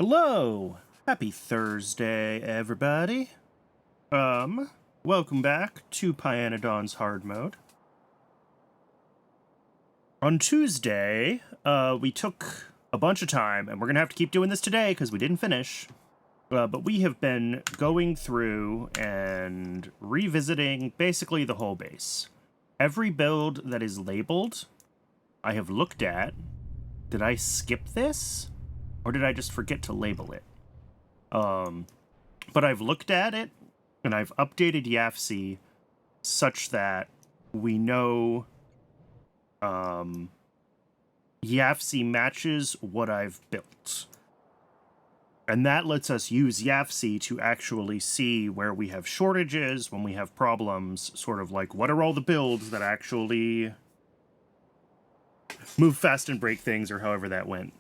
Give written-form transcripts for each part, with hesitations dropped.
Hello! Happy Thursday, everybody. Welcome back to Pyanodon's hard mode. On Tuesday, we took a bunch of time, and we're gonna have to keep doing this today because we didn't finish. But we have been going through and revisiting basically the whole base. Every build that is labeled, I have looked at. Did I skip this? Or did I just forget to label it? But I've looked at it, and I've updated YAFC such that we know YAFC matches what I've built. And that lets us use YAFC to actually see where we have shortages, when we have problems, sort of like what are all the builds that actually move fast and break things, or however that went.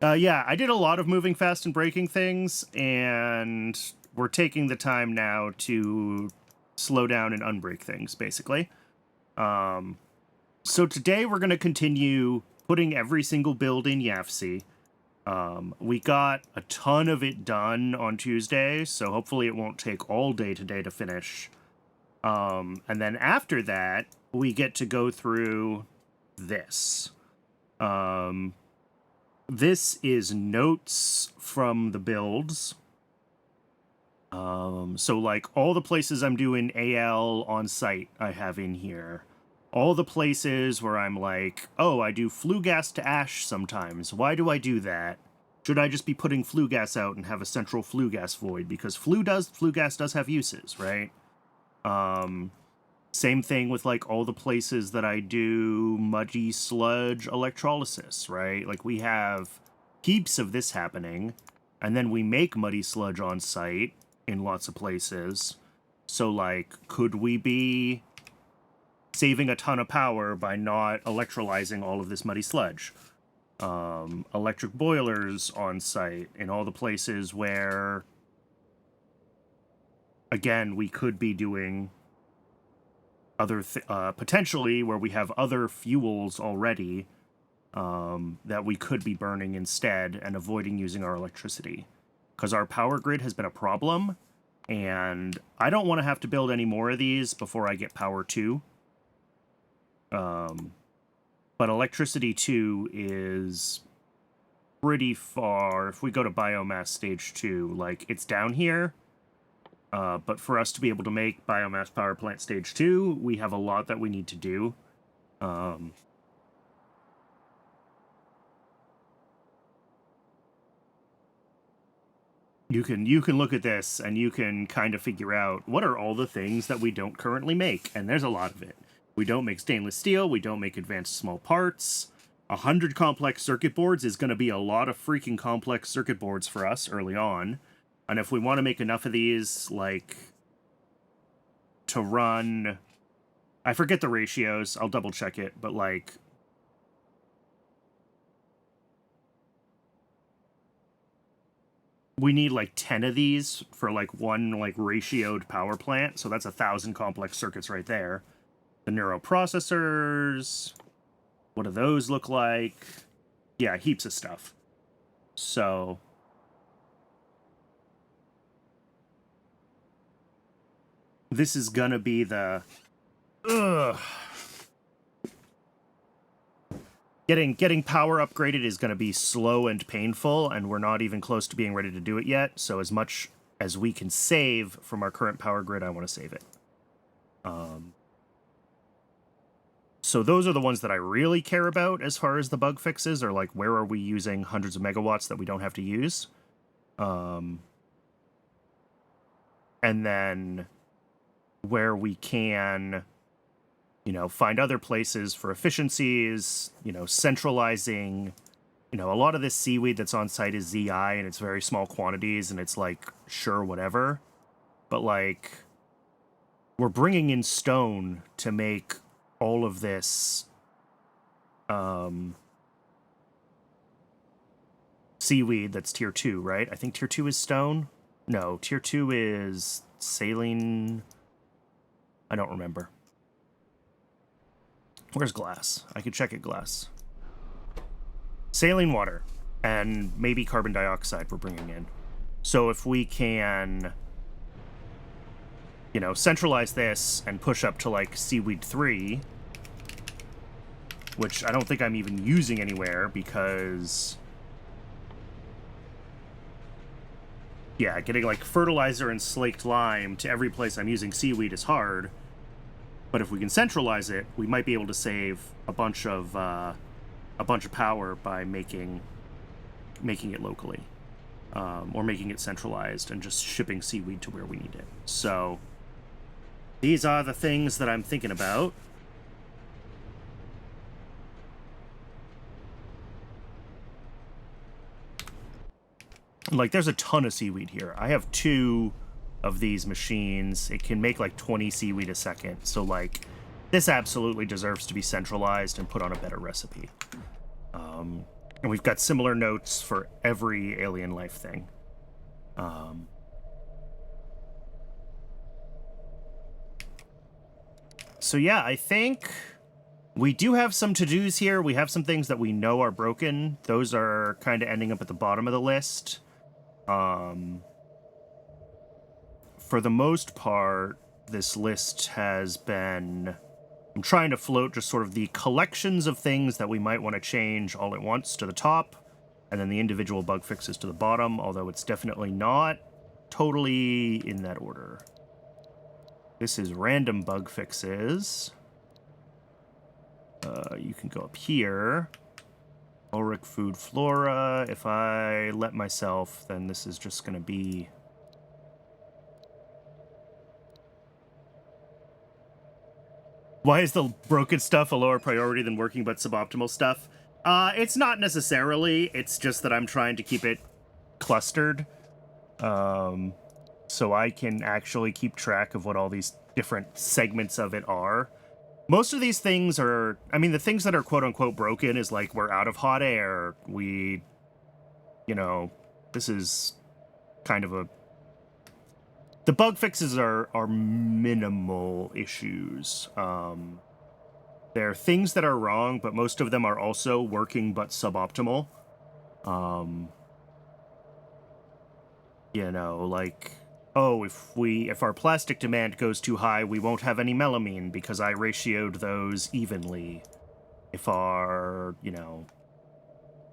Yeah, I did a lot of moving fast and breaking things, and we're taking the time now to slow down and unbreak things, basically. So today we're going to continue putting every single build in YAFC. We got a ton of it done on Tuesday, so hopefully it won't take all day today to finish. And then after that, we get to go through this. This is notes from the builds. So like all the places I'm doing AL on site, I have in here. All the places where I'm like, oh, I do flue gas to ash sometimes. Why do I do that? Should I just be putting flue gas out and have a central flue gas void? Because flue gas does have uses, right? Same thing with like all the places that I do muddy sludge electrolysis, right? Like we have heaps of this happening, and then we make muddy sludge on site in lots of places. So like, could we be saving a ton of power by not electrolyzing all of this muddy sludge? Electric boilers on site in all the places where, again, we could be doing other potentially where we have other fuels already that we could be burning instead and avoiding using our electricity, because our power grid has been a problem, and I don't want to have to build any more of these before I get power 2. But electricity 2 is pretty far. If we go to biomass stage 2, like it's down here. But for us to be able to make biomass power plant stage 2, we have a lot that we need to do. You can look at this and you can kind of figure out what are all the things that we don't currently make, and there's a lot of it. We don't make stainless steel, we don't make advanced small parts. 100 complex circuit boards is going to be a lot of freaking complex circuit boards for us early on. And if we want to make enough of these, like, to run, I forget the ratios, I'll double check it, but like, we need like 10 of these for like one like ratioed power plant, so that's 1,000 complex circuits right there. The neuroprocessors, what do those look like? Yeah, heaps of stuff. So this is gonna be the Getting power upgraded is gonna be slow and painful, and we're not even close to being ready to do it yet. So as much as we can save from our current power grid, I want to save it. So those are the ones that I really care about as far as the bug fixes, or like where are we using hundreds of megawatts that we don't have to use. And then where we can, find other places for efficiencies, centralizing, a lot of this seaweed that's on site is ZI, and it's very small quantities, and it's like, sure, whatever. But like, we're bringing in stone to make all of this seaweed that's tier 2, right? I think tier 2 is stone. No, tier 2 is saline. I don't remember. Where's glass? I could check it, glass. Saline water. and maybe carbon dioxide we're bringing in. So if we can, you know, centralize this and push up to like seaweed 3, which I don't think I'm even using anywhere because, yeah, getting like fertilizer and slaked lime to every place I'm using seaweed is hard. But if we can centralize it, we might be able to save a bunch of power by making it locally, or making it centralized and just shipping seaweed to where we need it. So these are the things that I'm thinking about. Like, there's a ton of seaweed here. I have 2 of these machines. It can make like 20 seaweed a second. So like, this absolutely deserves to be centralized and put on a better recipe. And we've got similar notes for every alien life thing. So yeah, I think we do have some to-dos here. We have some things that we know are broken. Those are kind of ending up at the bottom of the list. For the most part, this list has been... I'm trying to float just sort of the collections of things that we might want to change all at once to the top, and then the individual bug fixes to the bottom, although it's definitely not totally in that order. This is random bug fixes. You can go up here. Ulrich food flora. If I let myself, then this is just going to be... Why is the broken stuff a lower priority than working but suboptimal stuff? It's not necessarily. It's just that I'm trying to keep it clustered. So I can actually keep track of what all these different segments of it are. Most of these things are... I mean, the things that are quote-unquote broken is like, we're out of hot air. We... You know, this is kind of a... The bug fixes are minimal issues. There are things that are wrong, but most of them are also working but suboptimal. You know, like, oh, if our plastic demand goes too high, we won't have any melamine because I ratioed those evenly. If our, you know...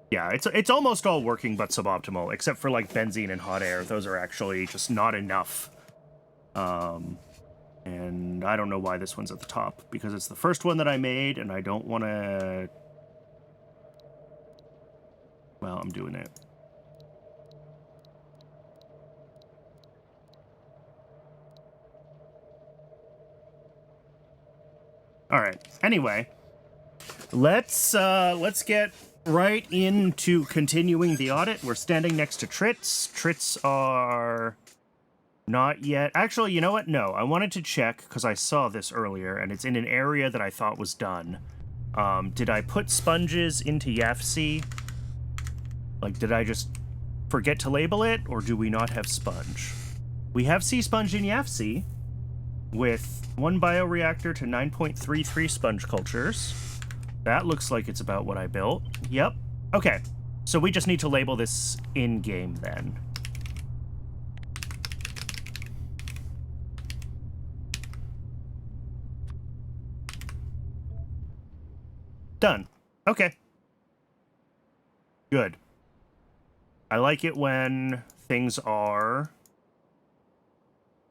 Yeah, it's almost all working but suboptimal, except for like benzene and hot air. Those are actually just not enough. And I don't know why this one's at the top, because it's the first one that I made, and I don't want to... Well, I'm doing it. Alright, anyway. Let's get right into continuing the audit. We're standing next to Trits. Trits are... Not yet. Actually, you know what? No, I wanted to check because I saw this earlier, and it's in an area that I thought was done. Did I put sponges into YAFC? Like, did I just forget to label it, or do we not have sponge? We have sea sponge in YAFC with 1 bioreactor to 9.33 sponge cultures. That looks like it's about what I built. Yep. Okay. So we just need to label this in-game then. Done. Okay. Good. I like it when things are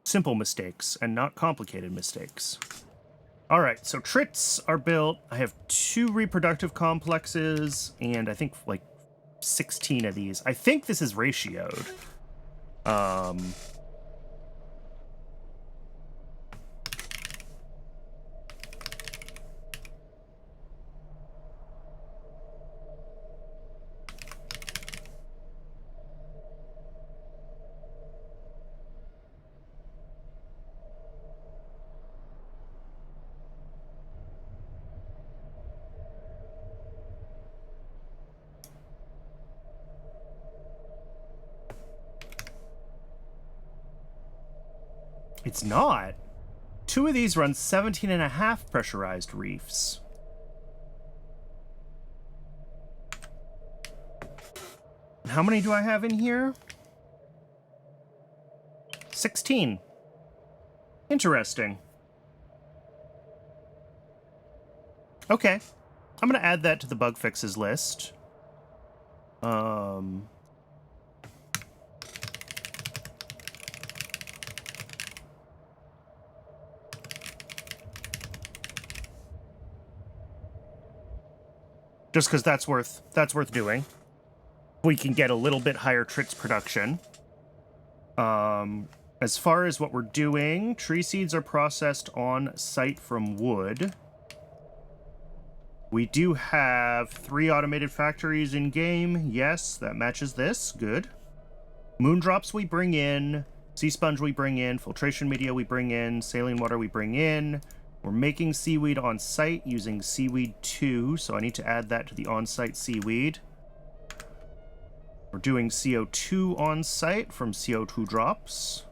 simple mistakes and not complicated mistakes. All right, so Trits are built. I have 2 reproductive complexes and I think like 16 of these. I think this is ratioed. It's not. 2 of these run 17.5 pressurized reefs. How many do I have in here? 16. Interesting. Okay. I'm going to add that to the bug fixes list. Just because that's worth doing. We can get a little bit higher trits production. As far as what we're doing, tree seeds are processed on site from wood. We do have 3 automated factories in game. Yes, that matches this. Good. Moondrops we bring in. Sea sponge we bring in. Filtration media we bring in. Saline water we bring in. We're making seaweed on site using seaweed 2, so I need to add that to the on-site seaweed. We're doing CO2 on site from CO2 drops.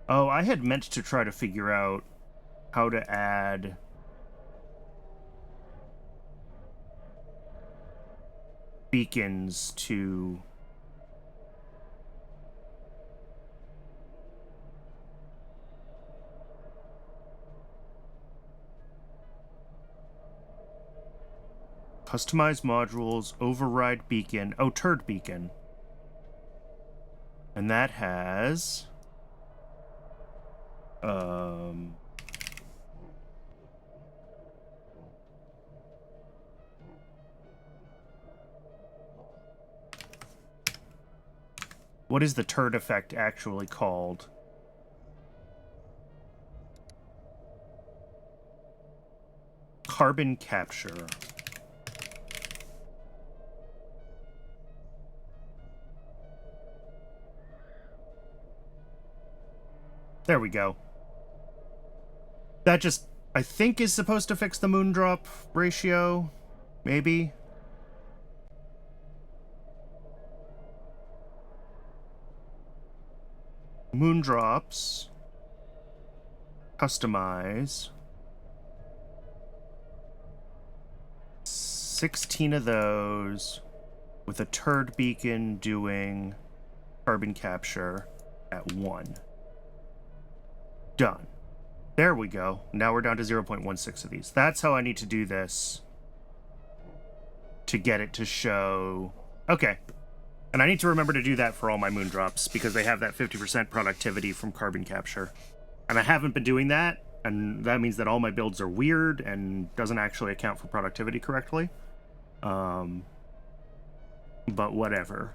Oh, I had meant to try to figure out how to add beacons to customize modules, override beacon. Oh, turd beacon. And that has what is the turd effect actually called? Carbon capture. There we go. That just, I think, is supposed to fix the moondrop ratio. Maybe. Moondrops. Customize. 16 of those with a turd beacon doing carbon capture at 1. Done. There we go. Now we're down to 0.16 of these. That's how I need to do this to get it to show. Okay. And I need to remember to do that for all my moondrops because they have that 50% productivity from carbon capture. And I haven't been doing that, and that means that all my builds are weird and doesn't actually account for productivity correctly. But whatever.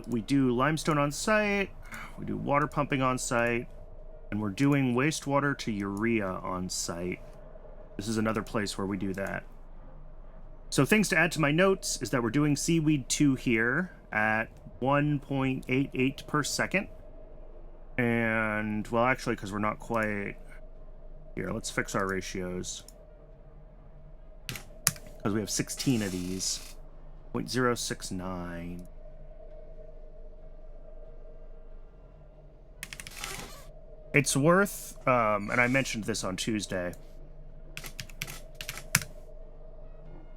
We do limestone on site, we do water pumping on site, and we're doing wastewater to urea on site. This is another place where we do that. So things to add to my notes is that we're doing seaweed 2 here at 1.88 per second. And, well, actually, because we're not quite... Here, let's fix our ratios. Because we have 16 of these. 0.069. It's worth, and I mentioned this on Tuesday,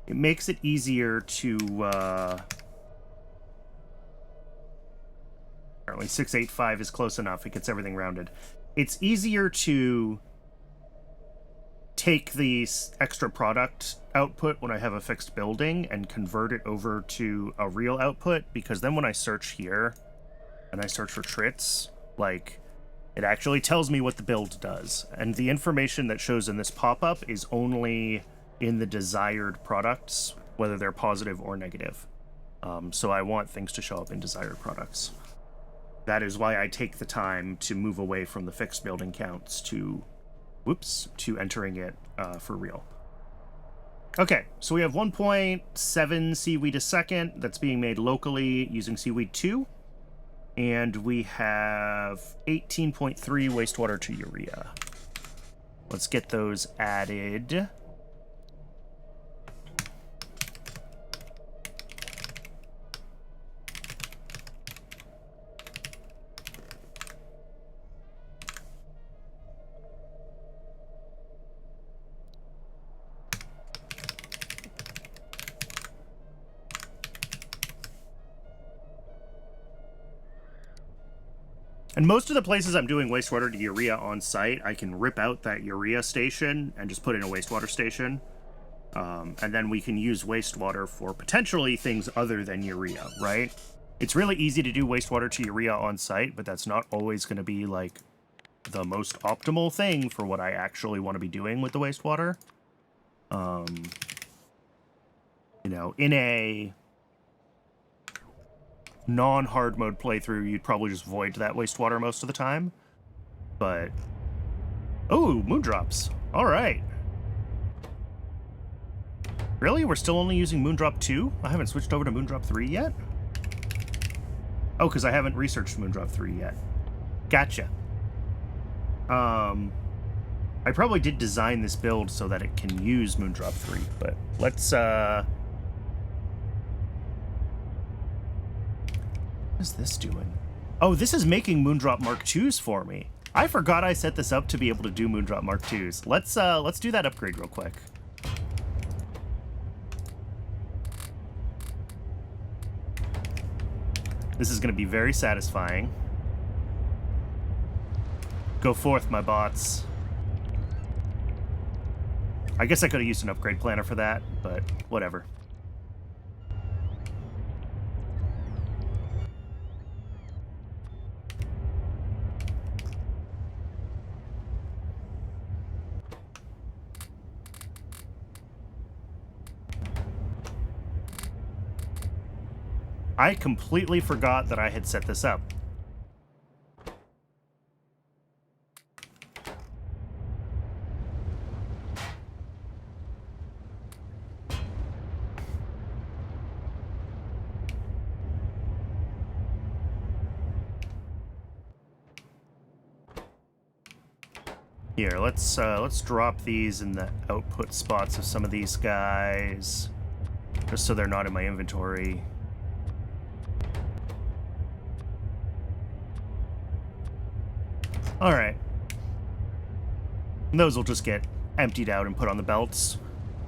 it makes it easier to, apparently 685 is close enough, it gets everything rounded. It's easier to take the extra product output when I have a fixed building and convert it over to a real output, because then when I search here, and I search for trits, like... It actually tells me what the build does, and the information that shows in this pop-up is only in the desired products, whether they're positive or negative. So I want things to show up in desired products. That is why I take the time to move away from the fixed building counts to, to entering it for real. Okay, so we have 1.7 seaweed a second that's being made locally using seaweed 2. And we have 18.3 wastewater to urea. Let's get those added. And most of the places I'm doing wastewater to urea on site, I can rip out that urea station and just put in a wastewater station. And then we can use wastewater for potentially things other than urea, right? It's really easy to do wastewater to urea on site, but that's not always going to be, like, the most optimal thing for what I actually want to be doing with the wastewater. You know, in a non-hard mode playthrough, you'd probably just void that wastewater most of the time. But... oh, moondrops. All right. Really? We're still only using Moondrop 2? I haven't switched over to Moondrop 3 yet? Oh, because I haven't researched Moondrop 3 yet. Gotcha. I probably did design this build so that it can use Moondrop 3, but let's, what is this doing? Oh, this is making Moondrop Mark 2s for me. I forgot I set this up to be able to do Moondrop Mark 2s. Let's do that upgrade real quick. This is going to be very satisfying. Go forth, my bots. I guess I could have used an upgrade planner for that, but whatever. I completely forgot that I had set this up. Here, let's drop these in the output spots of some of these guys, just so they're not in my inventory. All right. And those will just get emptied out and put on the belts.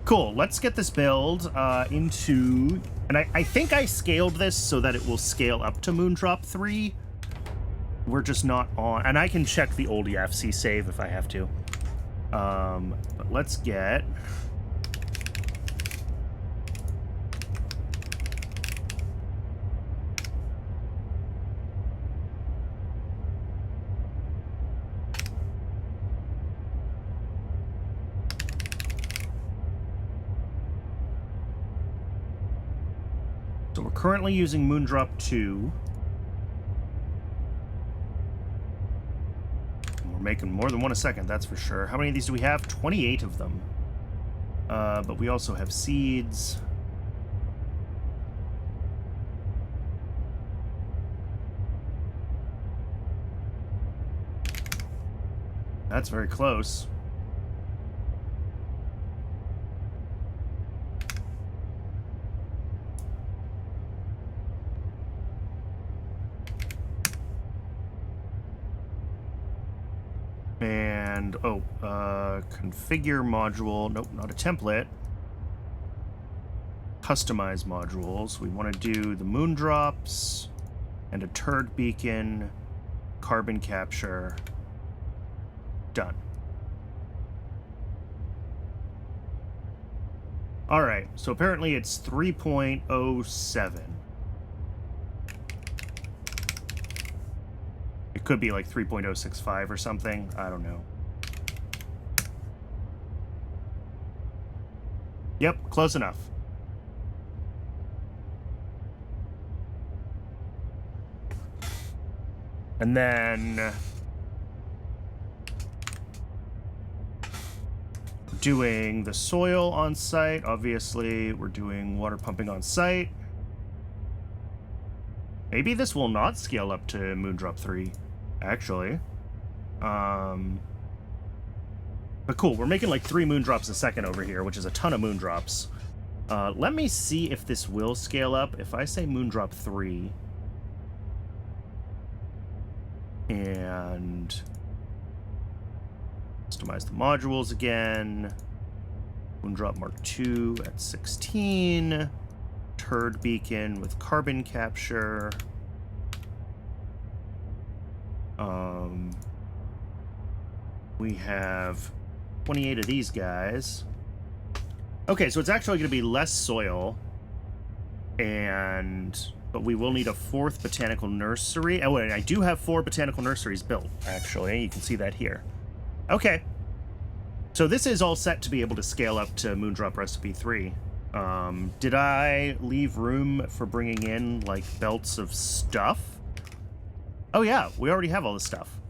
Cool. Let's get this build into... and I think I scaled this so that it will scale up to Moondrop 3. We're just not on... and I can check the old EFC save if I have to. But let's get... so we're currently using Moondrop 2. We're making more than one a second, that's for sure. How many of these do we have? 28 of them. But we also have seeds. That's very close. And, configure module. Nope, not a template. Customize modules. We want to do the moondrops and a turd beacon, carbon capture. Done. All right, so apparently it's 3.07. It could be like 3.065 or something. I don't know. Yep, close enough. And then doing the soil on site. Obviously, we're doing water pumping on site. Maybe this will not scale up to Moondrop 3, actually. But cool, we're making like 3 moondrops a second over here, which is a ton of moondrops. Let me see if this will scale up. If I say Moondrop 3... and customize the modules again. Moondrop Mark 2 at 16. Turd beacon with carbon capture. We have 28 of these guys. Okay, so it's actually going to be less soil, but we will need a 4th botanical nursery. Oh, wait, I do have 4 botanical nurseries built, actually. You can see that here. Okay. So this is all set to be able to scale up to Moondrop Recipe 3. Did I leave room for bringing in, like, belts of stuff? Oh, yeah, we already have all the stuff.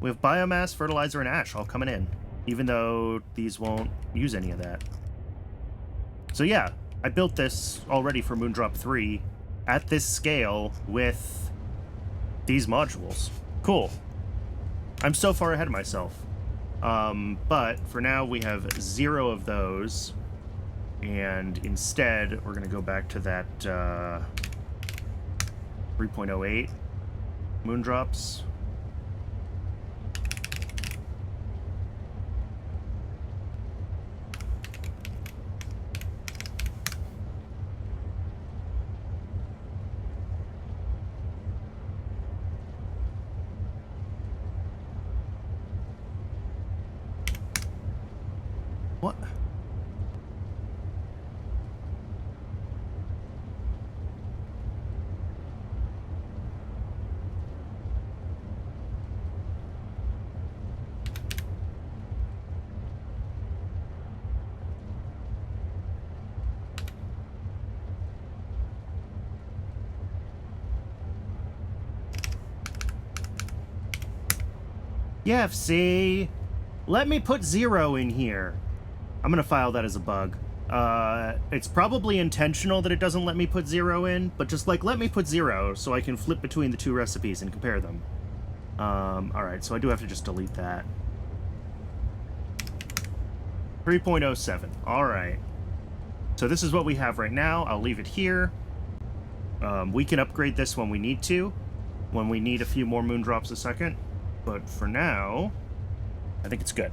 We have biomass, fertilizer, and ash all coming in, even though these won't use any of that. So yeah, I built this already for Moondrop 3 at this scale with these modules. Cool. I'm so far ahead of myself. But for now, we have 0 of those. And instead, we're going to go back to that 3.08 Moondrops. What? Yeah, see? Let me put 0 in here. I'm gonna file that as a bug. It's probably intentional that it doesn't let me put 0 in, but just, like, let me put 0 so I can flip between the 2 recipes and compare them. Alright, so I do have to just delete that. 3.07. Alright. So this is what we have right now. I'll leave it here. We can upgrade this when we need to, when we need a few more Moondrops a second. But for now, I think it's good.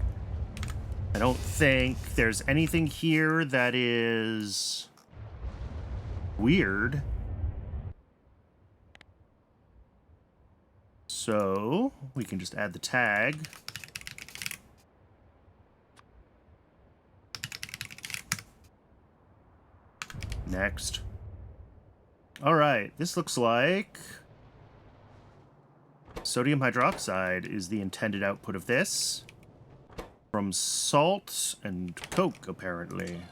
I don't think there's anything here that is weird. So we can just add the tag. Next. All right, this looks like sodium hydroxide is the intended output of this. From salt and coke, apparently.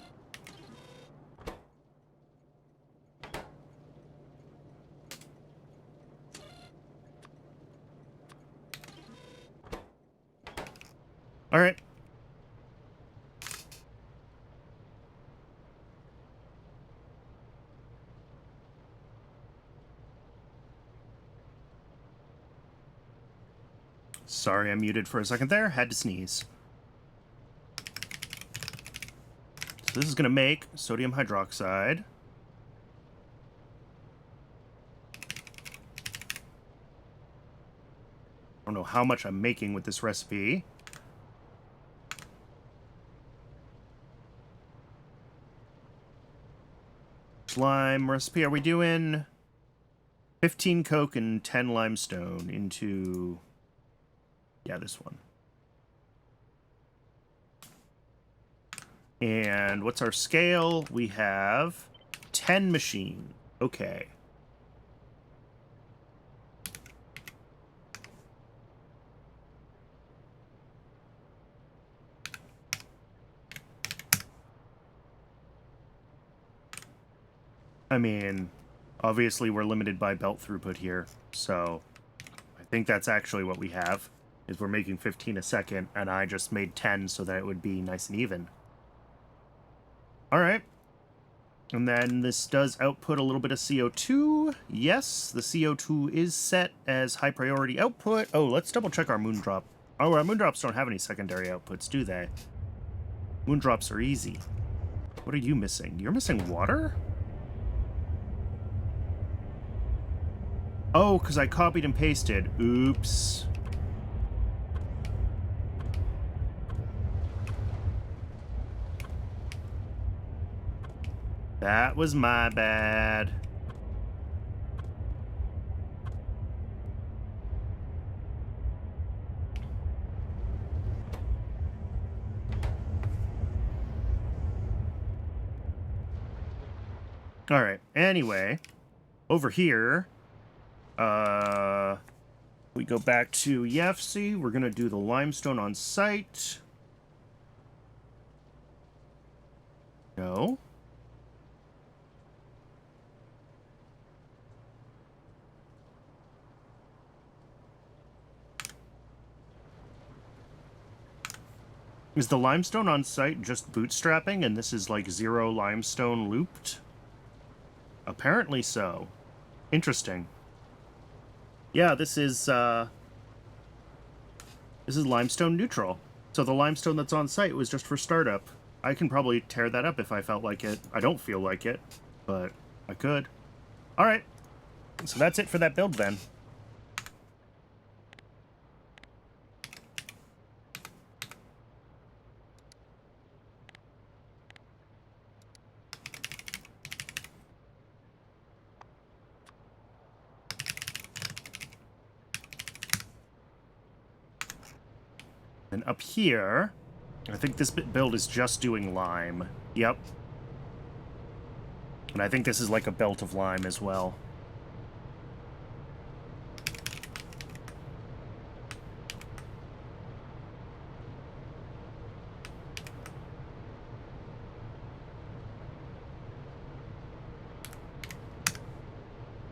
All right. Sorry, I'm muted for a second there. Had to sneeze. So this is going to make sodium hydroxide. I don't know how much I'm making with this recipe. Slime recipe. Are we doing 15 coke and 10 limestone into... Yeah, this one. And what's our scale? We have 10 machine. Okay. I mean, obviously we're limited by belt throughput here, so I think that's actually what we have, is we're making 15 a second, and I just made 10 so that it would be nice and even. Alright. And then this does output a little bit of CO2. Yes, the CO2 is set as high priority output. Oh, let's double check our Moondrop. Oh, our Moondrops don't have any secondary outputs, do they? Moondrops are easy. What are you missing? You're missing water? Oh, because I copied and pasted. Oops. That was my bad. All right. Anyway, over here, we go back to YFC. We're going to do the limestone on site. No. Is the limestone on site just bootstrapping and this is like 0 limestone looped? Apparently so. Interesting. Yeah, this is limestone neutral. So the limestone that's on site was just for startup. I can probably tear that up if I felt like it. I don't feel like it, but I could. All right. So that's it for that build then. And up here, I think this build is just doing lime. Yep. And I think this is like a belt of lime as well.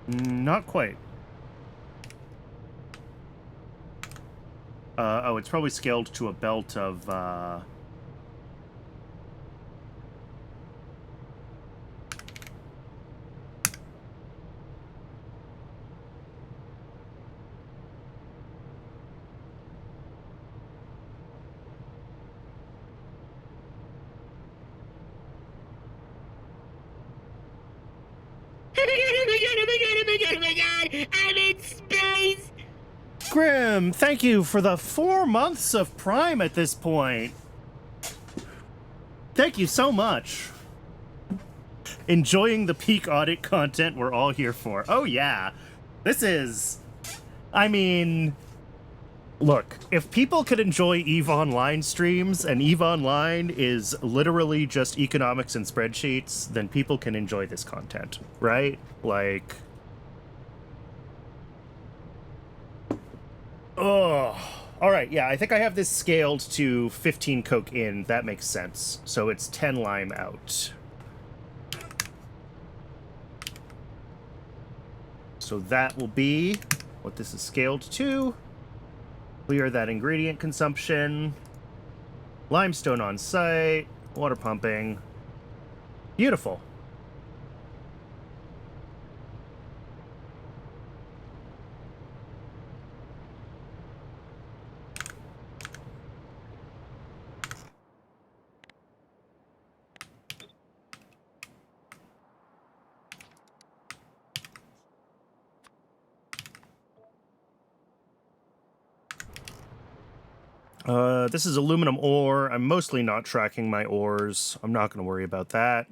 Not quite. Oh, it's probably scaled to a belt of, Oh my god, I'm in space! Grim, thank you for the 4 months of Prime at this point. Thank you so much. Enjoying the peak audit content we're all here for. Oh yeah. This is... I mean... Look, if people could enjoy EVE Online streams, and EVE Online is literally just economics and spreadsheets, then people can enjoy this content, right? Like... Oh, all right. Yeah, I think I have this scaled to 15 coke in. That makes sense. So it's 10 lime out. So that will be what this is scaled to. Clear that ingredient consumption. Limestone on site. Water pumping. Beautiful. This is aluminum ore. I'm mostly not tracking my ores. I'm not going to worry about that.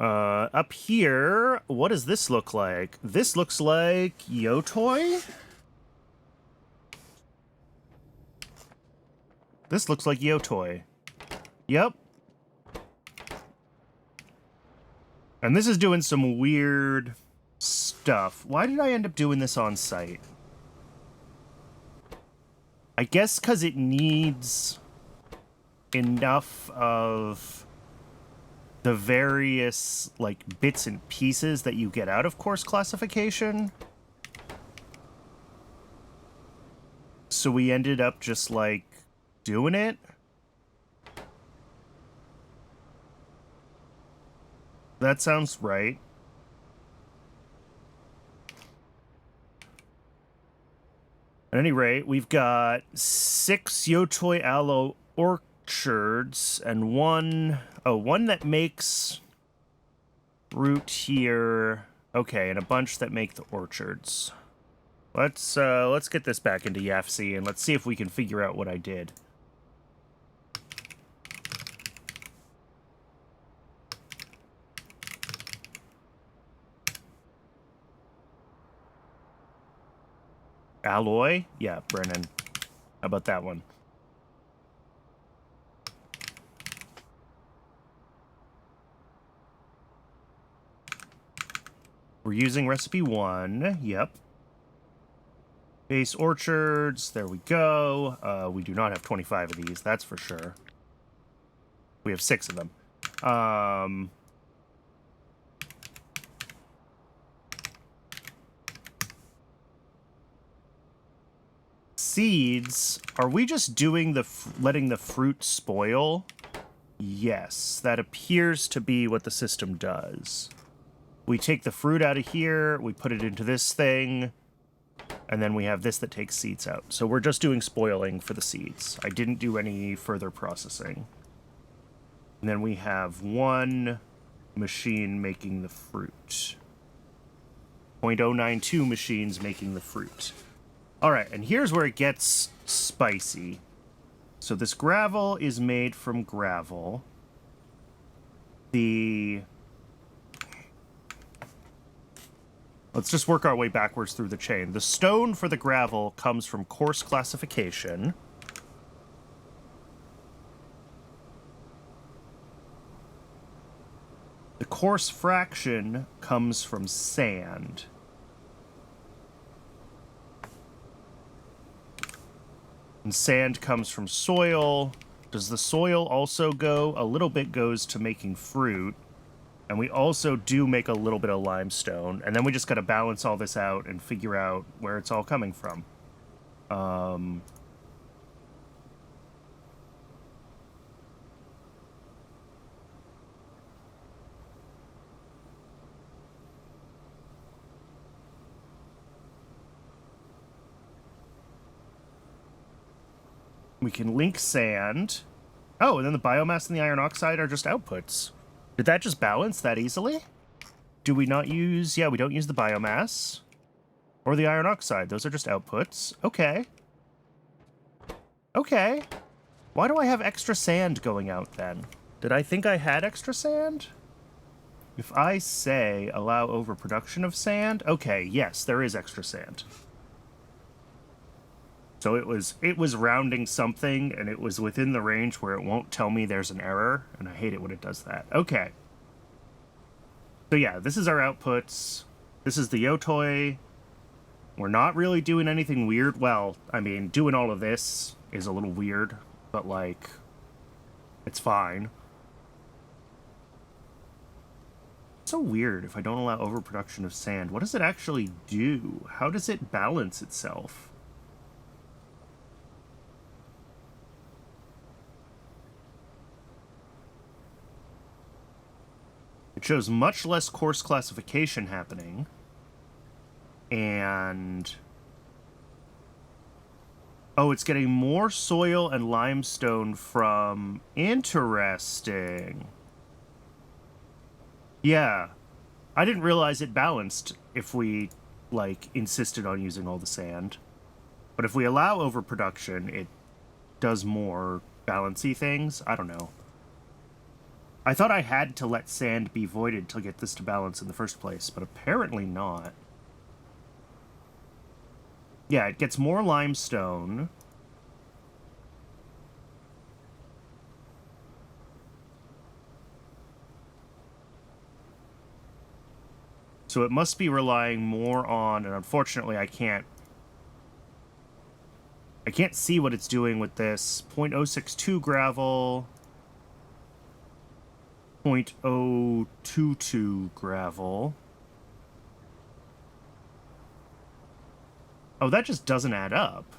Up here, what does this look like? This looks like Yotoi? This looks like Yotoi. Yep. And this is doing some weird stuff. Why did I end up doing this on site? I guess because it needs enough of the various, like, bits and pieces that you get out of course classification. So we ended up just, like, doing it. That sounds right. At any rate, we've got 6 Yotoi aloe orchards and one that makes root here. Okay, and a bunch that make the orchards. Let's get this back into YFC and let's see if we can figure out what I did. Alloy? Yeah, Brennan. How about that one? We're using recipe 1. Yep. Base orchards. There we go. We do not have 25 of these, that's for sure. We have 6 of them. Seeds. Are we just doing letting the fruit spoil? Yes, that appears to be what the system does. We take the fruit out of here, we put it into this thing, and then we have this that takes seeds out. So we're just doing spoiling for the seeds. I didn't do any further processing. And then we have 1 machine making the fruit. 0.092 machines making the fruit. All right, and here's where it gets spicy. So this gravel is made from gravel. Let's just work our way backwards through the chain. The stone for the gravel comes from coarse classification. The coarse fraction comes from sand. And sand comes from soil. Does the soil also go? A little bit goes to making fruit. And we also do make a little bit of limestone. And then we just got to balance all this out and figure out where it's all coming from. We can link sand. Oh, and then the biomass and the iron oxide are just outputs. Did that just balance that easily? Do we not use... Yeah, we don't use the biomass. Or the iron oxide. Those are just outputs. Okay. Okay. Why do I have extra sand going out then? Did I think I had extra sand? If I say allow overproduction of sand... Okay, yes, there is extra sand. So it was rounding something, and it was within the range where it won't tell me there's an error, and I hate it when it does that. Okay. So yeah, this is our outputs. This is the Yotoi. We're not really doing anything weird. Well, I mean, doing all of this is a little weird, but, like, it's fine. It's so weird if I don't allow overproduction of sand. What does it actually do? How does it balance itself? It shows much less coarse classification happening. And... oh, it's getting more soil and limestone from... Interesting. Yeah. I didn't realize it balanced if we, like, insisted on using all the sand. But if we allow overproduction, it does more balancey things. I don't know. I thought I had to let sand be voided to get this to balance in the first place, but apparently not. Yeah, it gets more limestone. So it must be relying more on, and unfortunately I can't see what it's doing with this. 0.062 gravel. 0.022 gravel. Oh, that just doesn't add up.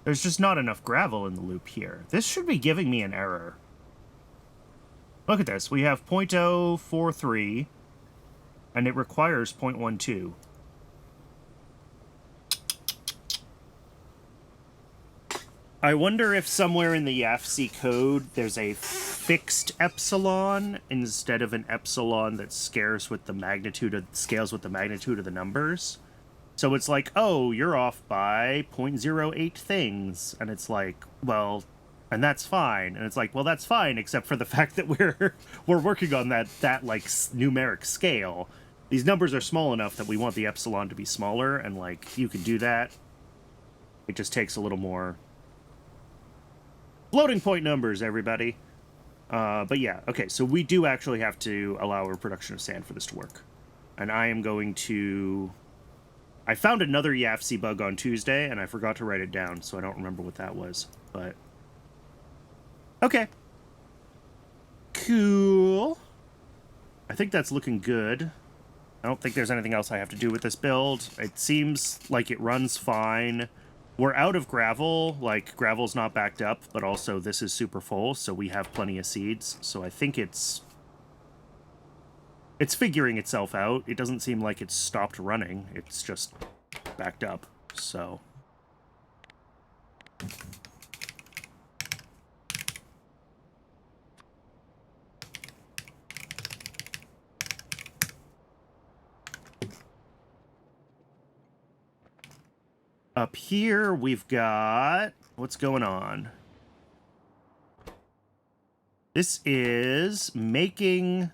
There's just not enough gravel in the loop here. This should be giving me an error. Look at this. We have 0.043, and it requires 0.12. I wonder if somewhere in the YAFC code there's a fixed epsilon instead of an epsilon that scales with the magnitude of the numbers. So it's like, oh, you're off by 0.08 things, and it's like, well, and that's fine. And it's like, well, that's fine, except for the fact that we're working on that like numeric scale. These numbers are small enough that we want the epsilon to be smaller, and like you can do that. It just takes a little more. Floating point numbers, everybody. But yeah, okay, so we do actually have to allow a production of sand for this to work. And I am going to... I found another YAFC bug on Tuesday, and I forgot to write it down, so I don't remember what that was. But... okay. Cool. I think that's looking good. I don't think there's anything else I have to do with this build. It seems like it runs fine. We're out of gravel. Like, gravel's not backed up, but also this is super full, so we have plenty of seeds. So I think it's figuring itself out. It doesn't seem like it's stopped running. It's just backed up, so... Up here, we've got... what's going on? This is making...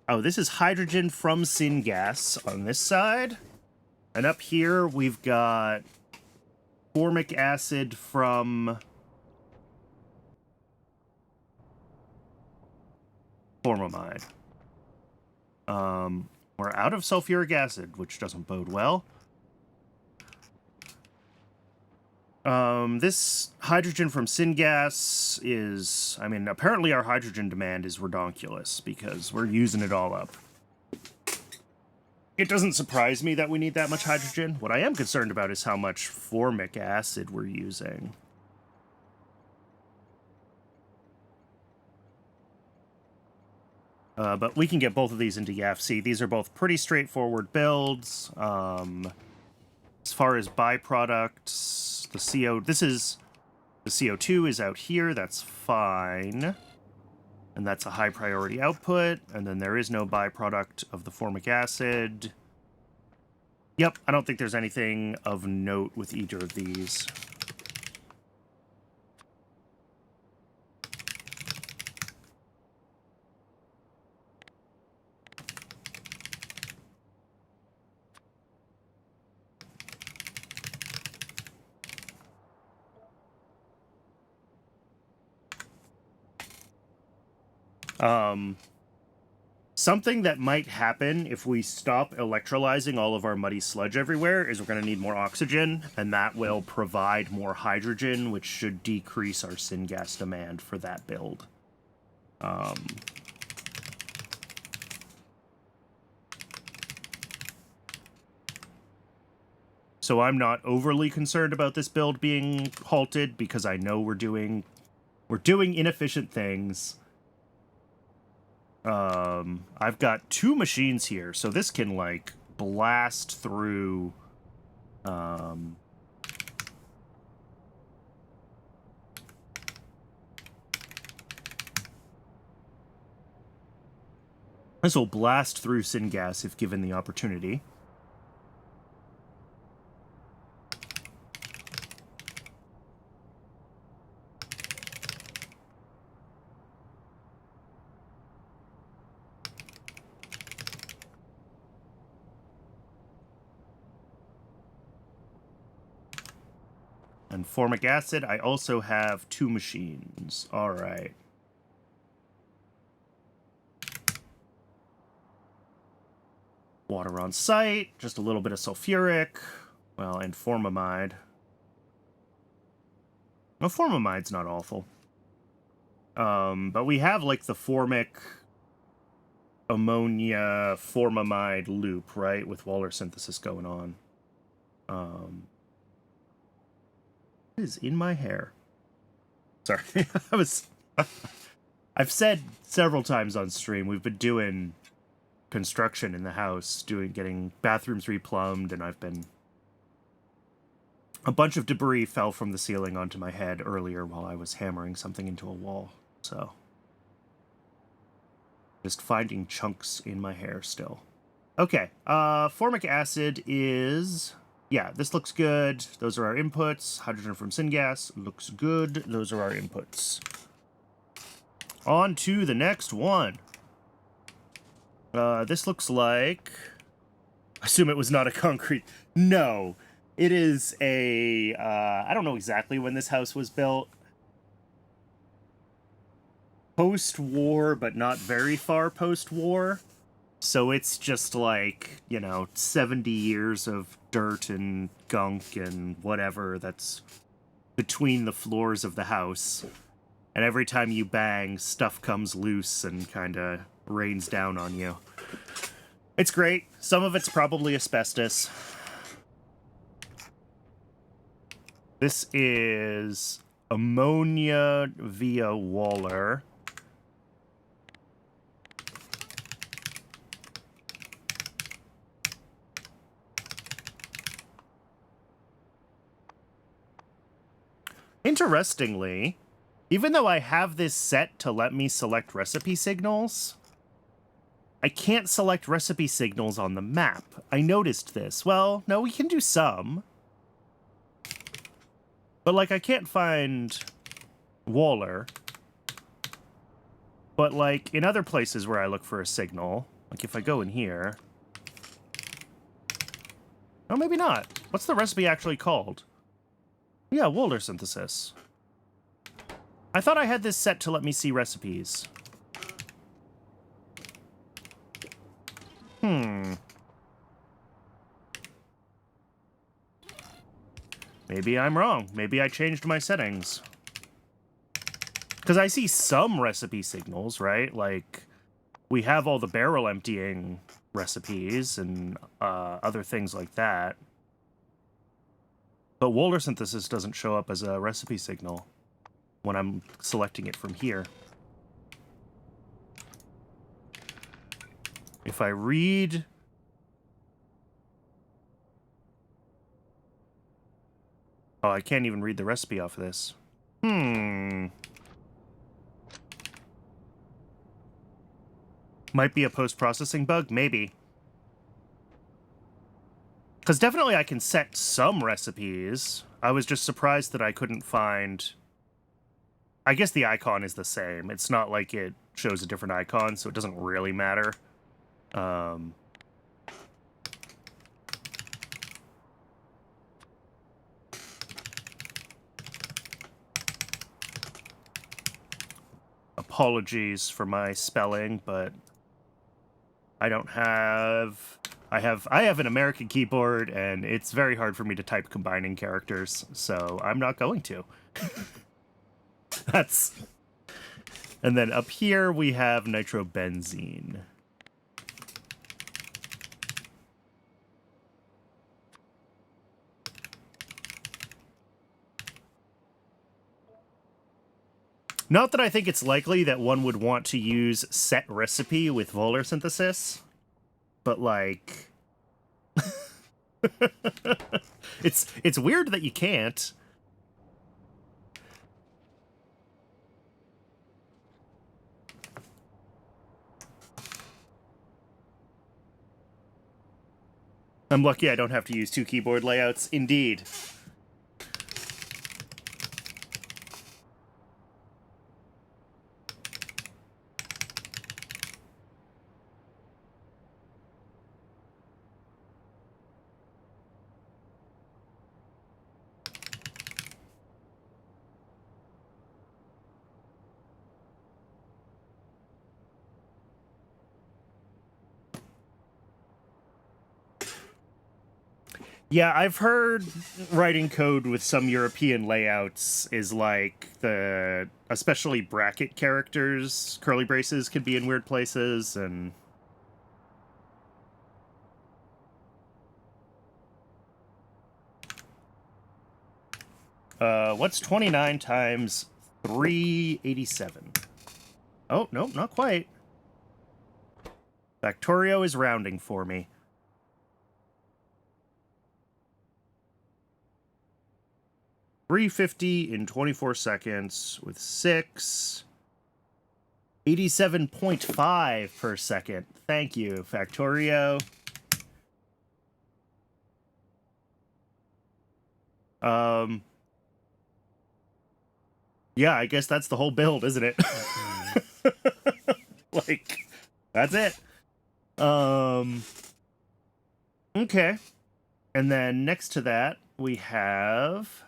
oh, this is hydrogen from syngas on this side. And up here, we've got formic acid from formamide. We're out of sulfuric acid, which doesn't bode well. This hydrogen from syngas is... I mean, apparently our hydrogen demand is redonkulous because we're using it all up. It doesn't surprise me that we need that much hydrogen. What I am concerned about is how much formic acid we're using. But we can get both of these into YAFC. These are both pretty straightforward builds. As far as byproducts, the CO2 is out here. That's fine. And that's a high priority output. And then there is no byproduct of the formic acid. Yep, I don't think there's anything of note with either of these. Something that might happen if we stop electrolyzing all of our muddy sludge everywhere is we're going to need more oxygen, and that will provide more hydrogen, which should decrease our syngas demand for that build. So I'm not overly concerned about this build being halted because I know we're doing inefficient things. I've got 2 machines here, so this can, like, blast through, this will blast through syngas if given the opportunity. And formic acid, I also have 2 machines. All right. Water on site, just a little bit of sulfuric, well, and formamide. No, formamide's not awful. But we have, like, the formic ammonia formamide loop, right, with Waller synthesis going on. What is in my hair? Sorry, I've said several times on stream, we've been doing construction in the house, getting bathrooms replumbed, and a bunch of debris fell from the ceiling onto my head earlier while I was hammering something into a wall, so just finding chunks in my hair still. Okay, formic acid is... yeah, this looks good. Those are our inputs. Hydrogen from syngas looks good. Those are our inputs. On to the next one. This looks like... I assume it was not a concrete... no. It is a... I don't know exactly when this house was built. post-war, but not very far post-war. So it's just like, 70 years of dirt and gunk and whatever that's between the floors of the house. And every time you bang, stuff comes loose and kind of rains down on you. It's great. Some of it's probably asbestos. This is ammonia via Waller. Interestingly, even though I have this set to let me select recipe signals, I can't select recipe signals on the map. I noticed this. Well, no, we can do some. But, like, I can't find Waller. But, like, in other places where I look for a signal, like if I go in here... Oh, maybe not. What's the recipe actually called? Yeah, Waller synthesis. I thought I had this set to let me see recipes. Maybe I'm wrong. Maybe I changed my settings. Because I see some recipe signals, right? Like, we have all the barrel emptying recipes and other things like that. But Waller synthesis doesn't show up as a recipe signal when I'm selecting it from here. If I read... Oh, I can't even read the recipe off of this. Might be a post-processing bug? Maybe. Because definitely I can set some recipes. I was just surprised that I couldn't find... I guess the icon is the same. It's not like it shows a different icon, so it doesn't really matter. Apologies for my spelling, but I don't have... I have an American keyboard, and it's very hard for me to type combining characters, so I'm not going to. That's... And then up here we have nitrobenzene. Not that I think it's likely that one would want to use set recipe with Waller synthesis, but like... it's weird that you can't. I'm lucky I don't have to use two keyboard layouts. Indeed. Yeah, I've heard writing code with some European layouts is like the... Especially bracket characters, curly braces can be in weird places, and... What's 29 times 387? Oh, nope, not quite. Factorio is rounding for me. 350 in 24 seconds with 6. 87.5 per second. Thank you, Factorio. Yeah, I guess that's the whole build, isn't it? Like, that's it. Okay. And then next to that, we have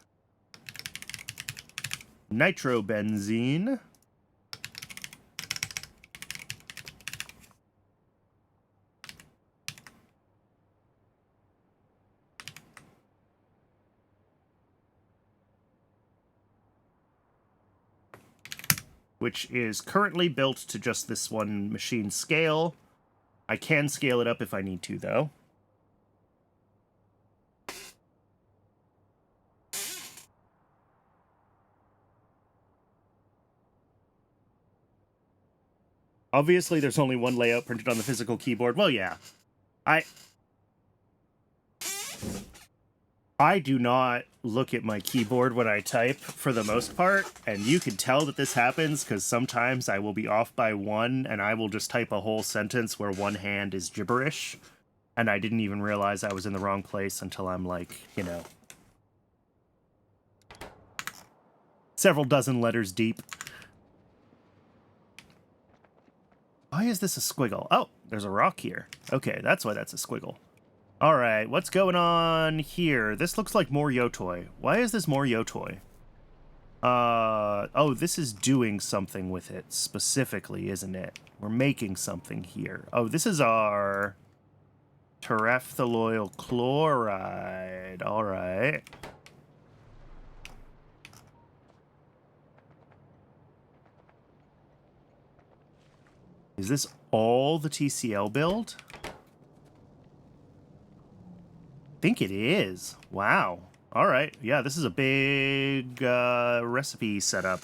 nitrobenzene. which is currently built to just this one machine scale. I can scale it up if I need to, though. Obviously, there's only one layout printed on the physical keyboard. Well, yeah. I do not look at my keyboard when I type for the most part, and you can tell that this happens because sometimes I will be off by one and I will just type a whole sentence where one hand is gibberish, and I didn't even realize I was in the wrong place until I'm like, you know, several dozen letters deep. Why is this a squiggle? Oh, there's a rock here. Okay, that's why that's a squiggle. All right, what's going on here? This looks like more Yotoi. Why is this more Yotoi? Oh, this is doing something with it specifically, isn't it? We're making something here. Oh, this is our terephthalonyl chloride. All right. Is this all the TCL build? I think it is. Wow. All right. Yeah, this is a big recipe setup.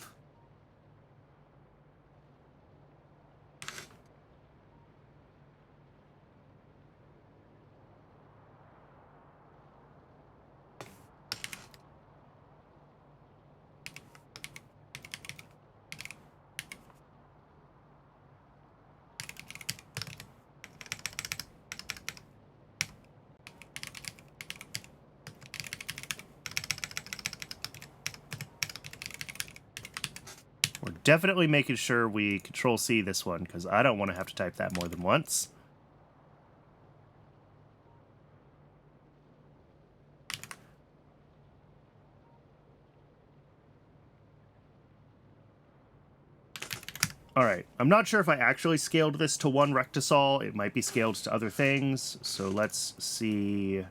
We're definitely making sure we Control-C this one, because I don't want to have to type that more than once. All right, I'm not sure if I actually scaled this to one rectisol. It might be scaled to other things, so let's see.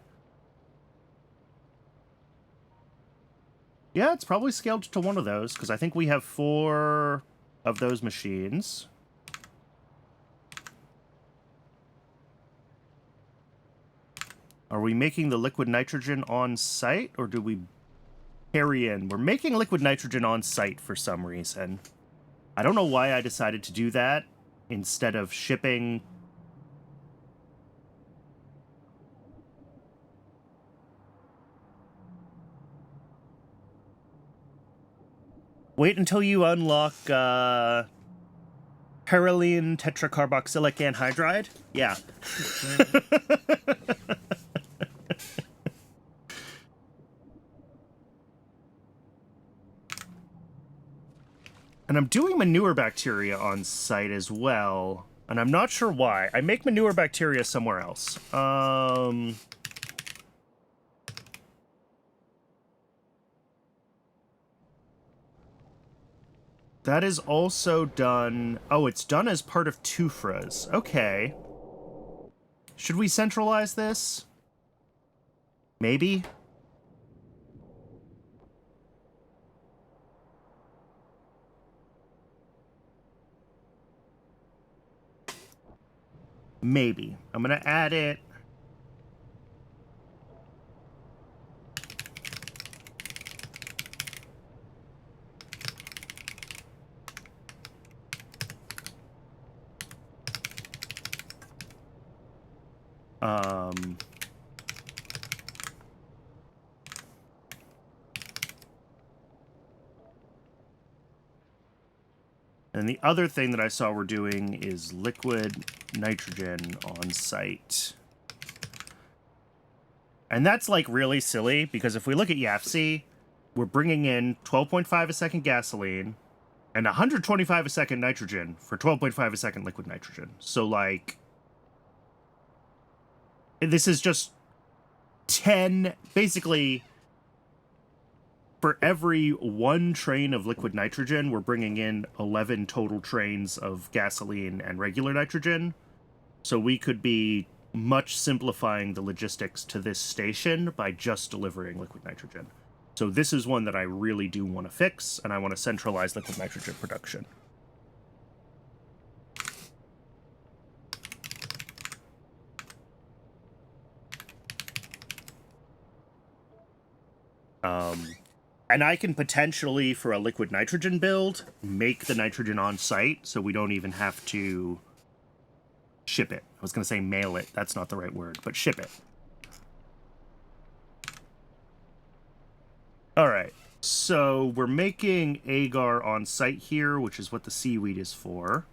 Yeah, it's probably scaled to one of those, because I think we have 4 of those machines. Are we making the liquid nitrogen on site, or do we carry in? We're making liquid nitrogen on site for some reason. I don't know why I decided to do that instead of shipping. Wait until you unlock perylene tetracarboxylic anhydride? Yeah. And I'm doing manure bacteria on site as well, and I'm not sure why. I make manure bacteria somewhere else. That is also done. Oh, it's done as part of Tufras. Okay. Should we centralize this? Maybe? Maybe. I'm gonna add it. And the other thing that I saw we're doing is liquid nitrogen on site. And that's like really silly, because if we look at YAFC, we're bringing in 12.5 a second gasoline and 125 a second nitrogen for 12.5 a second liquid nitrogen. So like, this is just 10, basically, for every 1 train of liquid nitrogen, we're bringing in 11 total trains of gasoline and regular nitrogen. So we could be much simplifying the logistics to this station by just delivering liquid nitrogen. So this is one that I really do want to fix, and I want to centralize liquid nitrogen production. And I can potentially, for a liquid nitrogen build, make the nitrogen on site so we don't even have to ship it. I was going to say mail it. That's not the right word, but ship it. All right. So we're making agar on site here, which is what the seaweed is for.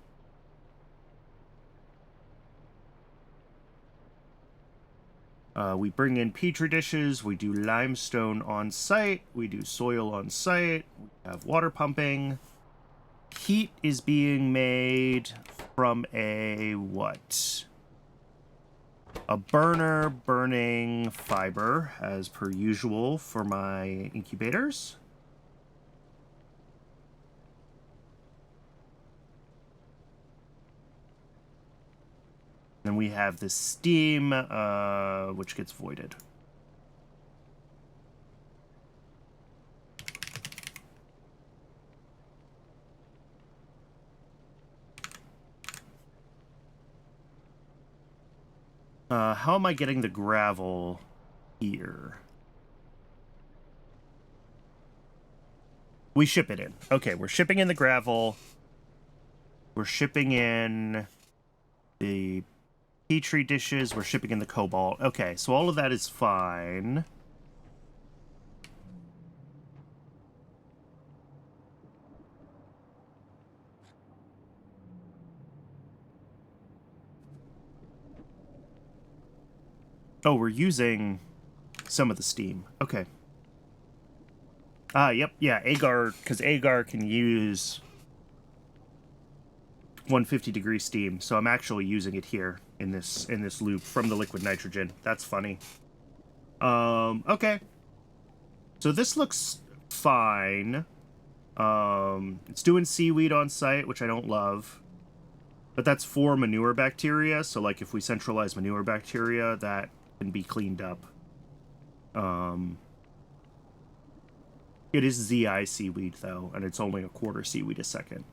We bring in petri dishes, we do limestone on site, we do soil on site, we have water pumping. Heat is being made from a what? A burner burning fiber, as per usual for my incubators. Then we have the steam, which gets voided. How am I getting the gravel here? We ship it in. Okay, we're shipping in the gravel. We're shipping in the petri dishes. We're shipping in the cobalt. Okay, so all of that is fine. Oh, we're using some of the steam. Okay. Yep, yeah, agar, because agar can use 150-degree steam, so I'm actually using it here in this loop from the liquid nitrogen. That's funny. Okay. So this looks fine. It's doing seaweed on site, which I don't love. But that's for manure bacteria, so like if we centralize manure bacteria, that can be cleaned up. It is ZI seaweed, though, and it's only a quarter seaweed a second.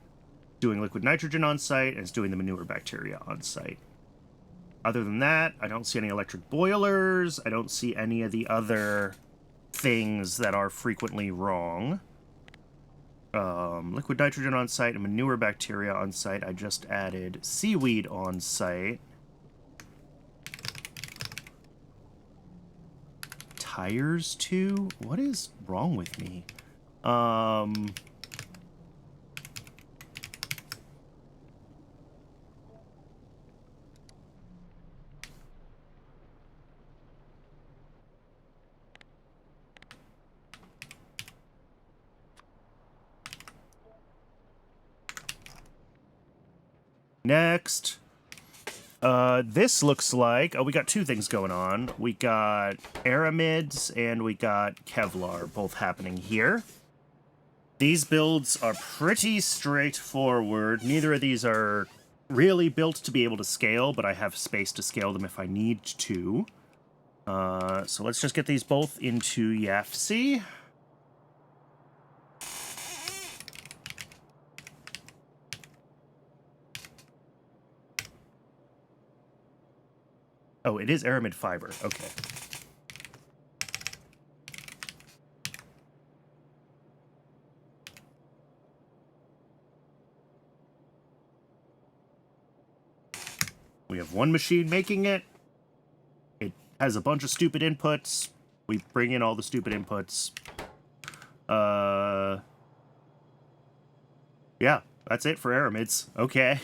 Doing liquid nitrogen on site, and it's doing the manure bacteria on site. Other than that, I don't see any electric boilers. I don't see any of the other things that are frequently wrong. Liquid nitrogen on site and manure bacteria on site. I just added seaweed on site. Tires too? What is wrong with me? Next. This looks like... Oh, we got two things going on. We got aramids and we got Kevlar both happening here. These builds are pretty straightforward. Neither of these are really built to be able to scale, but I have space to scale them if I need to. So let's just get these both into YAFC. Oh, it is aramid fiber. Okay. We have one machine making it. It has a bunch of stupid inputs. We bring in all the stupid inputs. Yeah, that's it for aramids. Okay.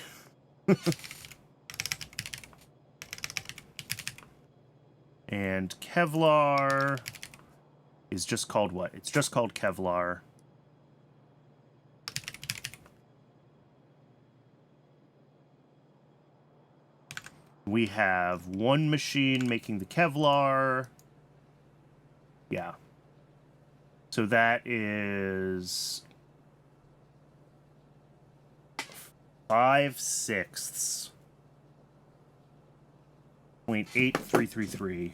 And Kevlar is just called what? It's just called Kevlar. We have one machine making the Kevlar. Yeah. So that is 5/6. 0.8333.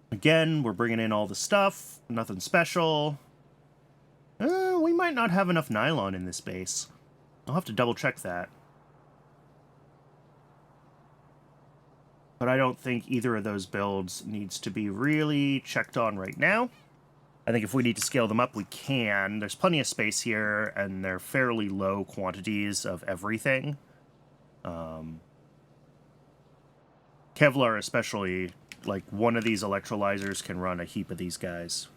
Again, we're bringing in all the stuff. Nothing special. We might not have enough nylon in this base. I'll have to double check that. but I don't think either of those builds needs to be really checked on right now. I think if we need to scale them up, we can. There's plenty of space here, and they're fairly low quantities of everything. Kevlar especially, like one of these electrolyzers can run a heap of these guys.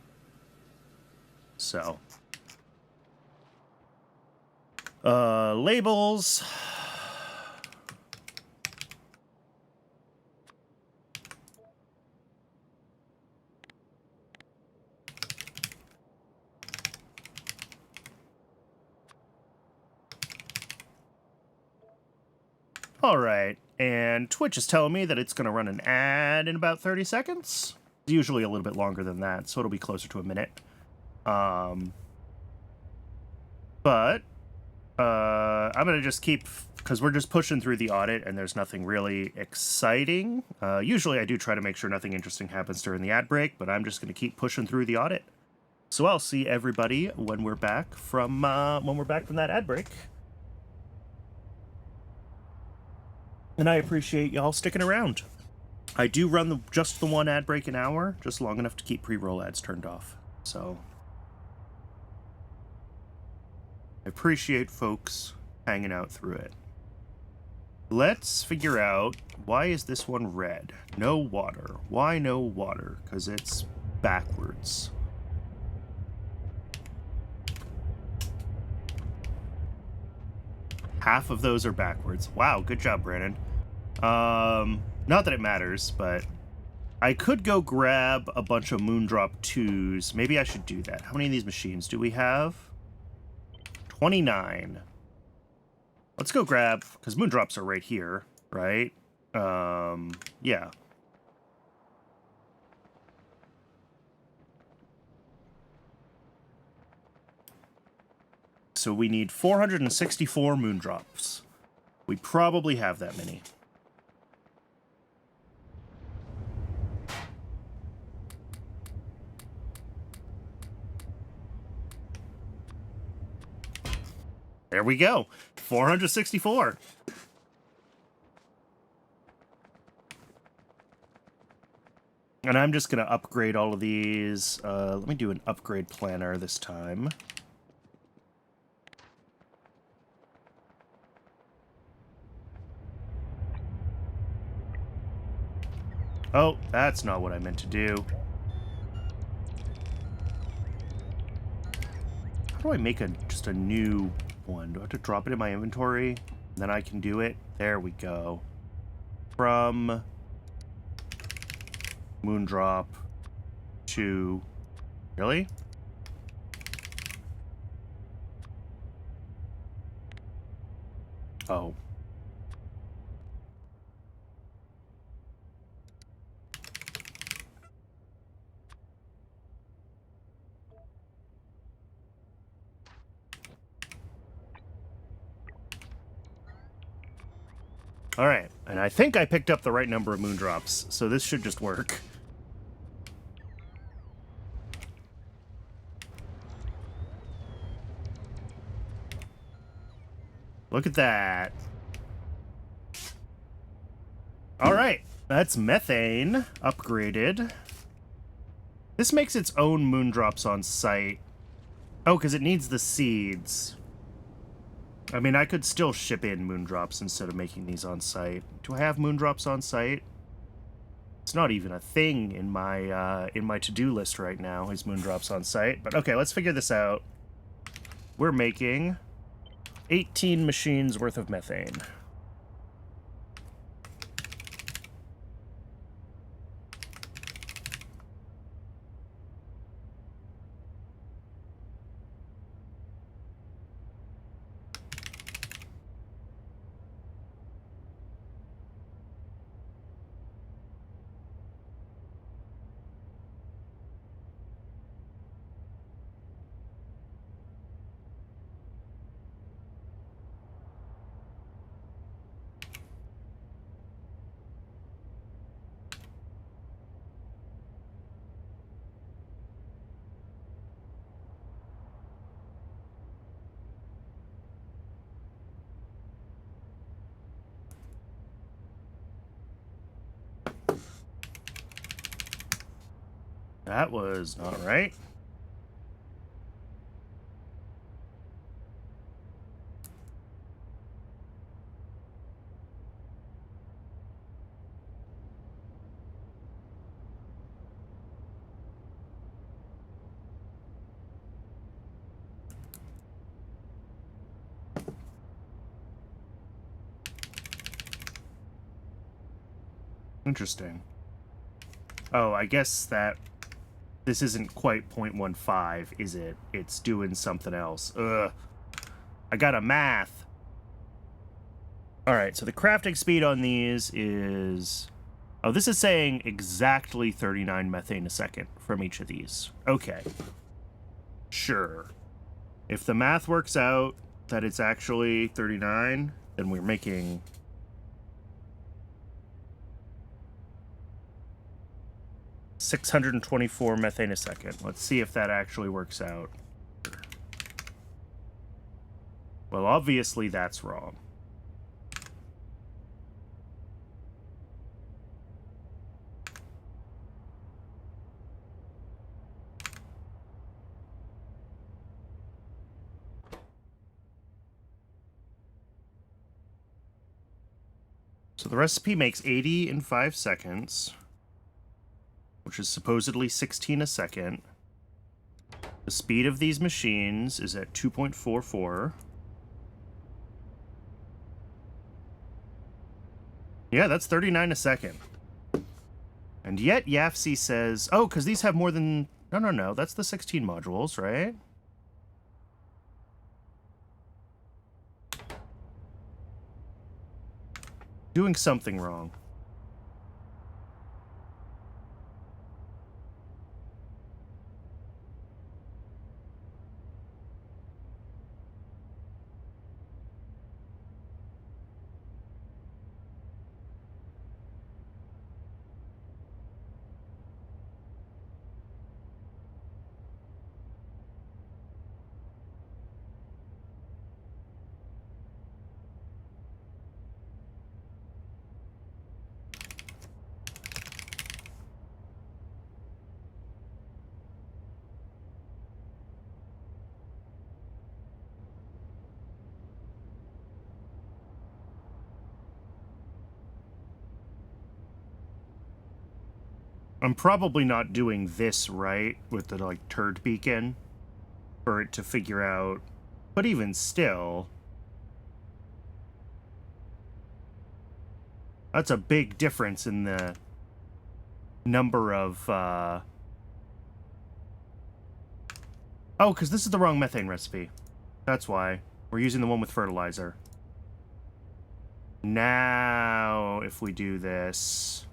So. Labels. All right, and Twitch is telling me that it's going to run an ad in about 30 seconds. It's usually a little bit longer than that, so it'll be closer to a minute. But I'm going to just keep, because we're just pushing through the audit and there's nothing really exciting. Usually I do try to make sure nothing interesting happens during the ad break, but I'm just going to keep pushing through the audit. So I'll see everybody when we're back from that ad break. And I appreciate y'all sticking around. I do run just the one ad break an hour, just long enough to keep pre-roll ads turned off. So I appreciate folks hanging out through it. Let's figure out, why is this one red? No water. Why no water? Because it's backwards. Half of those are backwards. Wow, good job, Brandon. Not that it matters, but I could go grab a bunch of Moondrop 2s. Maybe I should do that. How many of these machines do we have? 29. Let's go grab, because Moondrops are right here, right? Yeah. So we need 464 Moondrops. We probably have that many. There we go. 464. And I'm just going to upgrade all of these. Let me do an upgrade planner this time. Oh, that's not what I meant to do. How do I make just a new one? Do I have to drop it in my inventory? Then I can do it? There we go. From Moondrop to... Really? Oh. All right, and I think I picked up the right number of Moondrops, so this should just work. Look at that. All right, that's methane upgraded. This makes its own Moondrops on site. Oh, because it needs the seeds. I mean, I could still ship in Moondrops instead of making these on site. Do I have Moondrops on site? It's not even a thing in my to-do list right now, is Moondrops on site. But okay, let's figure this out. We're making 18 machines worth of methane. That was not right. Interesting. Oh, I guess that this isn't quite 0.15, is it? It's doing something else. Ugh. I got a math. All right, so the crafting speed on these is... Oh, this is saying exactly 39 methane a second from each of these. Okay. Sure. If the math works out that it's actually 39, then we're making... ...624 methane a second. Let's see if that actually works out. Well, obviously that's wrong. So the recipe makes 80 in 5 seconds, which is supposedly 16 a second. The speed of these machines is at 2.44. Yeah, that's 39 a second. And yet YAFC says, oh, because these have more than... No, that's the 16 modules, right? Doing something wrong. I'm probably not doing this right with the, like, turd beacon for it to figure out. But even still... That's a big difference in the number of, Oh, because this is the wrong methane recipe. That's why. We're using the one with fertilizer. Now, if we do this...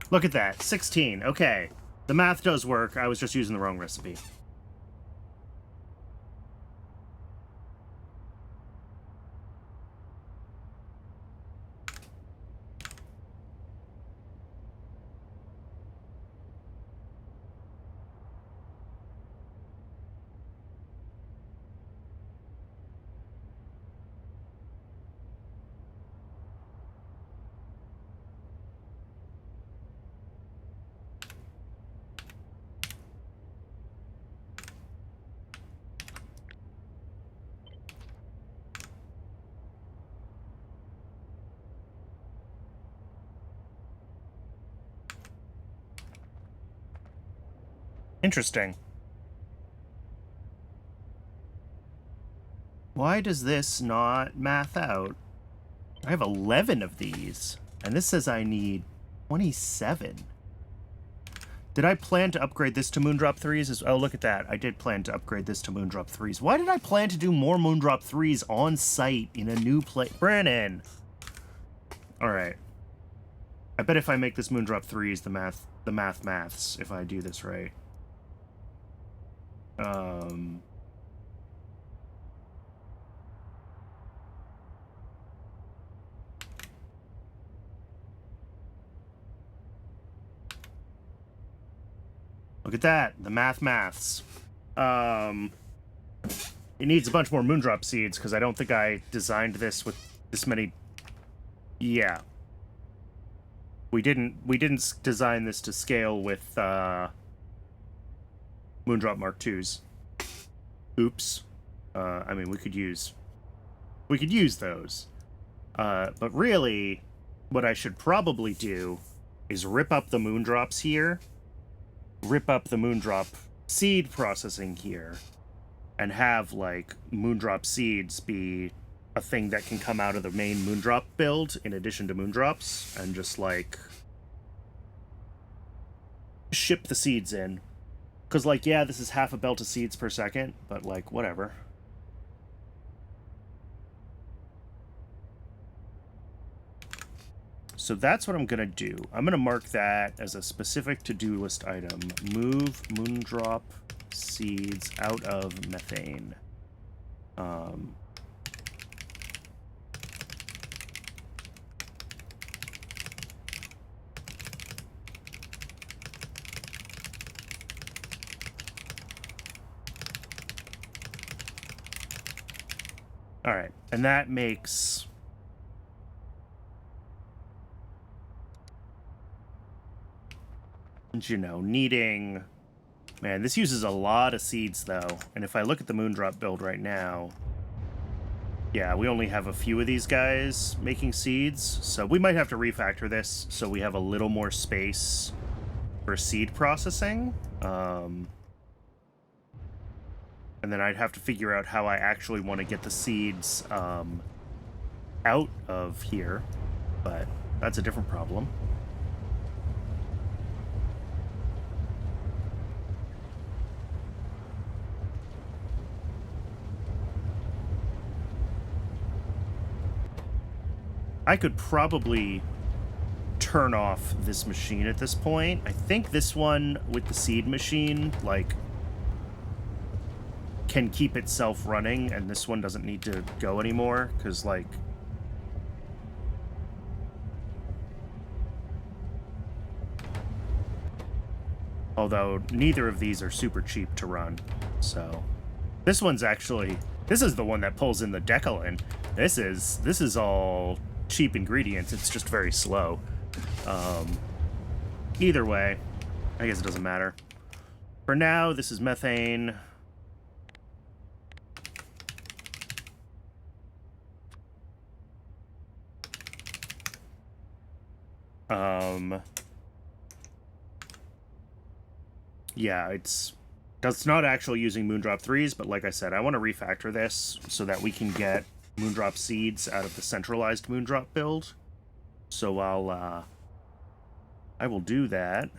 Look at that. 16. Okay. The math does work. I was just using the wrong recipe. Interesting. Why does this not math out? I have 11 of these, and this says I need 27. Did I plan to upgrade this to Moondrop 3s? Oh, look at that. I did plan to upgrade this to Moondrop 3s. Why did I plan to do more Moondrop 3s on site in a new place? Brennan! Alright. I bet if I make this Moondrop 3s, the maths, if I do this right. Look at that. The maths. It needs a bunch more moondrop seeds, because I don't think I designed this with this many... Yeah. We didn't design this to scale with Moondrop Mark IIs. Oops. I mean, we could use those. But really, what I should probably do is rip up the moondrops here, rip up the moondrop seed processing here, and have, like, moondrop seeds be a thing that can come out of the main moondrop build in addition to moondrops, and just, like, ship the seeds in. Because, like, yeah, this is half a belt of seeds per second, but, like, whatever. So that's what I'm going to do. I'm going to mark that as a specific to-do list item. Move moondrop seeds out of methane. All right, and that makes... you know, needing... Man, this uses a lot of seeds, though. And if I look at the moondrop build right now... Yeah, we only have a few of these guys making seeds. So we might have to refactor this so we have a little more space for seed processing. And then I'd have to figure out how I actually want to get the seeds out of here. But that's a different problem. I could probably turn off this machine at this point. I think this one with the seed machine, like, can keep itself running, and this one doesn't need to go anymore, because, like... Although, neither of these are super cheap to run, so... This one's actually... This is the one that pulls in the Decalin. This is all... cheap ingredients. It's just very slow. Either way, I guess it doesn't matter. For now, this is methane. Yeah, that's not actually using Moondrop 3s, but like I said, I want to refactor this so that we can get Moondrop seeds out of the centralized Moondrop build. So I will do that.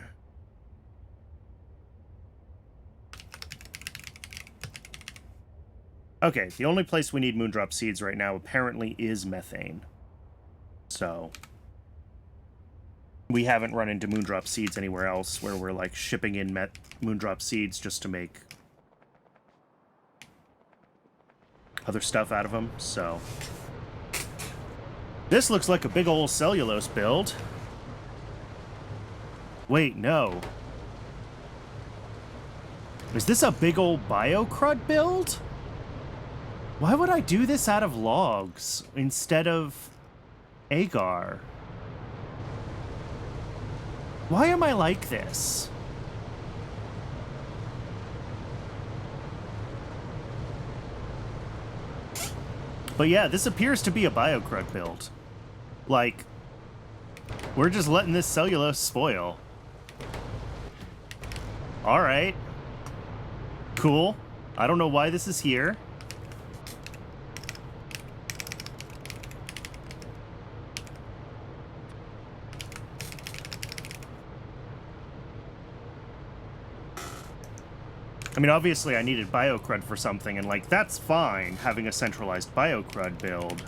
Okay, the only place we need Moondrop seeds right now apparently is methane. So we haven't run into Moondrop seeds anywhere else where we're, like, shipping in Moondrop seeds just to make other stuff out of them, so... This looks like a big old cellulose build. Wait, no. Is this a big old biocrud build? Why would I do this out of logs instead of agar? Why am I like this? But yeah, this appears to be a biocrud build. Like, we're just letting this cellulose spoil. Alright. Cool. I don't know why this is here. I mean, obviously I needed biocrud for something, and, like, that's fine, having a centralized biocrud build.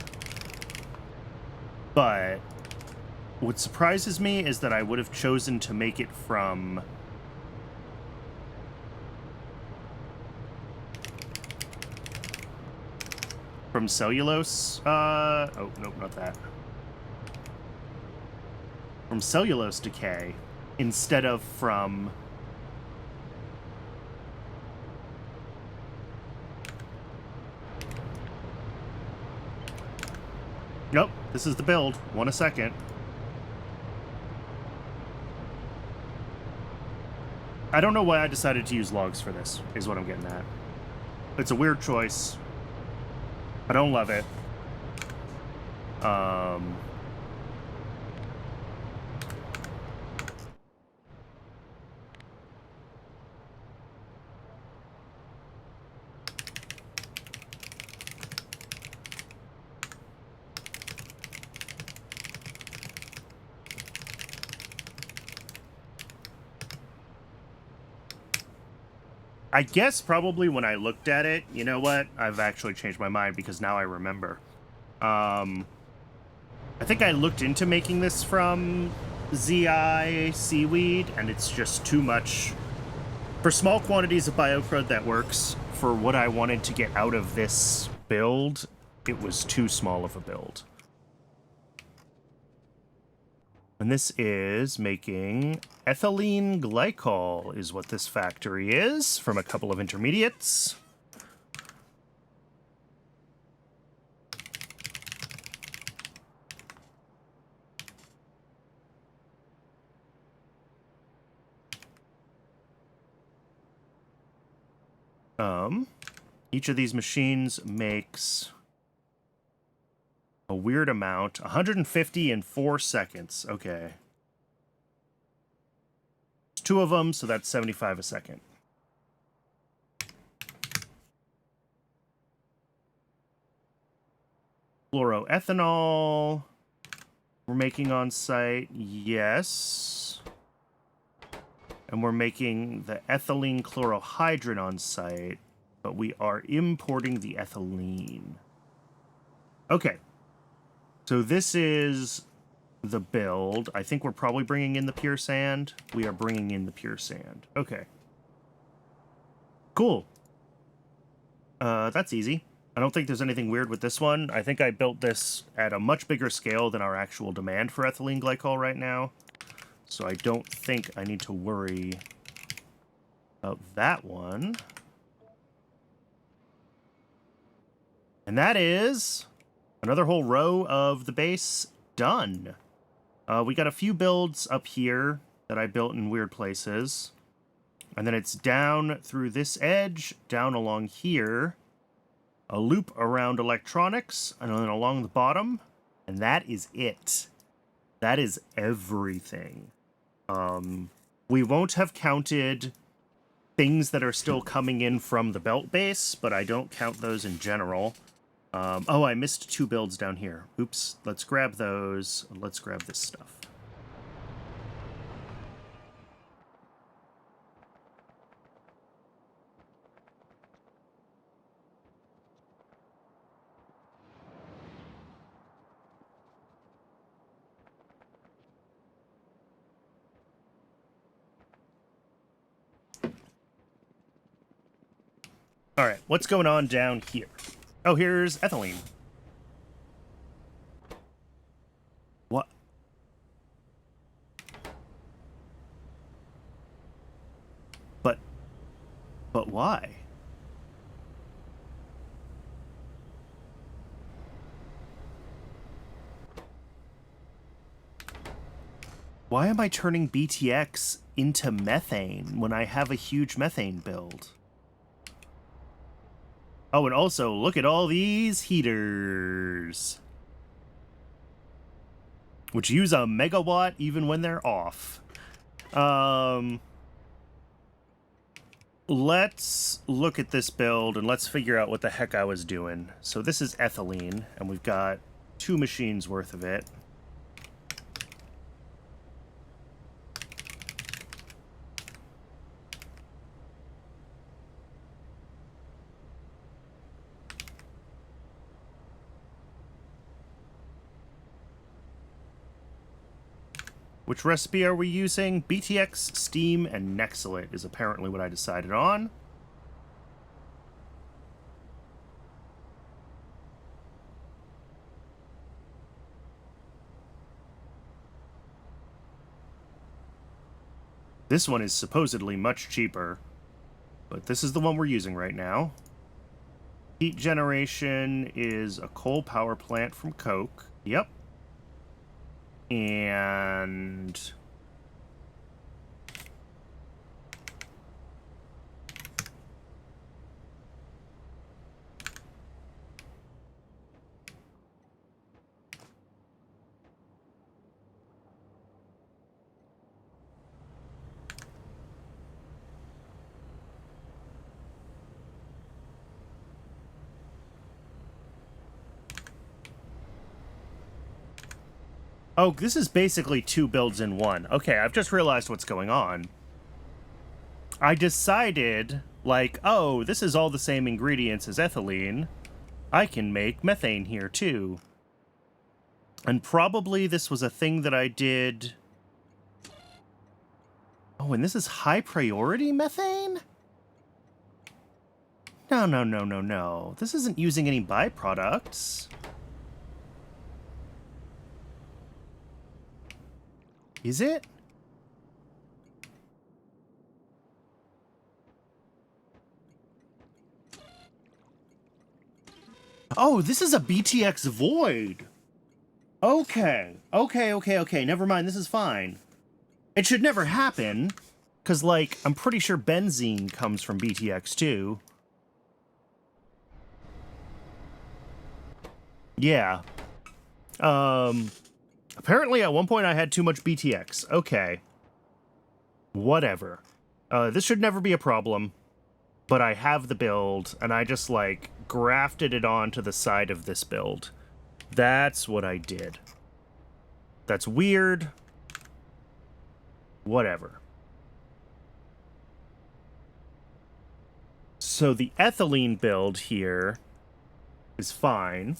But what surprises me is that I would have chosen to make it from... cellulose, oh, nope, not that. From cellulose decay, instead of from... Nope, this is the build. 1 a second. I don't know why I decided to use logs for this, is what I'm getting at. It's a weird choice. I don't love it. I guess probably when I looked at it, you know what? I've actually changed my mind because now I remember. I think I looked into making this from ZI seaweed, and it's just too much. For small quantities of biocrud, that works. For what I wanted to get out of this build, it was too small of a build. And this is making ethylene glycol is what this factory is from a couple of intermediates. Each of these machines makes a weird amount. 150 in 4 seconds. Okay. It's 2 of them, so that's 75 a second. Fluoroethanol. We're making on site. Yes. And we're making the ethylene chlorohydrin on site, but we are importing the ethylene. Okay. So this is the build. I think we're probably bringing in the pure sand. We are bringing in the pure sand. Okay. Cool. That's easy. I don't think there's anything weird with this one. I think I built this at a much bigger scale than our actual demand for ethylene glycol right now. So I don't think I need to worry about that one. And that is another whole row of the base done. We got a few builds up here that I built in weird places. And then it's down through this edge, down along here, a loop around electronics, and then along the bottom. And that is it. That is everything. We won't have counted things that are still coming in from the belt base, but I don't count those in general. Oh, I missed 2 builds down here. Oops. Let's grab those. Let's grab this stuff. All right, what's going on down here? Oh, here's ethylene. What? But why? Why am I turning BTX into methane when I have a huge methane build? Oh, and also, look at all these heaters. Which use a megawatt even when they're off. Let's look at this build and let's figure out what the heck I was doing. So this is ethylene, and we've got 2 machines worth of it. Which recipe are we using? BTX, steam, and Nexilate is apparently what I decided on. This one is supposedly much cheaper, but this is the one we're using right now. Heat generation is a coal power plant from Coke. Yep. And... Oh, this is basically 2 builds in one. Okay, I've just realized what's going on. I decided, like, oh, this is all the same ingredients as ethylene. I can make methane here, too. And probably this was a thing that I did... Oh, and this is high priority methane? No, no, no, no, no. This isn't using any byproducts. Is it? Oh, this is a BTX void. Okay. Okay. Never mind. This is fine. It should never happen. Because, like, I'm pretty sure benzene comes from BTX too. Yeah. Apparently at one point I had too much BTX. Okay. Whatever. This should never be a problem. But I have the build, and I just, like, grafted it onto the side of this build. That's what I did. That's weird. Whatever. So the ethylene build here is fine.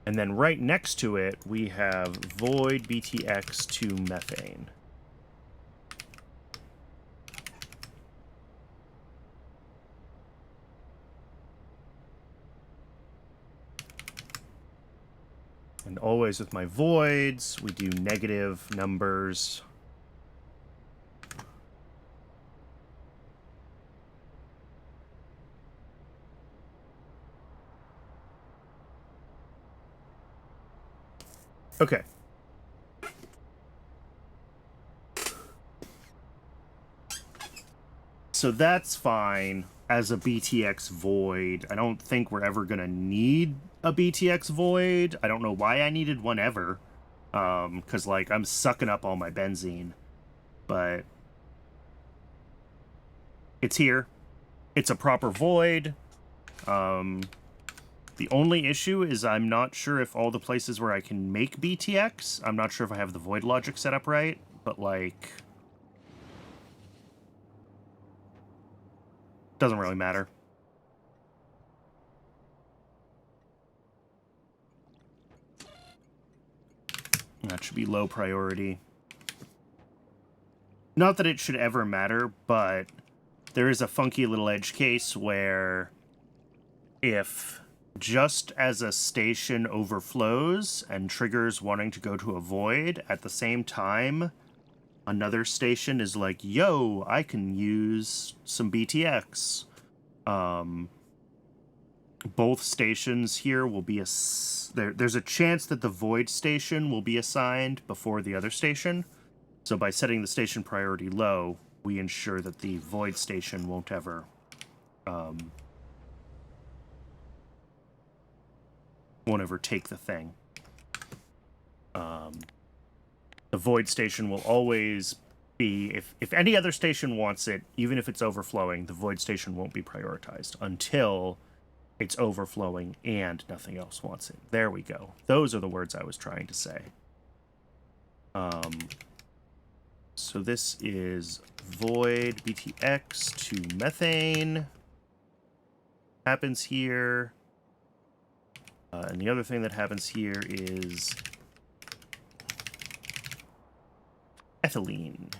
And then right next to it, we have void BTX to methane. And always with my voids, we do negative numbers. Okay. So that's fine as a BTX void. I don't think we're ever going to need a BTX void. I don't know why I needed one ever. Because, like, I'm sucking up all my benzene. But it's here. It's a proper void. The only issue is I'm not sure if all the places where I can make BTX, I'm not sure if I have the void logic set up right, but, like, doesn't really matter. That should be low priority. Not that it should ever matter, but there is a funky little edge case where if just as a station overflows and triggers wanting to go to a void, at the same time, another station is like, yo, I can use some BTX. Both stations here will be there's a chance that the void station will be assigned before the other station. So by setting the station priority low, we ensure that the void station won't ever take the thing. The void station will always be, if any other station wants it, even if it's overflowing, the void station won't be prioritized until it's overflowing and nothing else wants it. There we go. Those are the words I was trying to say. So this is void BTX to methane. Happens here. And the other thing that happens here is ethylene.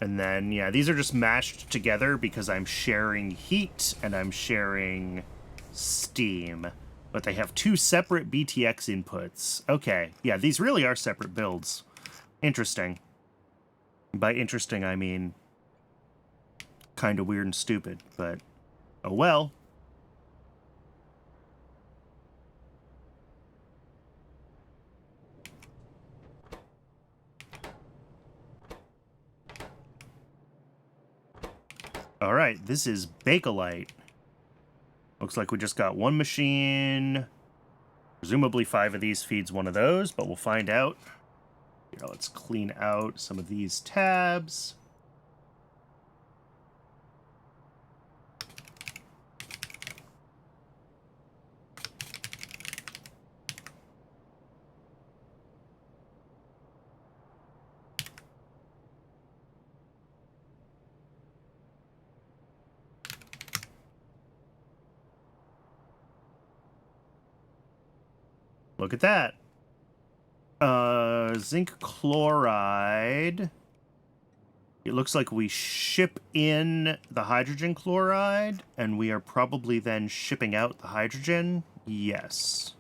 And then, yeah, these are just mashed together because I'm sharing heat and I'm sharing steam. But they have two separate BTX inputs. Okay, yeah, these really are separate builds. Interesting. By interesting, I mean kind of weird and stupid, but Oh well. All right, this is Bakelite. Looks like we just got one machine. Presumably 5 of these feeds one of those, but we'll find out. Here, let's clean out some of these tabs. Look at that. Zinc chloride. It looks like we ship in the hydrogen chloride, and we are probably then shipping out the hydrogen. Yes.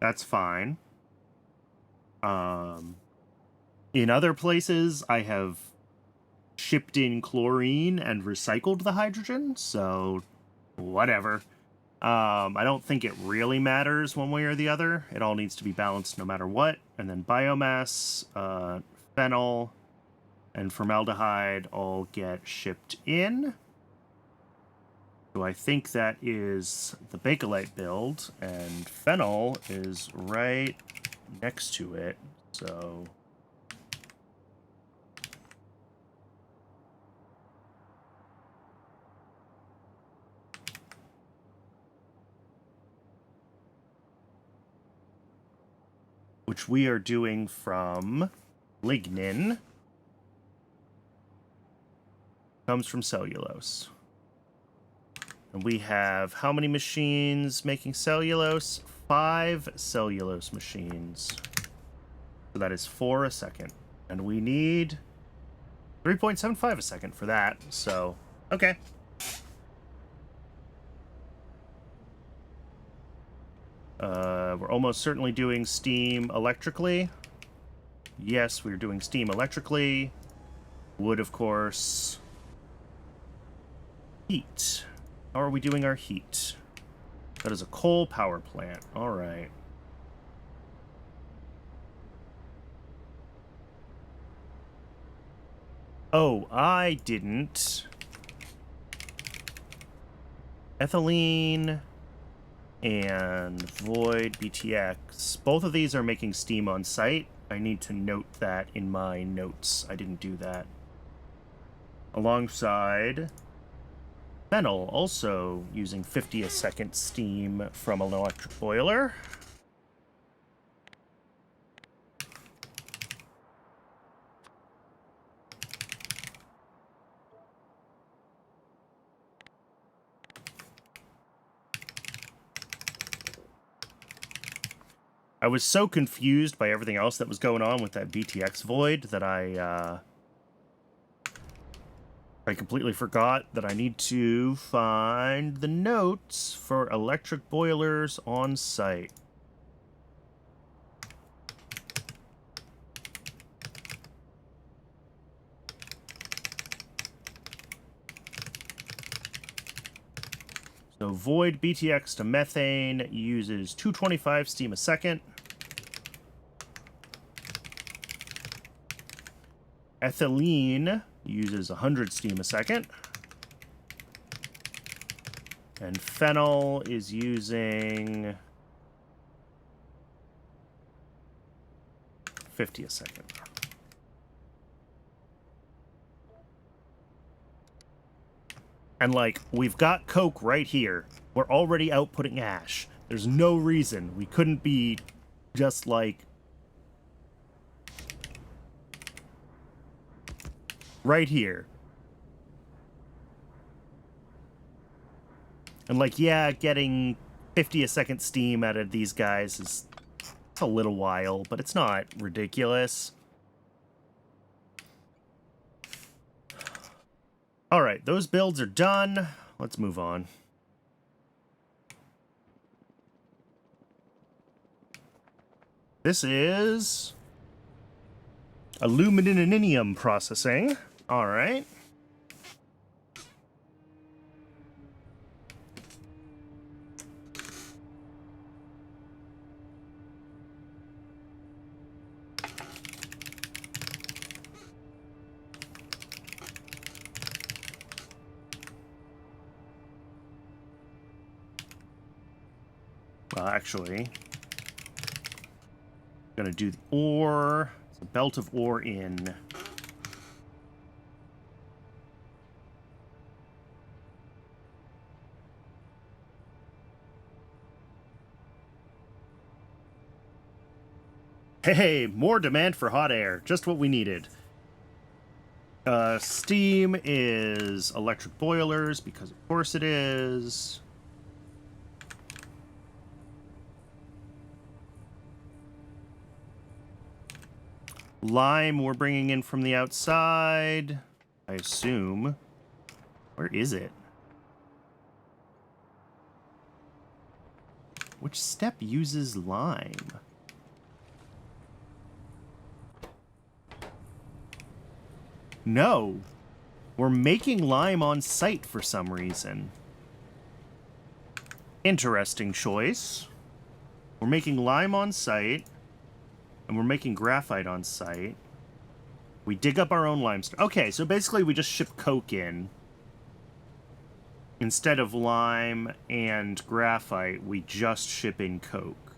That's fine. In other places, I have shipped in chlorine and recycled the hydrogen, so whatever. I don't think it really matters one way or the other. It all needs to be balanced no matter what. And then biomass, phenol, and formaldehyde all get shipped in. So I think that is the Bakelite build, and phenol is right next to it. So which we are doing from lignin, comes from cellulose. And we have how many machines making cellulose? 5 cellulose machines. So that is 4 a second. And we need 3.75 a second for that. So, okay. We're almost certainly doing steam electrically. Yes, we're doing steam electrically. Wood, of course. Heat. How are we doing our heat? That is a coal power plant. All right. Oh, I didn't. Ethylene and Void BTX. Both of these are making steam on site. I need to note that in my notes. I didn't do that. Alongside phenol, also using 50 a second steam from an electric boiler. I was so confused by everything else that was going on with that BTX void that I completely forgot that I need to find the notes for electric boilers on site. So void BTX to methane uses 225 steam a second. Ethylene uses 100 steam a second. And phenol is using 50 a second. And, like, we've got coke right here. We're already outputting ash. There's no reason we couldn't be just, like, right here. And, like, yeah, getting 50 a second steam out of these guys is a little while, but it's not ridiculous. All right, those builds are done. Let's move on. This is aluminum processing. All right. Actually, gonna do the ore. It's a belt of ore in. Hey, more demand for hot air. Just what we needed. Steam is electric boilers, because of course it is. Lime we're bringing in from the outside, I assume. Where is it? Which step uses lime? No. We're making lime on site for some reason. Interesting choice. We're making lime on site, and we're making graphite on site. We dig up our own limestone. Okay, so basically we just ship coke in. Instead of lime and graphite, we just ship in coke.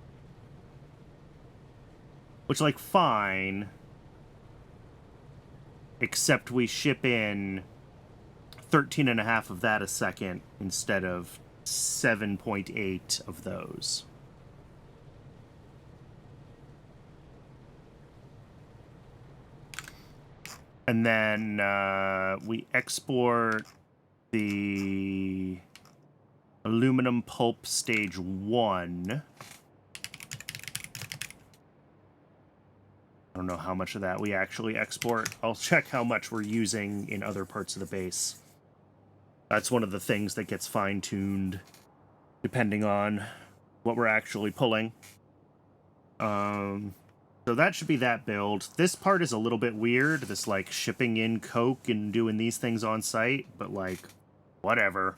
Which, like, fine. Except we ship in 13.5 of that a second instead of 7.8 of those. And then we export the aluminum pulp stage 1. I don't know how much of that we actually export. I'll check how much we're using in other parts of the base. That's one of the things that gets fine-tuned depending on what we're actually pulling. So that should be that build. This part is a little bit weird, this, like, shipping in coke and doing these things on site, but, like, whatever.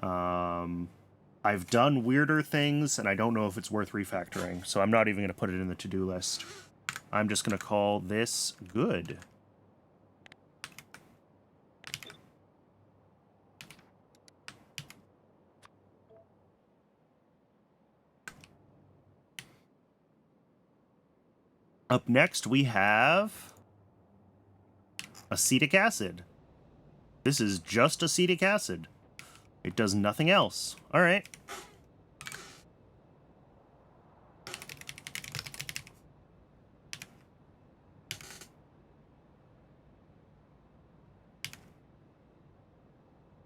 I've done weirder things, and I don't know if it's worth refactoring, so I'm not even going to put it in the to-do list. I'm just going to call this good. Up next, we have acetic acid. This is just acetic acid. It does nothing else. All right.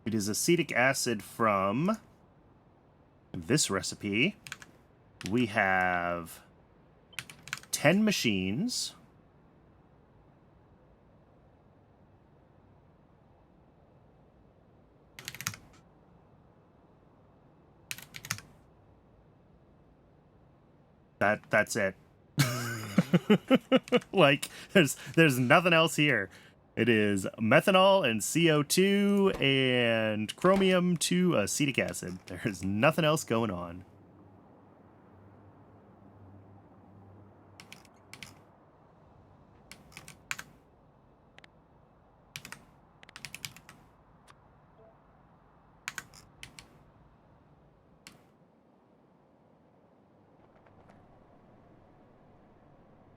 It is acetic acid from this recipe. We have 10 machines. That's it. Like, there's nothing else here. It is methanol and CO2 and chromium to acetic acid. There's nothing else going on.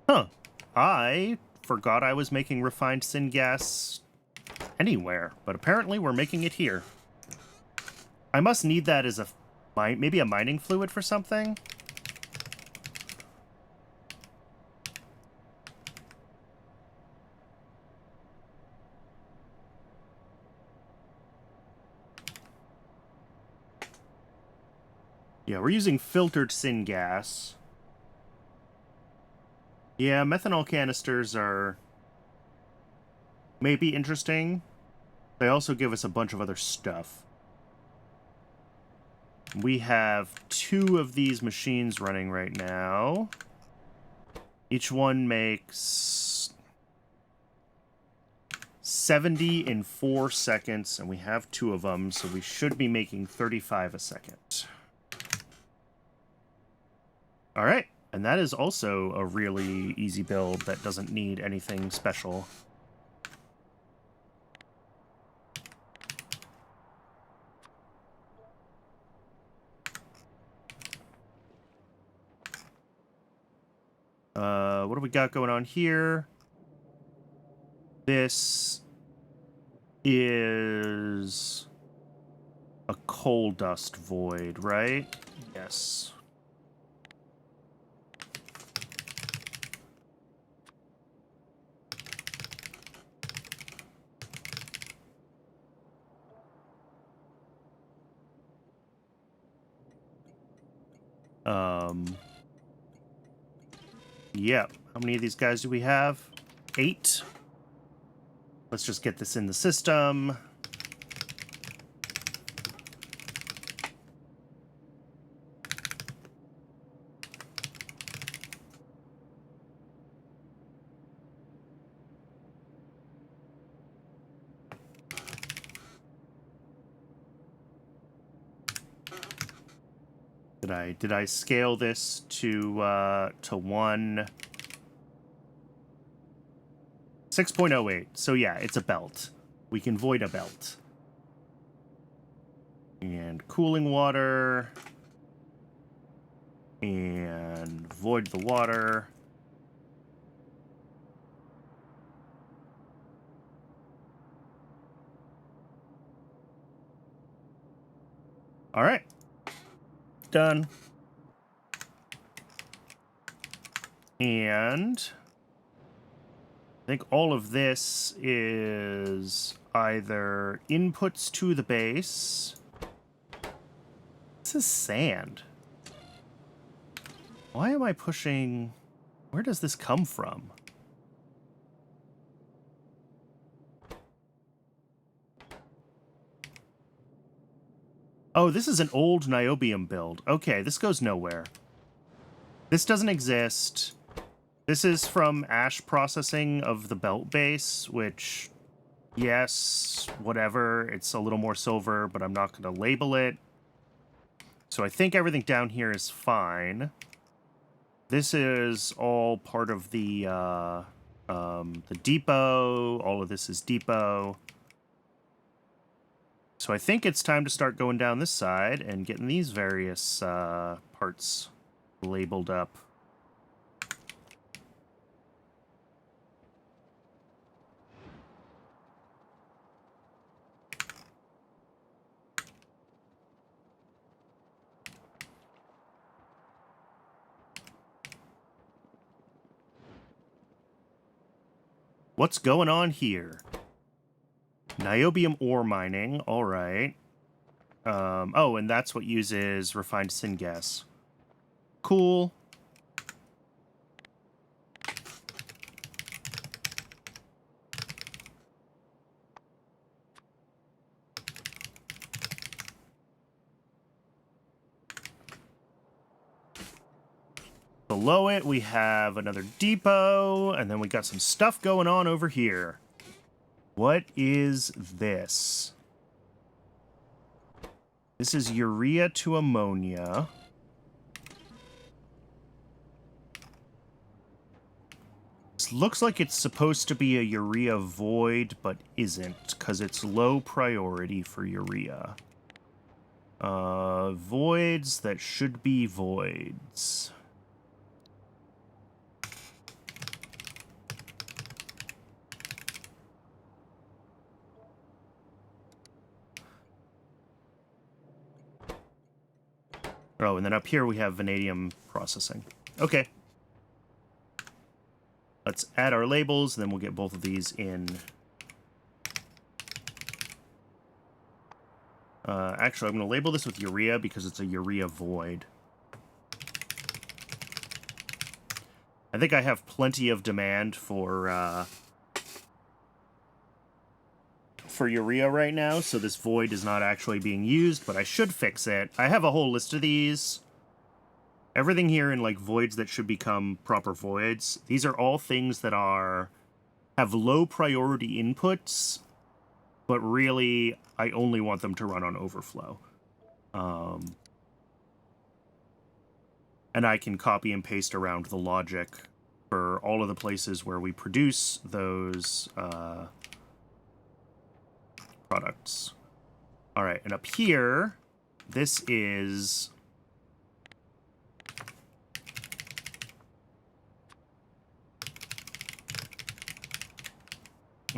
Huh. I forgot I was making refined syngas anywhere, but apparently we're making it here. I must need that as maybe a mining fluid for something? Yeah, we're using filtered syngas. Yeah, methanol canisters are maybe interesting. They also give us a bunch of other stuff. We have 2 of these machines running right now. Each one makes 70 in 4 seconds, and we have 2 of them, so we should be making 35 a second. All right. And that is also a really easy build that doesn't need anything special. What do we got going on here? This is a coal dust void, right? Yes. Yeah. How many of these guys do we have? 8. Let's just get this in the system. Did I scale this to 1 6.08? So yeah, it's a belt. We can void a belt. And cooling water. And void the water. All right. Done. And I think all of this is either inputs to the base. This is sand. Why am I pushing? Where does this come from? Oh, this is an old niobium build. Okay, this goes nowhere. This doesn't exist. This is from ash processing of the belt base, which, yes, whatever. It's a little more silver, but I'm not going to label it. So I think everything down here is fine. This is all part of the depot. All of this is depot. So I think it's time to start going down this side and getting these various parts labeled up. What's going on here? Niobium ore mining, all right. Oh, and that's what uses refined syngas. Cool. Below it, we have another depot, and then we got some stuff going on over here. What is this? This is urea to ammonia. This looks like it's supposed to be a urea void, but isn't, because it's low priority for urea. Voids that should be voids. Oh, and then up here we have vanadium processing. Okay. Let's add our labels, and then we'll get both of these in. Actually, I'm going to label this with urea because it's a urea void. I think I have plenty of demand for urea right now, so this void is not actually being used, but I should fix it. I have a whole list of these. Everything here in, like, voids that should become proper voids. These are all things that have low priority inputs, but really, I only want them to run on overflow. And I can copy and paste around the logic for all of the places where we produce those products. All right, and up here, this is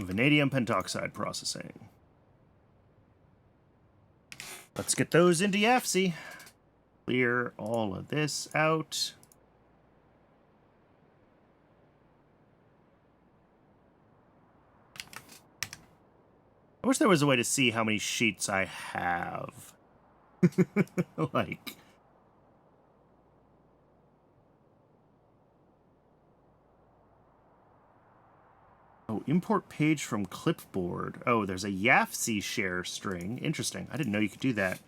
Vanadium pentoxide processing. Let's get those into YAFC. Clear all of this out. I wish there was a way to see how many sheets I have. Like... Oh, import page from clipboard. Oh, there's a YAFC share string. Interesting. I didn't know you could do that.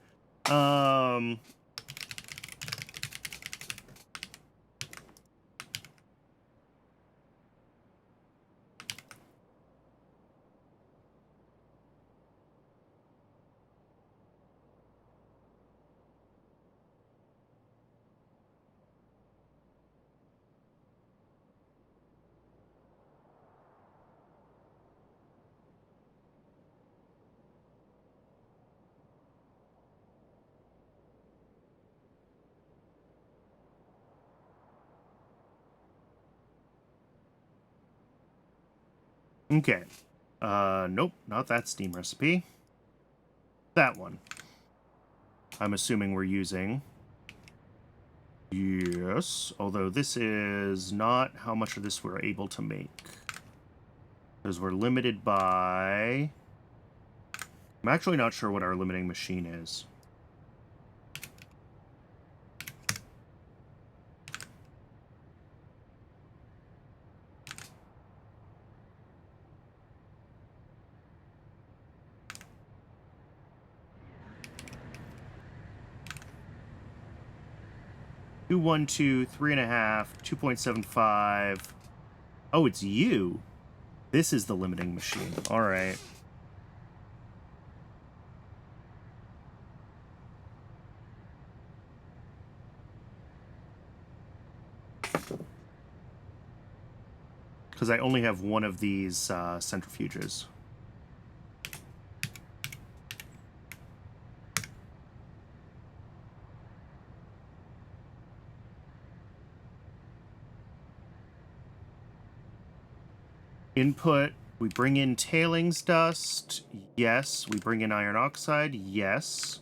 'Kay. Nope, not that Steam recipe. That one. I'm assuming we're using. Yes, although this is not how much of this we're able to make. Because we're limited by... I'm actually not sure what our limiting machine is. Two, 1, 2, 3.5, 2.75. Oh, it's you. This is the limiting machine. All right. Because I only have one of these centrifuges. Input, we bring in tailings dust. Yes. We bring in iron oxide. Yes.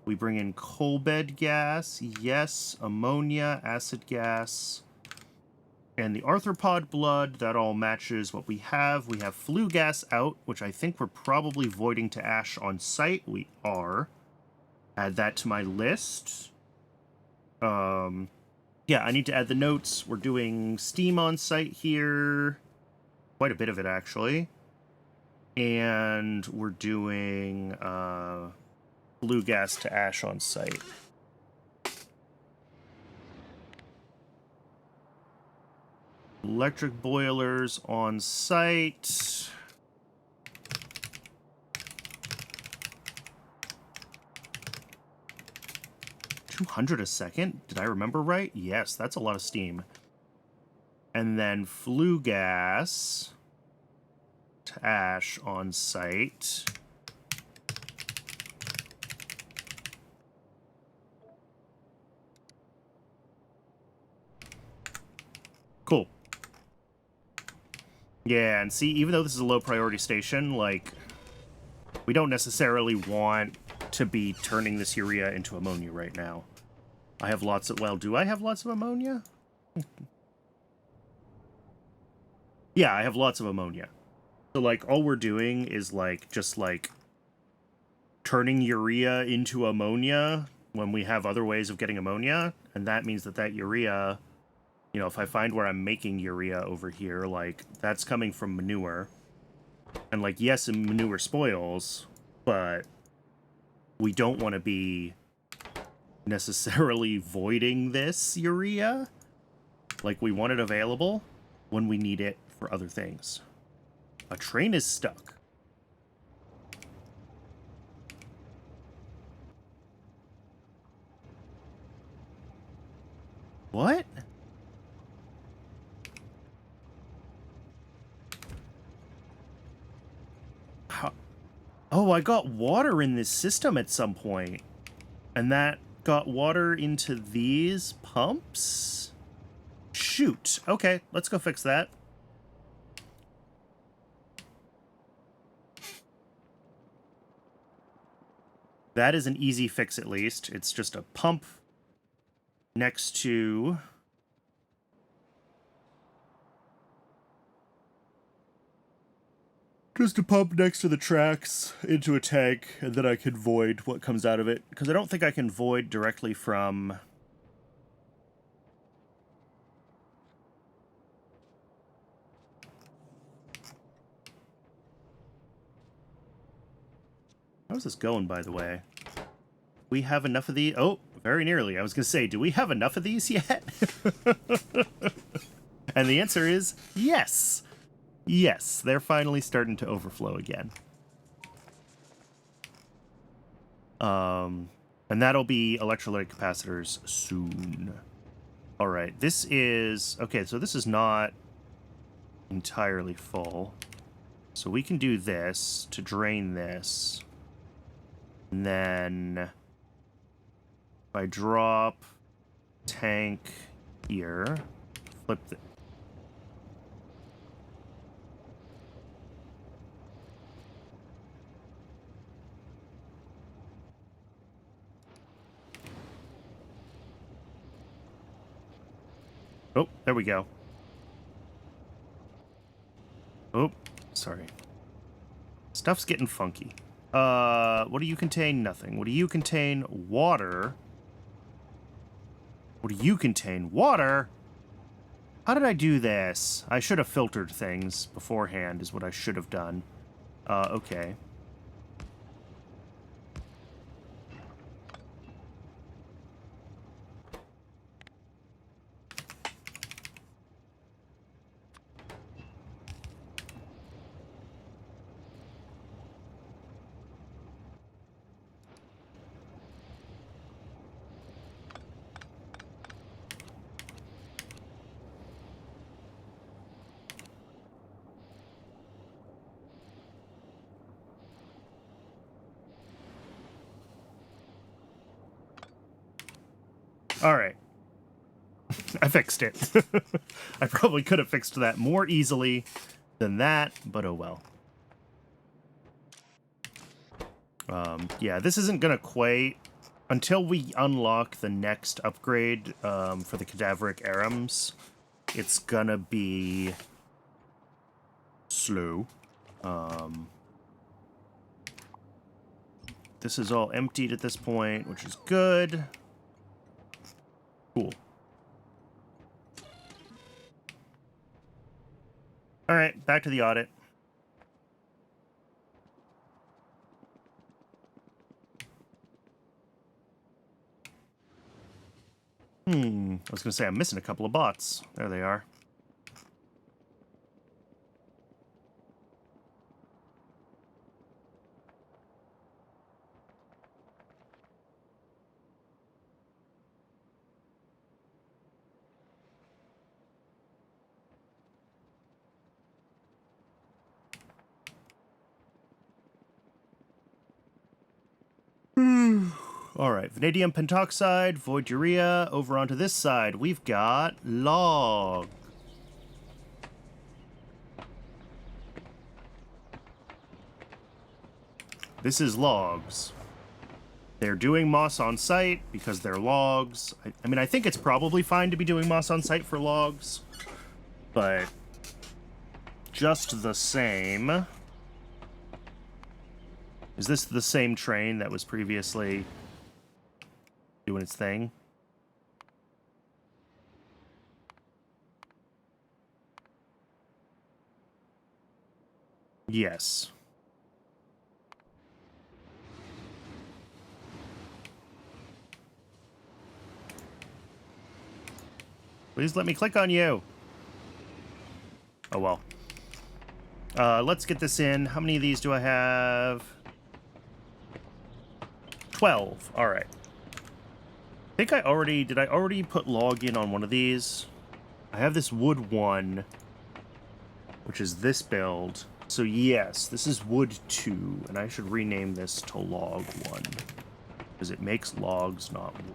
We bring in coal bed gas. Yes. Ammonia, acid gas. And the arthropod blood, that all matches what we have. We have flue gas out, which I think we're probably voiding to ash on site. We are. Add that to my list. Yeah, I need to add the notes. We're doing steam on site here. Quite a bit of it, actually. And we're doing flue gas to ash on site. Electric boilers on site. $200 a second? Did I remember right? Yes, that's a lot of steam. And then flue gas to ash on site. Cool. Yeah, and see, even though this is a low priority station, like, we don't necessarily want to be turning this urea into ammonia right now. I have lots of, well, do I have lots of ammonia? Yeah, I have lots of ammonia. So, like, all we're doing is, like, just, like, turning urea into ammonia when we have other ways of getting ammonia. And that means that that urea, you know, if I find where I'm making urea over here, like, that's coming from manure. And, like, yes, manure spoils, but we don't want to be necessarily voiding this urea. Like, we want it available when we need it for other things. A train is stuck. What? How? Oh, I got water in this system at some point. And that got water into these pumps? Shoot. Okay, let's go fix that. That is an easy fix, at least. It's just a pump next to... Just a pump next to the tracks into a tank, and then I can void what comes out of it. Because I don't think I can void directly from... How's this going, by the way? We have enough of these? Oh, very nearly. I was going to say, do we have enough of these yet? And the answer is yes. Yes, they're finally starting to overflow again. And that'll be electrolytic capacitors soon. All right, this is... Okay, so this is not entirely full. So we can do this to drain this. And then if I drop tank here, flip the... Oh, there we go. Oh, sorry. Stuff's getting funky. What do you contain? Nothing. What do you contain? Water. What do you contain? Water? How did I do this? I should have filtered things beforehand is what I should have done. Okay. All right. I fixed it. I probably could have fixed that more easily than that, but oh well. Yeah, this isn't going to quite... Until we unlock the next upgrade for the cadaveric arums, it's going to be slow. This is all emptied at this point, which is good. Cool. All right, back to the audit. I was going to say I'm missing a couple of bots. There they are. All right, vanadium pentoxide, void urea. Over onto this side, we've got log. This is logs. They're doing moss on site because they're logs. I mean, I think it's probably fine to be doing moss on site for logs, but just the same. Is this the same train that was previously doing its thing? Yes. Please let me click on you. Oh, well. Let's get this in. How many of these do I have? 12. All right. I think I already... Did I already put log in on one of these? I have this wood one, which is this build. So yes, this is wood 2, and I should rename this to log 1, because it makes logs, not wood.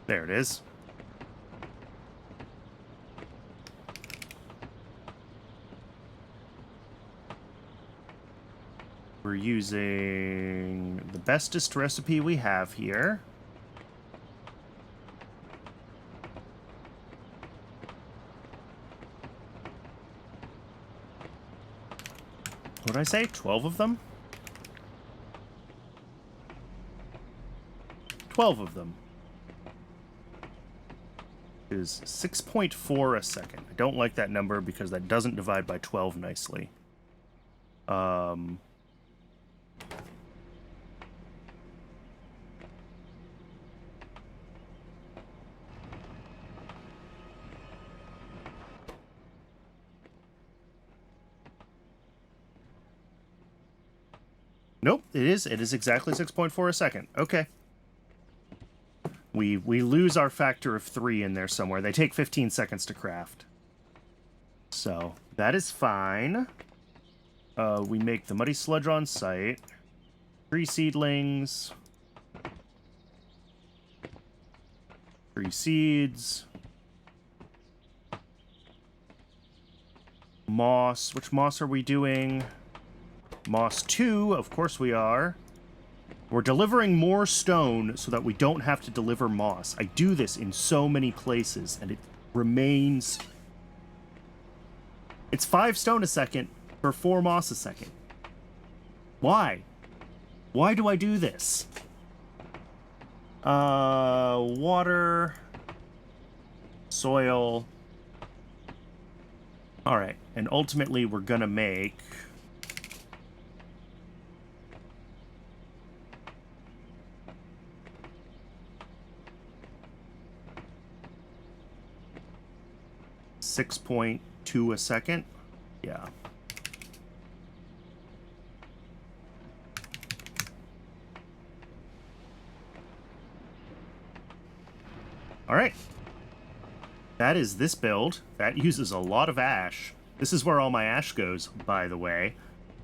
There it is. We're using the bestest recipe we have here. What did I say? 12 of them? 12 of them. Is 6.4 a second. I don't like that number because that doesn't divide by 12 nicely. Nope, it is. It is exactly 6.4 a second. Okay. We lose our factor of 3 in there somewhere. They take 15 seconds to craft. So, that is fine. We make the muddy sludge on site. 3 seedlings. 3 seeds. Moss. Which moss are we doing? Moss 2, of course we are. We're delivering more stone so that we don't have to deliver moss. I do this in so many places, and it remains... It's 5 stone a second for 4 moss a second. Why? Why do I do this? Water... Soil... Alright, and ultimately we're gonna make... 6.2 a second. Yeah. All right. That is this build. That uses a lot of ash. This is where all my ash goes, by the way.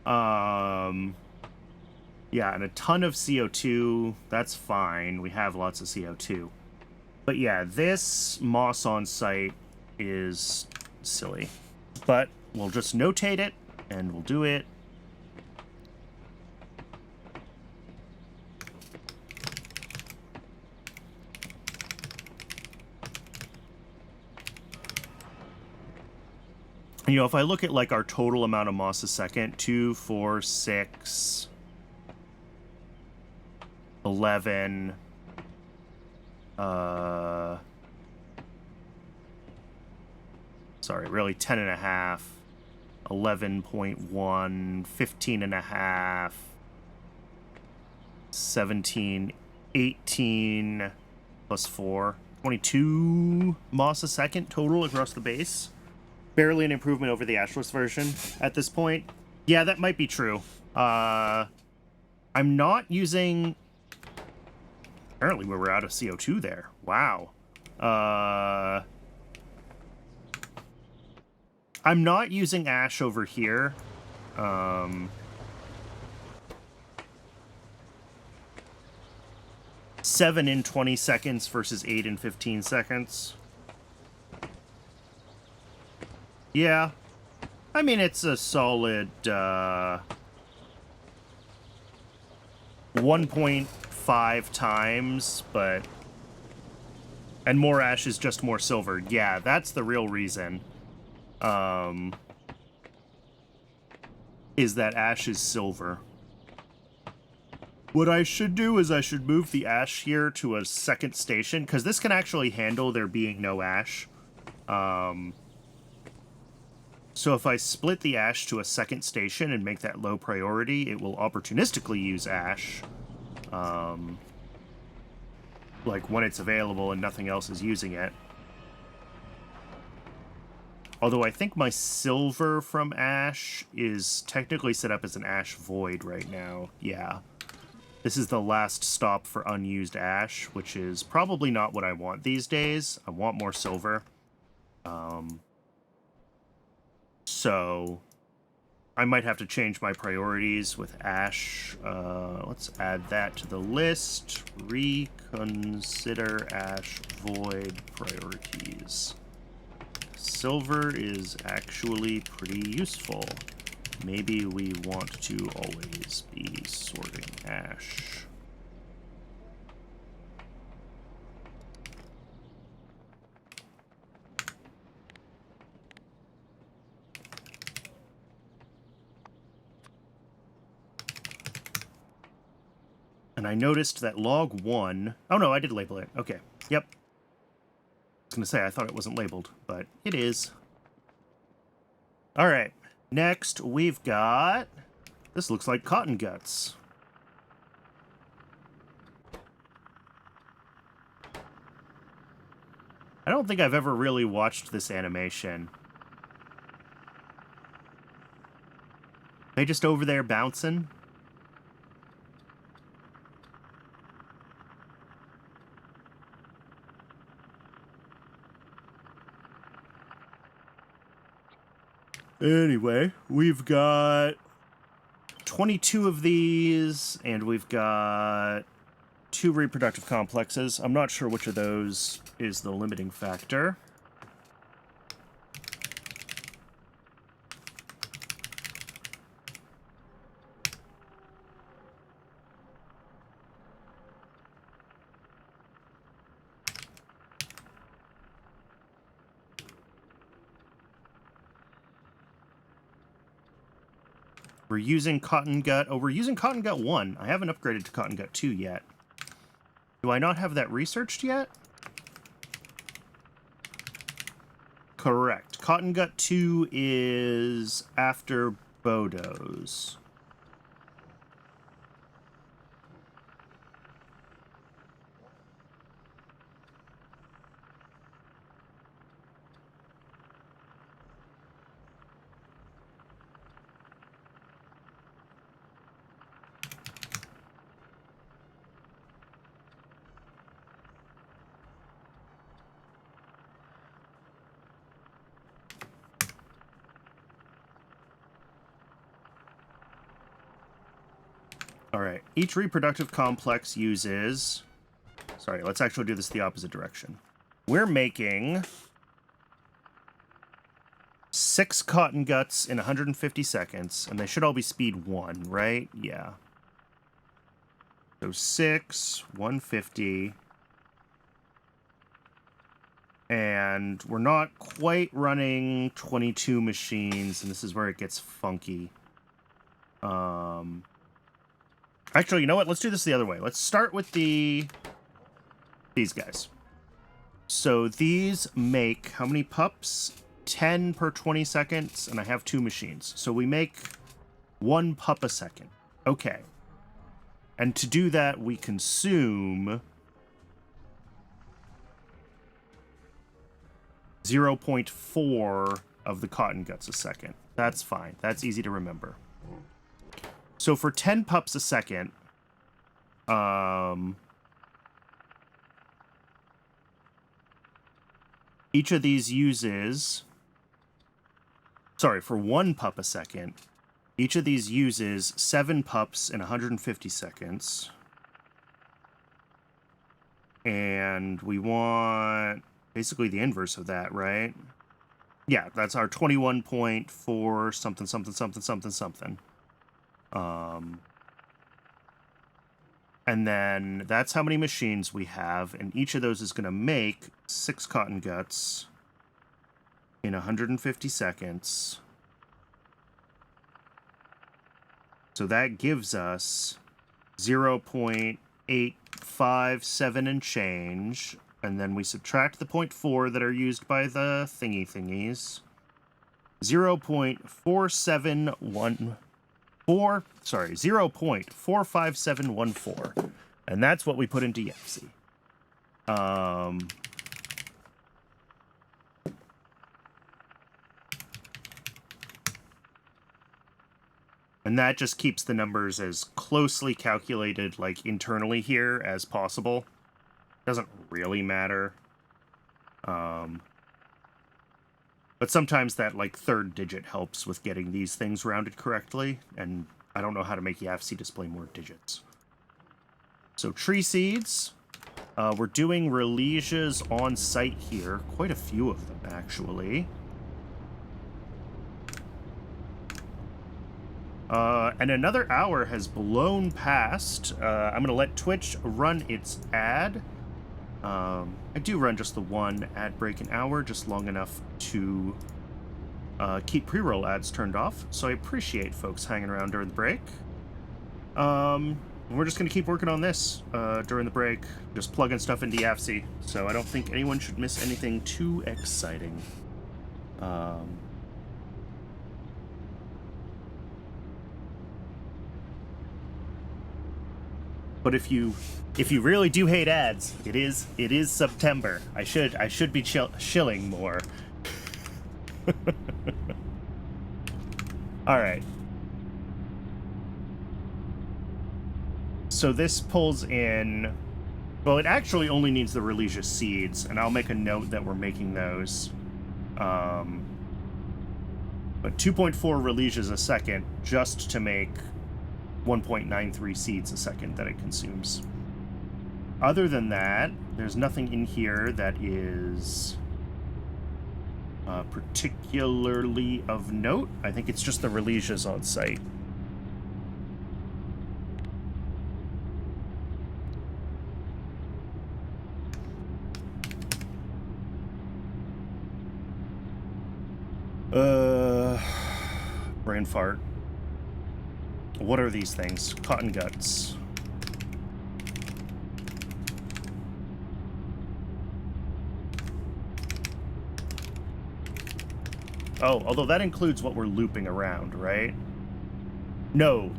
Yeah, and a ton of CO2. That's fine. We have lots of CO2. But yeah, this moss on site is silly. But we'll just notate it, and we'll do it. You know, if I look at, like, our total amount of moss a second, 2, 4, 6, 11, sorry, really 10 and a half, 11.1, 15 and a half, 17, 18, plus 4, 22 moss a second total across the base. Barely an improvement over the ashless version at this point. Yeah, that might be true. I'm not using... Apparently we were out of CO2 there. Wow. I'm not using ash over here. 7 in 20 seconds versus 8 in 15 seconds. Yeah. I mean, it's a solid 1.5 times, but... And more ash is just more silver. Yeah, that's the real reason. Is that ash is silver. What I should do is I should move the ash here to a second station, because this can actually handle there being no ash. So if I split the ash to a second station and make that low priority, it will opportunistically use ash. Like when it's available and nothing else is using it. Although I think my silver from ash is technically set up as an ash void right now. Yeah. This is the last stop for unused ash, which is probably not what I want these days. I want more silver. So I might have to change my priorities with ash. Let's add that to the list. Reconsider ash void priorities. Silver is actually pretty useful. Maybe we want to always be sorting ash. And I noticed that log 1... Oh, no, I did label it. Okay. Yep. I was going to say, I thought it wasn't labeled, but it is. All right. Next, we've got... This looks like cotton guts. I don't think I've ever really watched this animation. They just over there bouncing? Anyway, we've got 22 of these, and we've got 2 reproductive complexes. I'm not sure which of those is the limiting factor. We're using Cotton Gut. Oh, we're using Cotton Gut 1. I haven't upgraded to Cotton Gut 2 yet. Do I not have that researched yet? Correct. Cotton Gut 2 is after Bodo's. All right. Each reproductive complex uses... Sorry, let's actually do this the opposite direction. We're making 6 cotton guts in 150 seconds, and they should all be speed 1, right? Yeah. So 6, 150. And we're not quite running 22 machines, and this is where it gets funky. Actually, you know what? Let's do this the other way. Let's start with these guys. So these make how many pups? 10 per 20 seconds, and I have 2 machines. So we make 1 pup a second. Okay. And to do that, we consume 0.4 of the cotton guts a second. That's fine. That's easy to remember. So for 10 pups a second, each of these uses... Sorry, for 1 pup a second, each of these uses 7 pups in 150 seconds. And we want basically the inverse of that, right? Yeah, that's our 21.4 something, something, something, something, something. And then that's how many machines we have, and each of those is going to make 6 cotton guts in 150 seconds. So that gives us 0.857 and change, and then we subtract the 0.4 that are used by the thingies. 0.45714, and that's what we put into Yexi. And that just keeps the numbers as closely calculated, like, internally here as possible. Doesn't really matter. But sometimes that, like, third digit helps with getting these things rounded correctly, and I don't know how to make YAFC display more digits. So tree seeds. We're doing releases on site here. Quite a few of them, actually. And another hour has blown past. I'm going to let Twitch run its ad. I do run just the one ad break an hour, just long enough to keep pre-roll ads turned off. So I appreciate folks hanging around during the break. We're just going to keep working on this during the break, just plugging stuff into YAFC. So I don't think anyone should miss anything too exciting. But if you really do hate ads, it is September. I should be shilling more. All right. So this pulls in. Well, it actually only needs the Relegia seeds, and I'll make a note that we're making those. But 2.4 Relesias a second just to make 1.93 seeds a second that it consumes. Other than that, there's nothing in here that is particularly of note. I think it's just the Relesias on site. Brain fart. What are these things? Cotton guts. Oh, although that includes what we're looping around, right? No.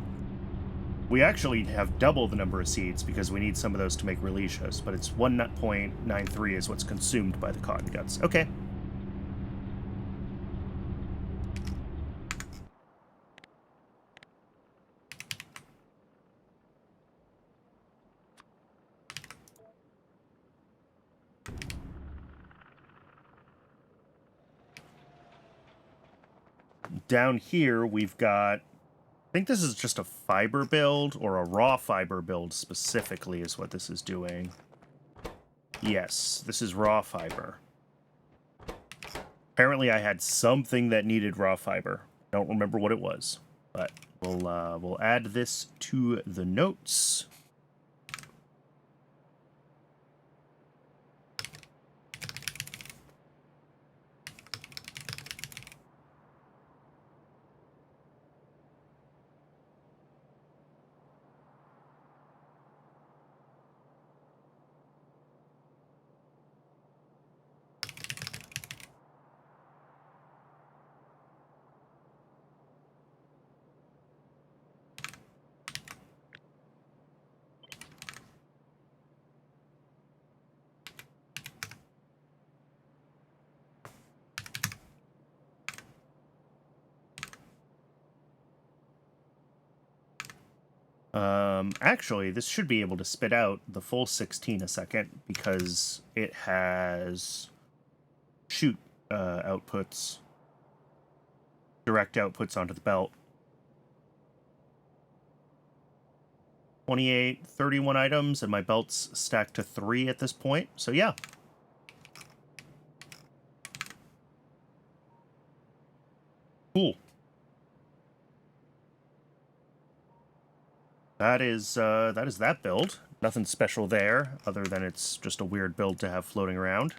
We actually have double the number of seeds because we need some of those to make Relesias, but it's 1.93 is what's consumed by the cotton guts. Okay. Down here, we've got, I think this is just a fiber build, or a raw fiber build specifically is what this is doing. Yes, this is raw fiber. Apparently I had something that needed raw fiber. Don't remember what it was, but we'll add this to the notes. Actually, this should be able to spit out the full 16 a second because it has shoot outputs, direct outputs onto the belt. 28, 31 items, and my belt's stacked to 3 at this point, so yeah. Cool. That is that build. Nothing special there, other than it's just a weird build to have floating around.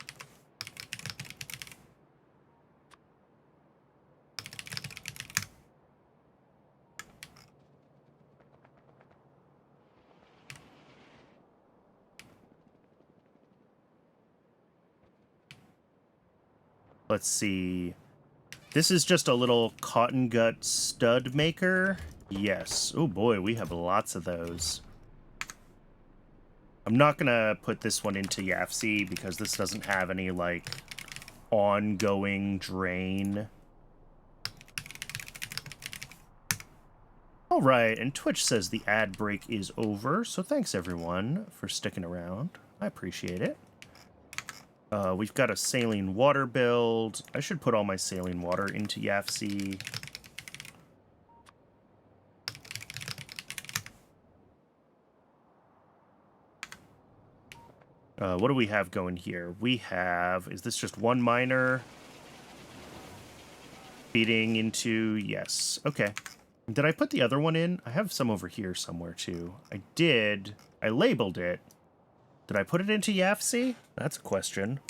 Let's see. This is just a little cotton gut stud maker. Yes. Oh boy, we have lots of those. I'm not gonna put this one into YAFC because this doesn't have any, like, ongoing drain. Alright, and Twitch says the ad break is over, so thanks everyone for sticking around. I appreciate it. We've got a saline water build. I should put all my saline water into YAFC. What do we have going here? We have... Is this just one miner? Feeding into... Yes. Okay. Did I put the other one in? I have some over here somewhere, too. I did. I labeled it. Did I put it into YAFC? That's a question.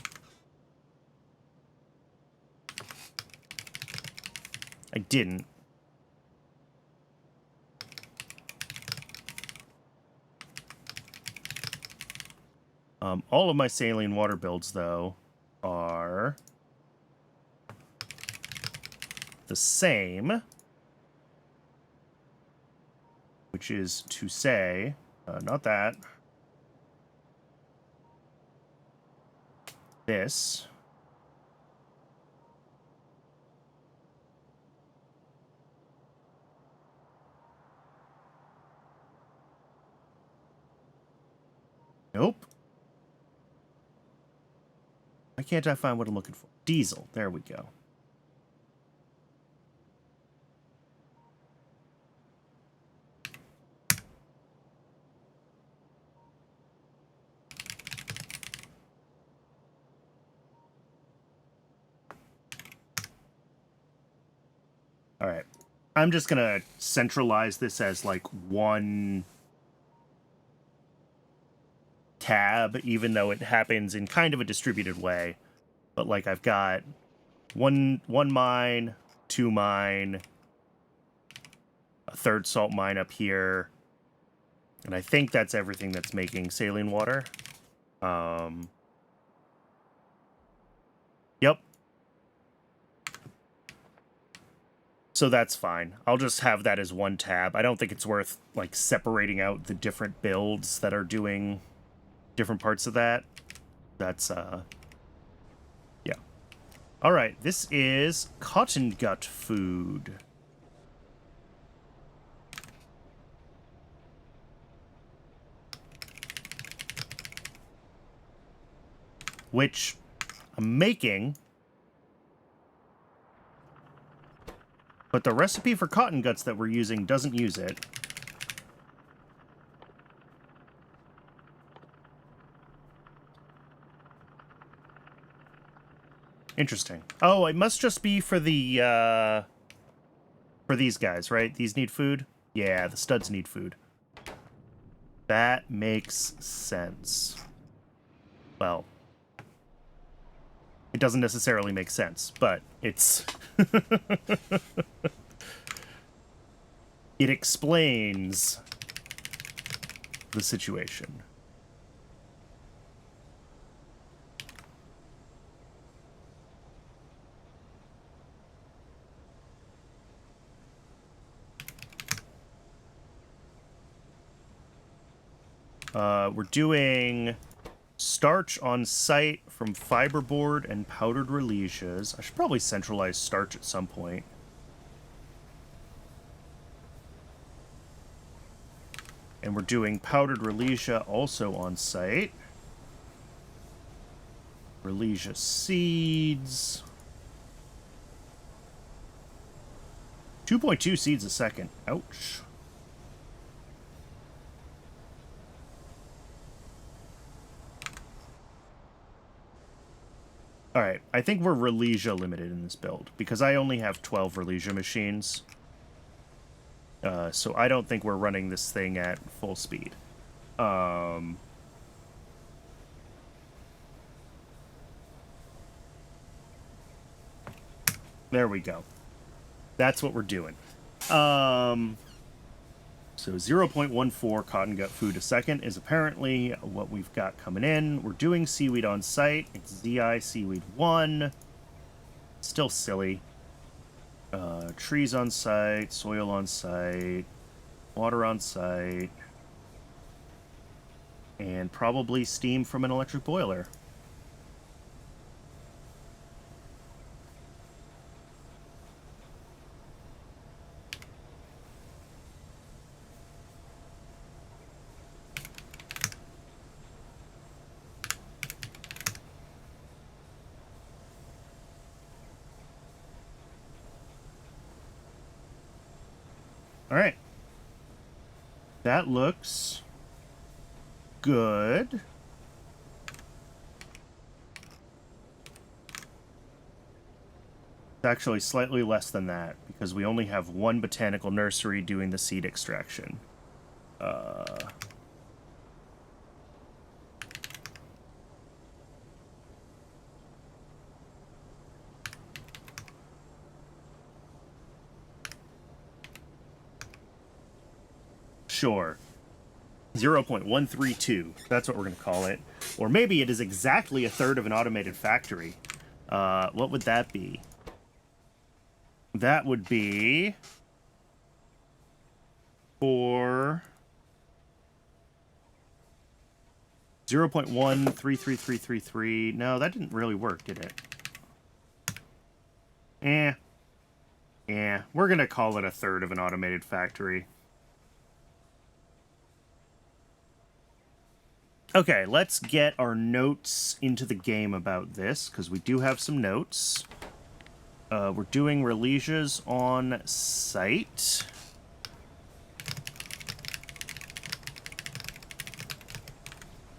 I didn't. All of my saline water builds, though, are the same, which is to say, not that, this, nope. Why can't I find what I'm looking for? Diesel. There we go. All right. I'm just going to centralize this as like one tab, even though it happens in kind of a distributed way. But like I've got one mine, two mine, a third salt mine up here, and I think that's everything that's making saline water. Yep. So that's fine. I'll just have that as one tab. I don't think it's worth like separating out the different builds that are doing different parts of that. That's yeah. All right, this is cotton gut food. Which I'm making, but the recipe for cotton guts that we're using doesn't use it. Interesting. Oh, it must just be for the, for these guys, right? These need food? Yeah, the studs need food. That makes sense. Well, it doesn't necessarily make sense, but it's... It explains the situation. We're doing starch on site from fiberboard and powdered releases. I should probably centralize starch at some point. And we're doing powdered relesia also on site. Relesia seeds. 2.2 seeds a second. Ouch. Alright, I think we're Relesia limited in this build, because I only have 12 Relesia machines. So I don't think we're running this thing at full speed. There we go. That's what we're doing. So 0.14 cotton gut food a second is apparently what we've got coming in. We're doing seaweed on site. It's ZI seaweed 1. Still silly. Trees on site, soil on site, water on site, and probably steam from an electric boiler. All right. That looks good. It's actually slightly less than that because we only have one botanical nursery doing the seed extraction. Sure. 0.132. That's what we're going to call it. Or maybe it is exactly a third of an automated factory. What would that be? That would be for 0.133333. No, that didn't really work, did it? Yeah, we're going to call it a third of an automated factory. Okay, let's get our notes into the game about this, because we do have some notes. We're doing releases on site.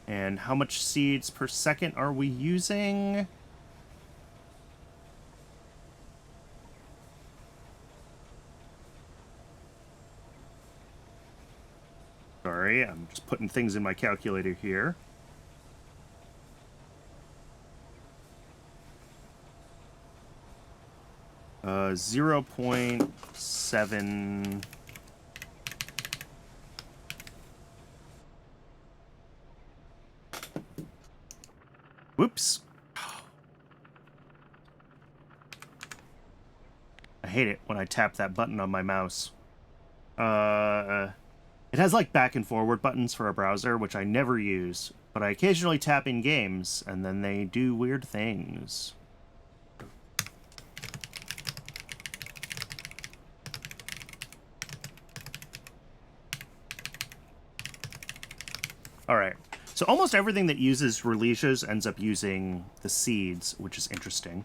And how much seeds per second are we using? Sorry, I'm just putting things in my calculator here. Uh, 0.7... Whoops. I hate it when I tap that button on my mouse. It has like back and forward buttons for a browser, which I never use, but I occasionally tap in games, and then they do weird things. Alright, so almost everything that uses releases ends up using the seeds, which is interesting.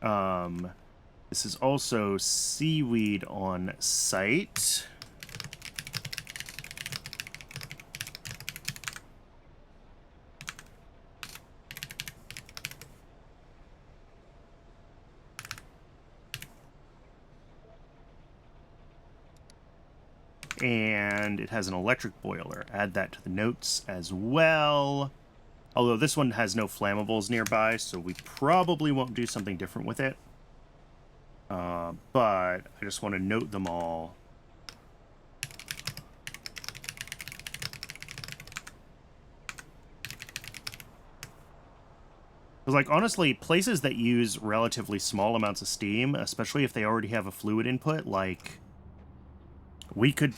This is also seaweed on site. And it has an electric boiler. Add that to the notes as well. Although this one has no flammables nearby, so we probably won't do something different with it. But I just want to note them all. Because, like, honestly, places that use relatively small amounts of steam, especially if they already have a fluid input, like... We could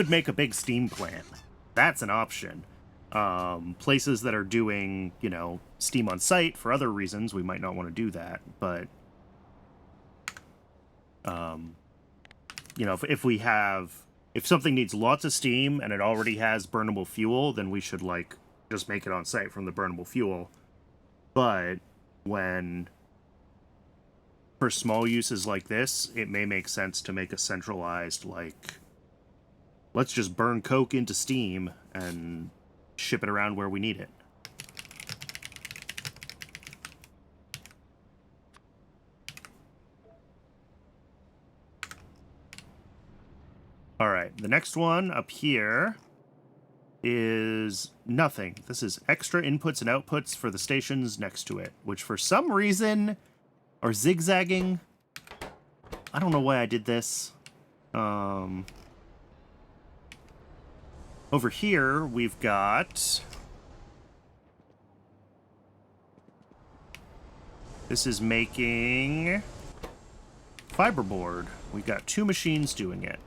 make a big steam plant. That's an option. Places that are doing, you know, steam on site for other reasons, we might not want to do that. But, you know, if something needs lots of steam and it already has burnable fuel, then we should, like, just make it on site from the burnable fuel. But for small uses like this, it may make sense to make a centralized, like... Let's just burn coke into steam and ship it around where we need it. All right, the next one up here is nothing. This is extra inputs and outputs for the stations next to it, which for some reason are zigzagging. I don't know why I did this. Over here, we've got... This is making fiberboard. We've got 2 machines doing it.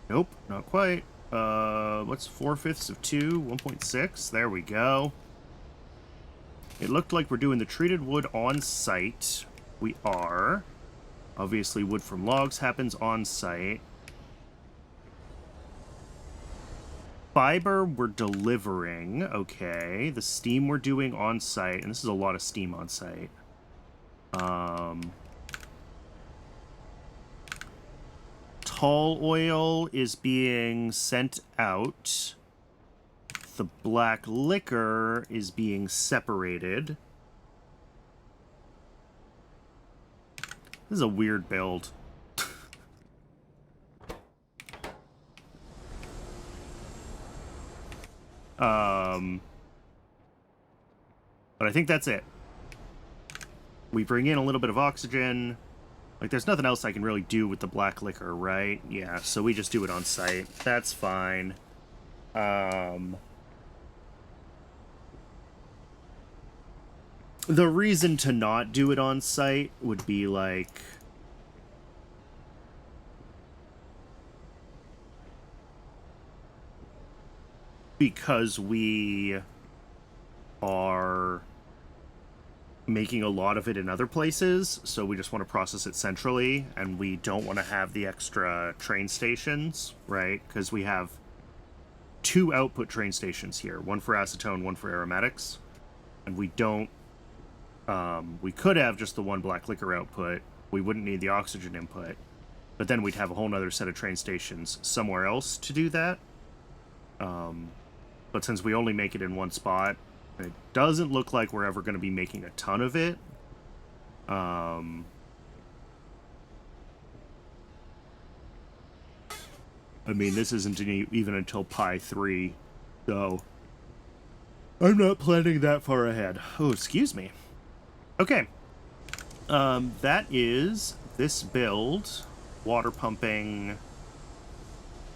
Nope, not quite. What's 4/5 of 2? 1.6. There we go. It looked like we're doing the treated wood on site. We are. Obviously, wood from logs happens on site. Fiber we're delivering. Okay. The steam we're doing on site. And this is a lot of steam on site. Tall oil is being sent out. The black liquor is being separated. This is a weird build. But I think that's it. We bring in a little bit of oxygen. Like, there's nothing else I can really do with the black liquor, right? Yeah, so we just do it on site. That's fine. The reason to not do it on site would be, like... because we are making a lot of it in other places, so we just want to process it centrally, and we don't want to have the extra train stations, right? Because we have 2 output train stations here, one for acetone, one for aromatics, and we don't... we could have just the one black liquor output. We wouldn't need the oxygen input, but then we'd have a whole nother set of train stations somewhere else to do that. But since we only make it in one spot, it doesn't look like we're ever going to be making a ton of it. I mean, this isn't even until Pi 3, so I'm not planning that far ahead. Oh, excuse me. Okay. That is this build. Water pumping.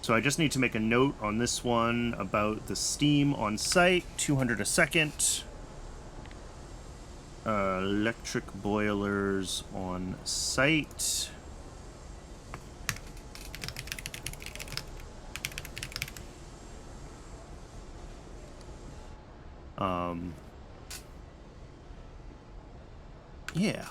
So I just need to make a note on this one about the steam on site, 200 a second. Electric boilers on site. Yeah.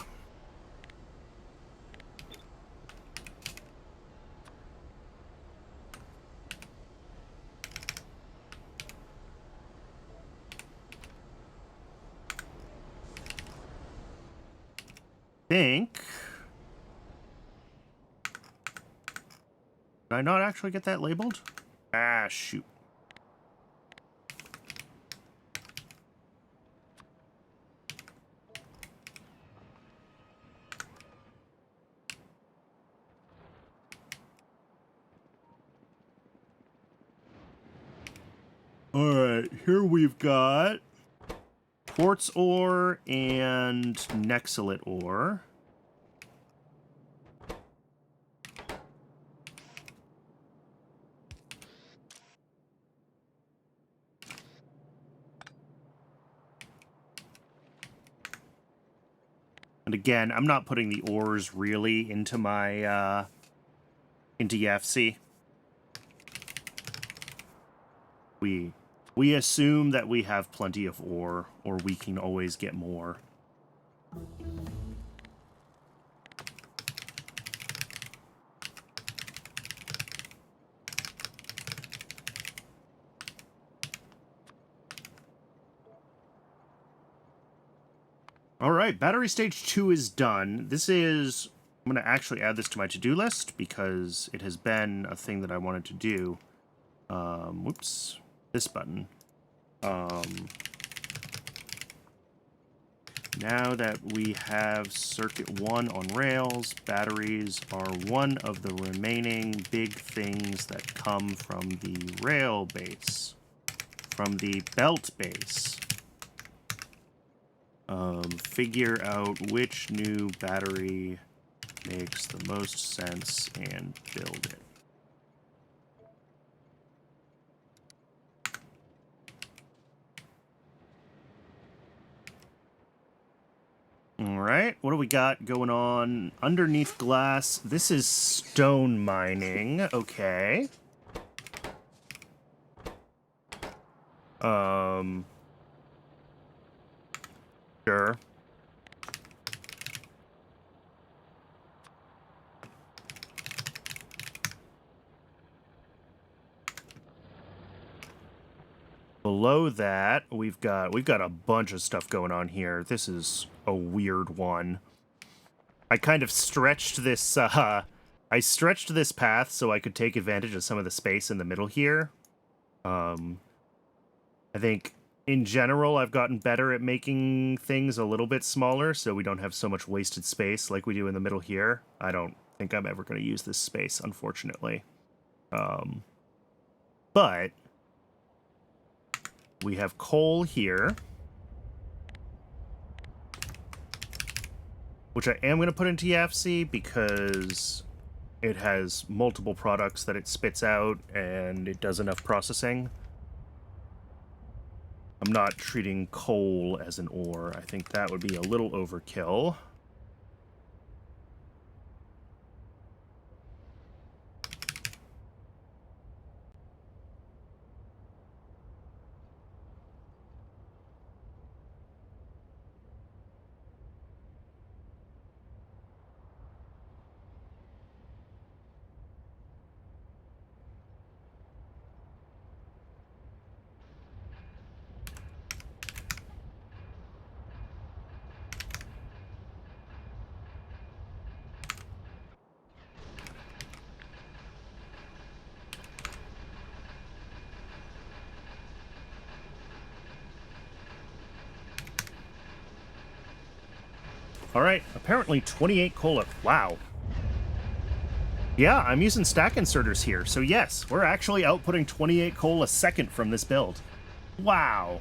Think. Did I not actually get that labeled? Ah, shoot. Alright, here we've got quartz ore and nexolite ore. And again, I'm not putting the ores really into my, into YAFC. We assume that we have plenty of ore, or we can always get more. All right, battery stage 2 is done. This is... I'm going to actually add this to my to-do list because it has been a thing that I wanted to do. Whoops. This button. Now that we have circuit 1 on rails, batteries are one of the remaining big things that come from the rail base, from the belt base. Figure out which new battery makes the most sense and build it. All right, what do we got going on underneath glass? This is stone mining. Okay. Sure. Below that, we've got a bunch of stuff going on here. This is a weird one. I kind of stretched this I stretched this path so I could take advantage of some of the space in the middle here. I think in general I've gotten better at making things a little bit smaller so we don't have so much wasted space like we do in the middle here. I don't think I'm ever going to use this space, unfortunately. But we have coal here, which I am going to put into YAFC because it has multiple products that it spits out and it does enough processing. I'm not treating coal as an ore. I think that would be a little overkill. All right, apparently 28 coal. Wow. Yeah, I'm using stack inserters here, so yes, we're actually outputting 28 coal a second from this build. Wow.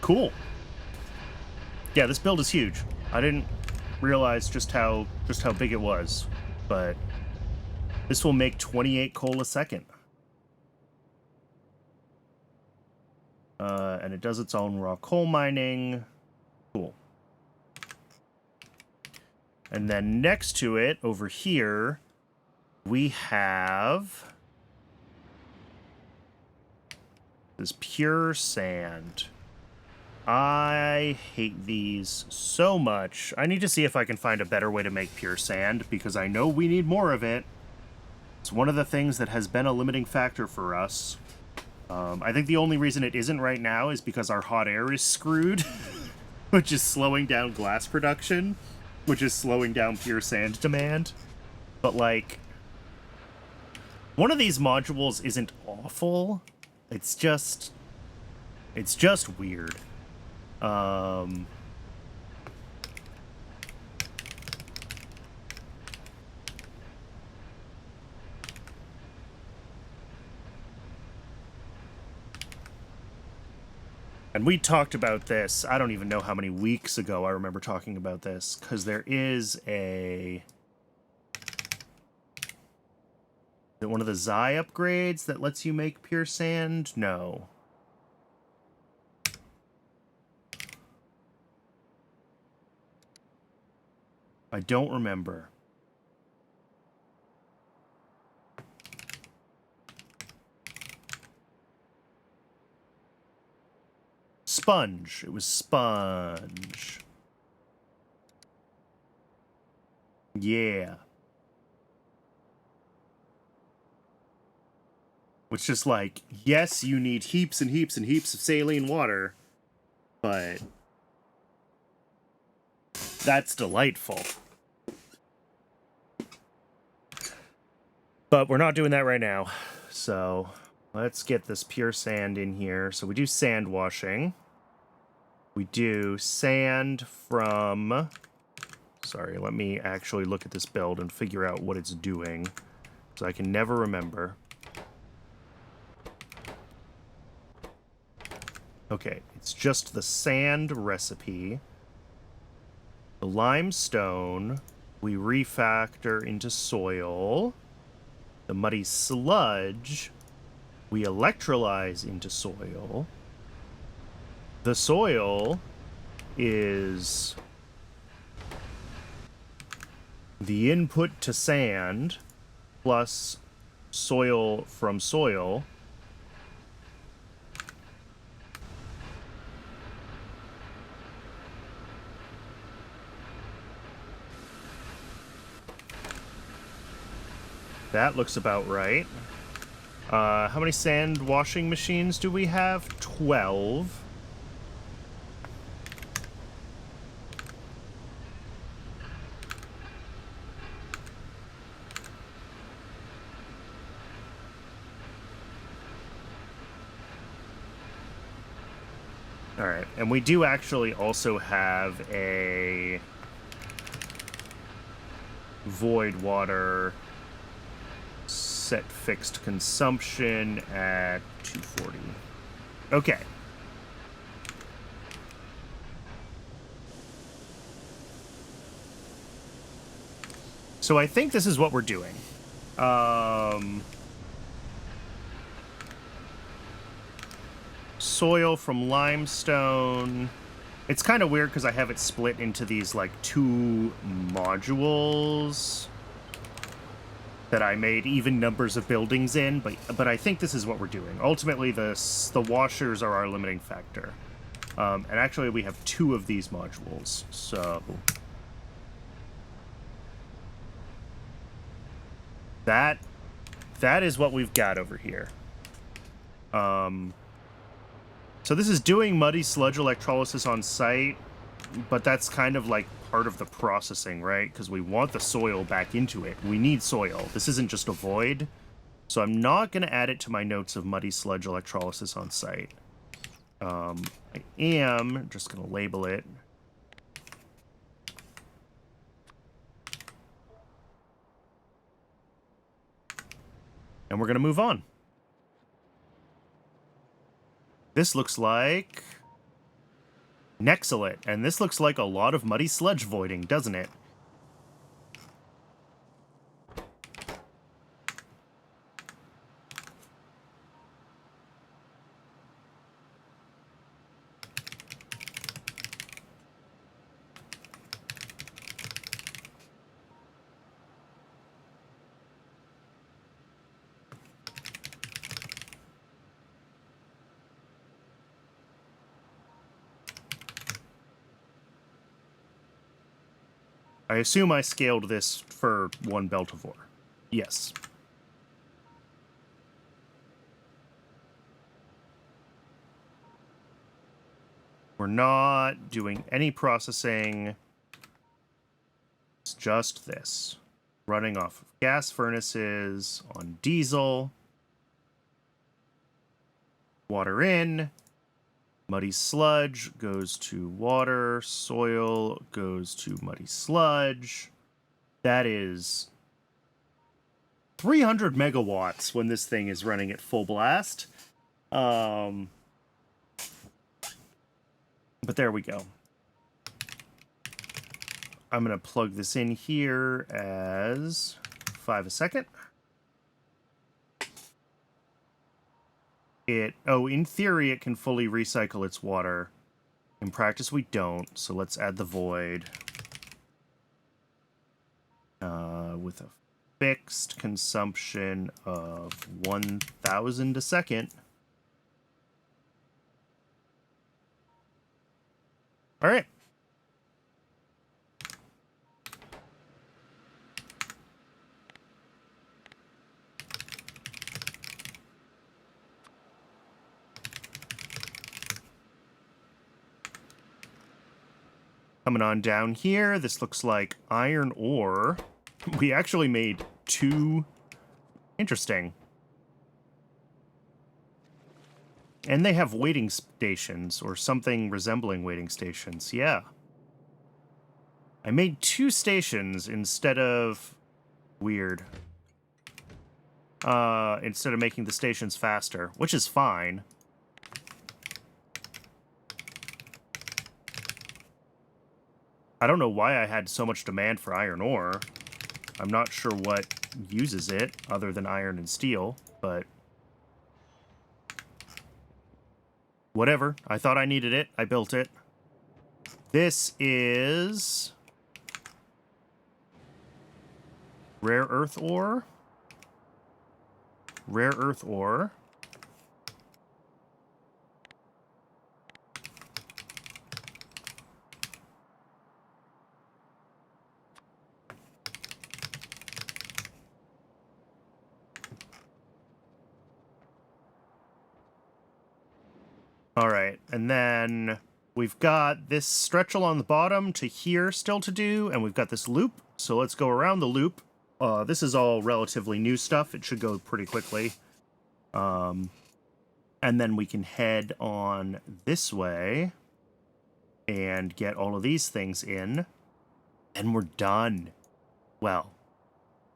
Cool. Yeah, this build is huge. I didn't realize just how big it was, but this will make 28 coal a second. And it does its own raw coal mining. Cool. And then next to it, over here, we have this pure sand. I hate these so much. I need to see if I can find a better way to make pure sand, because I know we need more of it. It's one of the things that has been a limiting factor for us. I think the only reason it isn't right now is because our hot air is screwed, which is slowing down glass production, which is slowing down pure sand demand. But, like, one of these modules isn't awful. It's just weird. And we talked about this, I don't even know how many weeks ago I remember talking about this, because there is a... Is it one of the Xi upgrades that lets you make pure sand? No. I don't remember. Sponge. It was sponge. Yeah. Which is like, yes, you need heaps and heaps and heaps of saline water, but that's delightful. But we're not doing that right now. So let's get this pure sand in here. So we do sand washing. We do sand from... Sorry, let me actually look at this build and figure out what it's doing, so I can never remember. Okay, it's just the sand recipe. The limestone we refactor into soil. The muddy sludge we electrolyze into soil. The soil is the input to sand plus soil from soil. That looks about right. How many sand washing machines do we have? 12. All right, and we do actually also have a void water set fixed consumption at 240. Okay. So I think this is what we're doing. Soil from limestone. It's kind of weird because I have it split into these like 2 modules that I made even numbers of buildings in, but I think this is what we're doing. Ultimately, the washers are our limiting factor. And actually, we have 2 of these modules, so that is what we've got over here. So this is doing muddy sludge electrolysis on site, but that's kind of like part of the processing, right? Because we want the soil back into it. We need soil. This isn't just a void. So I'm not going to add it to my notes of muddy sludge electrolysis on site. I am just going to label it. And we're going to move on. This looks like Nexalit, and this looks like a lot of muddy sludge voiding, doesn't it? I assume I scaled this for 1 beltivore. Yes. We're not doing any processing. It's just this. Running off of gas furnaces on diesel. Water in. Muddy sludge goes to water. Soil goes to muddy sludge. That is 300 megawatts when this thing is running at full blast. But there we go. I'm going to plug this in here as 5 a second. In theory, it can fully recycle its water. In practice, we don't, so let's add the void. With a fixed consumption of 1,000 a second. All right. Coming on down here, this looks like iron ore. We actually made 2. Interesting. And they have waiting stations, or something resembling waiting stations. Yeah. I made 2 stations instead of... Weird. Instead of making the stations faster, which is fine. I don't know why I had so much demand for iron ore. I'm not sure what uses it, other than iron and steel, but... Whatever. I thought I needed it. I built it. This is... Rare earth ore. Rare earth ore. All right, and then we've got this stretch along the bottom to here still to do, and we've got this loop. So let's go around the loop. This is all relatively new stuff. It should go pretty quickly. And then we can head on this way and get all of these things in. And we're done. Well,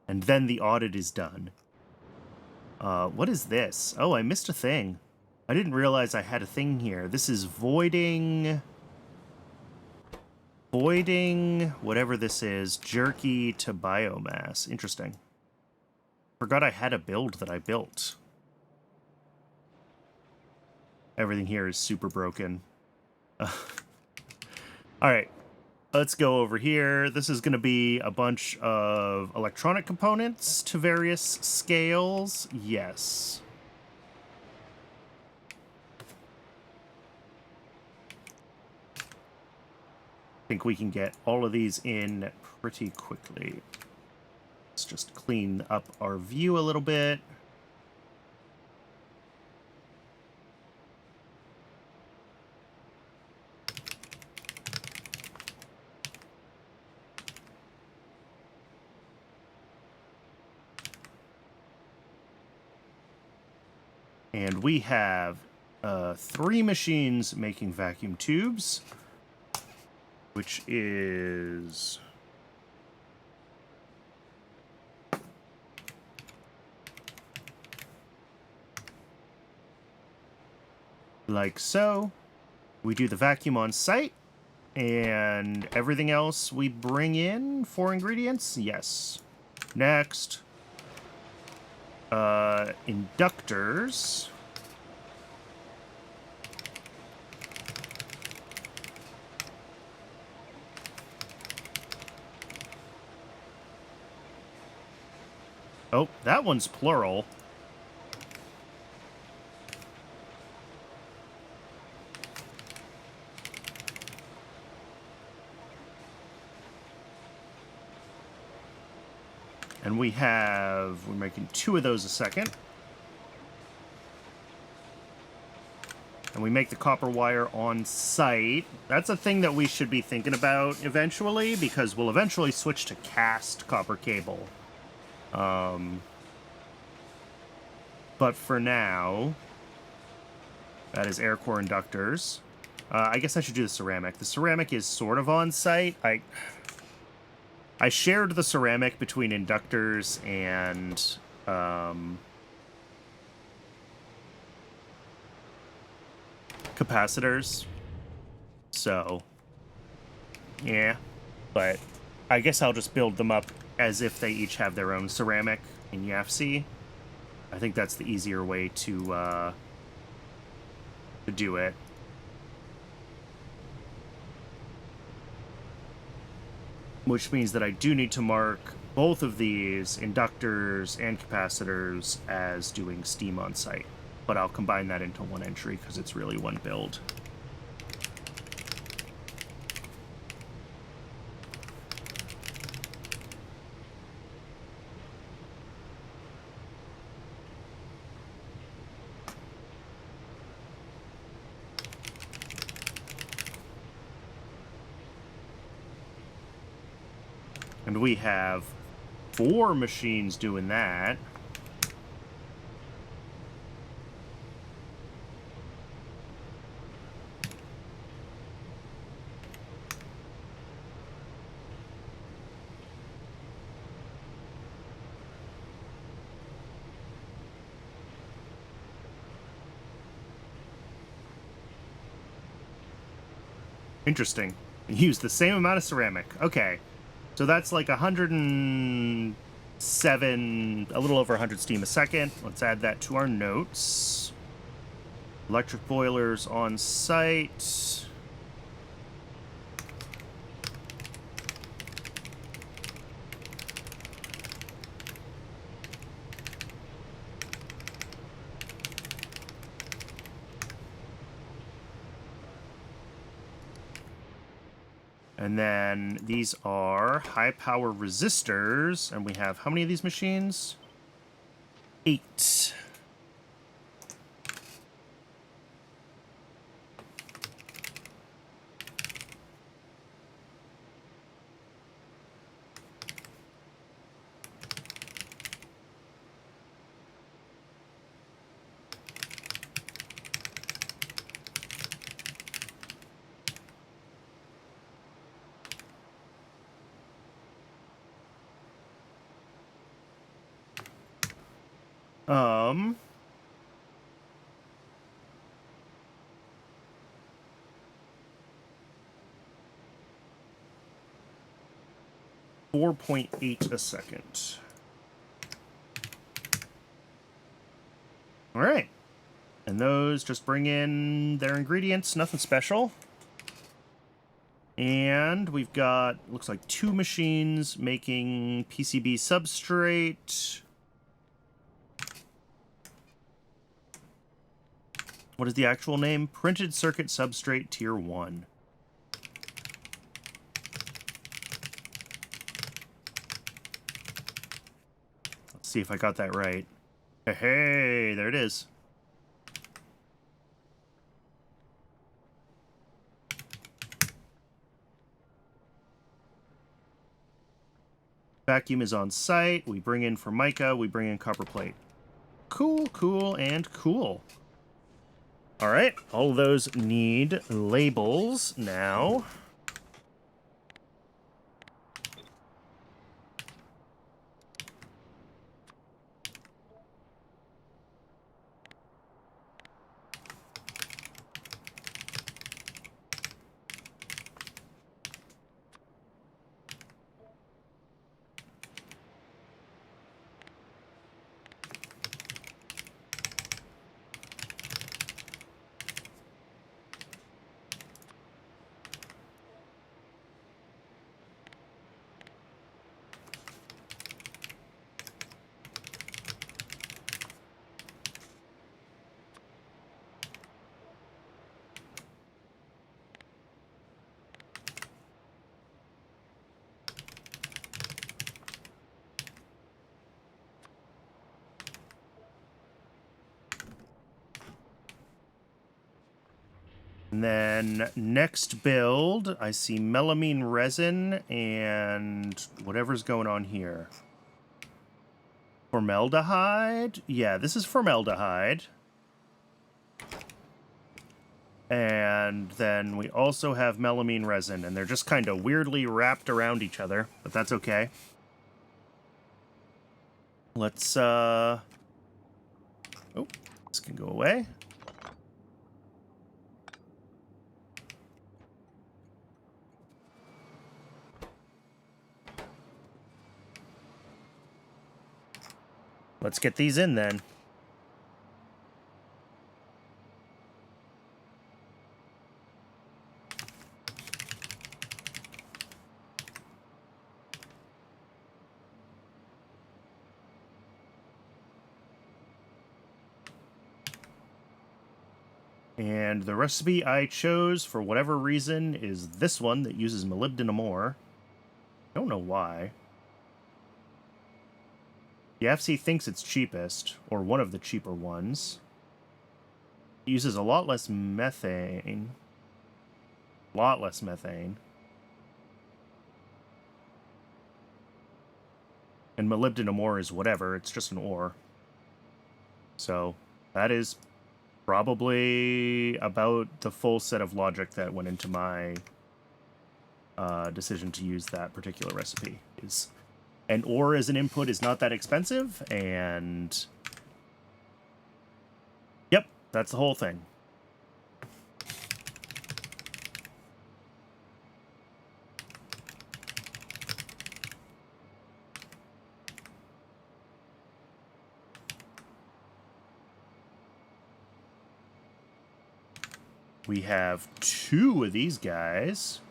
and then the audit is done. What is this? Oh, I missed a thing. I didn't realize I had a thing here. This is voiding whatever this is, jerky to biomass. Interesting. Forgot I had a build that I built. Everything here is super broken. All right, let's go over here. This is going to be a bunch of electronic components to various scales. Yes. I think we can get all of these in pretty quickly. Let's just clean up our view a little bit. And we have 3 machines making vacuum tubes, which is like so. We do the vacuum on site, and everything else we bring in for ingredients. Yes. Next, inductors. Oh, that one's plural. And we're making 2 of those a second. And we make the copper wire on site. That's a thing that we should be thinking about eventually, because we'll eventually switch to cast copper cable. But for now, that is air core inductors. I guess I should do the ceramic. The ceramic is sort of on site. I shared the ceramic between inductors and capacitors. So, yeah. But I guess I'll just build them up as if they each have their own ceramic in YAFC. I think that's the easier way to do it. Which means that I do need to mark both of these inductors and capacitors as doing steam on site. But I'll combine that into one entry because it's really one build. And we have 4 machines doing that. Interesting. Use the same amount of ceramic. Okay. So that's like 107, a little over 100 steam a second. Let's add that to our notes. Electric boilers on site. And then these are high power resistors. And we have how many of these machines? 8. Um, 4.8 a second. All right. And those just bring in their ingredients, nothing special. And we've got, looks like 2 machines making PCB substrate. What is the actual name? Printed Circuit Substrate Tier 1. Let's see if I got that right. Hey, there it is. Vacuum is on site. We bring in Formica. We bring in copper plate. Cool, cool, and cool. All right, all of those need labels now. And then next build, I see melamine resin and whatever's going on here. Formaldehyde? Yeah, this is formaldehyde. And then we also have melamine resin, and they're just kind of weirdly wrapped around each other, but that's okay. Let's, oh, this can go away. Let's get these in then. And the recipe I chose, for whatever reason, is this one that uses molybdenum ore. Don't know why. The FC thinks it's cheapest, or one of the cheaper ones. It uses a lot less methane. Lot less methane. And molybdenum ore is whatever, it's just an ore. So, that is probably about the full set of logic that went into my decision to use that particular recipe. And ore as an input is not that expensive, and yep, that's the whole thing. We have 2 of these guys.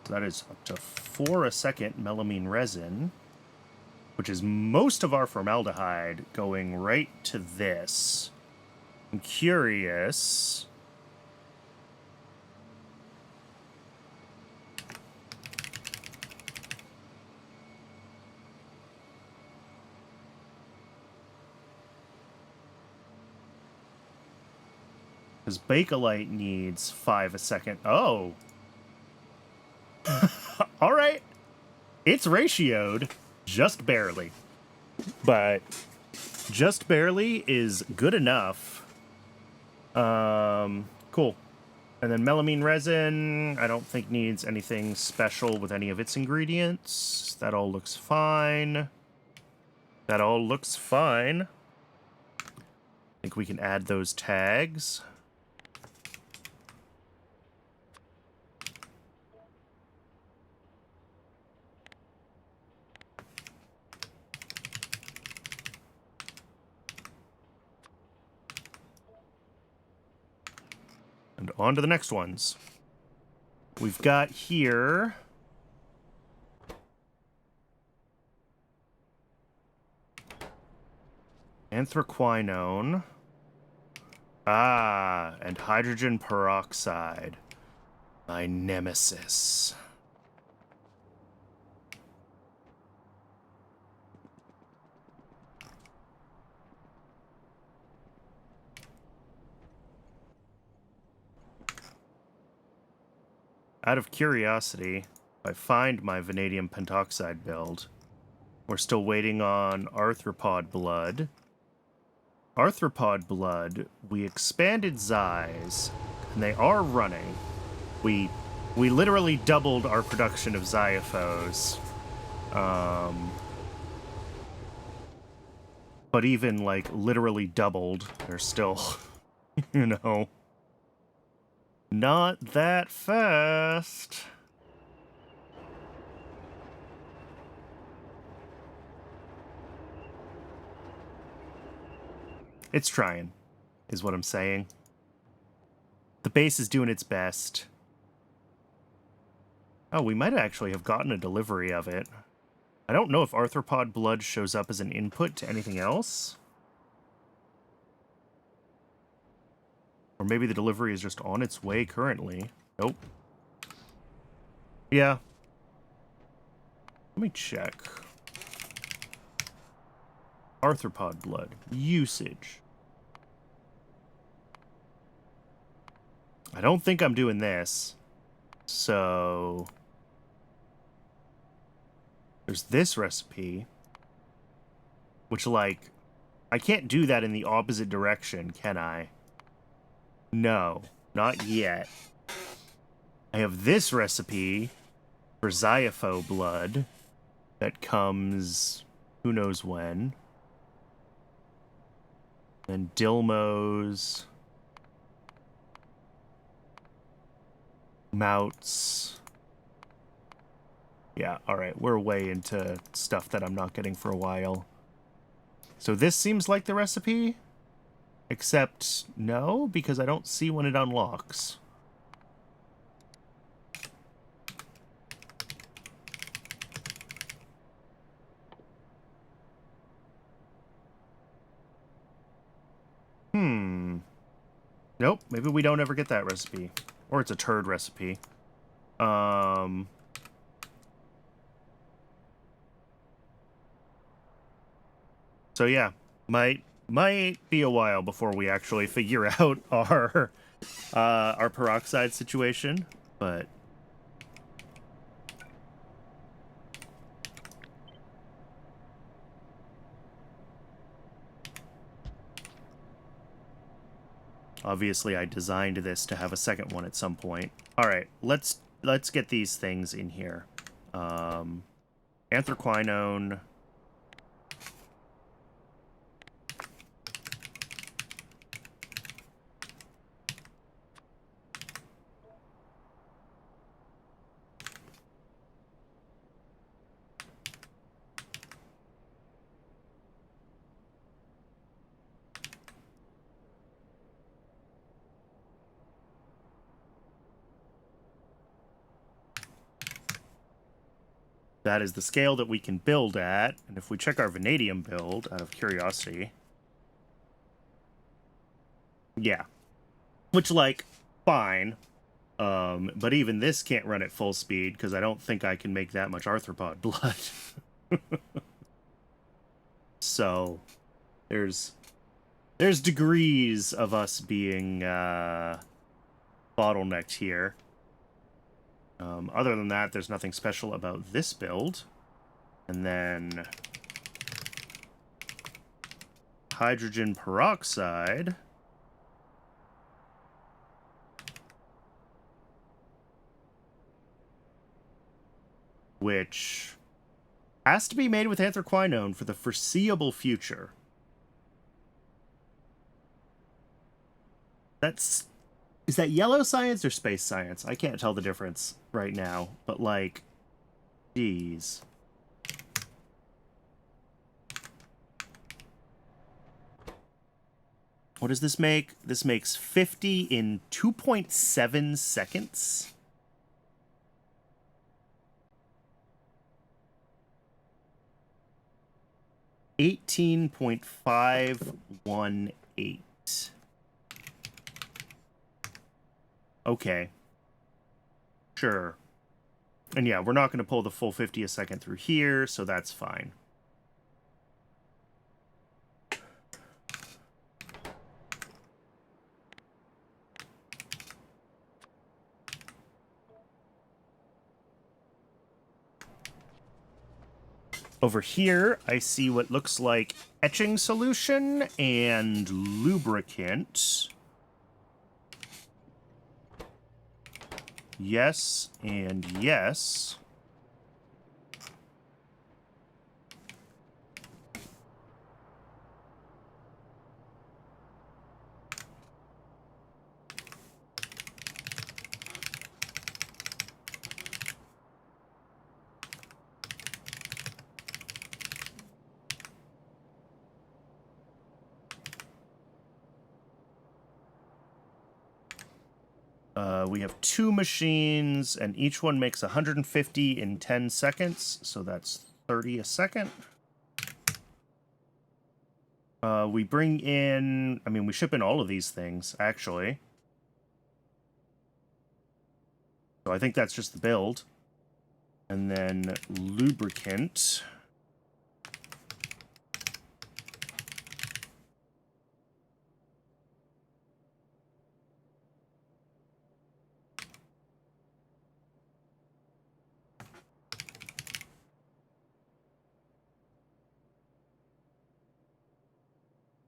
That is up to 4 a second melamine resin, which is most of our formaldehyde going right to this. I'm curious. Because Bakelite needs 5 a second. Oh. All right. It's ratioed just barely. But just barely is good enough. Cool. And then melamine resin, I don't think needs anything special with any of its ingredients. That all looks fine. That all looks fine. I think we can add those tags. And on to the next ones. We've got here... anthraquinone. Ah, and hydrogen peroxide. My nemesis. Out of curiosity, if I find my vanadium pentoxide build, we're still waiting on arthropod blood. Arthropod blood, we expanded Xyz, and they are running. We literally doubled our production of Xyphos. But even, like, literally doubled, they're still, you know, not that fast. It's trying, is what I'm saying. The base is doing its best. Oh, we might actually have gotten a delivery of it. I don't know if arthropod blood shows up as an input to anything else. Or maybe the delivery is just on its way currently. Nope. Yeah. Let me check. Arthropod blood. Usage. I don't think I'm doing this. So... there's this recipe. Which, like... I can't do that in the opposite direction, can I? No, not yet. I have this recipe for Xypho blood that comes who knows when. And Dilmos, Mouts. Yeah, alright, we're way into stuff that I'm not getting for a while. So this seems like the recipe? Except, no, because I don't see when it unlocks. Nope, maybe we don't ever get that recipe. Or it's a turd recipe. So yeah, might be a while before we actually figure out our peroxide situation, but obviously I designed this to have a second one at some point. All right, let's get these things in here. Anthraquinone. That is the scale that we can build at. And if we check our vanadium build, out of curiosity... yeah. Which, like, fine. But even this can't run at full speed, because I don't think I can make that much arthropod blood. So, there's There's degrees of us being bottlenecked here. Other than that, there's nothing special about this build. And then hydrogen peroxide. Which has to be made with anthraquinone for the foreseeable future. Is that yellow science or space science? I can't tell the difference right now, but like, geez. What does this make? This makes 50 in 2.7 seconds. $18.518. Okay. Sure. And yeah, we're not going to pull the full 50 a second through here, so that's fine. Over here, I see what looks like etching solution and lubricant. Yes, and yes. We have 2 machines, and each one makes 150 in 10 seconds, so that's 30 a second. We bring in... I mean, we ship in all of these things, actually. So I think that's just the build. And then lubricant...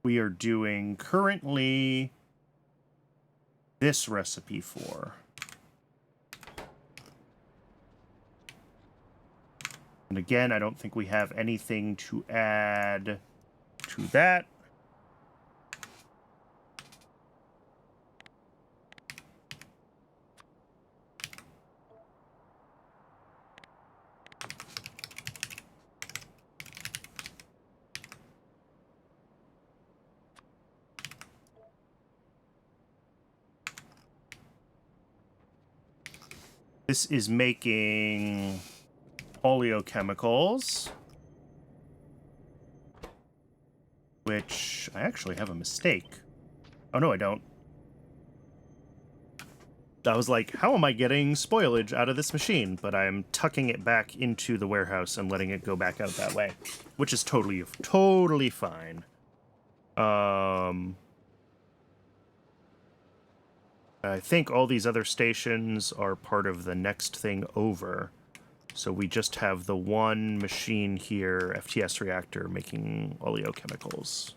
we are doing currently this recipe for. And again, I don't think we have anything to add to that. This is making oleochemicals, which I actually have a mistake. Oh, no, I don't. I was like, how am I getting spoilage out of this machine? But I'm tucking it back into the warehouse and letting it go back out that way, which is totally fine. I think all these other stations are part of the next thing over. So we just have the one machine here, FTS reactor, making oleochemicals.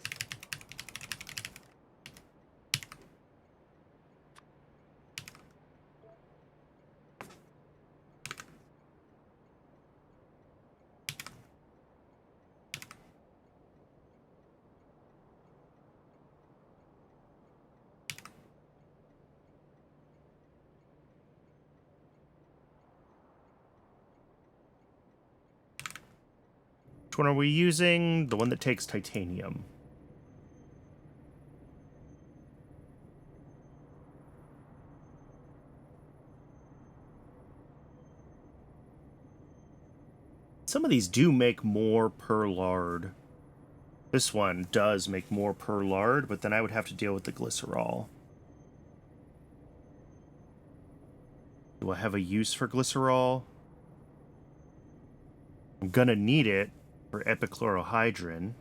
Which one are we using? The one that takes titanium. Some of these do make more per lard. This one does make more per lard, but then I would have to deal with the glycerol. Do I have a use for glycerol? I'm gonna need it for epichlorohydrin.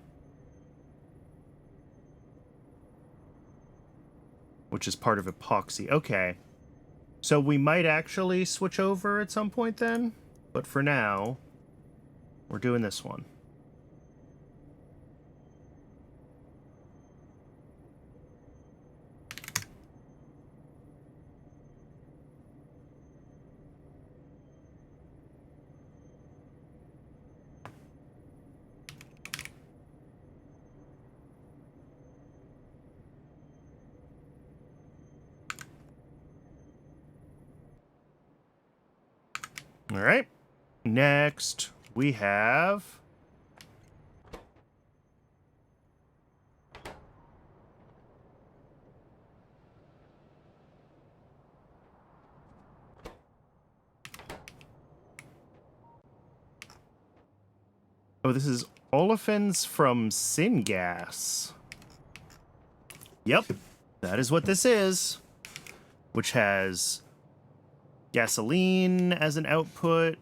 which is part of epoxy. Okay. So we might actually switch over at some point then, but for now, we're doing this one. All right. Next, we have... Oh, this is olefins from syngas. Yep, that is what this is. Which has gasoline as an output,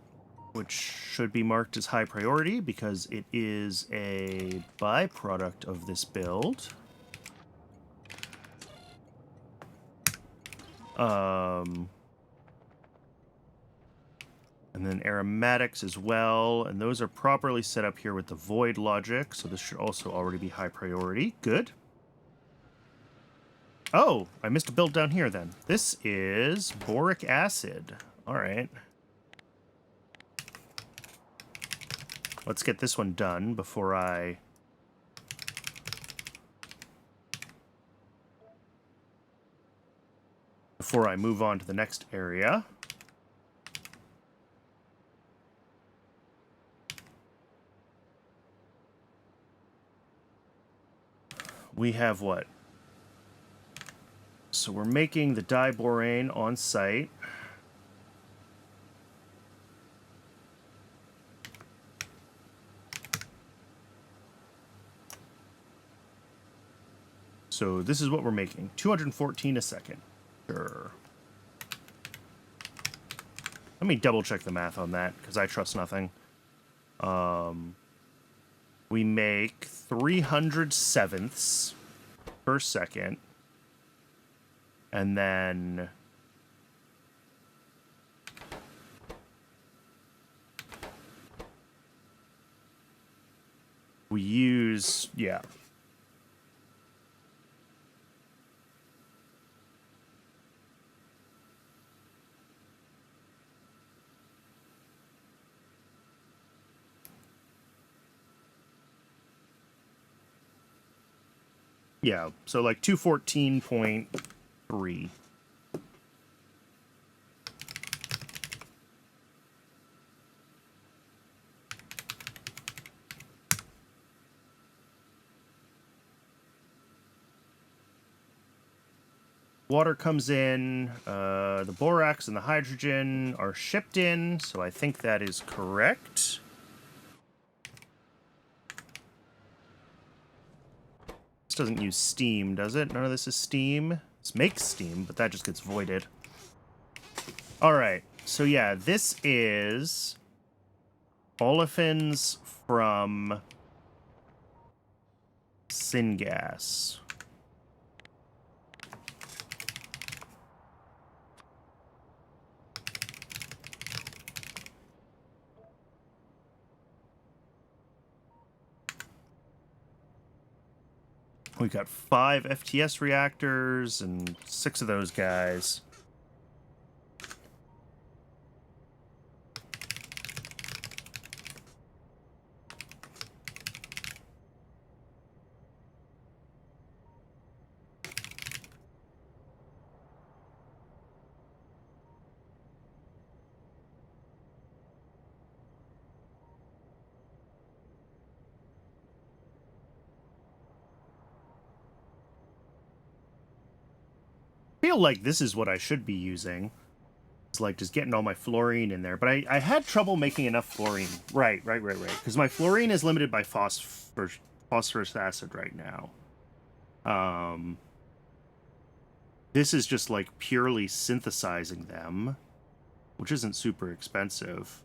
which should be marked as high priority because it is a byproduct of this build. And then aromatics as well, and those are properly set up here with the void logic, so this should also already be high priority. Good. Oh, I missed a build down here then. This is boric acid. All right. Let's get this one done before I... move on to the next area. We have what? So we're making the diborane on site. So this is what we're making. 214 a second. Sure. Let me double check the math on that, because I trust nothing. We make 300 sevenths per second. And then... we use... yeah. Yeah, so like 214.3. Water comes in, the borax and the hydrogen are shipped in, so I think that is correct. This doesn't use steam, does it? None of this is steam. This makes steam, but that just gets voided. Alright, so yeah, this is olefins from syngas. We've got 5 FTS reactors and 6 of those guys. I feel like this is what I should be using. It's like just getting all my fluorine in there. But I had trouble making enough fluorine. Right. Because my fluorine is limited by phosphorus acid right now. This is just like purely synthesizing them, which isn't super expensive.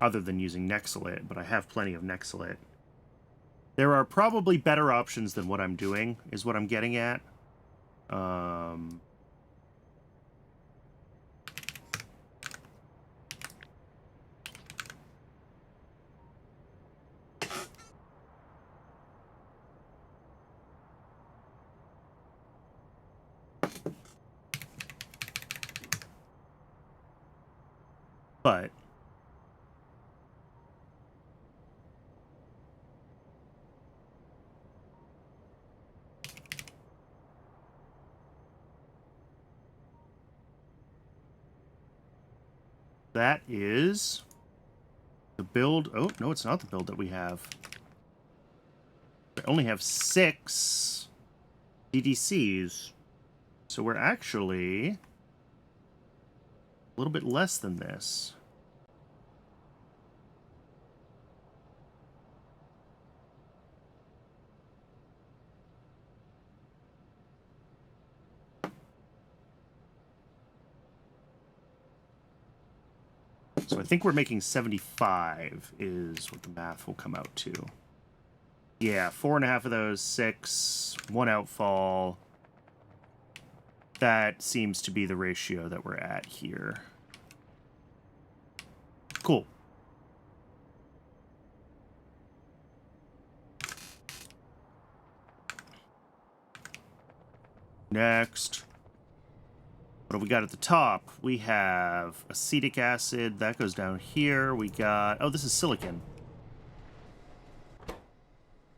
Other than using Nexolite, but I have plenty of Nexolite. There are probably better options than what I'm doing, is what I'm getting at. But that is the build. Oh, no, it's not the build that we have. We only have 6 DDCs. So we're actually a little bit less than this. So I think we're making 75 is what the math will come out to. Yeah, 4.5 of those, 6, 1 outfall. That seems to be the ratio that we're at here. Cool. Next. What do we got at the top? We have acetic acid. That goes down here. We got... Oh, this is silicon.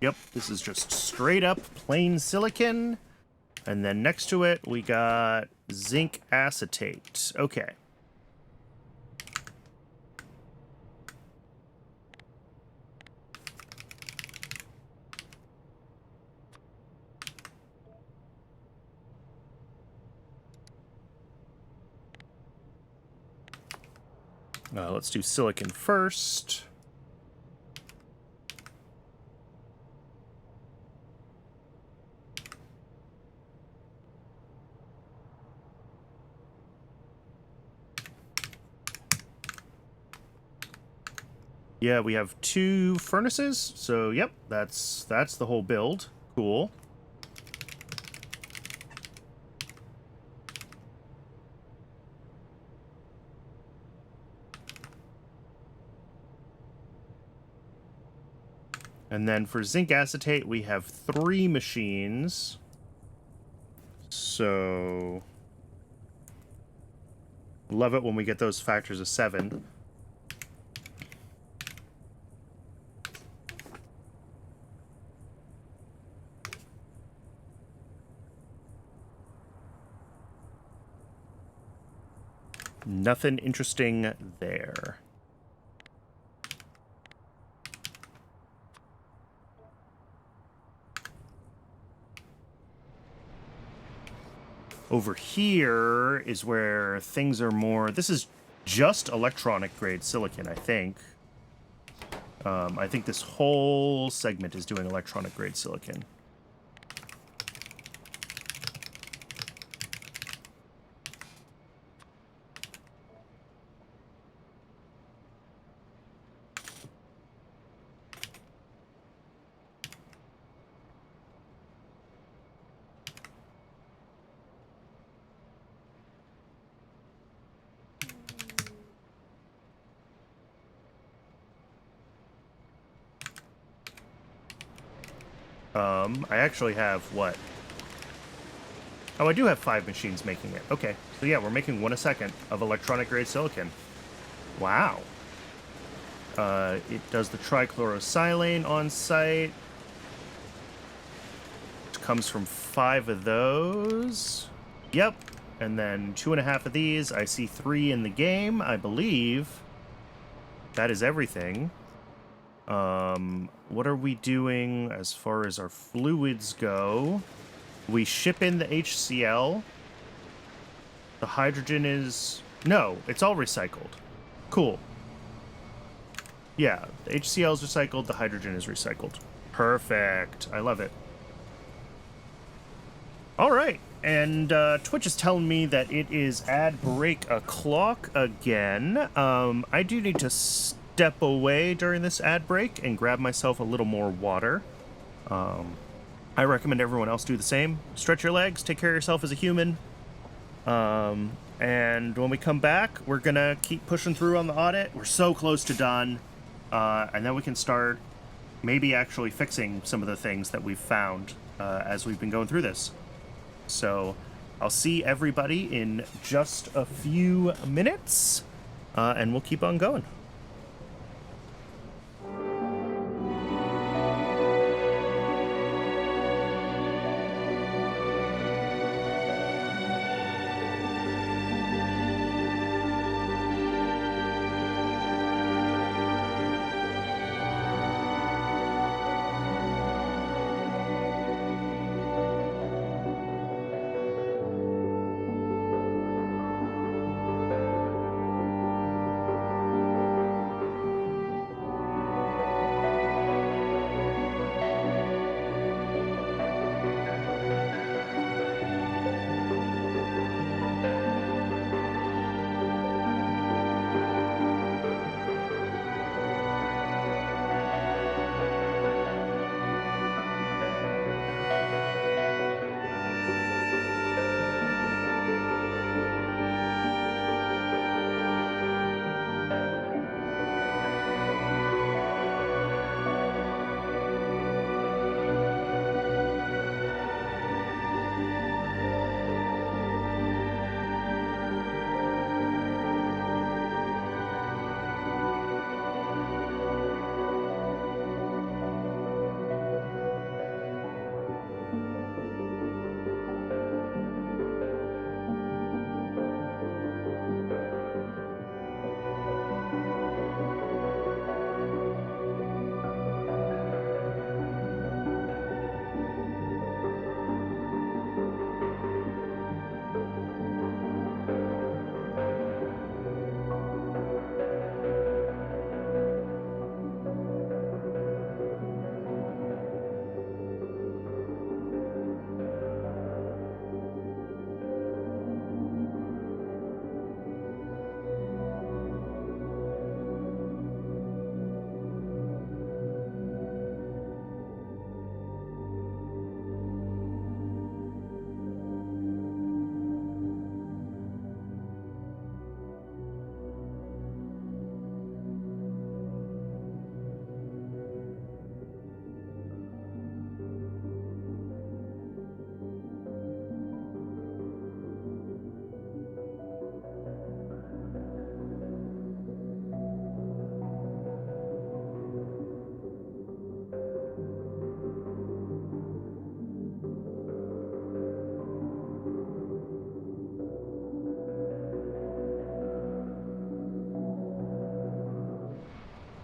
Yep, this is just straight up plain silicon. And then next to it, we got zinc acetate. Okay. Let's do silicon first. Yeah, we have 2 furnaces, so yep, that's the whole build. Cool. And then for zinc acetate, we have 3 machines. So... love it when we get those factors of 7. Nothing interesting there. Over here is where things are more... This is just electronic grade silicon, I think. I think this whole segment is doing electronic grade silicon. I actually have what? Oh, I do have 5 machines making it. Okay. So yeah, we're making 1 a second of electronic grade silicon. Wow. It does the trichlorosilane on site. It comes from 5 of those. Yep. And then 2.5 of these. I see 3 in the game, I believe. That is everything. What are we doing as far as our fluids go? We ship in the HCl. The hydrogen is... No, it's all recycled. Cool. Yeah, the HCl is recycled, the hydrogen is recycled. Perfect. I love it. All right. And Twitch is telling me that it is ad break o'clock again. I do need to step away during this ad break and grab myself a little more water. I recommend everyone else do the same. Stretch your legs, take care of yourself as a human. And when we come back, we're gonna keep pushing through on the audit. We're so close to done. And then we can start maybe actually fixing some of the things that we've found as we've been going through this. So I'll see everybody in just a few minutes, and we'll keep on going.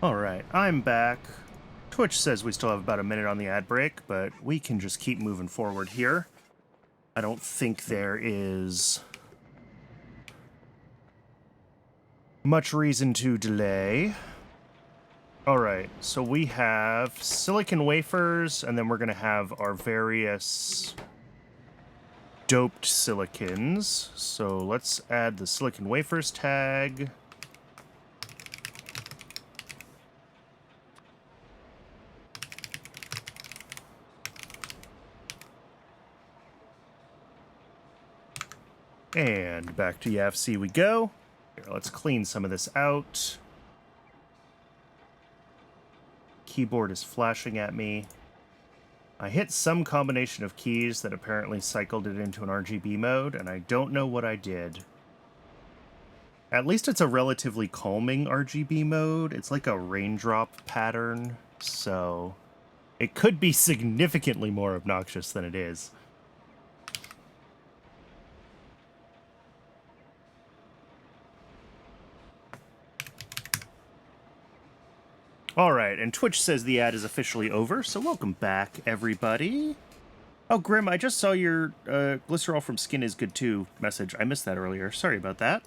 All right, I'm back. Twitch says we still have about a minute on the ad break, but we can just keep moving forward here. I don't think there is much reason to delay. All right, so we have silicon wafers, and then we're going to have our various doped silicons. So let's add the silicon wafers tag. And back to YAFC we go. Here, let's clean some of this out. Keyboard is flashing at me. I hit some combination of keys that apparently cycled it into an RGB mode, and I don't know what I did. At least it's a relatively calming RGB mode. It's like a raindrop pattern, so it could be significantly more obnoxious than it is. All right, and Twitch says the ad is officially over, so welcome back, everybody. Oh, Grim, I just saw your glycerol from Skin is Good Too message. I missed that earlier. Sorry about that.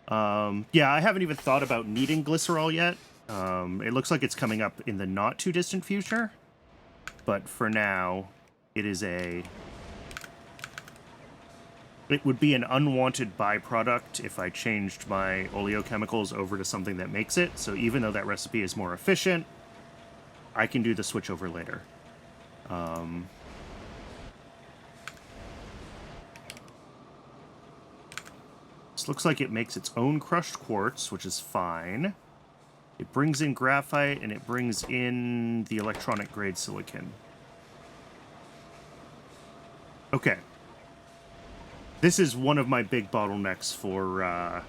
Yeah, I haven't even thought about needing glycerol yet. It looks like it's coming up in the not-too-distant future. But for now, it is a... It would be an unwanted byproduct if I changed my oleochemicals over to something that makes it. So even though that recipe is more efficient, I can do the switch over later. This looks like it makes its own crushed quartz, which is fine. It brings in graphite, and it brings in the electronic-grade silicon. Okay. This is one of my big bottlenecks for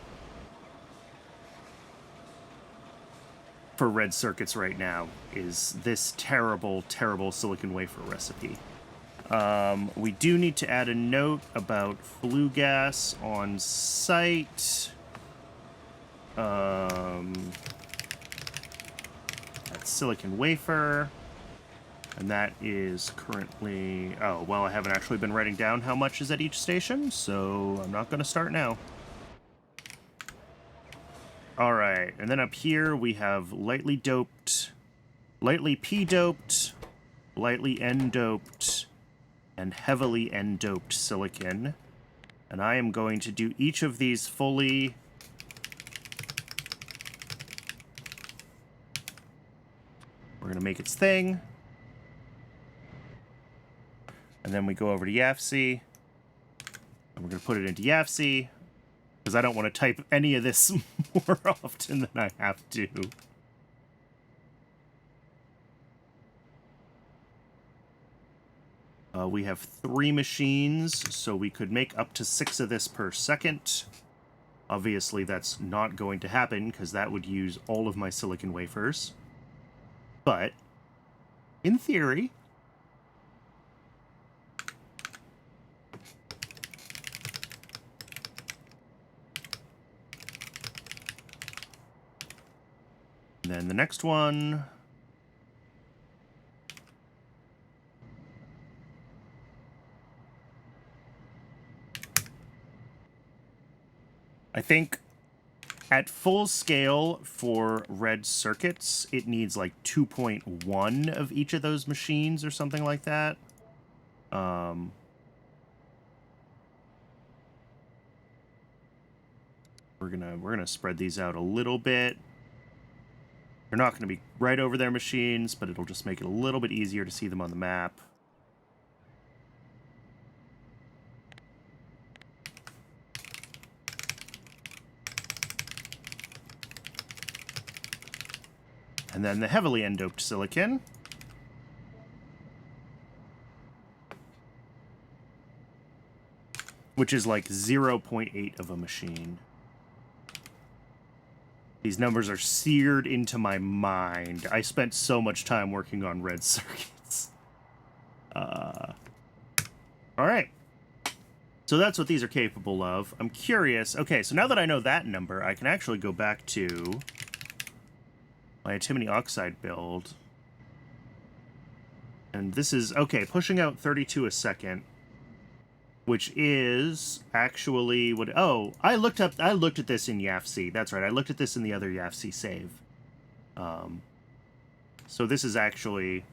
red circuits right now, is this terrible, terrible silicon wafer recipe. We do need to add a note about flue gas on site. That's silicon wafer. And that is currently... Oh, well, I haven't actually been writing down how much is at each station, so I'm not going to start now. Alright, and then up here we have lightly doped, lightly P-doped, lightly N-doped, and heavily N-doped silicon. And I am going to do each of these fully. We're going to make its thing. And then we go over to YAFC. And we're going to put it into YAFC. Because I don't want to type any of this more often than I have to. We have 3 machines, so we could make up to 6 of this per second. Obviously, that's not going to happen, because that would use all of my silicon wafers. But, in theory... And then the next one... I think at full scale for red circuits, it needs like 2.1 of each of those machines or something like that. We're gonna spread these out a little bit. They're not going to be right over their machines, but it'll just make it a little bit easier to see them on the map. And then the heavily N-doped silicon. Which is like 0.8 of a machine. These numbers are seared into my mind. I spent so much time working on red circuits. Alright. So that's what these are capable of. I'm curious. Okay, so now that I know that number, I can actually go back to my antimony oxide build. And this is, okay, pushing out 32 a second. Which is actually what... Oh, I looked at this in YAFC. That's right, I looked at this in the other YAFC save. So this is actually...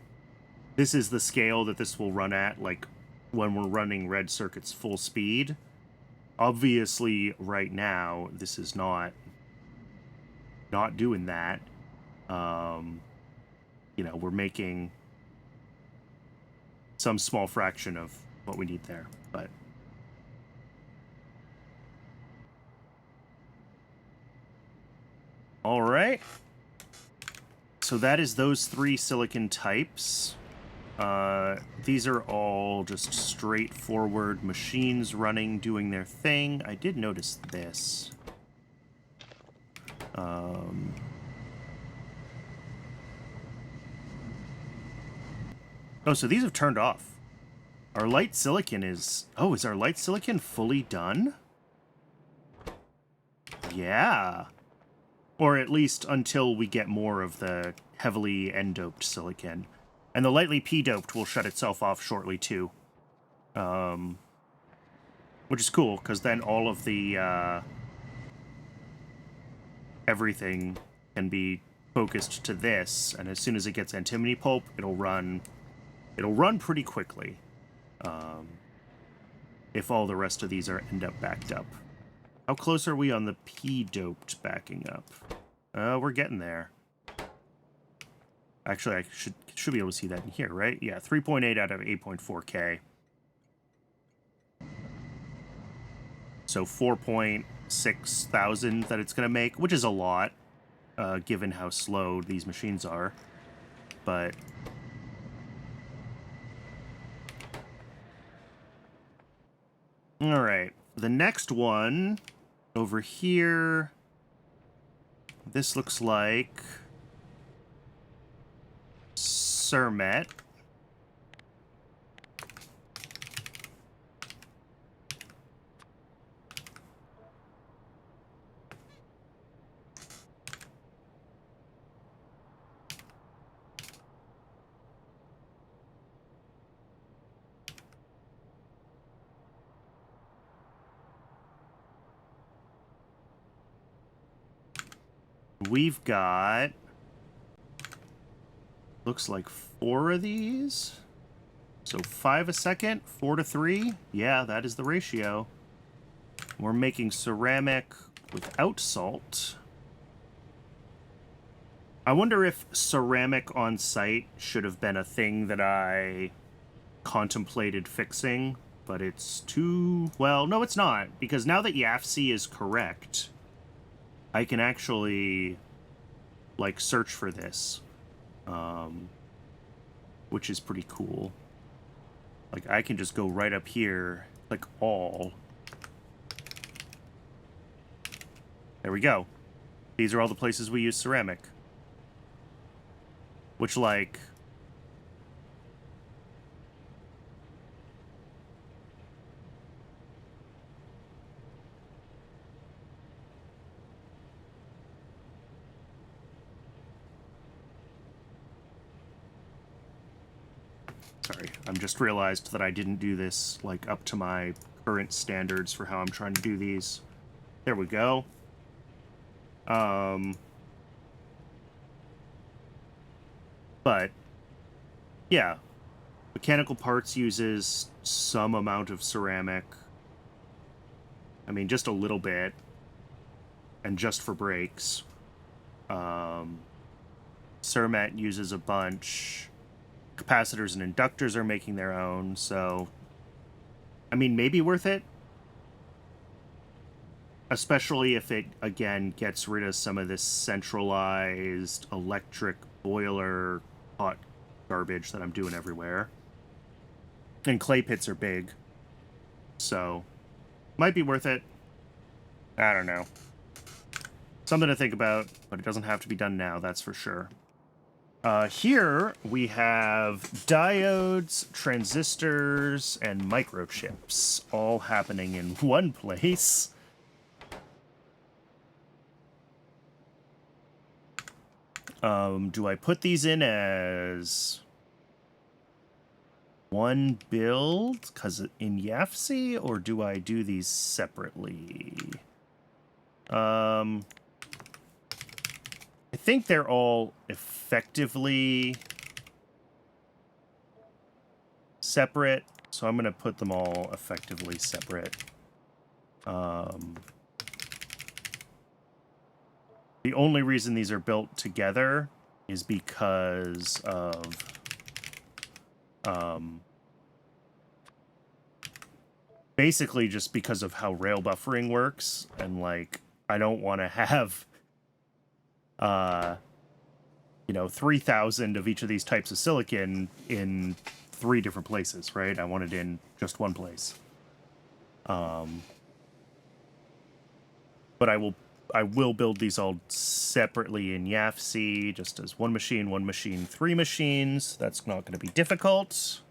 This is the scale that this will run at, like, when we're running red circuits full speed. Obviously, right now, this is not doing that. You know, we're making some small fraction of what we need there, but... All right. So that is those 3 silicon types. These are all just straightforward machines running, doing their thing. I did notice this. Oh, so these have turned off. Our light silicon is... Oh, is our light silicon fully done? Yeah. Or at least until we get more of the heavily N-doped silicon. And the lightly P-doped will shut itself off shortly, too. Which is cool, because then all of the, everything can be focused to this, and as soon as it gets antimony pulp, it'll run pretty quickly. If all the rest of these end up backed up. How close are we on the P-doped backing up? We're getting there. Actually, I should be able to see that in here, right? Yeah, 3.8 out of 8.4K. So 4.6 thousand that it's going to make, which is a lot, given how slow these machines are. But all right, the next one over here, this looks like Surmet. We've got, looks like 4 of these. So 5 a second, 4 to 3. Yeah, that is the ratio. We're making ceramic without salt. I wonder if ceramic on site should have been a thing that I contemplated fixing, but it's too... Well, no, it's not, because now that YAFC is correct, I can actually, like, search for this, which is pretty cool. Like, I can just go right up here, click all. There we go. These are all the places we use ceramic. Which, like... Sorry, I'm just realized that I didn't do this, like, up to my current standards for how I'm trying to do these. There we go. But, yeah. Mechanical parts uses some amount of ceramic. I mean, just a little bit. And just for brakes. Cermet uses a bunch. Capacitors and inductors are making their own, so... I mean, maybe worth it. Especially if it, again, gets rid of some of this centralized electric boiler hot garbage that I'm doing everywhere. And clay pits are big. So, might be worth it. I don't know. Something to think about, but it doesn't have to be done now, that's for sure. Here we have diodes, transistors, and microchips all happening in one place. Do I put these in as one build, because in YAFC, or do I do these separately? I think they're all effectively separate, so I'm going to put them all effectively separate. The only reason these are built together is because of basically just because of how rail buffering works, and like I don't want to have 3,000 of each of these types of silicon in 3 different places, right? I want it in just one place. But I will build these all separately in YAFC, just as one machine, 3 machines. That's not going to be difficult.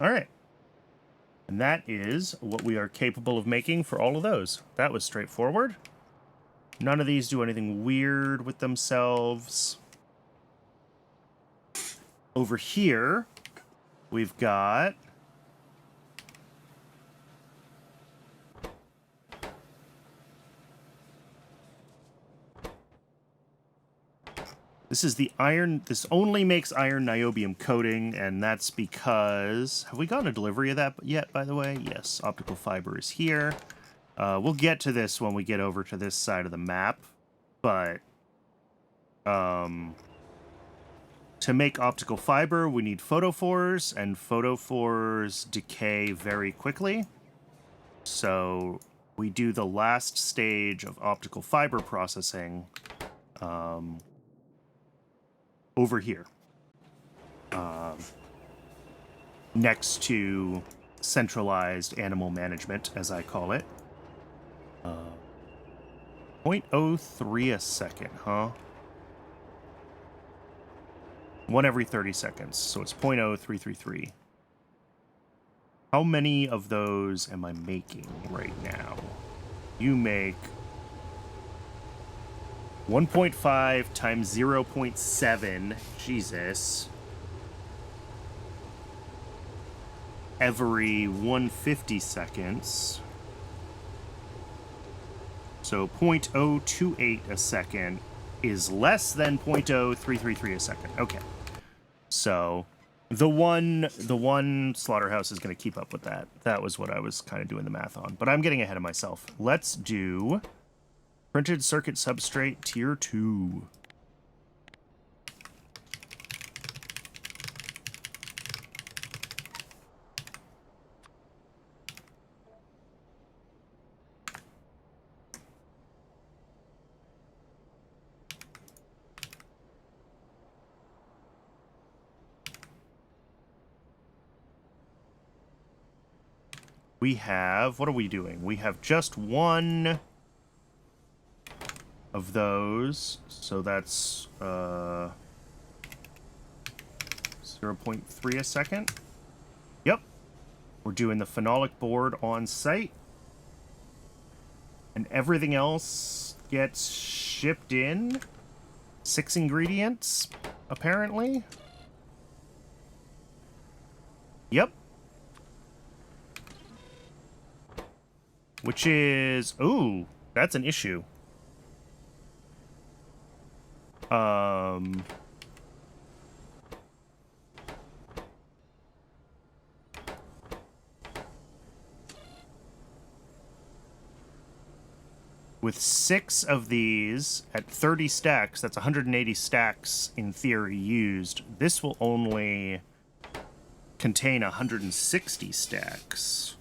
All right. And that is what we are capable of making for all of those. That was straightforward. None of these do anything weird with themselves. Over here, we've got... This is the iron... This only makes iron niobium coating, and that's because... Have we gotten a delivery of that yet, by the way? Yes, optical fiber is here. We'll get to this when we get over to this side of the map, but... To make optical fiber, we need photophores, and photophores decay very quickly. So we do the last stage of optical fiber processing over here. Next to centralized animal management, as I call it. 0.03 a second, huh? 1 every 30 seconds, so it's 0.0333. How many of those am I making right now? You make 1.5 times 0.7, Jesus, every 150 seconds. So 0.028 a second is less than 0.0333 a second. Okay. So the one slaughterhouse is going to keep up with that. That was what I was kind of doing the math on. But I'm getting ahead of myself. Let's do printed circuit substrate tier 2. We have, what are we doing? We have just one of those, so that's 0.3 a second. Yep. We're doing the phenolic board on site. And everything else gets shipped in. 6 ingredients, apparently. Yep. Which is... Ooh, that's an issue. With 6 of these at 30 stacks, that's 180 stacks in theory used. This will only contain 160 stacks.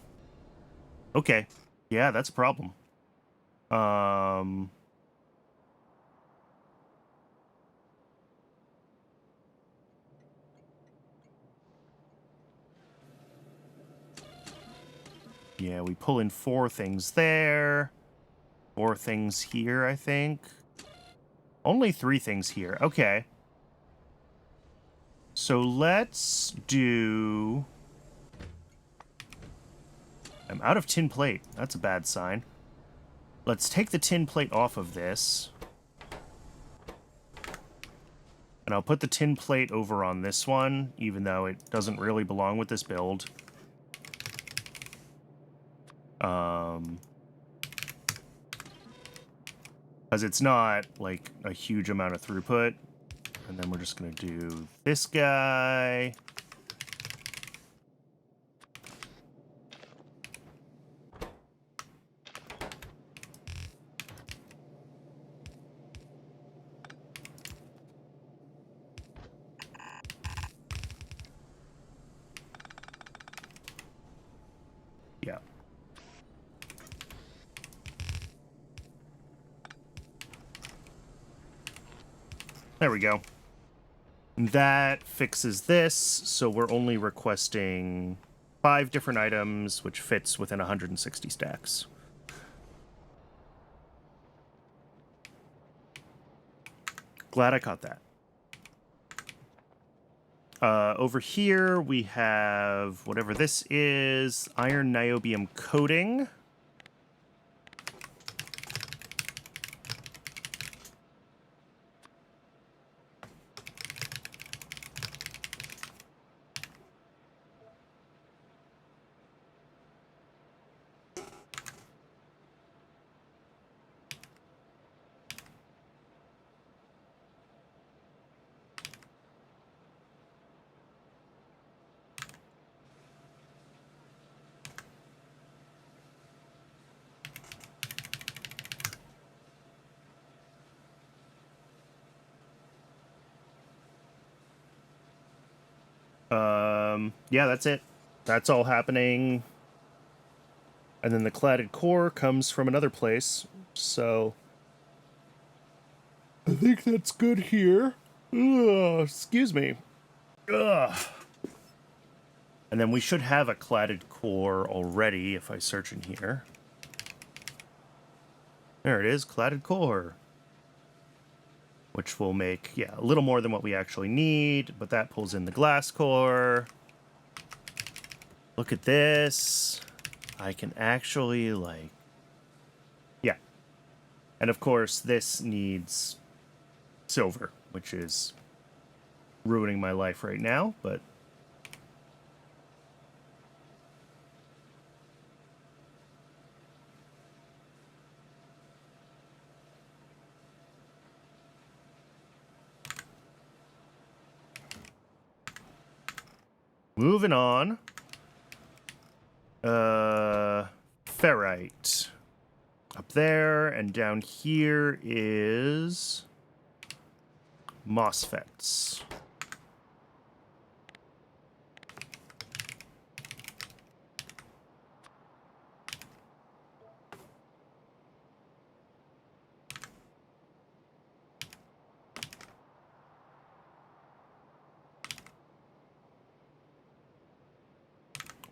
Okay. Yeah, that's a problem. Yeah, we pull in 4 things there. 4 things here, I think. Only 3 things here. Okay. So let's do... I'm out of tin plate. That's a bad sign. Let's take the tin plate off of this. And I'll put the tin plate over on this one, even though it doesn't really belong with this build. Because it's not, like, a huge amount of throughput. And then we're just going to do this guy. Yeah. There we go. That fixes this, so we're only requesting 5 different items, which fits within 160 stacks. Glad I caught that. Over here, we have whatever this is, iron niobium coating. Yeah, that's it. That's all happening. And then the cladded core comes from another place. So I think that's good here. Ugh, excuse me. Ugh. And then we should have a cladded core already if I search in here. There it is, cladded core. Which will make, yeah, a little more than what we actually need, but that pulls in the glass core. Look at this. I can actually, like... Yeah. And of course, this needs silver, which is ruining my life right now, but... Moving on. Ferrite. Up there, and down here is MOSFETs.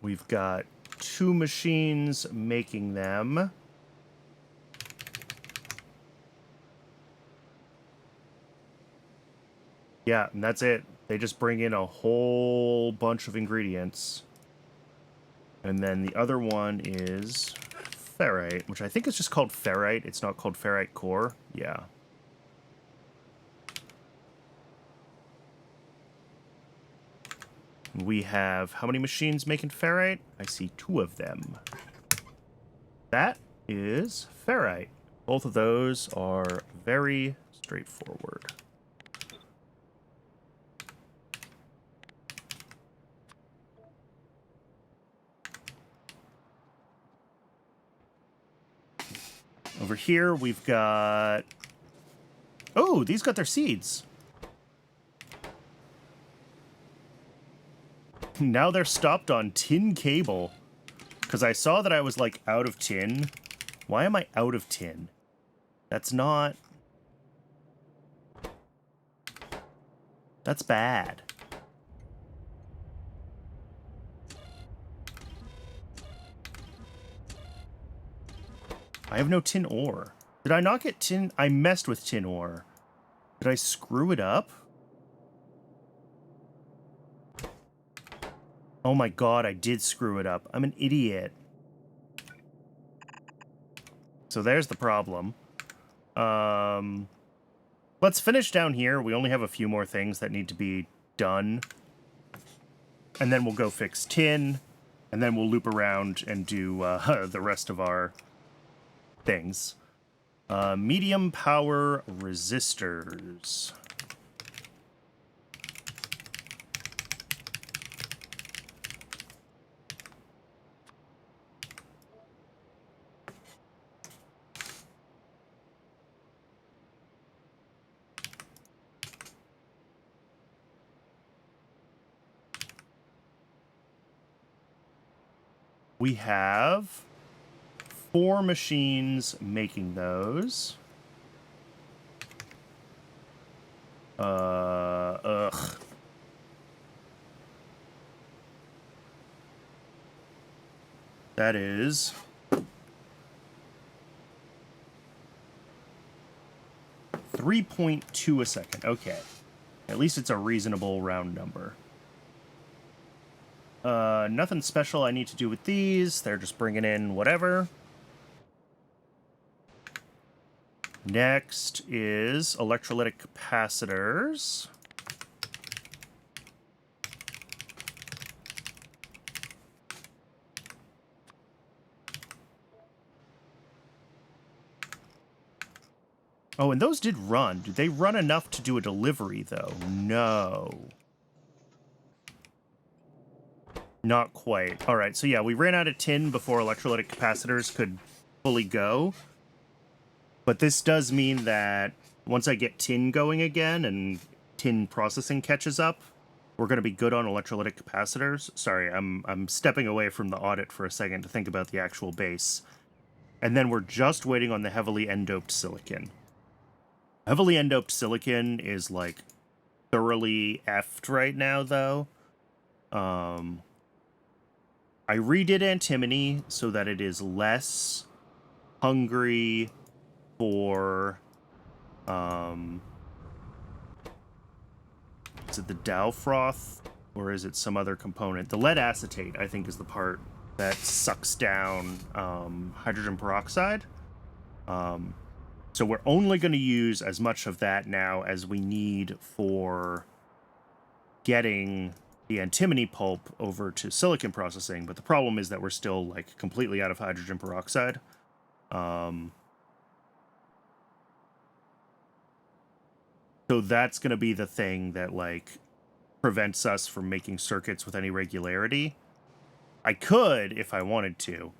We've got 2 machines making them. Yeah, and that's it. They just bring in a whole bunch of ingredients. And then the other one is ferrite, which I think is just called ferrite. It's not called ferrite core. Yeah. We have how many machines making ferrite? I see 2 of them. That is ferrite. Both of those are very straightforward. Over here, we've got... Oh, these got their seeds. Now they're stopped on tin cable. Because I saw that I was, like, out of tin. Why am I out of tin? That's not... That's bad. I have no tin ore. Did I not get tin? I messed with tin ore. Did I screw it up? Oh my god, I did screw it up. I'm an idiot. So there's the problem. Let's finish down here. We only have a few more things that need to be done. And then we'll go fix tin. And then we'll loop around and do the rest of our things. Medium power resistors. We have 4 machines making those. Ugh. That is 3.2 a second. Okay. At least it's a reasonable round number. Nothing special I need to do with these. They're just bringing in whatever. Next is electrolytic capacitors. Oh, and those did run. Did they run enough to do a delivery, though? No. Not quite. All right, so yeah, we ran out of tin before electrolytic capacitors could fully go. But this does mean that once I get tin going again and tin processing catches up, we're going to be good on electrolytic capacitors. Sorry, I'm stepping away from the audit for a second to think about the actual base. And then we're just waiting on the heavily n-doped silicon. Heavily n-doped silicon is, like, thoroughly effed right now, though. I redid antimony so that it is less hungry for, is it the Dow froth, or is it some other component? The lead acetate, I think, is the part that sucks down hydrogen peroxide. So we're only going to use as much of that now as we need for getting the antimony pulp over to silicon processing, but the problem is that we're still, like, completely out of hydrogen peroxide. So that's going to be the thing that, like, prevents us from making circuits with any regularity. I could, if I wanted to,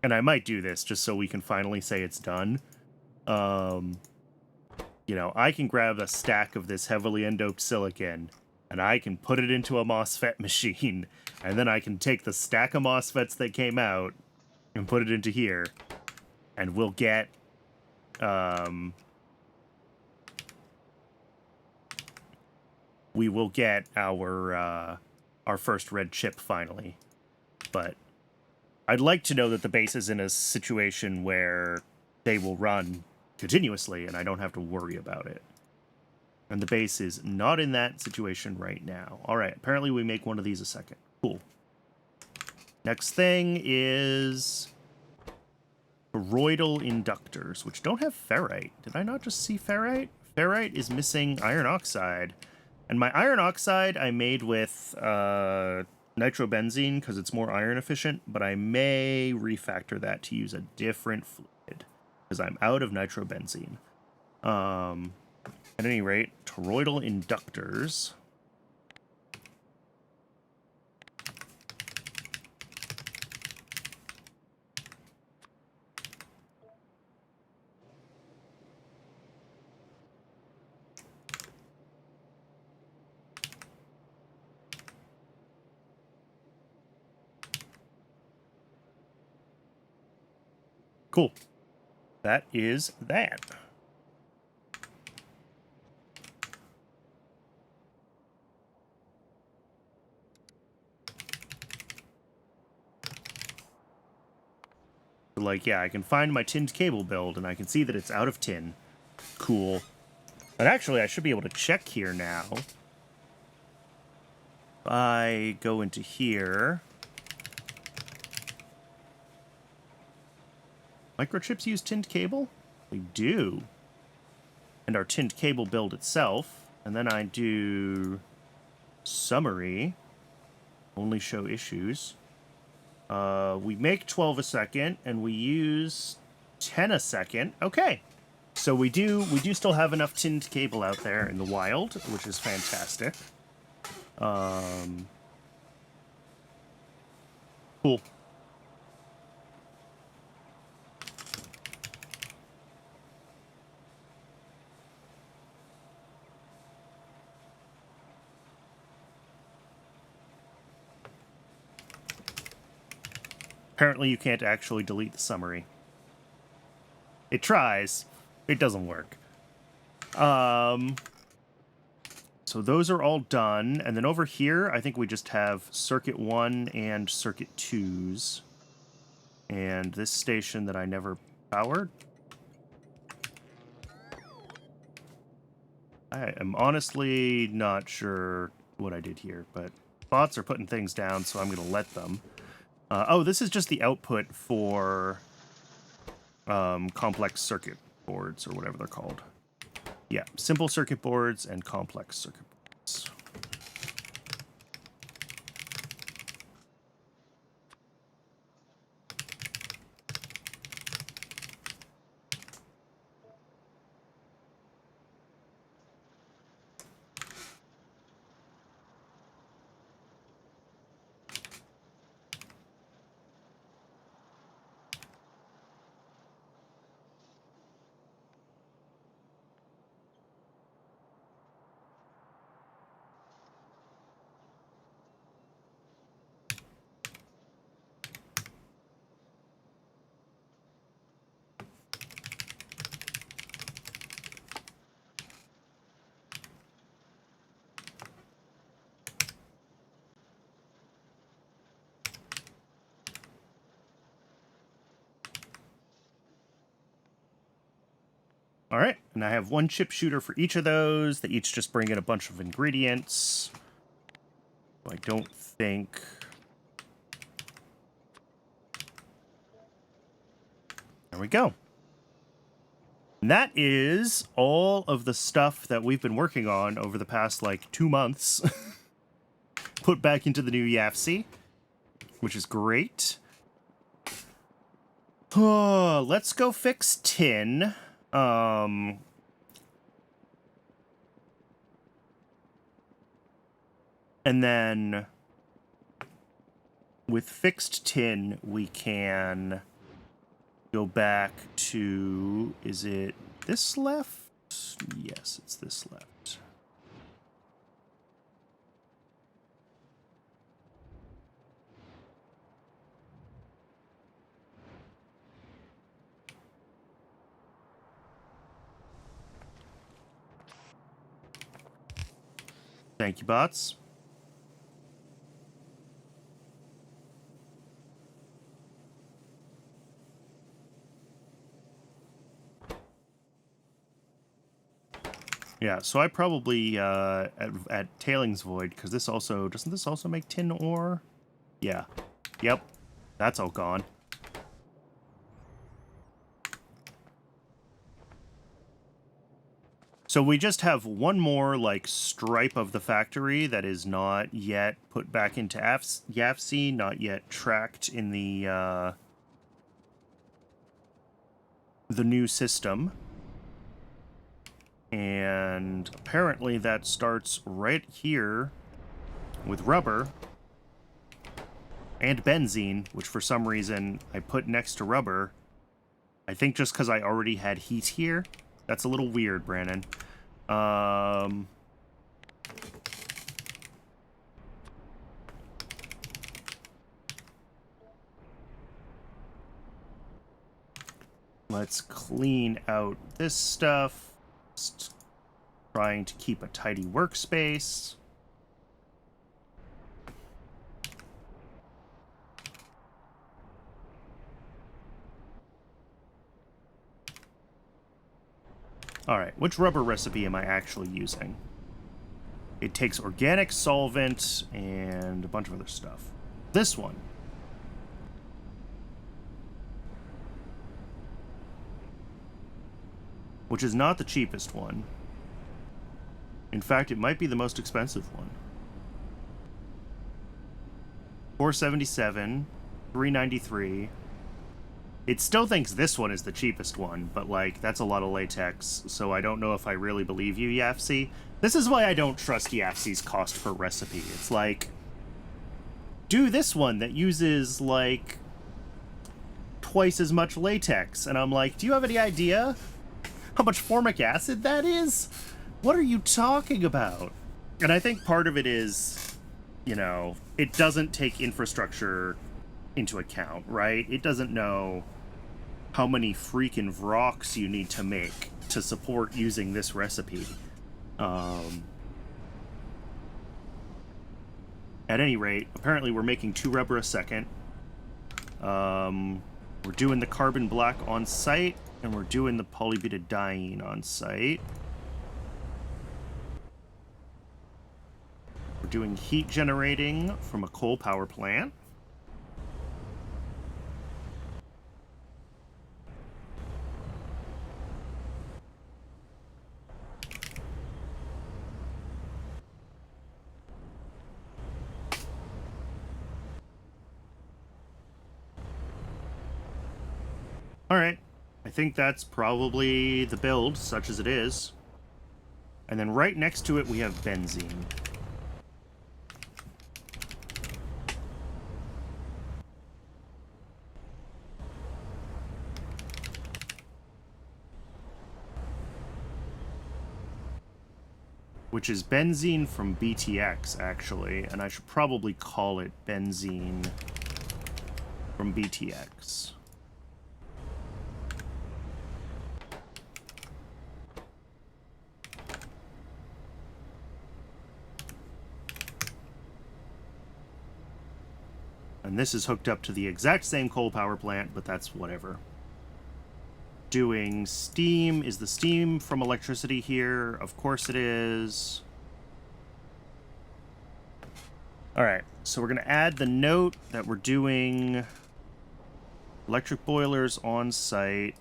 and I might do this just so we can finally say it's done. You know, I can grab a stack of this heavily n-doped silicon, and I can put it into a MOSFET machine, and then I can take the stack of MOSFETs that came out and put it into here, and we'll get, we will get our first red chip finally. But I'd like to know that the base is in a situation where they will run continuously and I don't have to worry about it. And the base is not in that situation right now. All right, apparently we make one of these a second. Cool. Next thing is toroidal inductors, which don't have ferrite. Did I not just see ferrite? Ferrite is missing iron oxide. And my iron oxide I made with nitrobenzene because it's more iron efficient, but I may refactor that to use a different fluid because I'm out of nitrobenzene. At any rate, toroidal inductors. Cool. That is that. Like, yeah, I can find my tinned cable build, and I can see that it's out of tin. Cool. But actually, I should be able to check here now. If I go into here... Microchips use tinned cable? They do. And our tinned cable build itself. And then I do... summary. Only show issues. We make 12 a second, and we use 10 a second. Okay. So we do still have enough tinned cable out there in the wild, which is fantastic. Cool. Apparently you can't actually delete the summary. It tries. It doesn't work. So those are all done. And then over here, I think we just have circuit 1 and circuit 2s. And this station that I never powered. I am honestly not sure what I did here, but bots are putting things down, so I'm going to let them. Oh, this is just the output for complex circuit boards, or whatever they're called. Yeah, simple circuit boards and complex circuit boards. All right, and I have one chip shooter for each of those. They each just bring in a bunch of ingredients. I don't think... There we go. And that is all of the stuff that we've been working on over the past, like, 2 months. Put back into the new YAFC, which is great. Let's go fix tin. And then with fixed tin, we can go back to, is it this left? Yes, it's this left. Thank you, bots. Yeah, so I probably at Tailings Void, because this also doesn't this also make tin ore? Yeah. Yep. That's all gone. So we just have one more, like, stripe of the factory that is not yet put back into YAFC, not yet tracked in the new system. And apparently that starts right here with rubber and benzene, which for some reason I put next to rubber. I think just because I already had heat here. That's a little weird, Brandon. Let's clean out this stuff. Just trying to keep a tidy workspace. Alright, which rubber recipe am I actually using? It takes organic solvent and a bunch of other stuff. This one. Which is not the cheapest one. In fact, it might be the most expensive one. $477, $393. It still thinks this one is the cheapest one, but, like, that's a lot of latex, so I don't know if I really believe you, YAFC. This is why I don't trust YAFC's cost per recipe. It's like, do this one that uses, like, twice as much latex. And I'm like, do you have any idea how much formic acid that is? What are you talking about? And I think part of it is, you know, it doesn't take infrastructure into account, right? It doesn't know how many freaking vrocks you need to make to support using this recipe. At any rate, apparently we're making 2 rubber a second. We're doing the carbon black on site, and we're doing the polybutadiene on site. We're doing heat generating from a coal power plant. All right. I think that's probably the build, such as it is. And then right next to it, we have benzene. Which is benzene from BTX, actually. And I should probably call it benzene from BTX. And this is hooked up to the exact same coal power plant, but that's whatever. Doing steam. Is the steam from electricity here? Of course it is. All right, so we're going to add the note that we're doing electric boilers on site.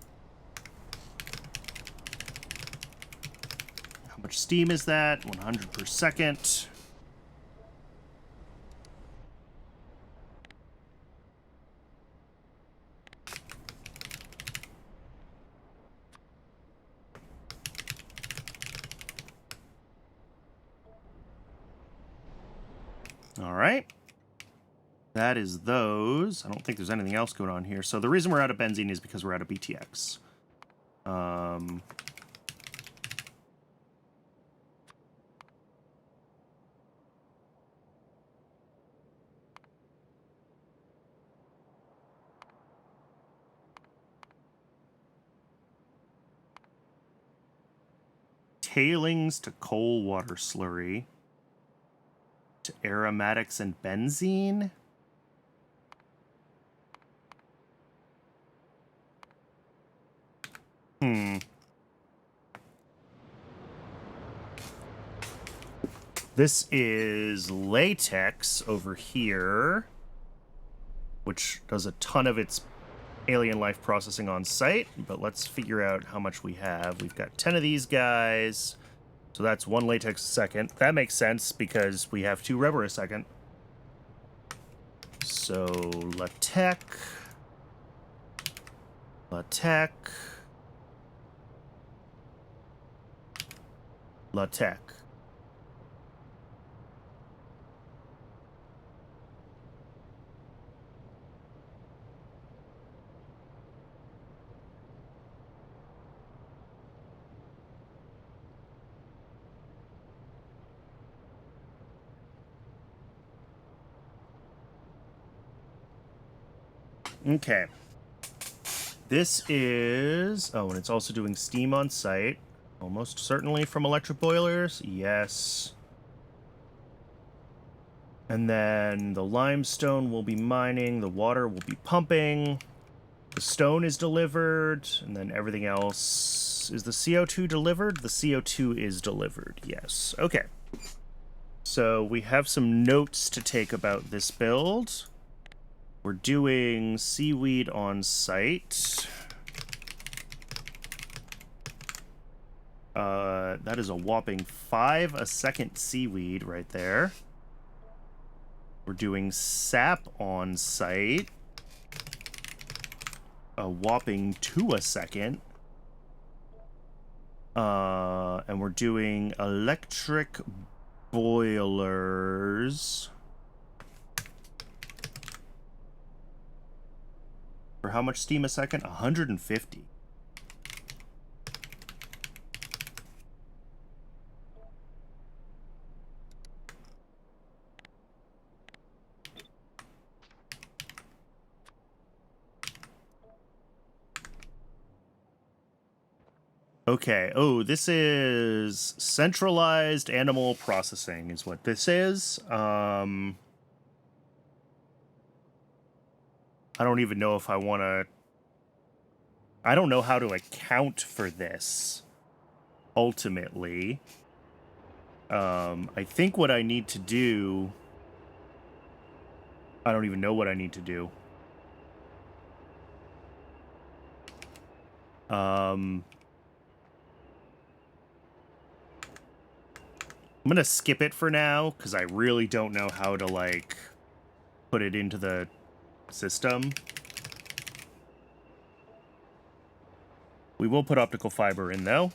How much steam is that? 100 per second. All right. That is those. I don't think there's anything else going on here. So the reason we're out of benzene is because we're out of BTX. Tailings to coal water slurry. To aromatics and benzene. This is latex over here, which does a ton of its alien life processing on site, but let's figure out how much we have. We've got 10 of these guys. So that's 1 latex a second. That makes sense because we have 2 rubber a second. So latex. Latex. Latex. Okay. This is... Oh, and it's also doing steam on site. Almost certainly from electric boilers. Yes. And then the limestone will be mining. The water will be pumping. The stone is delivered. And then everything else... Is the CO2 delivered? The CO2 is delivered. Yes. Okay. So we have some notes to take about this build. We're doing seaweed on site. That is a whopping 5 a second seaweed right there. We're doing sap on site. A whopping 2 a second. And we're doing electric boilers. For how much steam a second? 150. Okay. Oh, this is centralized animal processing is what this is. I don't even know if I want to... I don't know how to account for this, ultimately. I think what I need to do... I don't even know what I need to do. I'm gonna skip it for now, because I really don't know how to, like, put it into the system. We will put optical fiber in, though.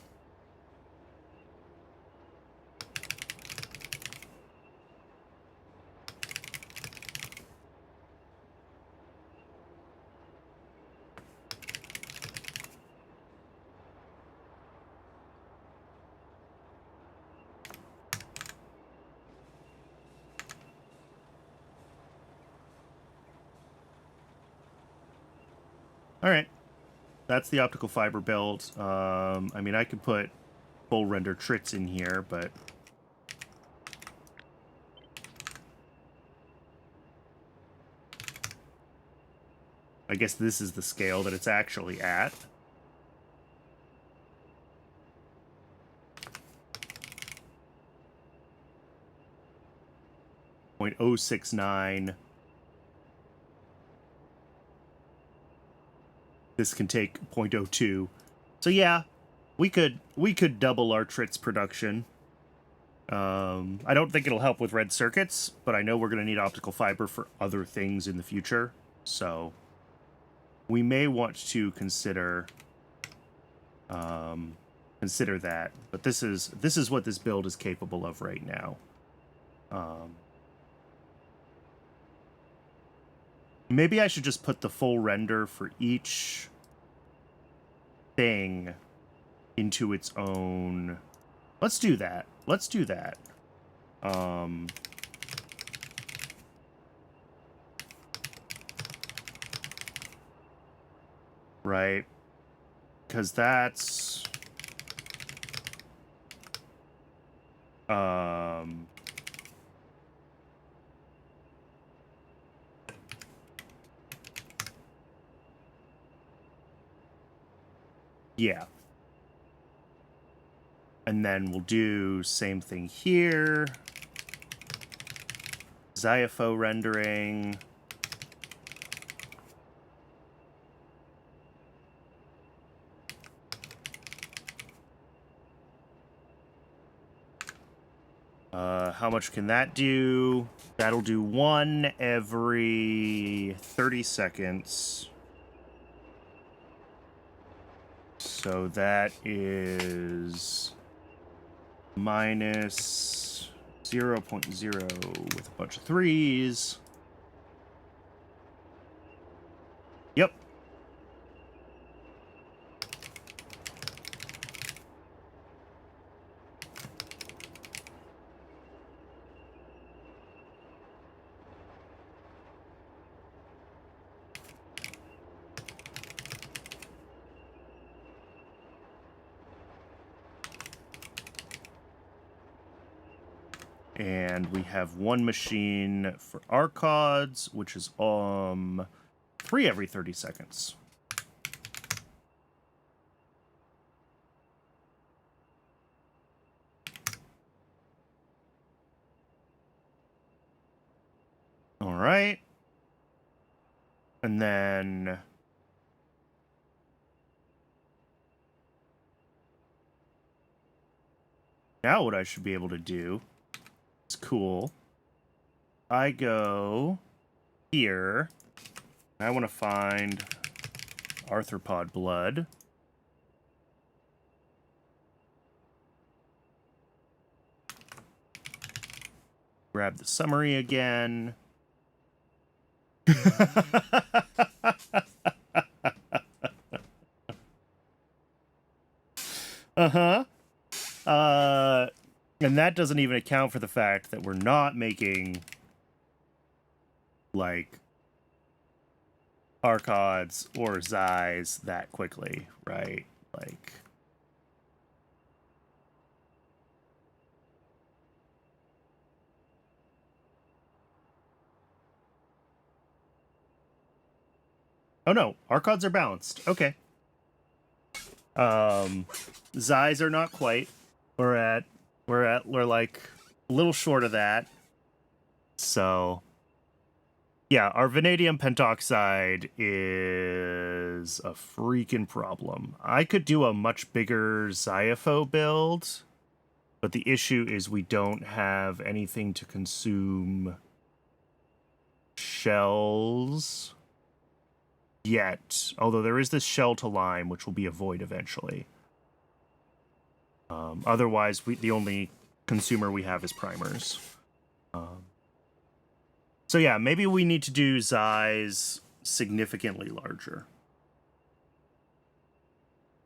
All right. That's the optical fiber build. I mean, I could put full render trits in here, but... I guess this is the scale that it's actually at. .069. This can take 0.02. So yeah, we could double our trits production. I don't think it'll help with red circuits, but I know we're going to need optical fiber for other things in the future. So we may want to consider that. But this is what this build is capable of right now. Maybe I should just put the full render for each thing into its own... Let's do that. Let's do that. Right. Because that's... Yeah. And then we'll do same thing here. XIFO rendering. How much can that do? That'll do 1 every 30 seconds. So that is minus 0.0 with a bunch of 3s. Yep. And we have one machine for arcods, which is 3 every 30 seconds. All right. And then now what I should be able to do is cool. I go here. I want to find arthropod blood. Grab the summary again. Uh-huh. And that doesn't even account for the fact that we're not making, like, arcods or Xis that quickly, right? Like... Oh no, arcods are balanced. Okay. Xis are not quite. We're at We're like a little short of that. So yeah, our vanadium pentoxide is a freaking problem. I could do a much bigger Xiapho build, but the issue is we don't have anything to consume shells yet. Although there is this shell to lime, which will be a void eventually. Otherwise, the only consumer we have is primers. So yeah, maybe we need to do Xy's significantly larger.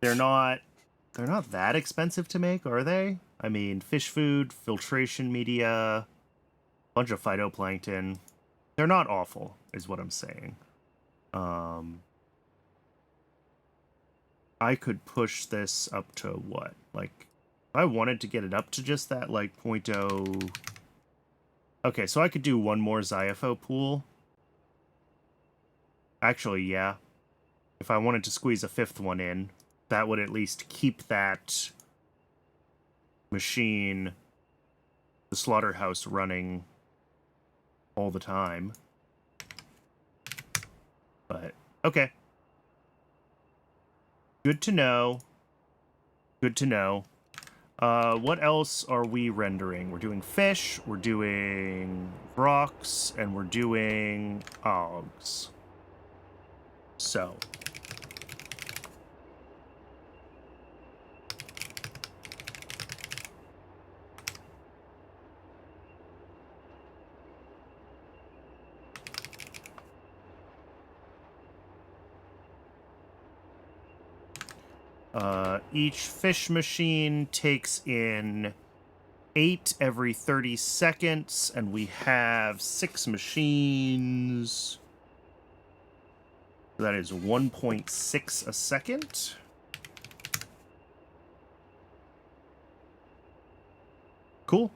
They're not that expensive to make, are they? I mean, fish food, filtration media, bunch of phytoplankton. They're not awful, is what I'm saying. I could push this up to what? Like, if I wanted to get it up to just that, like, 0.0... Okay, so I could do one more Xiapho pool. Actually, yeah. If I wanted to squeeze a fifth one in, that would at least keep that machine, the slaughterhouse, running all the time. But, okay. Good to know. Good to know. What else are we rendering? We're doing fish, we're doing rocks, and we're doing ogs. So. Each fish machine takes in 8 every 30 seconds, and we have 6 machines. That is 1.6 a second. Cool.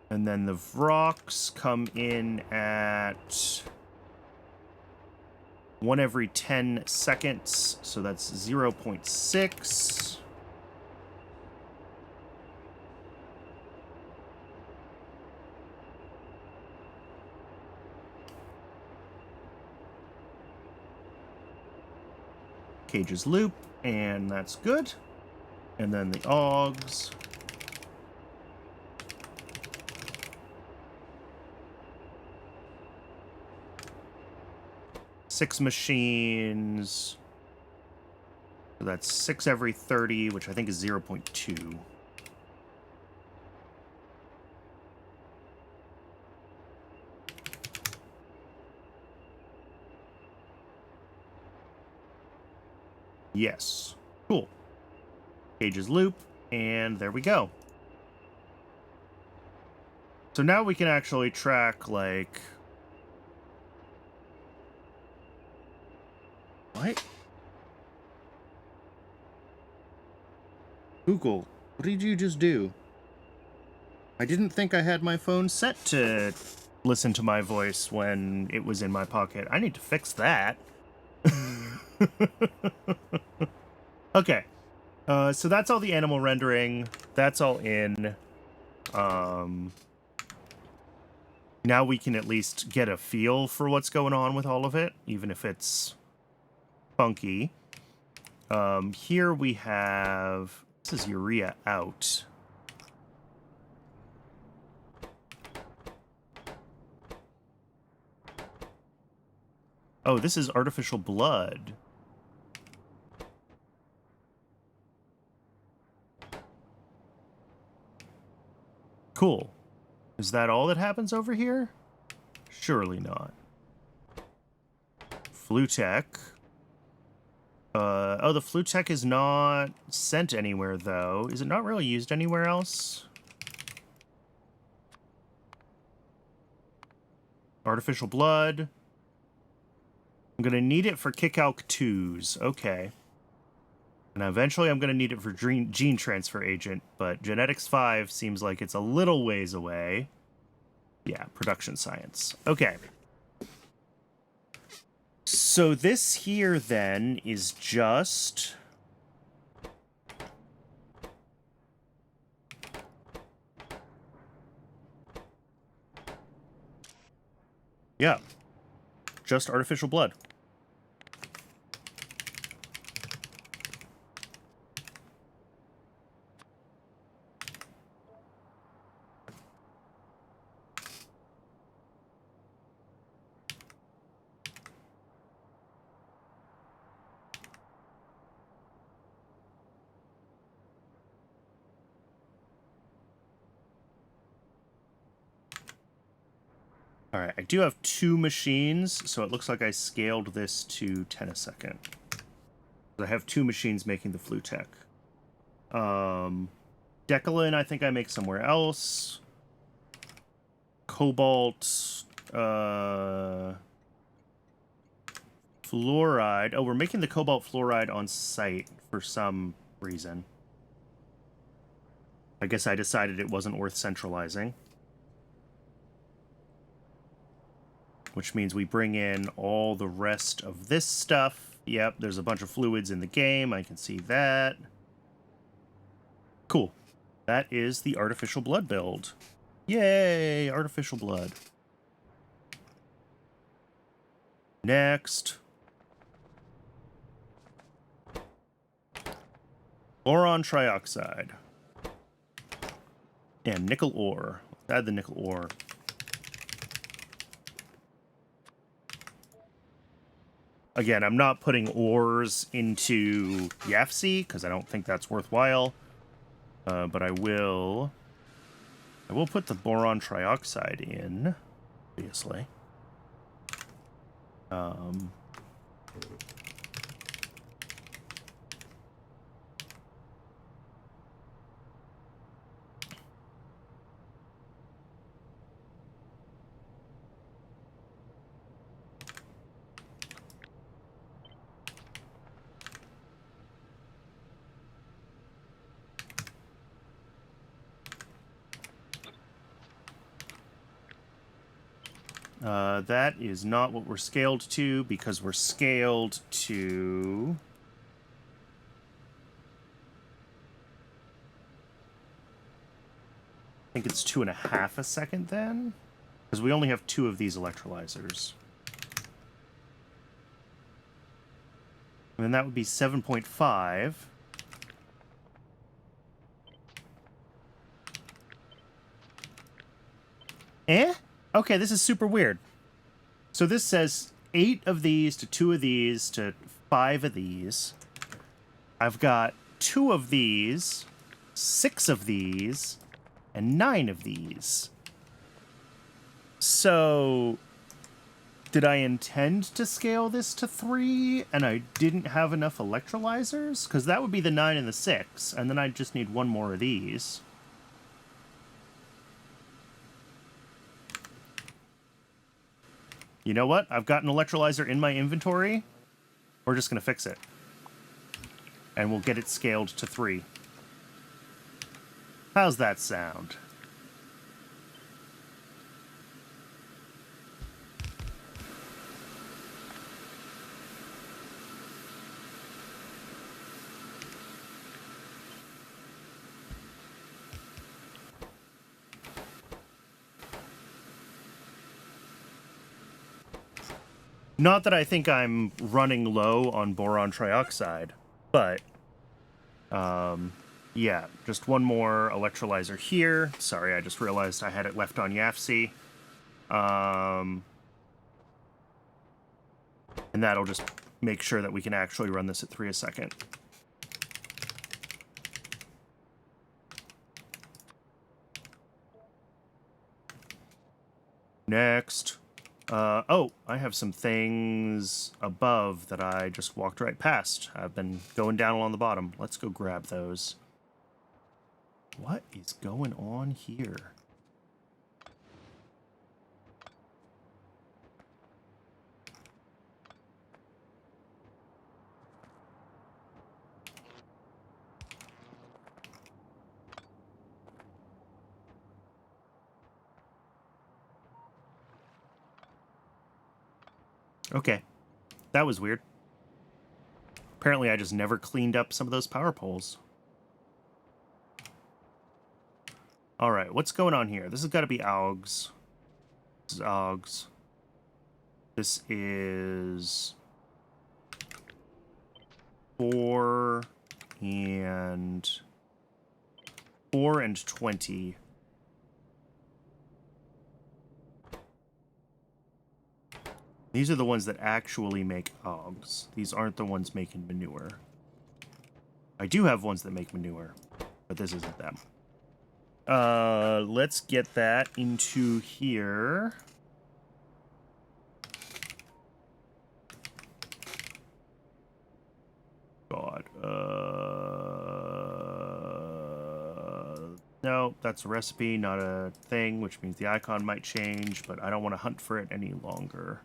And then the Vrox come in at 1 every 10 seconds, so that's 0.6. Cages loop, and that's good. And then the Augs. Six machines. So that's 6 every 30, which I think is 0.2. Yes. Cool. Cages loop, and there we go. So now we can actually track, like... What? Google, what did you just do? I didn't think I had my phone set to listen to my voice when it was in my pocket. I need to fix that. Okay. So that's all the animal rendering. That's all in. Now we can at least get a feel for what's going on with all of it, even if it's funky. Here we have... This is urea out. Oh, this is artificial blood. Cool. Is that all that happens over here? Surely not. Flutech. Oh, the Flutech is not sent anywhere, though. Is it not really used anywhere else? Artificial blood. I'm gonna need it for Kickalk 2s. Okay. And eventually I'm going to need it for gene transfer agent, but genetics 5 seems like it's a little ways away. Yeah, production science. Okay. So this here then is just... yeah, just artificial blood. All right, I do have 2 machines, so it looks like I scaled this to 10 a second. I have 2 machines making the Flutech. Decalin, I think I make somewhere else. Cobalt, fluoride. Oh, we're making the cobalt fluoride on site for some reason. I guess I decided it wasn't worth centralizing. Which means we bring in all the rest of this stuff. Yep, there's a bunch of fluids in the game. I can see that. Cool. That is the artificial blood build. Yay, artificial blood. Next. Boron trioxide. And nickel ore. Let's add the nickel ore. Again, I'm not putting ores into YAFC because I don't think that's worthwhile. But I will put the boron trioxide in, obviously. That is not what we're scaled to, because we're scaled to... I think it's 2.5 a second then? Because we only have 2 of these electrolyzers. And then that would be 7.5. Eh? Okay, this is super weird. So this says 8 of these to 2 of these to 5 of these. I've got 2 of these, 6 of these, and 9 of these. So did I intend to scale this to 3 and I didn't have enough electrolyzers? Because that would be the 9 and the 6, and then I'd just need 1 more of these. You know what? I've got an electrolyzer in my inventory. We're just going to fix it. And we'll get it scaled to 3. How's that sound? Not that I think I'm running low on boron trioxide, but, yeah, just 1 more electrolyzer here. Sorry, I just realized I had it left on YAFC. And that'll just make sure that we can actually run this at 3 a second. Next. Oh, I have some things above that I just walked right past. I've been going down along the bottom. Let's go grab those. What is going on here? Okay. That was weird. Apparently I just never cleaned up some of those power poles. Alright, what's going on here? This has got to be AUGs. This is AUGs. This is 4 and 20. These are the ones that actually make AUGs. These aren't the ones making manure. I do have ones that make manure, but this isn't them. Let's get that into here. God. No, that's a recipe, not a thing, which means the icon might change, but I don't want to hunt for it any longer.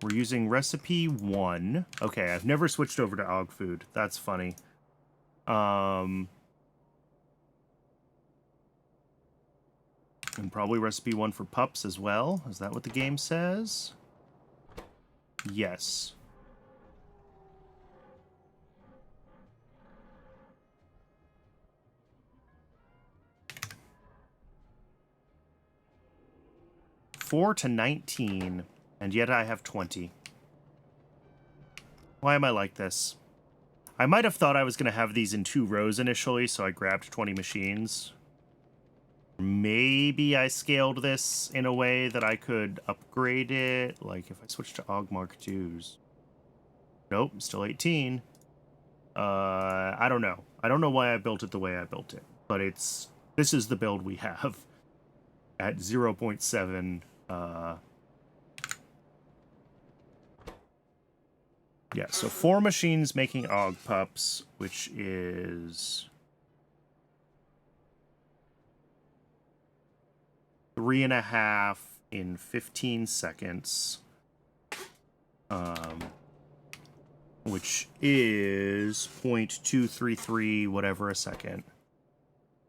We're using recipe 1. Okay, I've never switched over to AUG food. That's funny. And probably recipe 1 for pups as well. Is that what the game says? Yes. Four to 19, and yet I have 20. Why am I like this? I might have thought I was going to have these in 2 rows initially, so I grabbed 20 machines. Maybe I scaled this in a way that I could upgrade it, like if I switch to AUG Mark IIs. Nope, still 18. I don't know. I don't know why I built it the way I built it, but this is the build we have at 0.7. Yeah, so 4 machines making AUG pups, which is 3.5 in 15 seconds. Which is 0.233 whatever a second.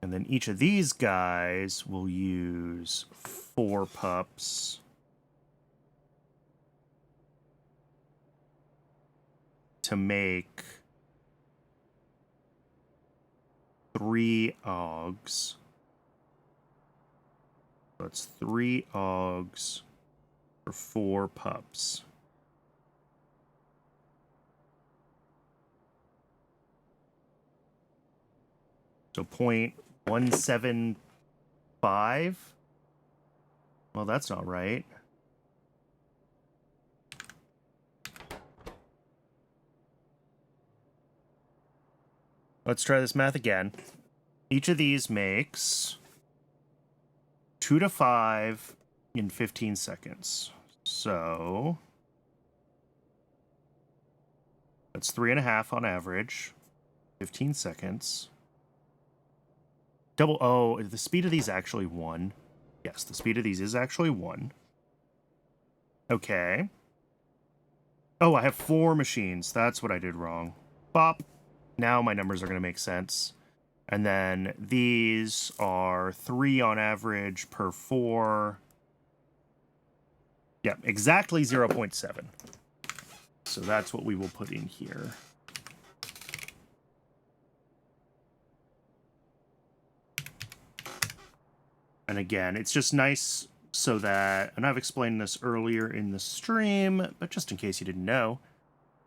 And then each of these guys will use 4 pups. To make 3 AUGs. That's 3 AUGs for 4 pups. So 0.175? Well, that's not right. Let's try this math again. Each of these makes 2 to 5 in 15 seconds. So that's 3.5 on average. 15 seconds. Oh, is the speed of these actually 1? Yes, the speed of these is actually 1. Okay. Oh, I have 4 machines. That's what I did wrong. Bop. Now my numbers are going to make sense. And then these are 3 on average per 4. Yep, exactly 0.7. So that's what we will put in here. And again, it's just nice so that, and I've explained this earlier in the stream, but just in case you didn't know,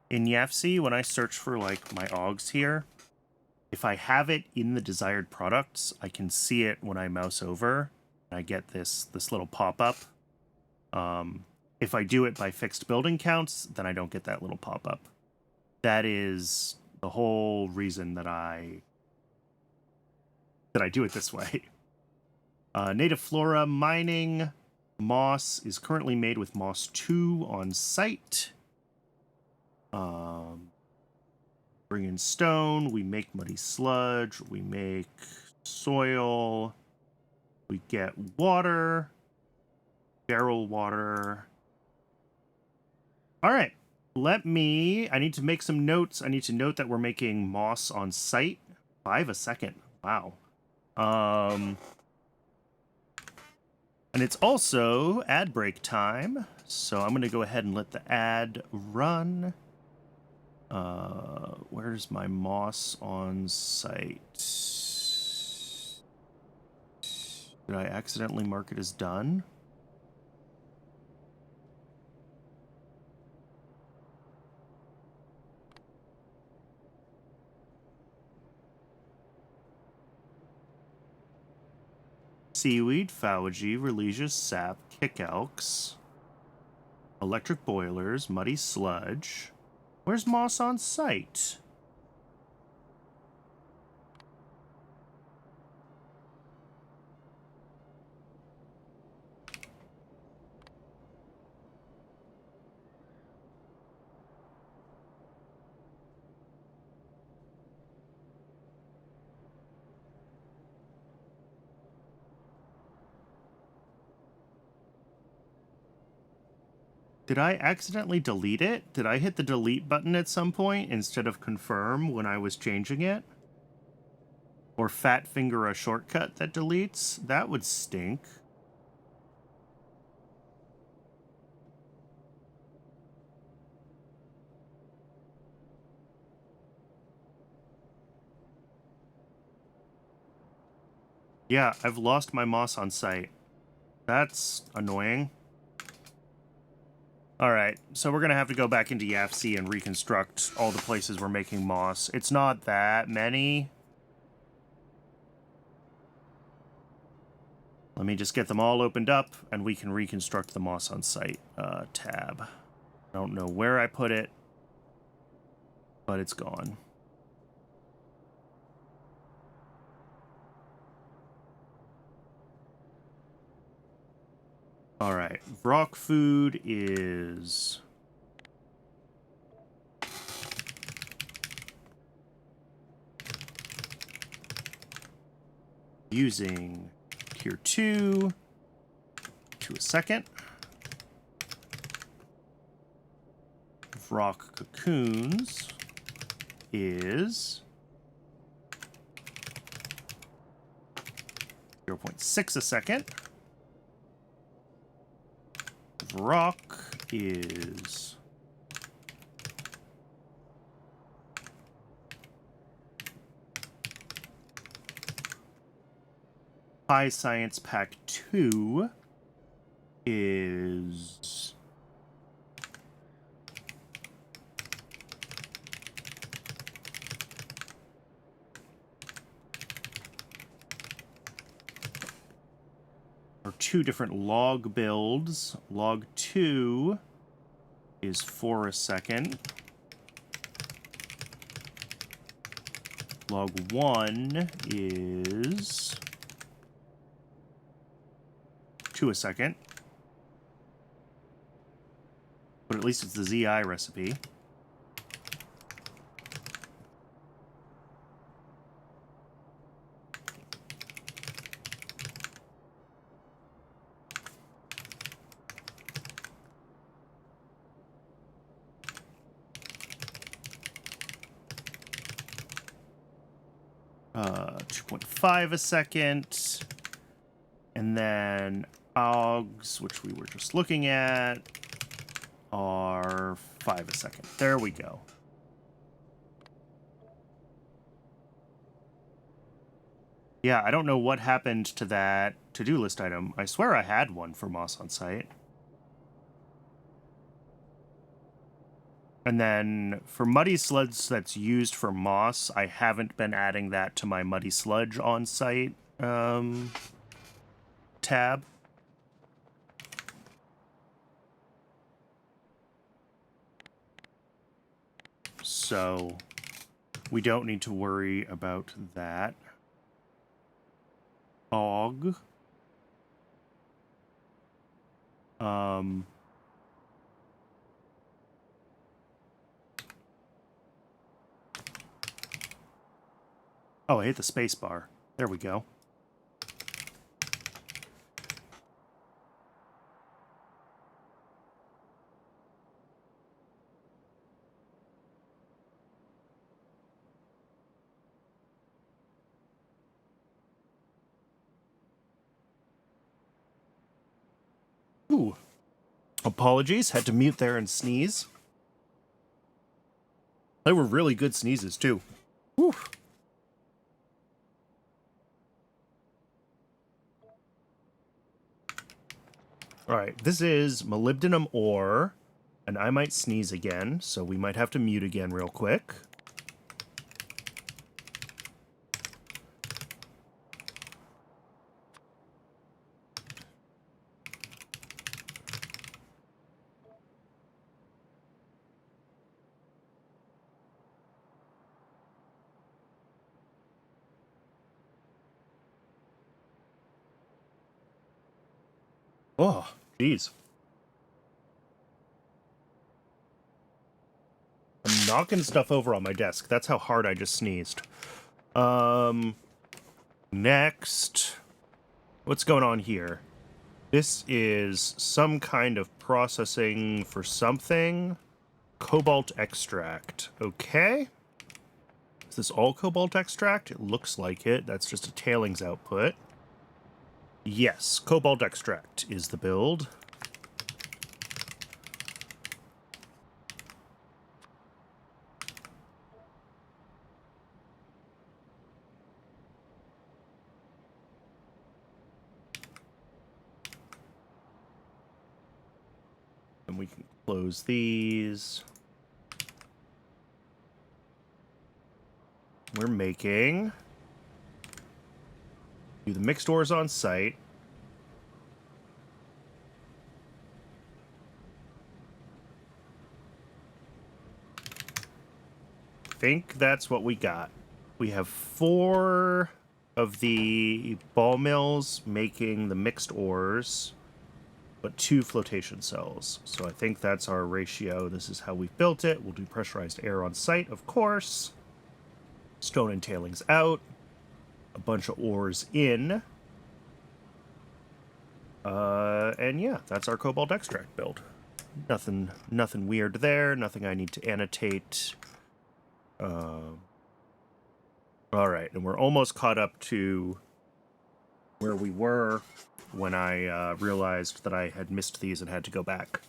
in YAFC, when I search for like my AUGs here, if I have it in the desired products, I can see it when I mouse over, and I get this little pop-up. If I do it by fixed building counts, then I don't get that little pop-up. That is the whole reason that I do it this way. Native flora mining. Moss is currently made with Moss 2 on site. Bring in stone, we make muddy sludge, we make soil, we get water, barrel water. All right, I need to make some notes. I need to note that we're making moss on site. 5 a second, wow. And it's also ad break time, So I'm going to go ahead and let the ad run. Where's my moss on site? Did I accidentally mark it as done? Seaweed, Fauji, Relegious Sap, Kickalks, Electric Boilers, Muddy Sludge. Where's moss on site? Did I accidentally delete it? Did I hit the delete button at some point instead of confirm when I was changing it? Or fat finger a shortcut that deletes? That would stink. Yeah, I've lost my moss on site. That's annoying. Alright, so we're gonna have to go back into YAFC and reconstruct all the places we're making moss. It's not that many. Let me just get them all opened up, and we can reconstruct the moss on site tab. I don't know where I put it, but it's gone. Alright, rock food is... using tier 2 to a second. Rock cocoons is 0.6 a second. Rock is High Science Pack 2 is two different log builds. Log 2 is 4 a second. Log 1 is 2 a second. But at least it's the ZI recipe. Uh, 2.5 a second. And then OGs, which we were just looking at, are 5 a second. There we go. Yeah, I don't know what happened to that to-do list item. I swear I had one for moss on site. And then for muddy sludge that's used for moss, I haven't been adding that to my muddy sludge on site tab. So we don't need to worry about that. Og. Oh, I hit the space bar. There we go. Ooh. Apologies, had to mute there and sneeze. They were really good sneezes, too. Whew. Alright, this is molybdenum ore, and I might sneeze again, so we might have to mute again real quick. Oh, jeez. I'm knocking stuff over on my desk. That's how hard I just sneezed. Next. What's going on here? This is some kind of processing for something. Cobalt extract. Okay. Is this all cobalt extract? It looks like it. That's just a tailings output. Yes, cobalt extract is the build. And we can close these. We're making... Do the mixed ores on site. I think that's what we got. We have 4 of the ball mills making the mixed ores, but 2 flotation cells. So I think that's our ratio. This is how we've built it. We'll do pressurized air on site, of course. Stone and tailings out. A bunch of ores in. And yeah, that's our cobalt extract build. Nothing weird there. Nothing I need to annotate. All right, and we're almost caught up to where we were when I realized that I had missed these and had to go back.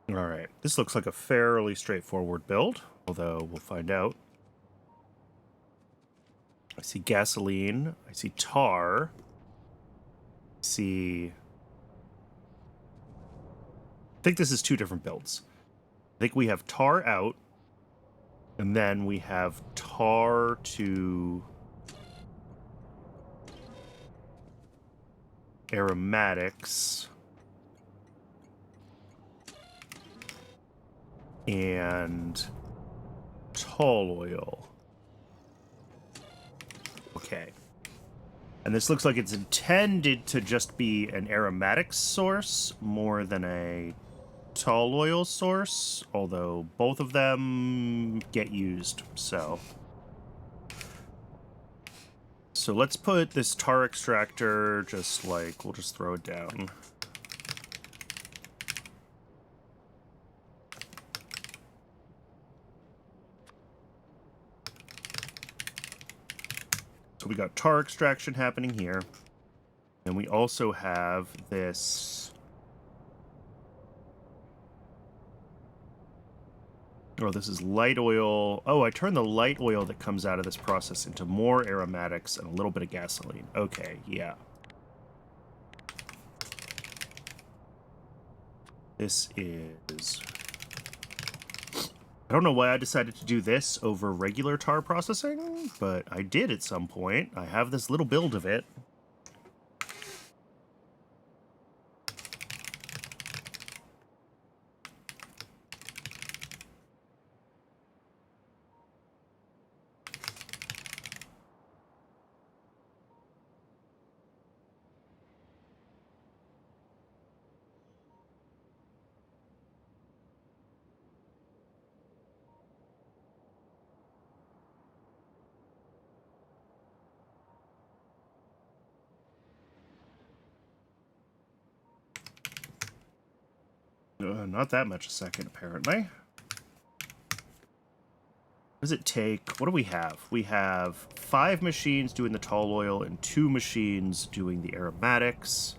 All right, this looks like a fairly straightforward build, although we'll find out. I see gasoline. I see tar. I see... I think this is 2 different builds. I think we have tar out, and then we have tar to aromatics and tall oil. Okay. And this looks like it's intended to just be an aromatics source more than a tall oil source, although both of them get used, so let's put this tar extractor just like, we'll just throw it down. So we got tar extraction happening here, and we also have this... Oh, this is light oil. Oh, I turned the light oil that comes out of this process into more aromatics and a little bit of gasoline. Okay, yeah. This is... I don't know why I decided to do this over regular tar processing, but I did at some point. I have this little build of it. Not that much a second, apparently. does it take? What do we have? We have 5 machines doing the tall oil and 2 machines doing the aromatics.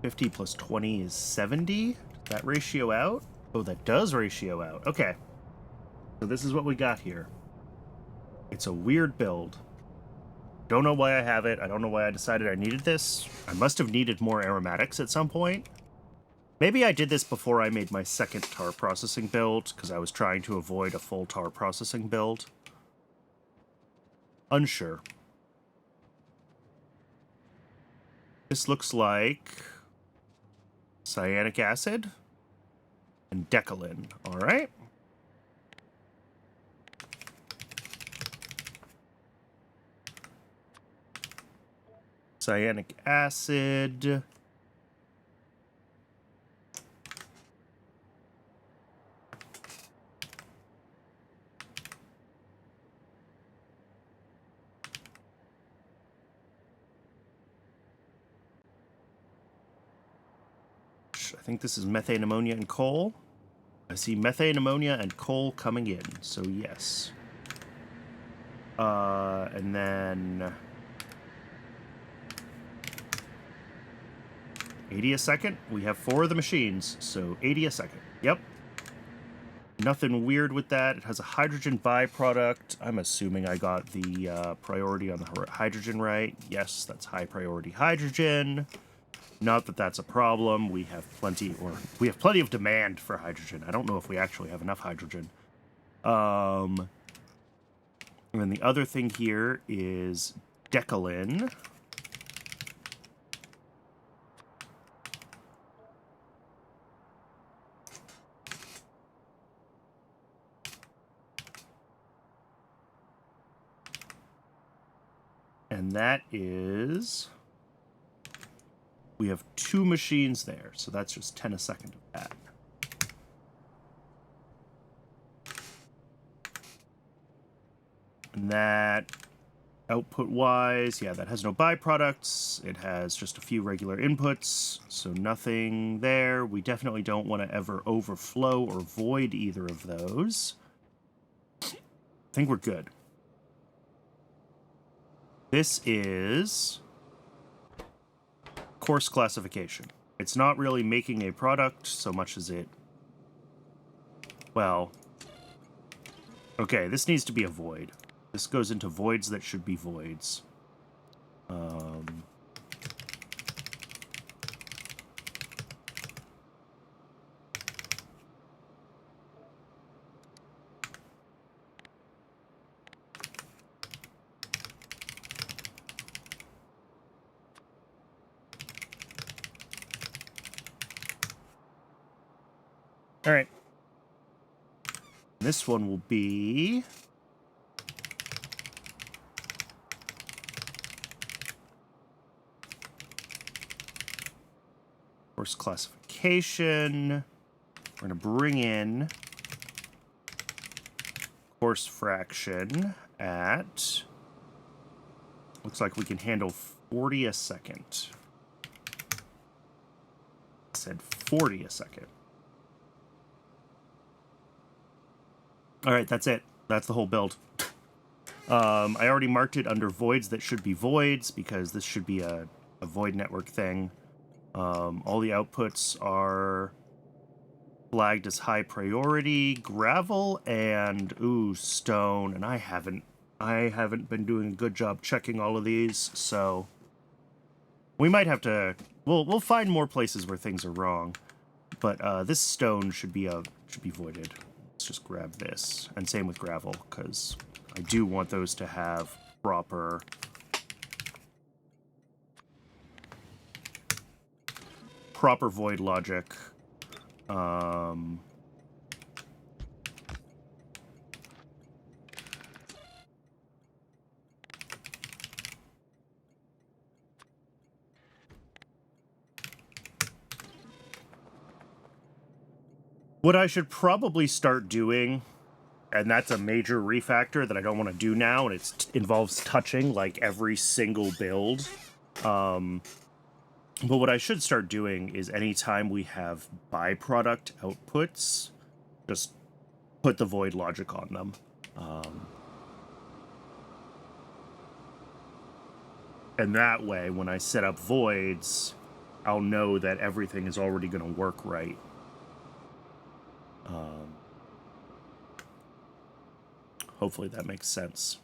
50 plus 20 is 70. Does that ratio out? Oh, that does ratio out. Okay. So this is what we got here. It's a weird build. Don't know why I have it. I don't know why I decided I needed this. I must have needed more aromatics at some point. Maybe I did this before I made my second tar processing build, because I was trying to avoid a full tar processing build. Unsure. This looks like cyanic acid and decalin. All right. Cyanic acid. I think this is methane, ammonia, and coal. I see methane, ammonia, and coal coming in, so yes. And then 80 a second. We have 4 of the machines, so 80 a second. Yep. Nothing weird with that. It has a hydrogen byproduct. I'm assuming I got the priority on the hydrogen right. Yes, that's high priority hydrogen. Not that that's a problem. We have plenty of demand for hydrogen. I don't know if we actually have enough hydrogen. And then the other thing here is decalin. And that is... We have 2 machines there, so that's just 10 a second of that. And that, output-wise, yeah, that has no byproducts. It has just a few regular inputs, so nothing there. We definitely don't want to ever overflow or void either of those. I think we're good. This is course classification. It's not really making a product so much as it... Well... Okay, this needs to be a void. This goes into voids that should be voids. All right. This one will be... Course classification. We're going to bring in course fraction at... Looks like we can handle 40 a second. I said 40 a second. All right, that's it. That's the whole build. I already marked it under voids that should be voids because this should be a void network thing. All the outputs are flagged as high priority, gravel, and stone. And I haven't been doing a good job checking all of these, so we might have to. We'll find more places where things are wrong, but this stone should be voided. Let's just grab this, and same with gravel, because I do want those to have proper void logic. What I should probably start doing, and that's a major refactor that I don't want to do now, and it involves touching like every single build. But what I should start doing is anytime we have byproduct outputs, just put the void logic on them. And that way, when I set up voids, I'll know that everything is already going to work right. Hopefully that makes sense.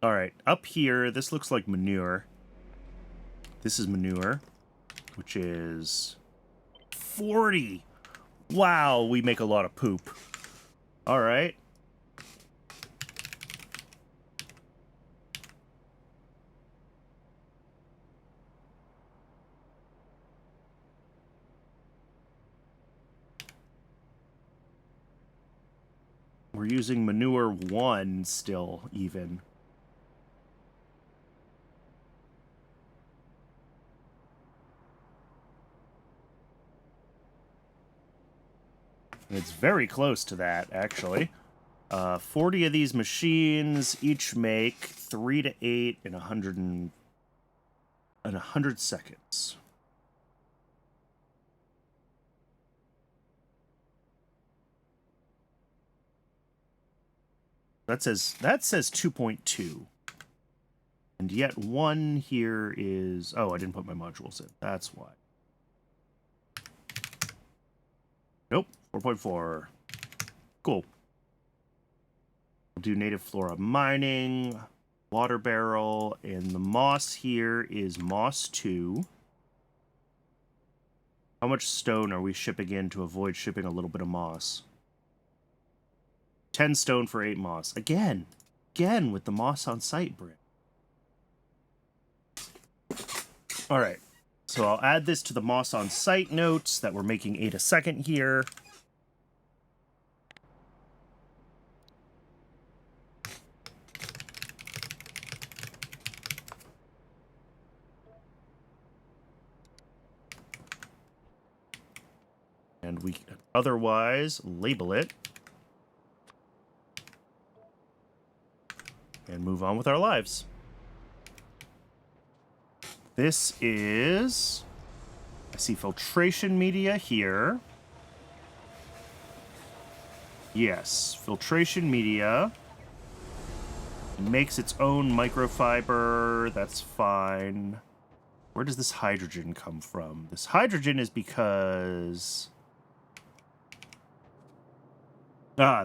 All right, up here, this looks like manure. This is manure, which is 40. Wow, we make a lot of poop. All right. We're using manure 1 still, even. It's very close to that, actually. 40 of these machines each make 3 to 8 in 100 seconds. That says 2.2. And yet 1 here is... Oh, I didn't put my modules in. That's why. Nope, 4.4. Cool. We'll do native flora mining, water barrel, and the moss here is moss 2. How much stone are we shipping in to avoid shipping a little bit of moss? 10 stone for 8 moss. Again with the moss on site, Britt. All right, so I'll add this to the moss on site notes that we're making 8 a second here. And we can otherwise label it and move on with our lives. This is... I see filtration media here. Yes, filtration media. Makes its own microfiber. That's fine. Where does this hydrogen come from? This hydrogen is because...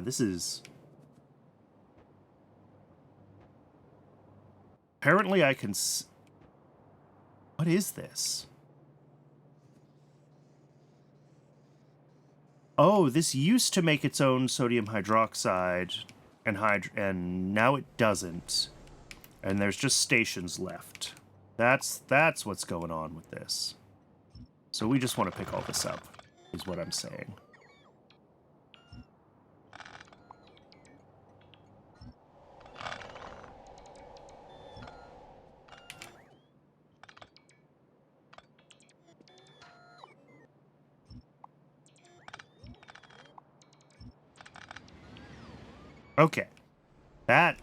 this is... Apparently I can... What is this? Oh, this used to make its own sodium hydroxide and now it doesn't. And there's just stations left. That's what's going on with this. So we just want to pick all this up, is what I'm saying. Okay. That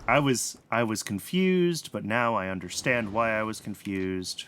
I was confused, but now I understand why I was confused.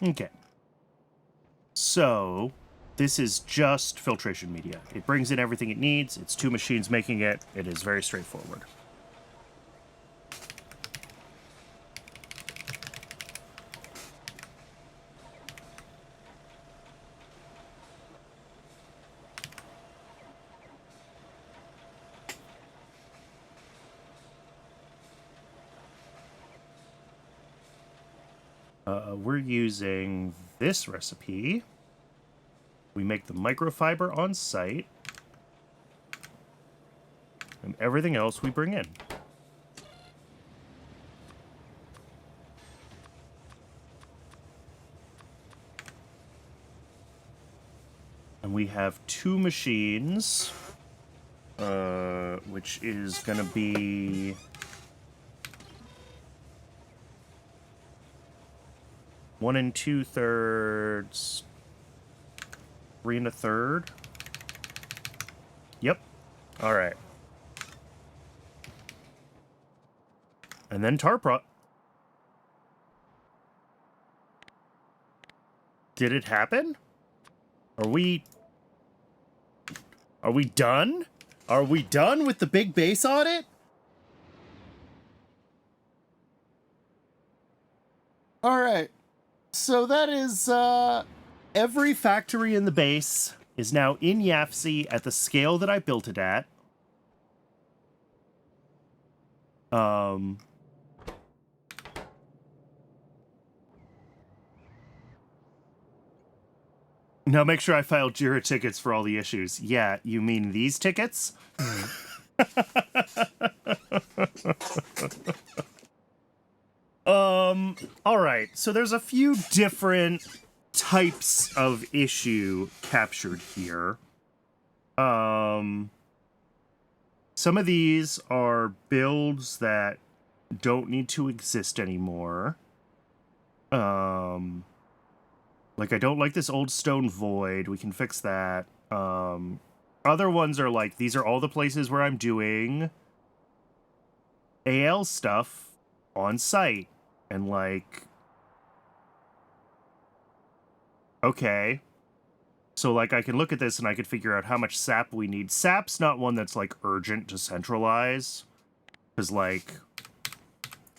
Okay. So, this is just filtration media. It brings in everything it needs. It's 2 machines making it. It is very straightforward. We're using this recipe. We make the microfiber on site. And everything else we bring in. And we have 2 machines, which is going to be 1 2/3, 3 1/3. Yep. All right. And then Tarprot. Did it happen? Are we done? Are we done with the big base audit? All right. So that is every factory in the base is now in YAFC at the scale that I built it at. Now make sure I filed JIRA tickets for all the issues. Yeah, you mean these tickets? All right. So there's a few different types of issue captured here. Some of these are builds that don't need to exist anymore. Like, I don't like this old stone void. We can fix that. Other ones are like, these are all the places where I'm doing AL stuff on site. And like, okay. So like, I can look at this and I can figure out how much sap we need. Sap's not one that's like urgent to centralize. Because like,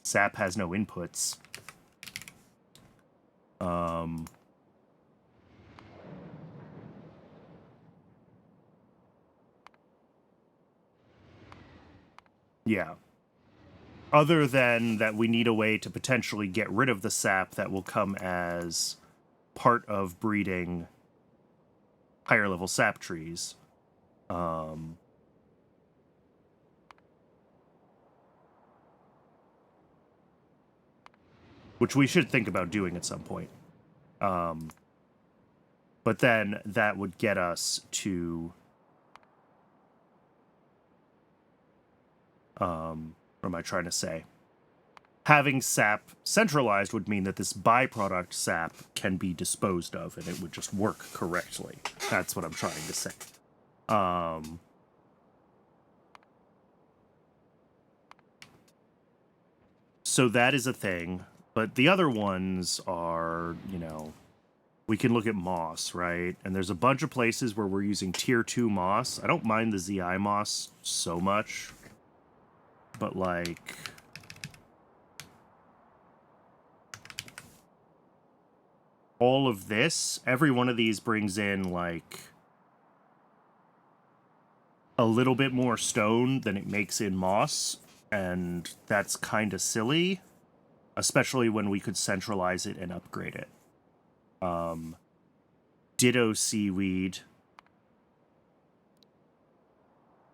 sap has no inputs. Yeah. Other than that we need a way to potentially get rid of the sap that will come as part of breeding higher level sap trees. Which we should think about doing at some point. But then that would get us to... what am I trying to say? Having sap centralized would mean that this byproduct sap can be disposed of and it would just work correctly. That's what I'm trying to say. So that is a thing. But the other ones are, you know, we can look at moss, right? And there's a bunch of places where we're using tier 2 moss. I don't mind the ZI moss so much. But like... all of this, every one of these brings in like a little bit more stone than it makes in moss. And that's kind of silly. Especially when we could centralize it and upgrade it. Ditto seaweed.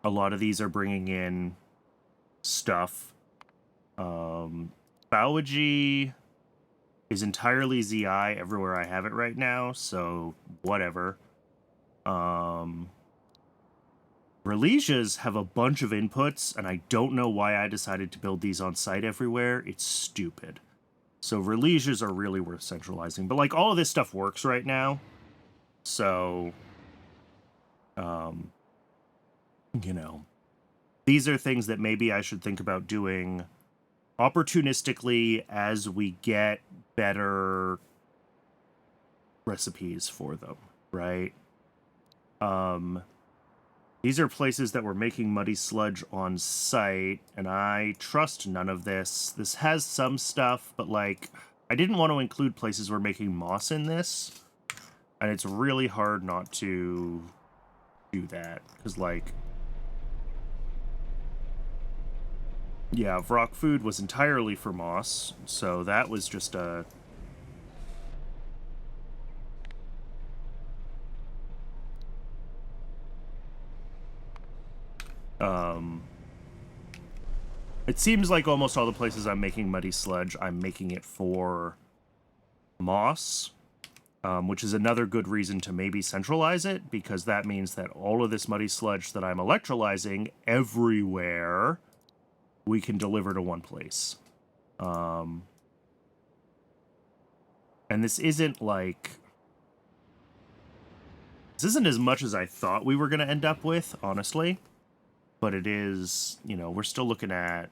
A lot of these are bringing in stuff. Biology is entirely ZI everywhere I have it right now, so whatever. Relegias have a bunch of inputs, and I don't know why I decided to build these on site everywhere. It's stupid. So Relegias are really worth centralizing. But, like, all of this stuff works right now. So, you know, these are things that maybe I should think about doing opportunistically as we get better recipes for them, right? These are places that we're making muddy sludge on site, and I trust none of this. This has some stuff, but, like, I didn't want to include places we're making moss in this, and it's really hard not to do that, because, like, yeah, Vrock food was entirely for moss, so that was just a... It seems like almost all the places I'm making muddy sludge, I'm making it for moss, which is another good reason to maybe centralize it, because that means that all of this muddy sludge that I'm electrolyzing everywhere, we can deliver to one place. And this isn't like... This isn't as much as I thought we were going to end up with, honestly. But it is, you know, we're still looking at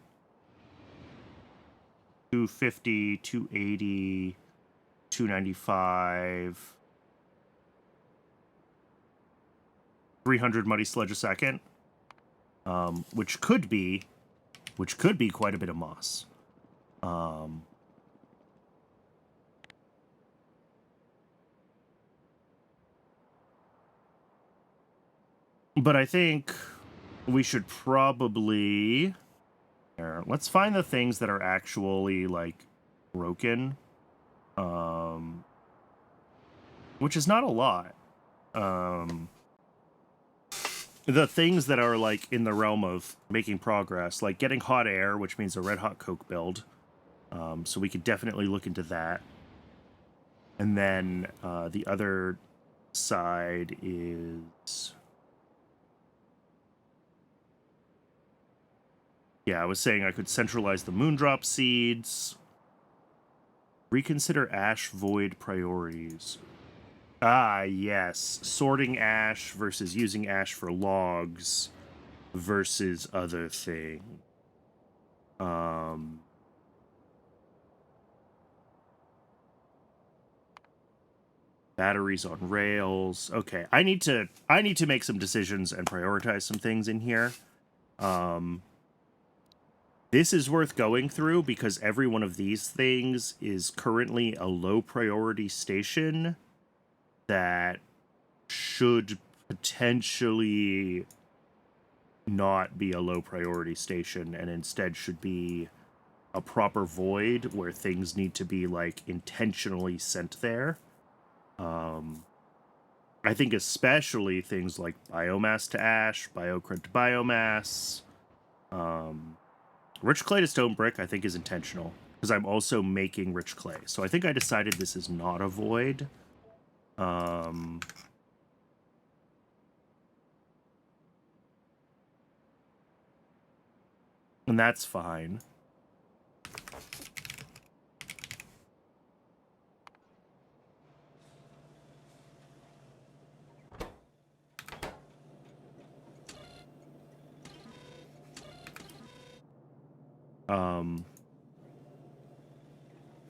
250, 280, 295, 300 muddy sludge a second, which could be quite a bit of moss. But I think we should probably... Here, let's find the things that are actually, like, broken. Which is not a lot. The things that are, like, in the realm of making progress, like getting hot air, which means a red hot coke build. So we could definitely look into that. And then the other side is... Yeah, I was saying I could centralize the moondrop seeds. Reconsider ash void priorities. Ah, yes. Sorting ash versus using ash for logs versus other thing. Batteries on rails. Okay, I need to make some decisions and prioritize some things in here. This is worth going through because every one of these things is currently a low priority station that should potentially not be a low priority station and instead should be a proper void where things need to be, like, intentionally sent there. I think especially things like biomass to ash, biocred to biomass, rich clay to stone brick, I think is intentional, because I'm also making rich clay. So I think I decided this is not a void. And that's fine.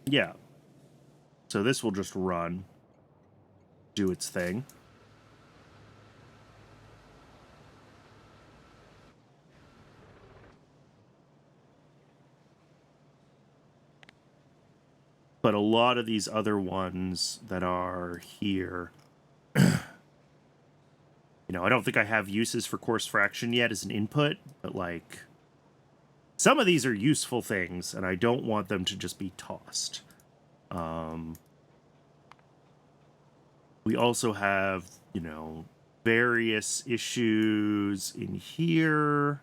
Yeah. So this will just run, do its thing. But a lot of these other ones that are here, you know, I don't think I have uses for coarse fraction yet as an input, but, like, some of these are useful things, and I don't want them to just be tossed. We also have, you know, various issues in here.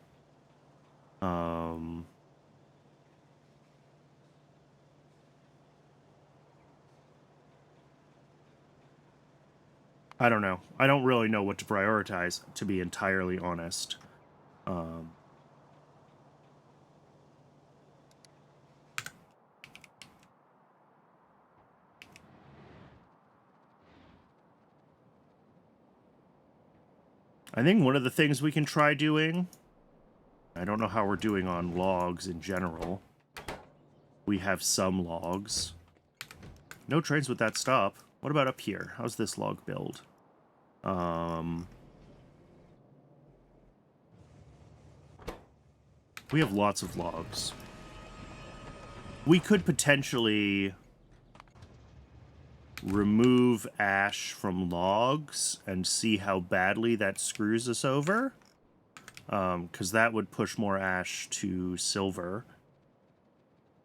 I don't know. I don't really know what to prioritize, to be entirely honest. I think one of the things we can try doing, I don't know how we're doing on logs in general. We have some logs. No trains with that stop. What about up here? How's this log build? We have lots of logs. We could potentially remove ash from logs and see how badly that screws us over. Because that would push more ash to silver.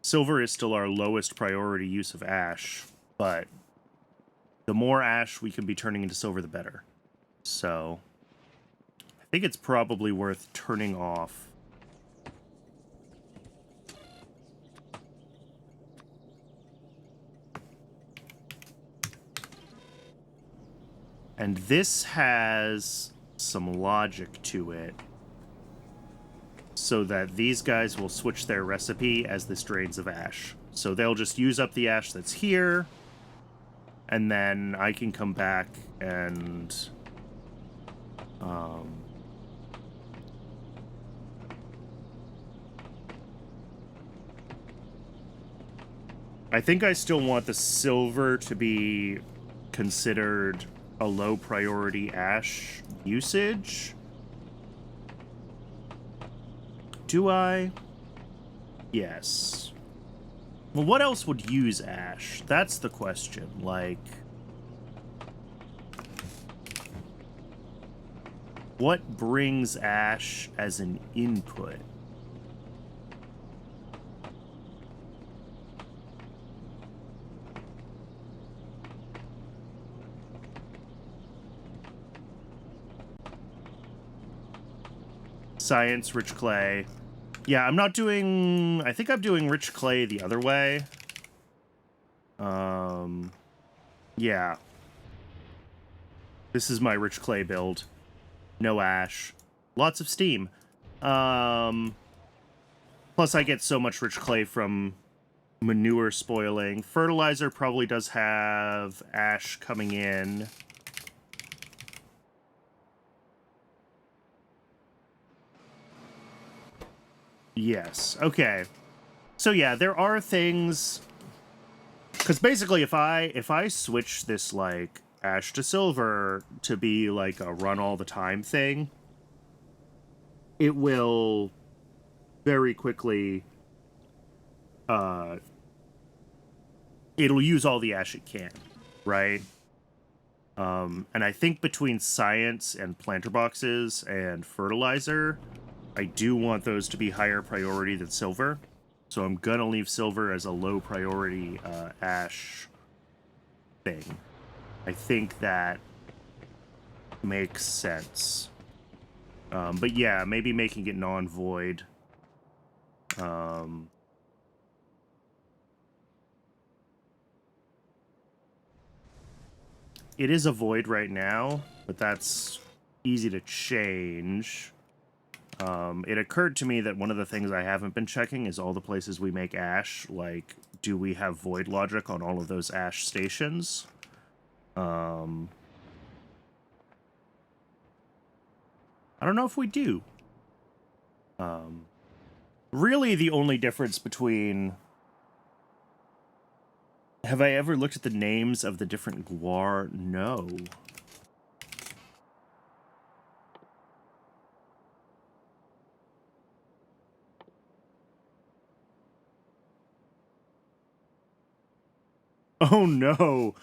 Silver is still our lowest priority use of ash, but the more ash we can be turning into silver, the better. So I think it's probably worth turning off And this has some logic to it, so that these guys will switch their recipe as this drains of ash. So they'll just use up the ash that's here, and then I can come back and I think I still want the silver to be considered a low priority ash usage. Do I? Yes. Well, what else would use ash? That's the question. Like, what brings ash as an input? Science, rich clay. Yeah, I'm not doing... I think I'm doing rich clay the other way. Yeah. This is my rich clay build. No ash. Lots of steam. Plus I get so much rich clay from manure spoiling. Fertilizer probably does have ash coming in. Yes. Okay. So yeah, there are things, because basically if I switch this like ash to silver to be like a run all the time thing, it will very quickly it'll use all the ash it can, right? And I think between science and planter boxes and fertilizer, I do want those to be higher priority than silver. So I'm gonna leave silver as a low priority ash thing. I think that makes sense. But yeah, maybe making it non-void. It is a void right now, but that's easy to change. It occurred to me that one of the things I haven't been checking is all the places we make ash. Like, do we have void logic on all of those ash stations? I don't know if we do. Really, the only difference between... Have I ever looked at the names of the different guar? No. Oh no.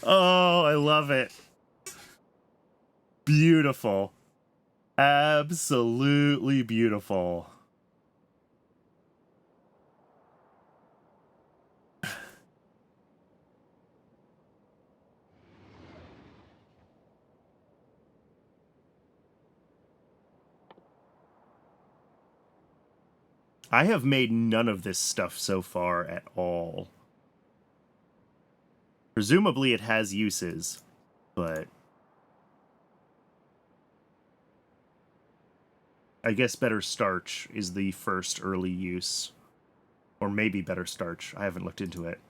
Oh, I love it. Beautiful. Absolutely beautiful. I have made none of this stuff so far at all. Presumably it has uses, but... I guess better starch is the first early use. Or maybe better starch. I haven't looked into it.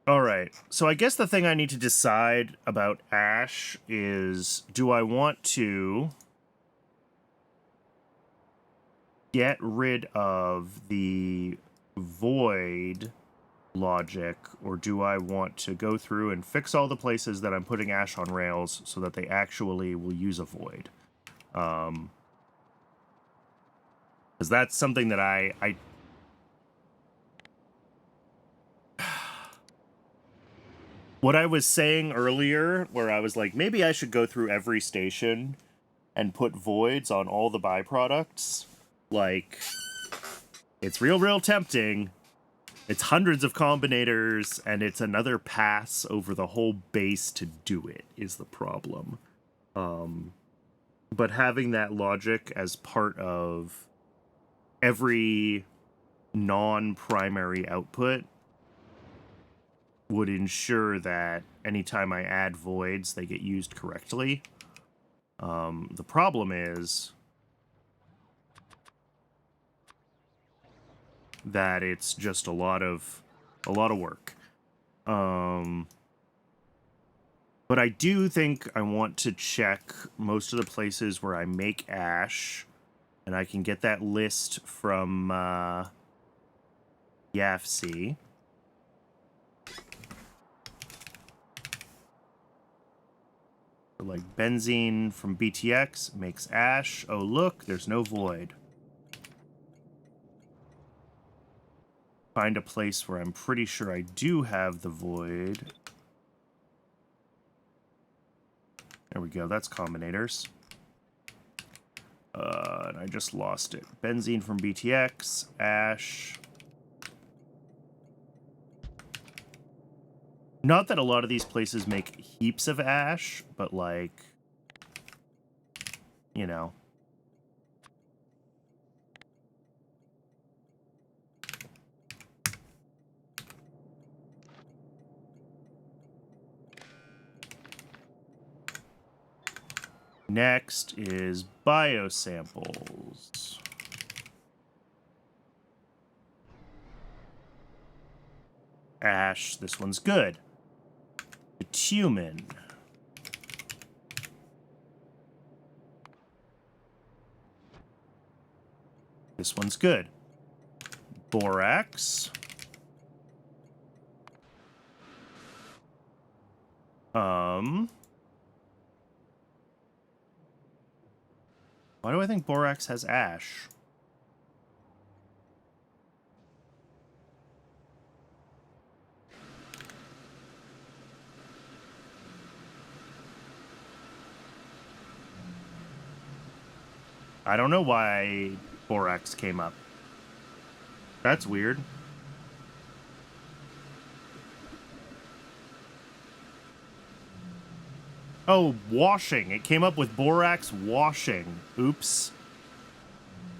Alright, so I guess the thing I need to decide about ash is, do I want to get rid of the void logic, or do I want to go through and fix all the places that I'm putting ash on rails so that they actually will use a void? Because that's something that I what I was saying earlier, where I was like, maybe I should go through every station and put voids on all the byproducts. Like, it's real tempting. It's hundreds of combinators, and it's another pass over the whole base to do it is the problem. But having that logic as part of every non-primary output would ensure that anytime I add voids, they get used correctly. The problem is that it's just a lot of work. But I do think I want to check most of the places where I make ash, and I can get that list from YAFC. Like benzene from BTX makes ash. Oh, look, there's no void. Find a place where I'm pretty sure I do have the void. There we go, that's combinators. And I just lost it. Benzene from BTX, ash. Not that a lot of these places make heaps of ash, but like, you know. Next is biosamples. Ash, this one's good. Bitumen. This one's good. Borax. Why do I think borax has ash? I don't know why borax came up. That's weird. Oh, washing. It came up with borax washing. Oops.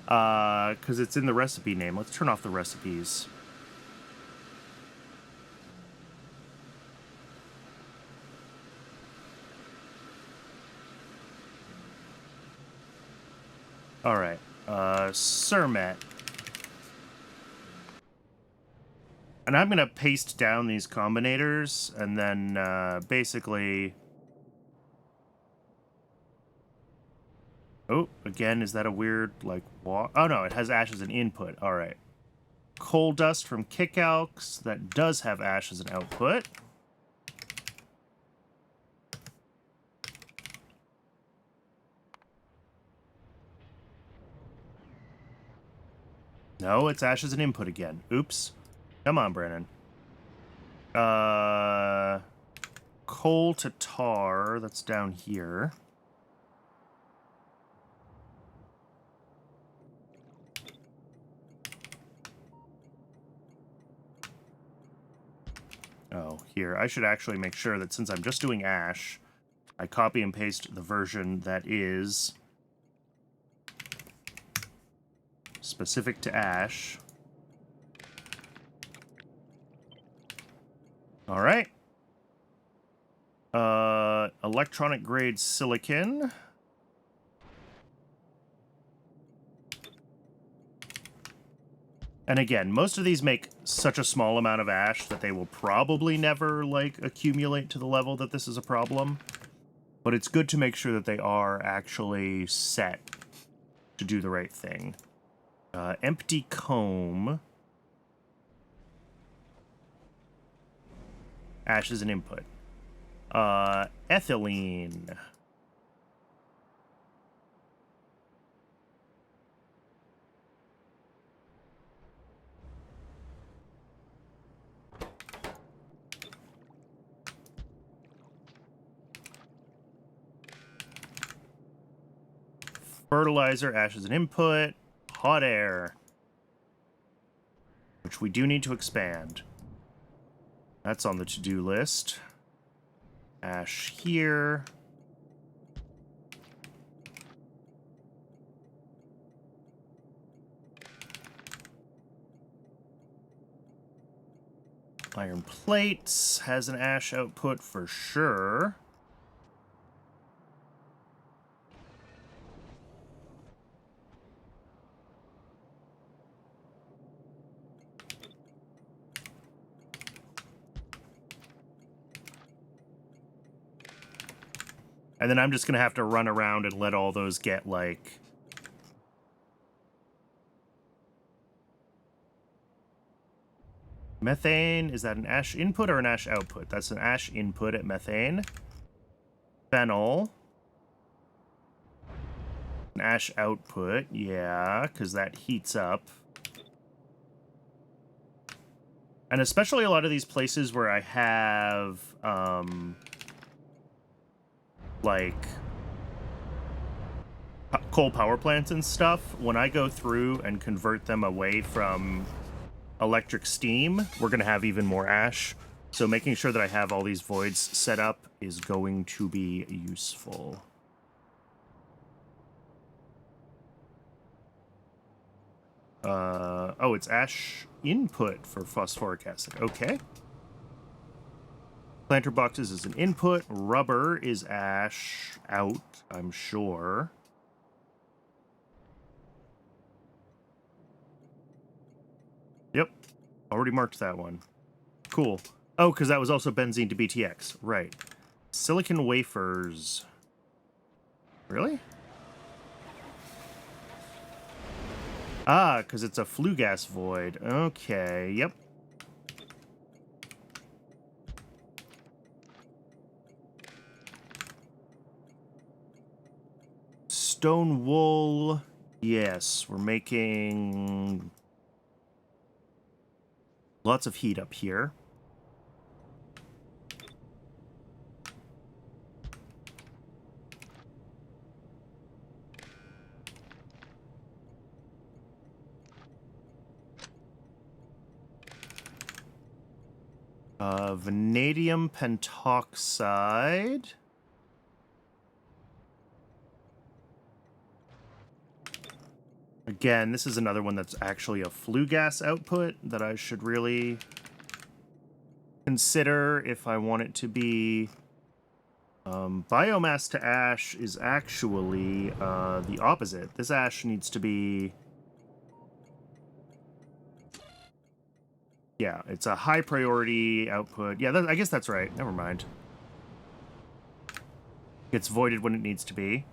Because it's in the recipe name. Let's turn off the recipes. Alright. Surmet. And I'm going to paste down these combinators, and then, basically... Oh, again, is that a weird, like, oh, no, it has ash as an input. All right. Coal dust from Kickalks. That does have ash as an output. No, it's ash as an input again. Oops. Come on, Brandon. Coal to tar. That's down here. Oh, here. I should actually make sure that since I'm just doing ash, I copy and paste the version that is specific to ash. All right. Electronic grade silicon. And again, most of these make such a small amount of ash that they will probably never, like, accumulate to the level that this is a problem. But it's good to make sure that they are actually set to do the right thing. Empty comb. Ash is an input. Ethylene. Fertilizer, ash is an input. Hot air. which we do need to expand. That's on the to-do list. Ash here. Iron plates has an ash output for sure. And then I'm just going to have to run around and let all those get, like... Methane, is that an ash input or an ash output? That's an ash input at methane. Phenol. An ash output, yeah, because that heats up. And especially a lot of these places where I have, like, coal power plants and stuff, when I go through and convert them away from electric steam, we're going to have even more ash. So making sure that I have all these voids set up is going to be useful. Oh, it's ash input for phosphoric acid. Okay. Planter boxes is an input. Rubber is ash out, I'm sure. Yep. Already marked that one. Cool. Oh, because that was also benzene to BTX. Right. Silicon wafers. Really? Ah, because it's a flue gas void. Okay, yep. Stone wool. Yes, we're making lots of heat up here. Vanadium pentoxide. Again, this is another one that's actually a flue gas output that I should really consider if I want it to be. Biomass to ash is actually the opposite. This ash needs to be... Yeah, it's a high priority output. Yeah, I guess that's right. Never mind. Gets voided when it needs to be.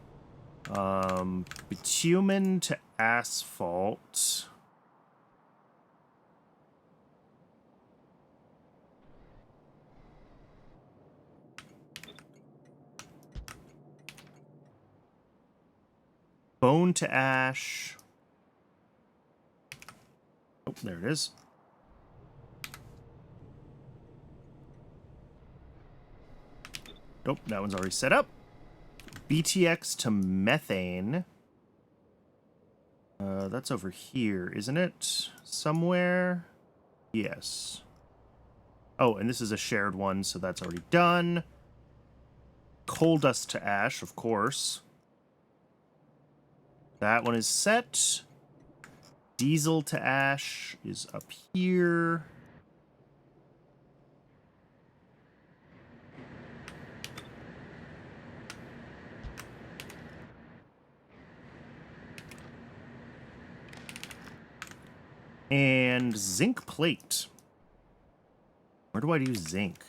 Bitumen to asphalt. Bone to ash. Oh, there it is. Nope, that one's already set up. BTX to methane. That's over here, isn't it? Somewhere? Yes. Oh, and this is a shared one, so that's already done. Coal dust to ash, of course. That one is set. Diesel to ash is up here. And zinc plate. Where do I do zinc?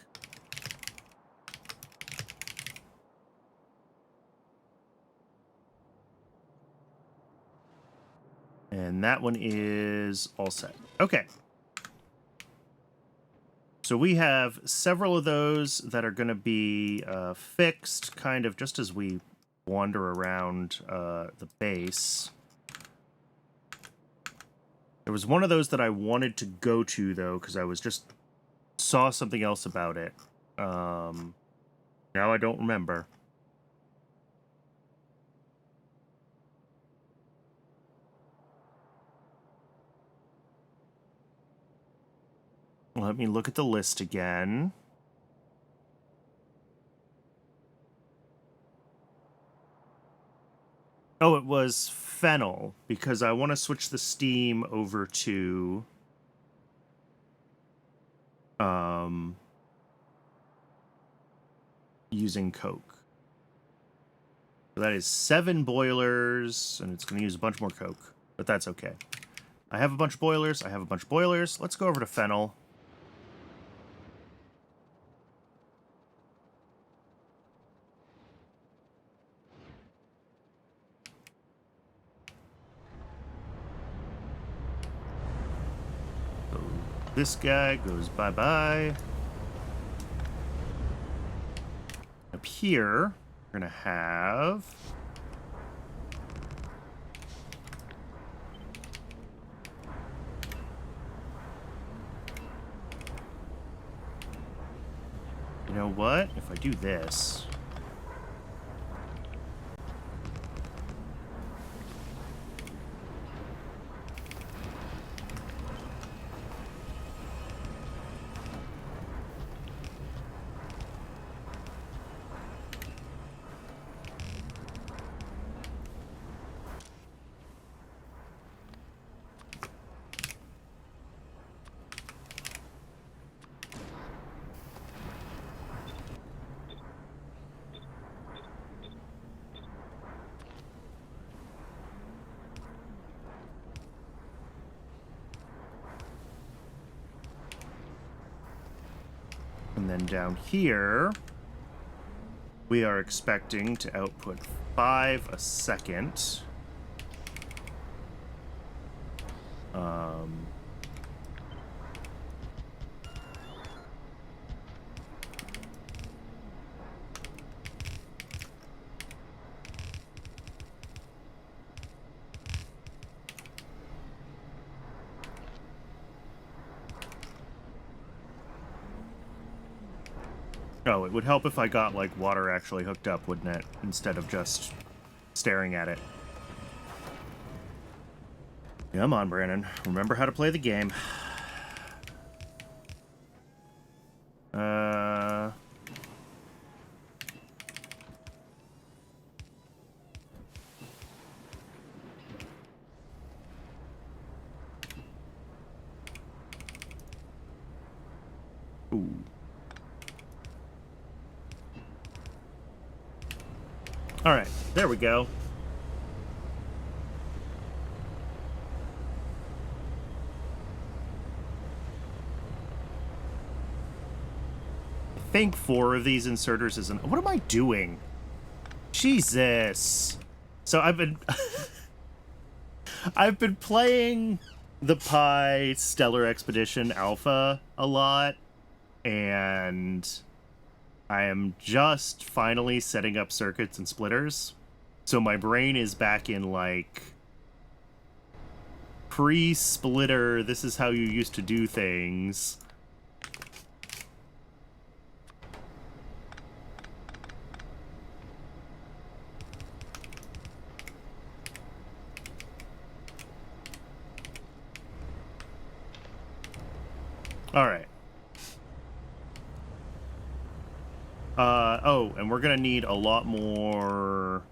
And that one is all set. Okay. So we have several of those that are going to be fixed, kind of just as we wander around the base. There was one of those that I wanted to go to, though, because I was just saw something else about it. Now I don't remember. Let me look at the list again. Oh, it was fennel, because I want to switch the steam over to using coke. So that is 7 boilers, and it's going to use a bunch more coke, but that's okay. I have a bunch of boilers. Let's go over to fennel. So this guy goes bye-bye. Up here, we're going to have... You know what? If I do this... And then down here, we are expecting to output 5 a second. Oh, it would help if I got, like, water actually hooked up, wouldn't it? Instead of just staring at it. Come on, Brandon. Remember how to play the game. Ooh. All right, there we go. I think 4 of these inserters isn't... What am I doing? Jesus. So I've been... I've been playing the Pi Stellar Expedition Alpha a lot, and I am just finally setting up circuits and splitters. So my brain is back in, like, pre-splitter, this is how you used to do things. All right. Oh, and we're gonna need a lot more...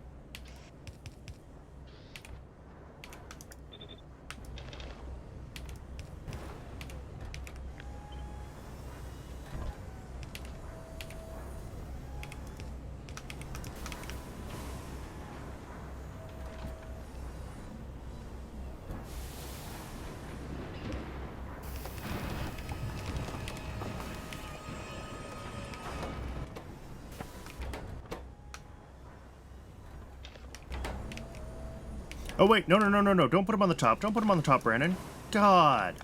Oh, wait, no, don't put him on the top. Don't put him on the top, Brandon. God.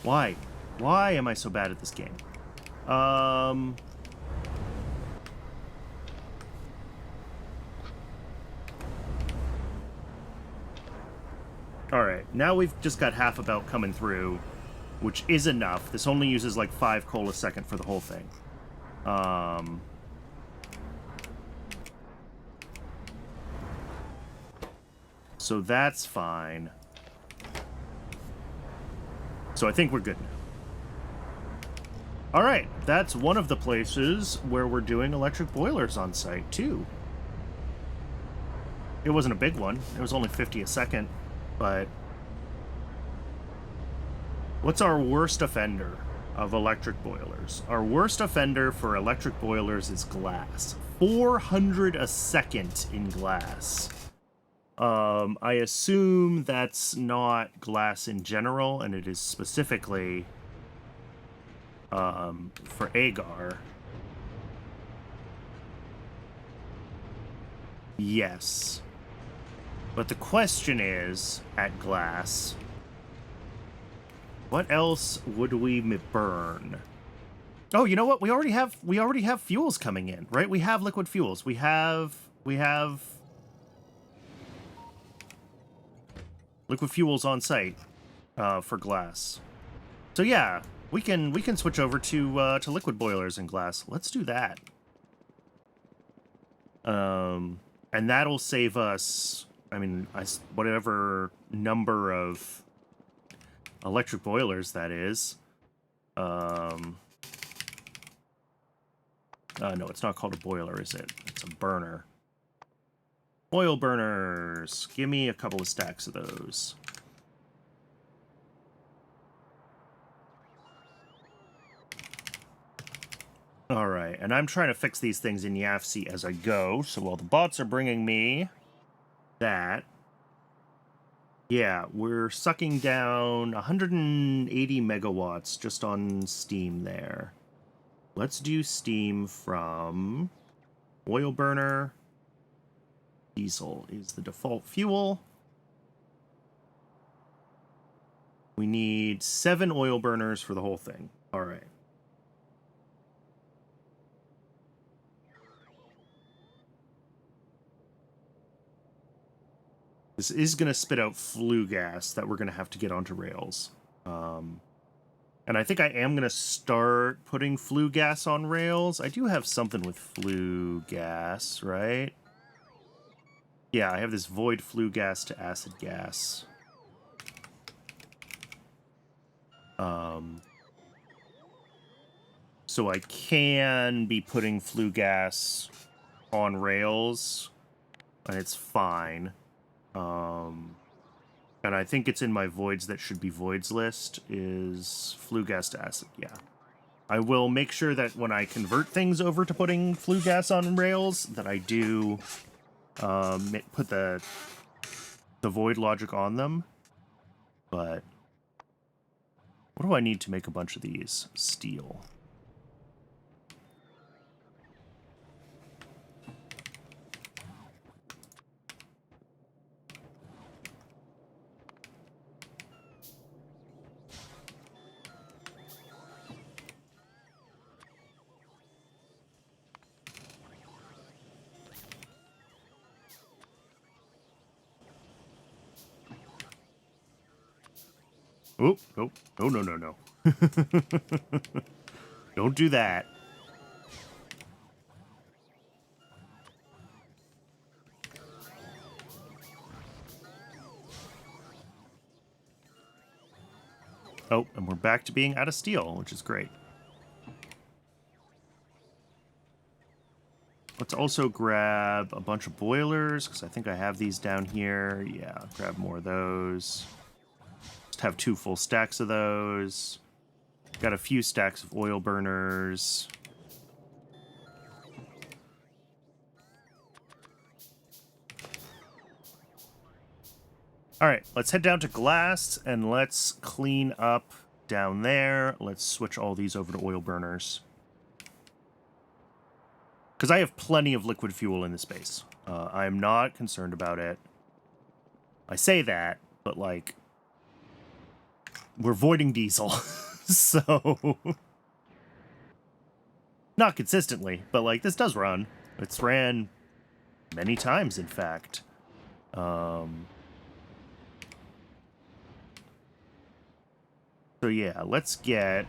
Why? Why am I so bad at this game? Alright, now we've just got half a belt coming through, which is enough. This only uses like 5 coal a second for the whole thing. So that's fine. So I think we're good now. All right, that's one of the places where we're doing electric boilers on site, too. It wasn't a big one. It was only 50 a second, but... What's our worst offender of electric boilers? Our worst offender for electric boilers is glass. 400 a second in glass. I assume that's not glass in general, and it is specifically for agar. Yes. But the question is, at glass, what else would we burn? Oh, you know what? We already have fuels coming in, right? We have liquid fuels. We have liquid fuels on site for glass. So yeah, we can switch over to liquid boilers and glass. Let's do that. And that'll save us, I mean, whatever number of electric boilers that is. No, it's not called a boiler, is it? It's a burner. Oil burners. Give me a couple of stacks of those. All right, and I'm trying to fix these things in YAFC as I go. So while the bots are bringing me that, yeah, we're sucking down 180 megawatts just on steam there. Let's do steam from oil burner. Diesel is the default fuel. We need 7 oil burners for the whole thing. All right. This is going to spit out flue gas that we're going to have to get onto rails. And I think I am going to start putting flue gas on rails. I do have something with flue gas, right? Yeah, I have this void flue gas to acid gas. So I can be putting flue gas on rails, and it's fine. And I think it's in my voids that should be voids list, is flue gas to acid, yeah. I will make sure that when I convert things over to putting flue gas on rails, that I do put the void logic on them. But what do I need to make a bunch of these? Steel. Oh, nope. No, no, no, no. Don't do that. Oh, and we're back to being out of steel, which is great. Let's also grab a bunch of boilers, because I think I have these down here. Yeah, grab more of those. Just have 2 full stacks of those. Got a few stacks of oil burners. All right, let's head down to glass and let's clean up down there. Let's switch all these over to oil burners. Because I have plenty of liquid fuel in the space. I'm not concerned about it. I say that, but like, we're voiding diesel. So, not consistently, but like, this does run. It's ran many times, in fact. So yeah, let's get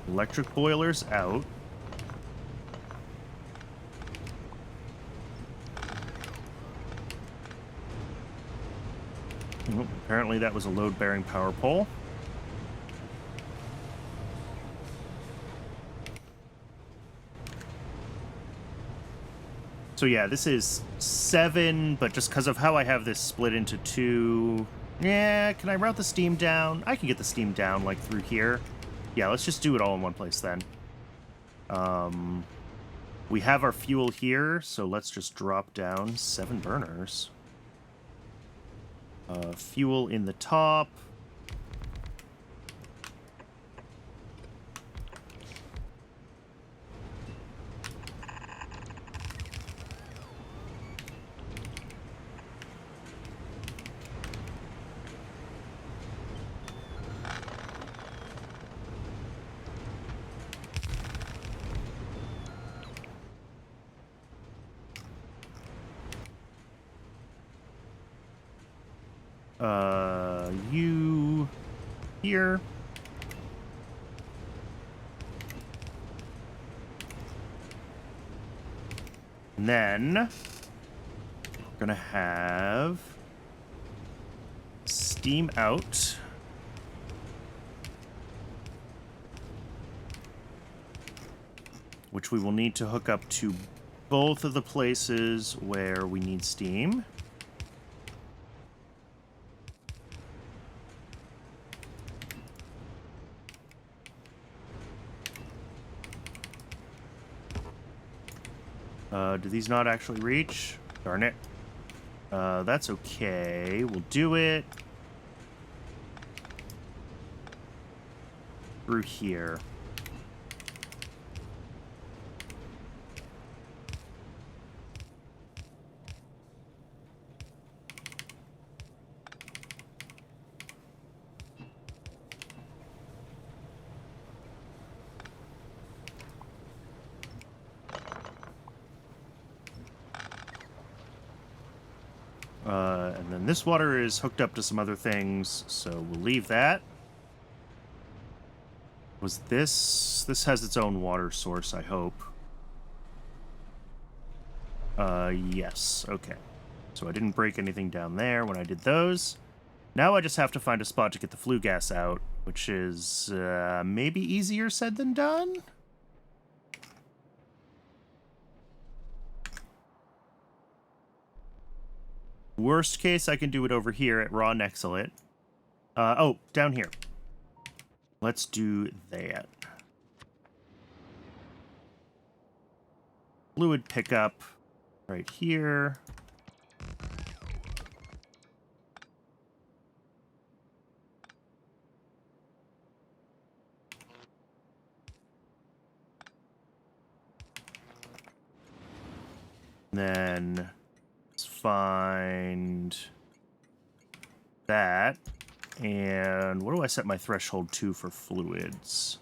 electric boilers out. Oh, apparently that was a load-bearing power pole. So yeah, this is 7, but just because of how I have this split into 2... Yeah, can I route the steam down? I can get the steam down, like, through here. Yeah, let's just do it all in one place, then. We have our fuel here, so let's just drop down 7 burners. Fuel in the top. You here. And then we're gonna have steam out. Which we will need to hook up to both of the places where we need steam. Do these not actually reach? Darn it. That's okay. We'll do it through here. And then this water is hooked up to some other things, so we'll leave that. Was this... This has its own water source, I hope. Yes. Okay. So I didn't break anything down there when I did those. Now I just have to find a spot to get the flue gas out, which is, maybe easier said than done? Worst case, I can do it over here at Raw Nexilate. Oh, down here. Let's do that. Fluid pickup right here. Then let's find that. And what do I set my threshold to for fluids?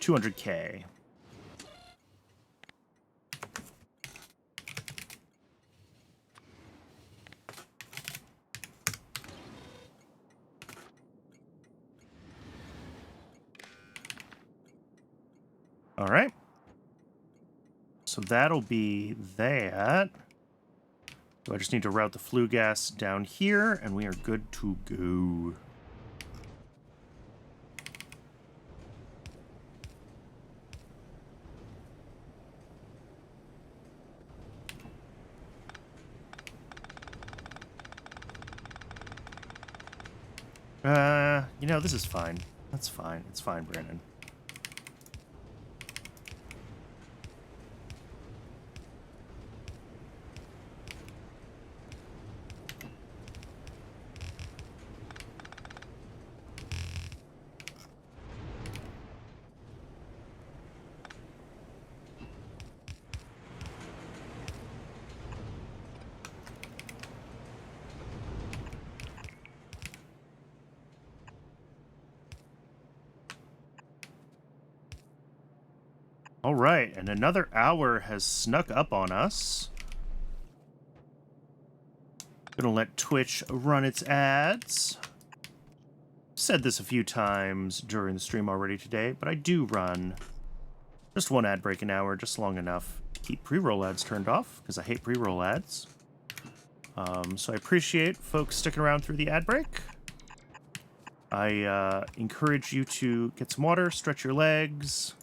200K. All right. So that'll be that. So I just need to route the flue gas down here, and we are good to go. You know, this is fine. That's fine. It's fine, Brandon. All right, and another hour has snuck up on us. Gonna let Twitch run its ads. Said this a few times during the stream already today, but I do run just one ad break an hour, just long enough to keep pre-roll ads turned off, because I hate pre-roll ads. So I appreciate folks sticking around through the ad break. I encourage you to get some water, stretch your legs,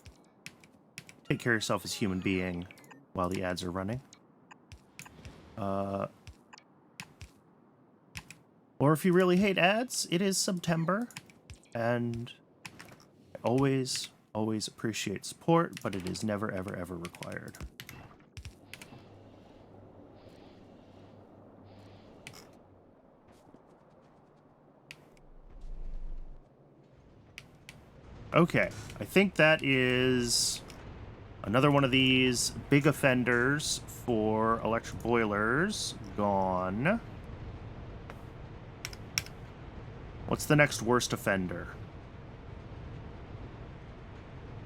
take care of yourself as a human being. while the ads are running. Or if you really hate ads, it is September, and I always appreciate support, but it is never, ever, ever required. Okay, I think that is another one of these big offenders for electric boilers gone. What's the next worst offender?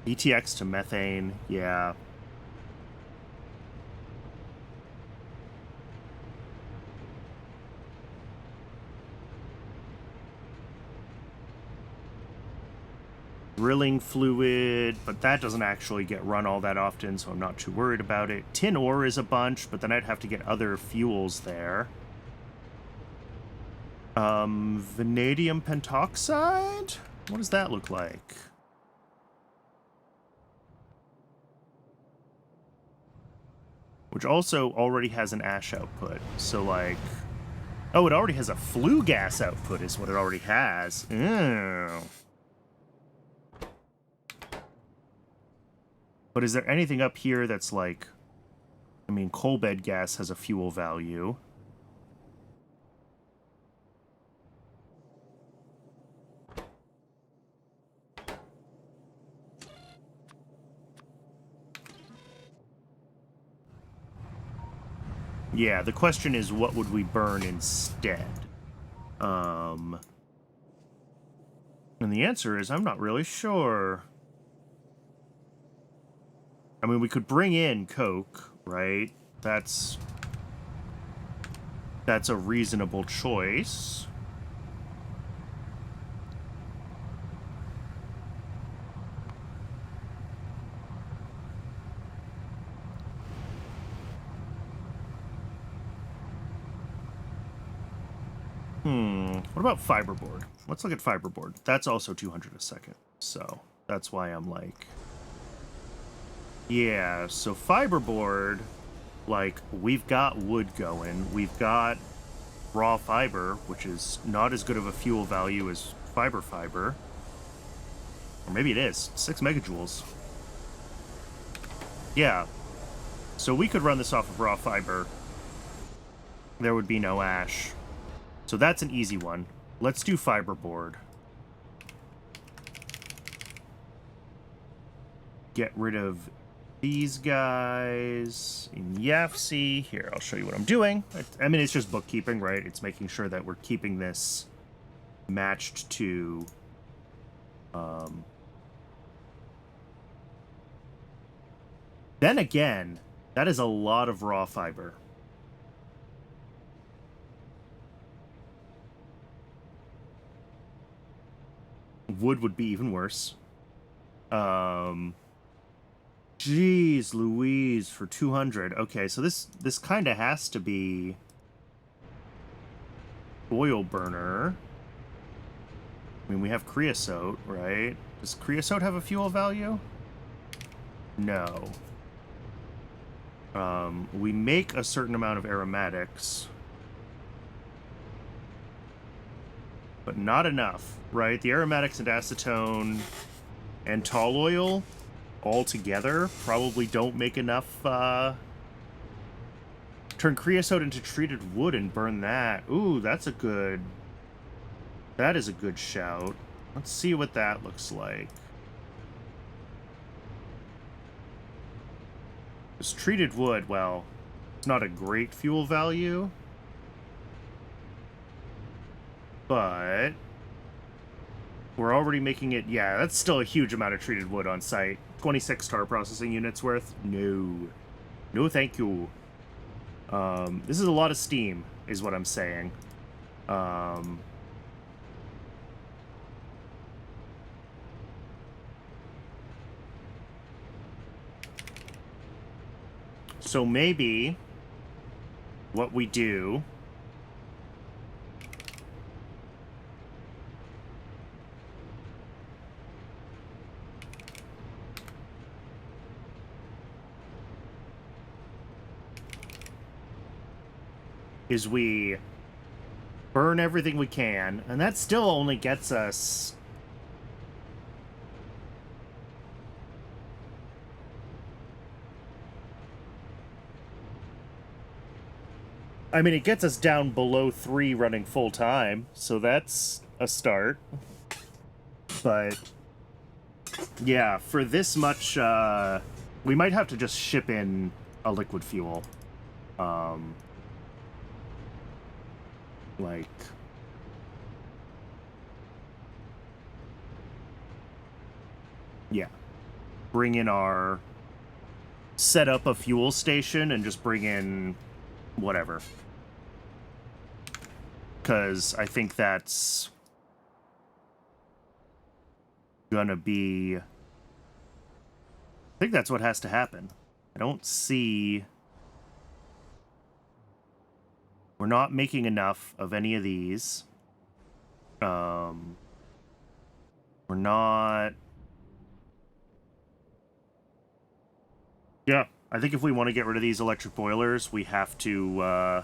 ETX to methane, yeah. Drilling fluid, but that doesn't actually get run all that often, so I'm not too worried about it. Tin ore is a bunch, but then I'd have to get other fuels there. Vanadium pentoxide? What does that look like? Which also already has an ash output, so like... Oh, it already has a flue gas output is what it already has. Ew. But is there anything up here that's like... I mean, coal bed gas has a fuel value. Yeah, the question is, what would we burn instead? And the answer is, I'm not really sure. I mean, we could bring in coke, right? That's a reasonable choice. What about fiberboard? Let's look at fiberboard. That's also 200 a second. So that's why I'm like... Yeah, so fiberboard, like, we've got wood going. We've got raw fiber, which is not as good of a fuel value as fiber. Or maybe it is. 6 megajoules. Yeah. So we could run this off of raw fiber. There would be no ash. So that's an easy one. Let's do fiberboard. Get rid of these guys in YAFC. Here, I'll show you what I'm doing. I mean, it's just bookkeeping, right? It's making sure that we're keeping this matched to... Then again, that is a lot of raw fiber. Wood would be even worse. Jeez Louise, for 200. Okay, so this kind of has to be oil burner. I mean, we have creosote, right? Does creosote have a fuel value? No. We make a certain amount of aromatics, but not enough, right? The aromatics and acetone and tall oil all together probably don't make enough. Turn creosote into treated wood and burn that. Ooh, that is a good shout. Let's see what that looks like. This treated wood, well, it's not a great fuel value, but we're already making it. Yeah, that's still a huge amount of treated wood on site. 26 tar processing units worth. No thank you. This is a lot of steam is what I'm saying. So maybe what we do is we burn everything we can, and that still only gets us... I mean, it gets us down below 3 running full time, so that's a start. But yeah, for this much, we might have to just ship in a liquid fuel. Like... yeah. Bring in our... set up a fuel station and just bring in whatever. Because I think that's gonna be... I think that's what has to happen. I don't see... we're not making enough of any of these. We're not... yeah, I think if we want to get rid of these electric boilers, we have to...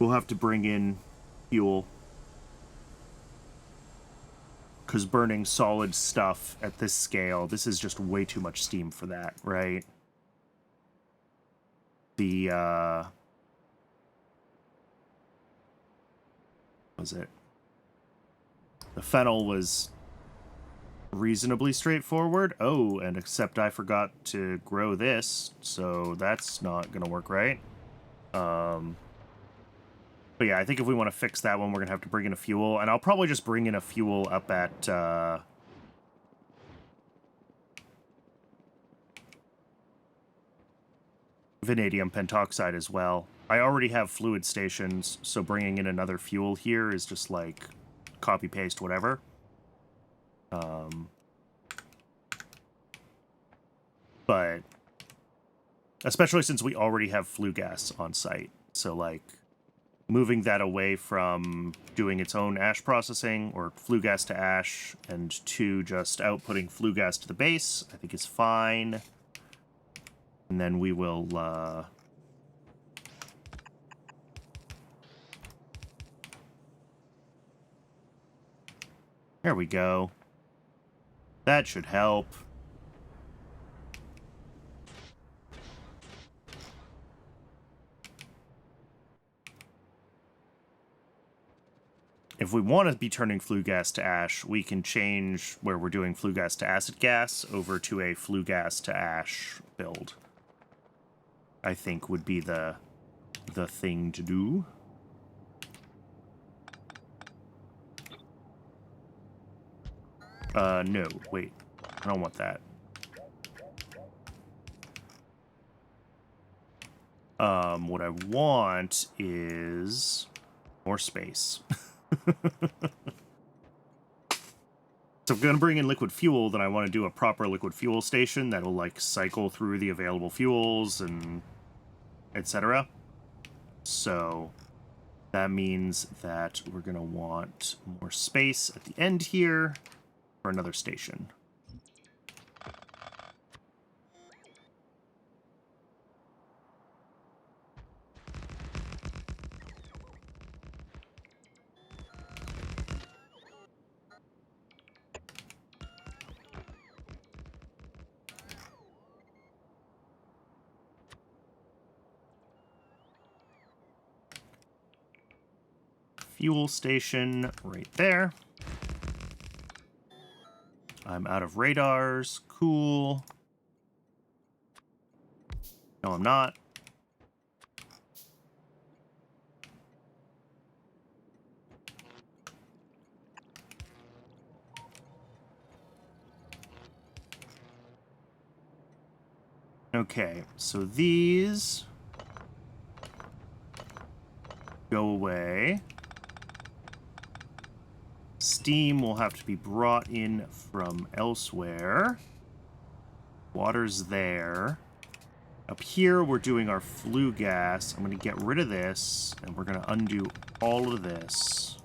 we'll have to bring in fuel. Because burning solid stuff at this scale, this is just way too much steam for that, right? The, what was it? The fennel was reasonably straightforward. Oh, and except I forgot to grow this, so that's not gonna work right. But yeah, I think if we want to fix that one, we're going to have to bring in a fuel. And I'll probably just bring in a fuel up at... vanadium pentoxide as well. I already have fluid stations, so bringing in another fuel here is just like copy-paste whatever. But especially since we already have flue gas on site. So like... moving that away from doing its own ash processing, or flue gas to ash, and to just outputting flue gas to the base, I think is fine. And then we will, there we go. That should help. If we want to be turning flue gas to ash, we can change where we're doing flue gas to acid gas over to a flue gas to ash build. I think would be the thing to do. No, wait. I don't want that. What I want is more space. So if I'm going to bring in liquid fuel, then I want to do a proper liquid fuel station that'll, like, cycle through the available fuels and etc. So that means that we're going to want more space at the end here for another station. Fuel station right there. I'm out of radars. Cool. No, I'm not. Okay, so these go away. Steam will have to be brought in from elsewhere. Water's there. Up here, we're doing our flue gas. I'm going to get rid of this, and we're going to undo all of this.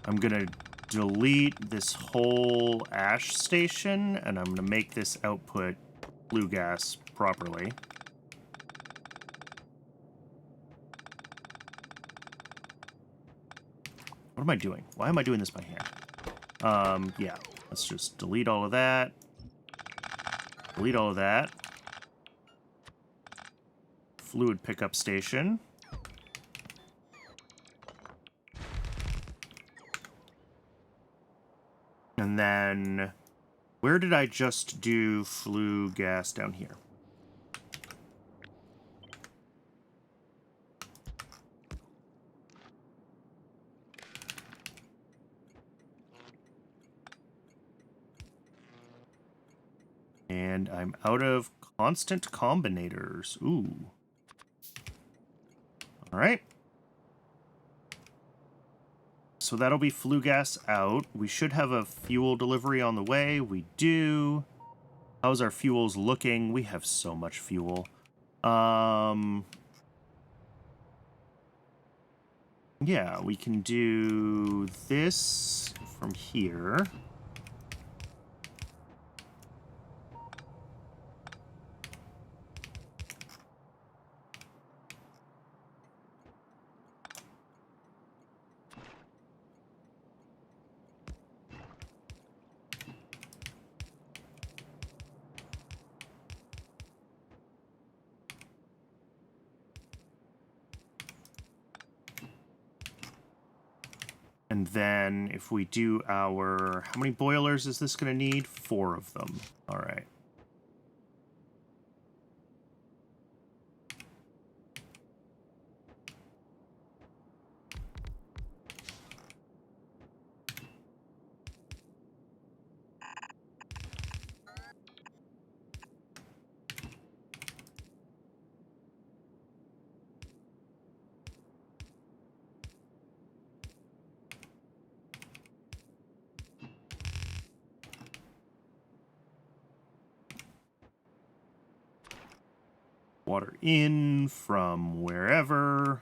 I'm going to delete this whole ash station, and I'm going to make this output flue gas properly. What am I doing? Why am I doing this by hand? Yeah. Let's just delete all of that. Delete all of that. Fluid pickup station. And then, where did I just do flue gas down here? And I'm out of constant combinators. Ooh. All right. So that'll be flue gas out. We should have a fuel delivery on the way. We do. How's our fuels looking? We have so much fuel. Yeah, we can do this from here. And then if we do our... How many boilers is this going to need? 4 of them. All right. Water in from wherever.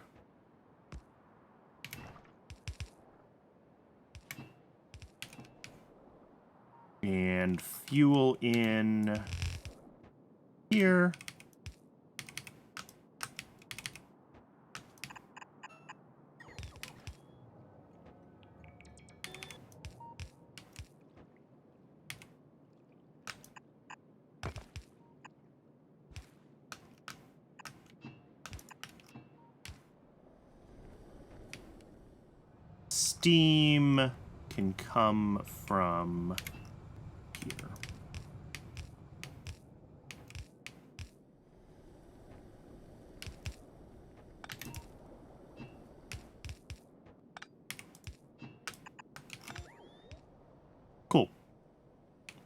And fuel in here. Steam can come from here. Cool.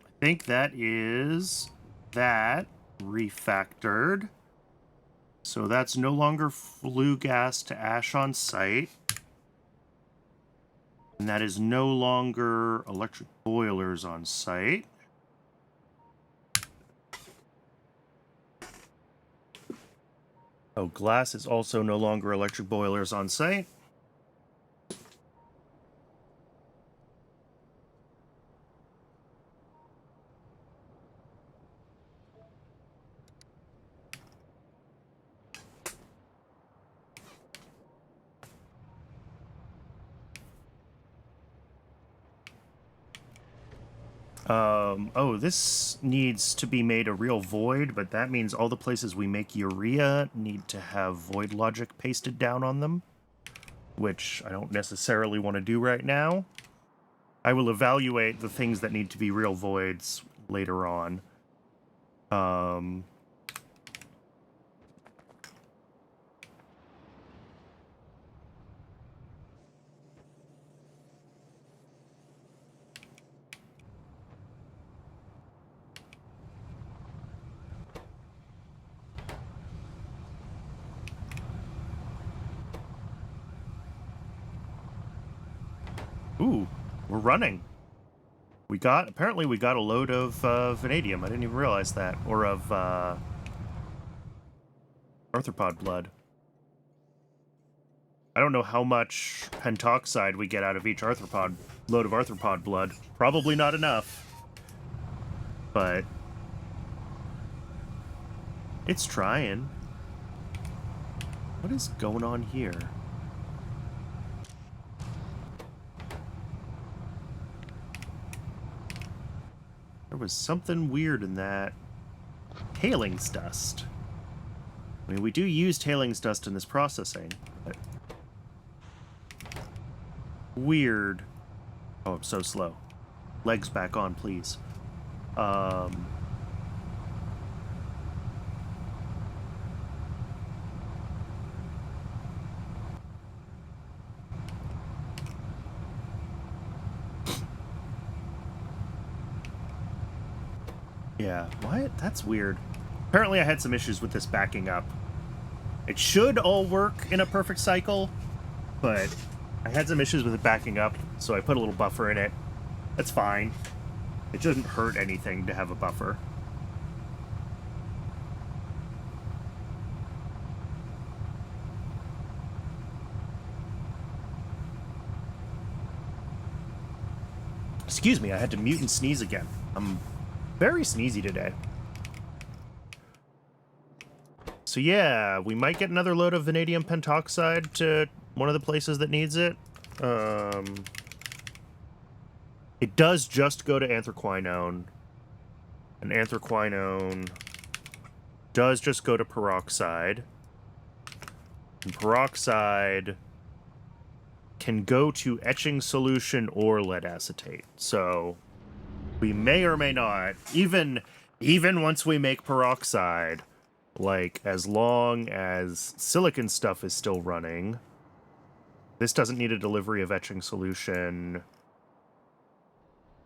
I think that is that refactored. So that's no longer flue gas to ash on site. And that is no longer electric boilers on site. Oh, glass is also no longer electric boilers on site. Oh, this needs to be made a real void, but that means all the places we make urea need to have void logic pasted down on them, which I don't necessarily want to do right now. I will evaluate the things that need to be real voids later on. Ooh, we're running. Apparently we got a load of vanadium. I didn't even realize that. Or of arthropod blood. I don't know how much pentoxide we get out of each load of arthropod blood. Probably not enough. But It's trying. What is going on here? There was something weird in that tailings dust. I mean, we do use tailings dust in this processing, but weird. Oh, I'm so slow. Legs back on, please. Yeah, what? That's weird. Apparently I had some issues with this backing up. It should all work in a perfect cycle, but I had some issues with it backing up, so I put a little buffer in it. That's fine. It shouldn't hurt anything to have a buffer. Excuse me, I had to mute and sneeze again. I'm very sneezy today. So yeah, we might get another load of vanadium pentoxide to one of the places that needs it. It does just go to anthraquinone. And anthraquinone does just go to peroxide. And peroxide can go to etching solution or lead acetate. So we may or may not, even once we make peroxide, like, as long as silicon stuff is still running, this doesn't need a delivery of etching solution.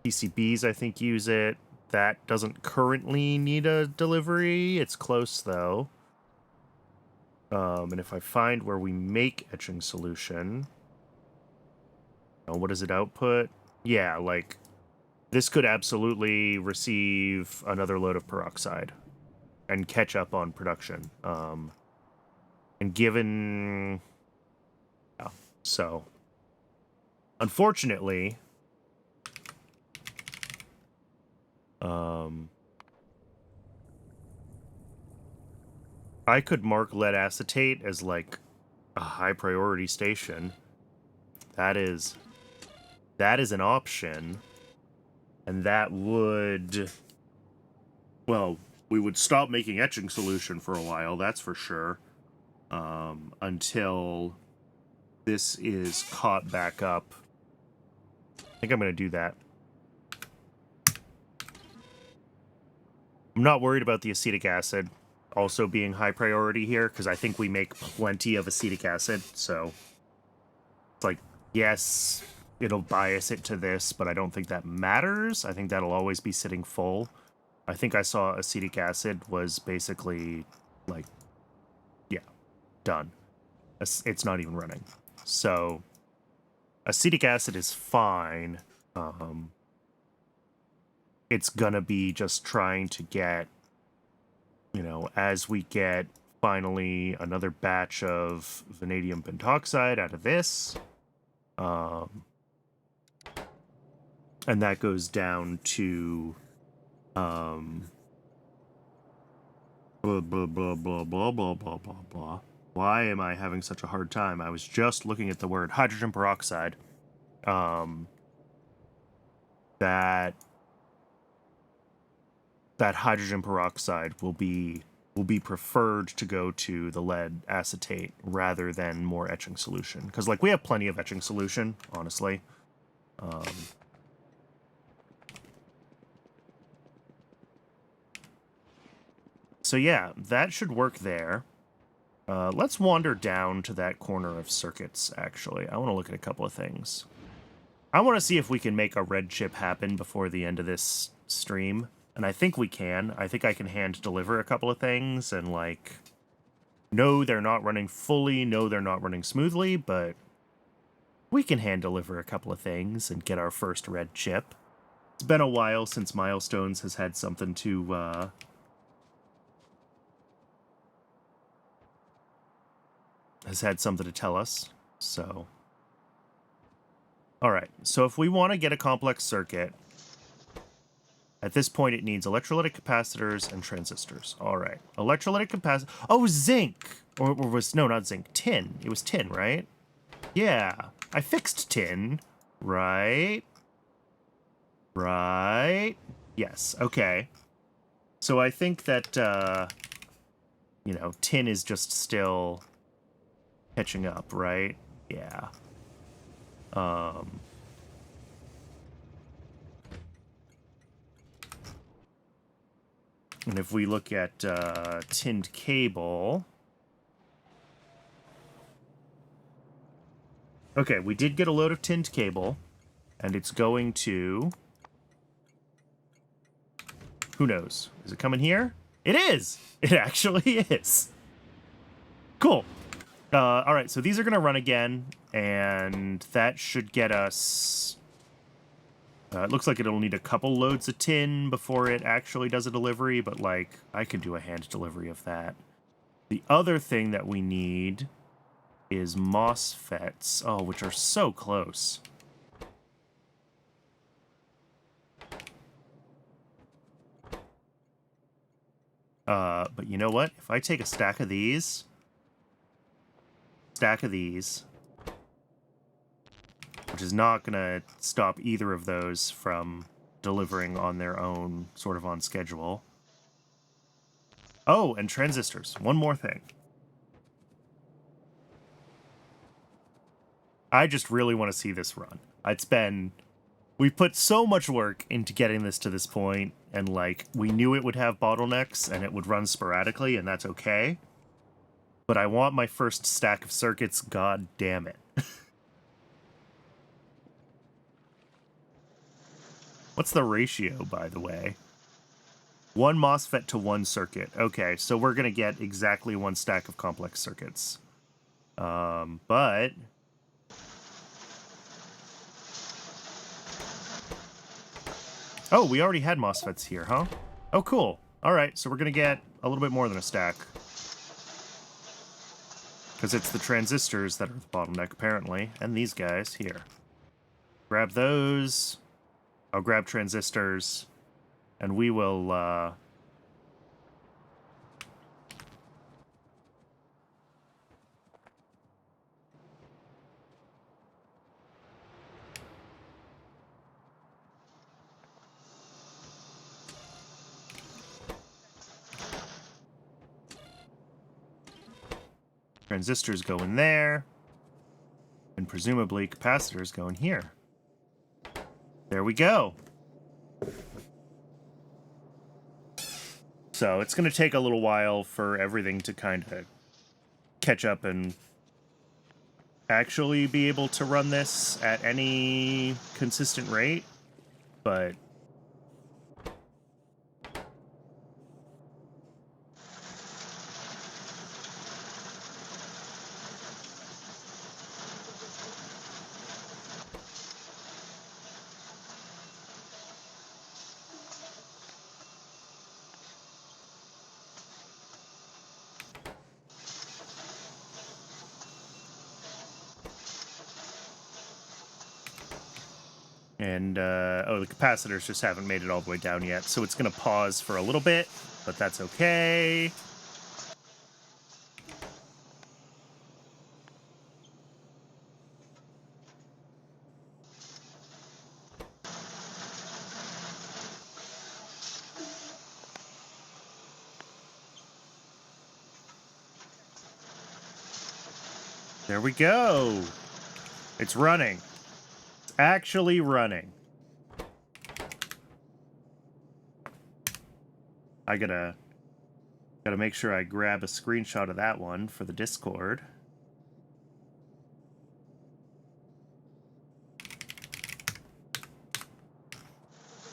PCBs, I think, use it. That doesn't currently need a delivery. It's close, though. And if I find where we make etching solution... Oh, what does it output? Yeah, like, this could absolutely receive another load of peroxide and catch up on production. And given... Yeah, so... Unfortunately... I could mark lead acetate as, like, a high priority station. That is an option. And that would... Well, we would stop making etching solution for a while, that's for sure. Until this is caught back up. I think I'm going to do that. I'm not worried about the acetic acid also being high priority here, because I think we make plenty of acetic acid, so... It's like, yes, it'll bias it to this, but I don't think that matters. I think that'll always be sitting full. I think I saw acetic acid was basically, like, yeah, done. It's not even running. So, acetic acid is fine. It's gonna be just trying to get, you know, as we get finally another batch of vanadium pentoxide out of this, and that goes down to, blah, blah, blah, blah, blah, blah, blah, blah, blah. Why am I having such a hard time? I was just looking at the word hydrogen peroxide. That hydrogen peroxide will be preferred to go to the lead acetate rather than more etching solution, because, like, we have plenty of etching solution, honestly. So yeah, that should work there. Let's wander down to that corner of circuits, actually. I want to look at a couple of things. I want to see if we can make a red chip happen before the end of this stream. And I think we can. I think I can hand deliver a couple of things and, like... No, they're not running fully. No, they're not running smoothly, but... We can hand deliver a couple of things and get our first red chip. It's been a while since Milestones has had something to, tell us, so... Alright, so if we want to get a complex circuit, At this point, it needs electrolytic capacitors and transistors. All right. Electrolytic capacitor. Oh, zinc. Or was, no, not zinc. Tin. It was tin, right? Yeah. I fixed tin. Right. Right. Yes. Okay. So I think that, you know, tin is just still catching up, right? Yeah. And if we look at tinned cable... Okay, we did get a load of tinned cable, and it's going to... Who knows? Is it coming here? It is! It actually is! Cool. All right, so these are going to run again, and that should get us... it looks like it'll need a couple loads of tin before it actually does a delivery, but, like, I could do a hand delivery of that. The other thing that we need is MOSFETs. Oh, which are so close. But you know what? If I take a stack of these... which is not going to stop either of those from delivering on their own, sort of on schedule. Oh, and transistors. One more thing. I just really want to see this run. It's been... We've put so much work into getting this to this point, and, like, we knew it would have bottlenecks, and it would run sporadically, and that's okay. But I want my first stack of circuits, god damn it. What's the ratio, by the way? 1 MOSFET to 1 circuit. Okay, so we're going to get exactly 1 stack of complex circuits. But... Oh, we already had MOSFETs here, huh? Oh, cool. All right, so we're going to get a little bit more than a stack. Because it's the transistors that are the bottleneck, apparently. And these guys here. Grab those... I'll grab transistors, and we will, transistors go in there, and presumably capacitors go in here. There we go. So it's going to take a little while for everything to kind of catch up and actually be able to run this at any consistent rate, but... And, oh, the capacitors just haven't made it all the way down yet, so it's going to pause for a little bit, but that's okay. There we go. It's running. Actually running. I gotta make sure I grab a screenshot of that one for the Discord.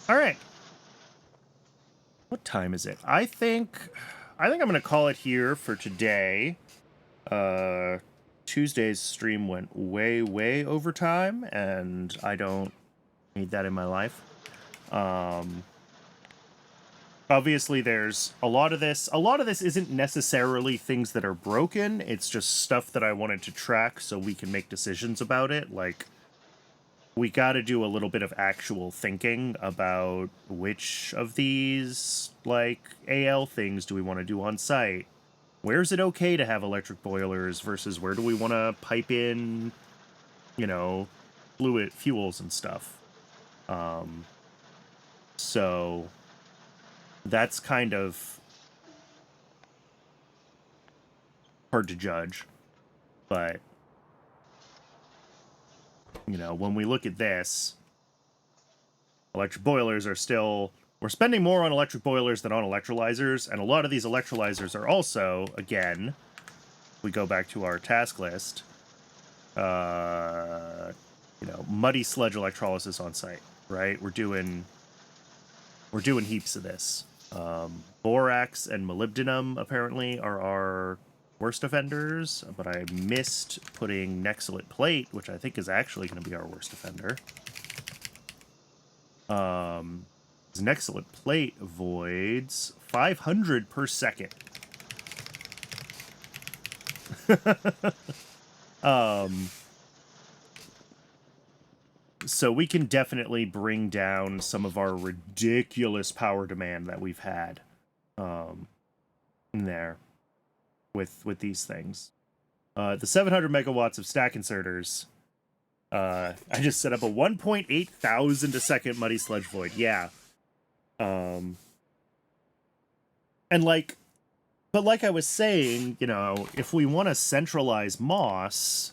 All right. What time is it? I think I'm gonna call it here for today. Tuesday's stream went way over time, and I don't need that in my life. Obviously, there's a lot of this. A lot of this isn't necessarily things that are broken. It's just stuff that I wanted to track so we can make decisions about it. Like we got to do a little bit of actual thinking about which of these, like, AL things do we want to do on site. Where's it okay to have electric boilers versus where do we want to pipe in, you know, fluid fuels and stuff. So that's kind of hard to judge. But, you know, when we look at this, electric boilers are still... We're spending more on electric boilers than on electrolyzers, and a lot of these electrolyzers are also, again, we go back to our task list, you know, muddy sludge electrolysis on site, right? We're doing heaps of this. Borax and molybdenum, apparently, are our worst offenders, but I missed putting Nexolite plate, which I think is actually going to be our worst offender. Nexolite plate voids 500 per second. So we can definitely bring down some of our ridiculous power demand that we've had in there with these things. The 700 megawatts of stack inserters. I just set up a 1.8 thousand a second muddy sludge void. Yeah. And like, but like I was saying, you know, if we want to centralize Moss,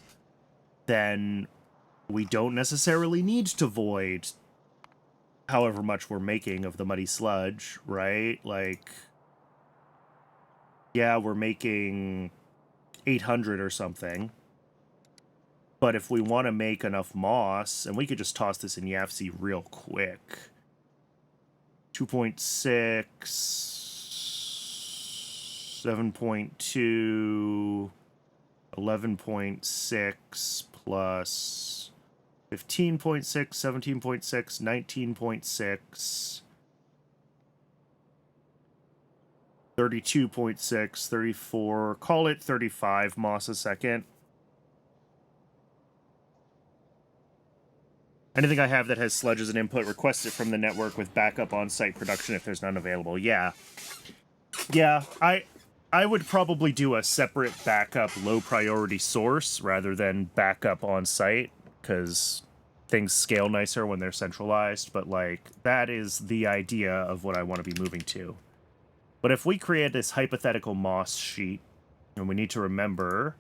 then we don't necessarily need to void however much we're making of the muddy sludge, right? Like, yeah, we're making 800 or something. But if we want to make enough moss, and we could just toss this in YAFC real quick. 2.6, 7.2, 11.6 plus 15.6, 17.6, 19.6, 32.6, 34, call it 35 moss a second. Anything I have that has sludge as an input, request it from the network with backup on-site production if there's none available. Yeah. Yeah, I would probably do a separate backup low-priority source rather than backup on-site, because things scale nicer when they're centralized, but, like, that is the idea of what I want to be moving to. But if we create this hypothetical moss sheet, and we need to remember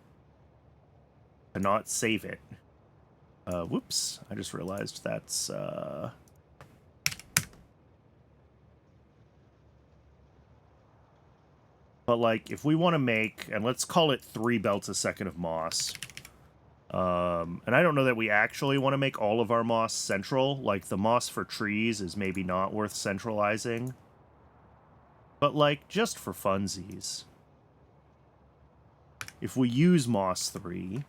to not save it. Whoops, I just realized that's, But, like, if we want to make, and let's call it 3 belts a second of moss, and I don't know that we actually want to make all of our moss central, like, the moss for trees is maybe not worth centralizing, but, like, just for funsies, if we use moss 3,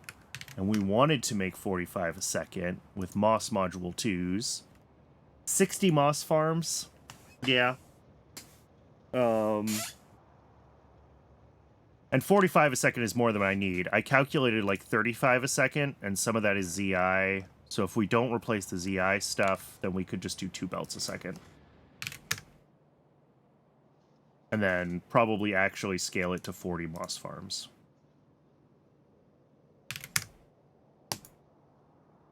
and we wanted to make 45 a second with moss module 2s, 60 moss farms, yeah, and 45 a second is more than I need. I calculated like 35 a second, and some of that is ZI. So if we don't replace the ZI stuff, then we could just do 2 belts a second. And then probably actually scale it to 40 moss farms.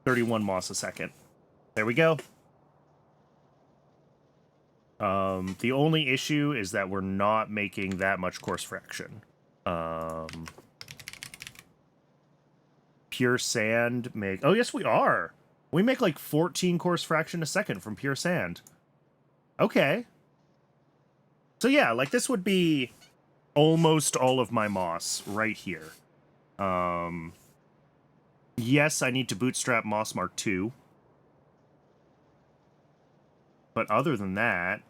31 moss a second. There we go. The only issue is that we're not making that much course fraction. Pure sand make... Oh, yes, we are. We make like 14 course fraction a second from pure sand. Okay. So yeah, like this would be almost all of my moss right here. Yes, I need to bootstrap Moss Mark II. But other than that...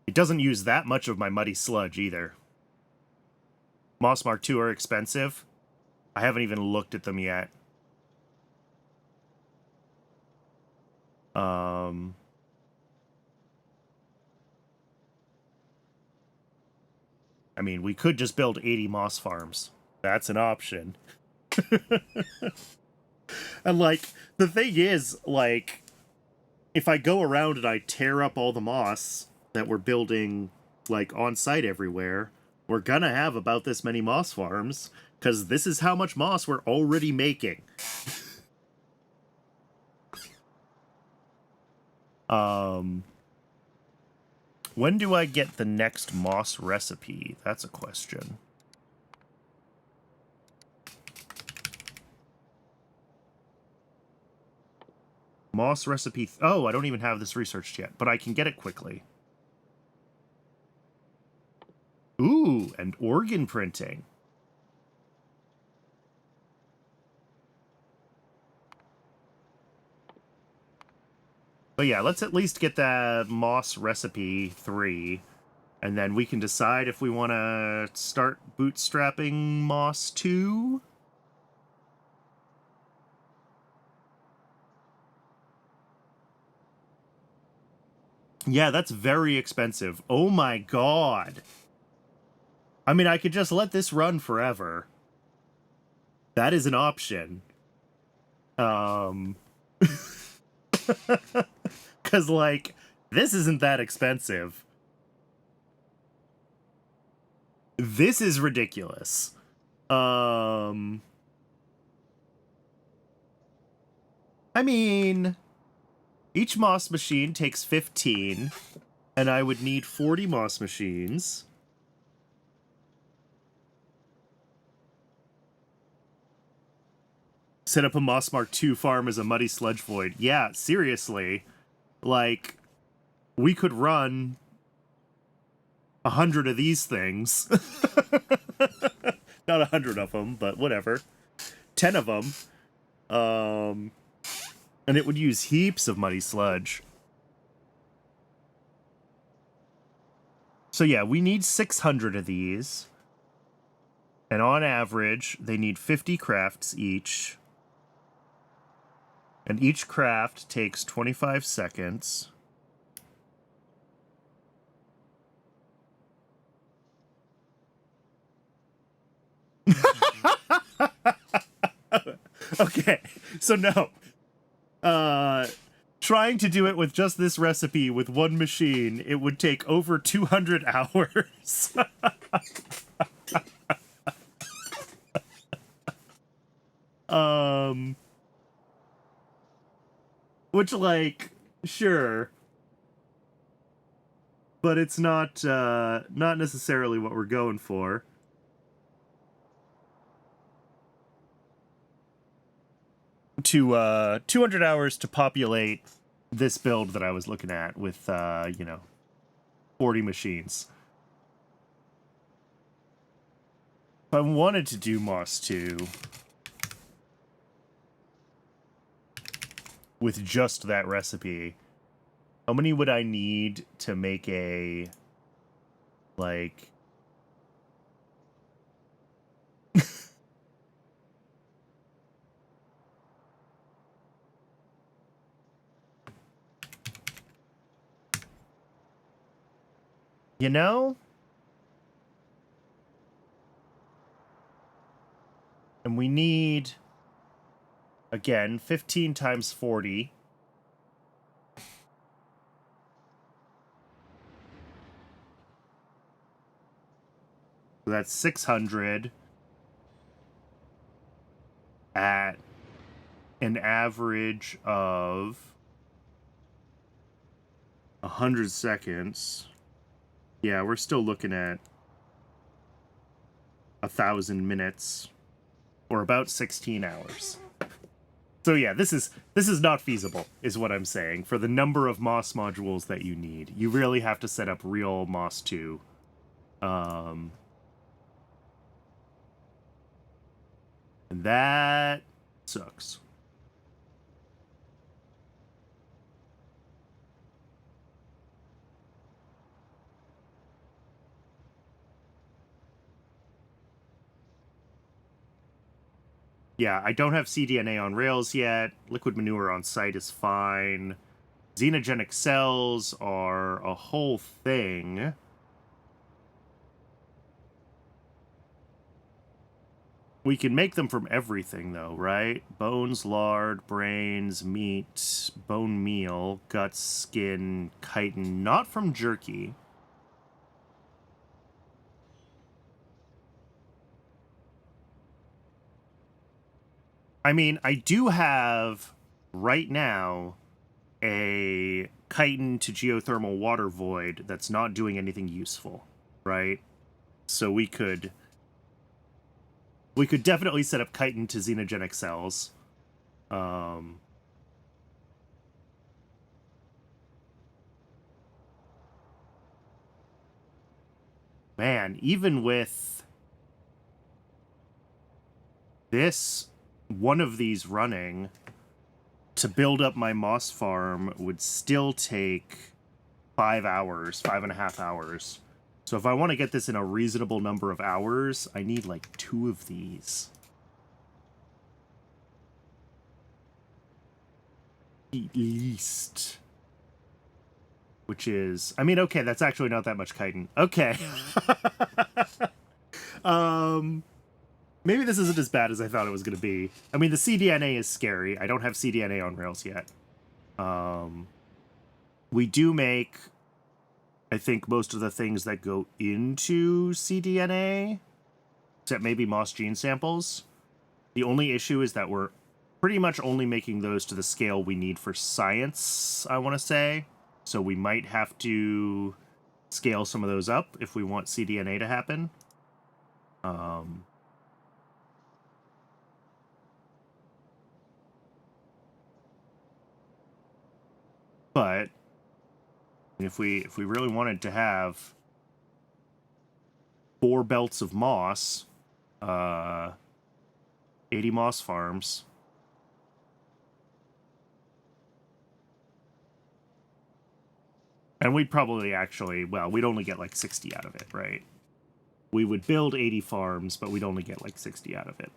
it doesn't use that much of my muddy sludge either. Moss Mark II are expensive. I haven't even looked at them yet. I mean, we could just build 80 moss farms. That's an option. And, like, the thing is, like, if I go around and I tear up all the moss that we're building, like, on site everywhere, we're gonna have about this many moss farms, because this is how much moss we're already making. When do I get the next moss recipe? That's a question. Moss recipe. Oh, I don't even have this researched yet, but I can get it quickly. Ooh, and organ printing. But yeah, let's at least get that moss recipe 3, and then we can decide if we want to start bootstrapping moss 2. Yeah, that's very expensive. Oh my god. I mean, I could just let this run forever. That is an option. Because, like, this isn't that expensive. This is ridiculous. I mean, each moss machine takes 15, and I would need 40 moss machines. Set up a Moss Mark II farm as a muddy sludge void. Yeah, seriously. Like, we could run 100 of these things. Not 100 of them, but whatever. 10 of them. And it would use heaps of muddy sludge. So yeah, we need 600 of these. And on average, they need 50 crafts each. And each craft takes 25 seconds. Okay, so no. Trying to do it with just this recipe with one machine, it would take over 200 hours. Which, like, sure. But it's not necessarily what we're going for. To 200 hours to populate this build that I was looking at with 40 machines. If I wanted to do Moss 2 with just that recipe, how many would I need to make a, like... You know? And we need, again, 15 times 40. So that's 600 at an average of 100 seconds. Yeah, we're still looking at 1,000 minutes, or about 16 hours. So yeah, this is not feasible, is what I'm saying. For the number of Moss modules that you need, you really have to set up real Moss 2. And that sucks. Yeah, I don't have cDNA on rails yet. Liquid manure on site is fine. Xenogenic cells are a whole thing. We can make them from everything, though, right? Bones, lard, brains, meat, bone meal, guts, skin, chitin. Not from jerky. I mean, I do have, right now, a chitin to geothermal water void that's not doing anything useful, right? So we could definitely set up chitin to xenogenic cells. Man, even with this, one of these running, to build up my moss farm would still take 5 hours, 5.5 hours. So if I want to get this in a reasonable number of hours, I need like 2 of these. At least. Which is, I mean, okay, that's actually not that much chitin. Okay. Maybe this isn't as bad as I thought it was going to be. I mean, the cDNA is scary. I don't have cDNA on rails yet. We do make, I think, most of the things that go into cDNA, except maybe moss gene samples. The only issue is that we're pretty much only making those to the scale we need for science, I want to say. So we might have to scale some of those up if we want cDNA to happen. But if we really wanted to have 4 belts of moss, 80 moss farms, and we'd probably actually, well, we'd only get like 60 out of it, right? We would build 80 farms, but we'd only get like 60 out of it.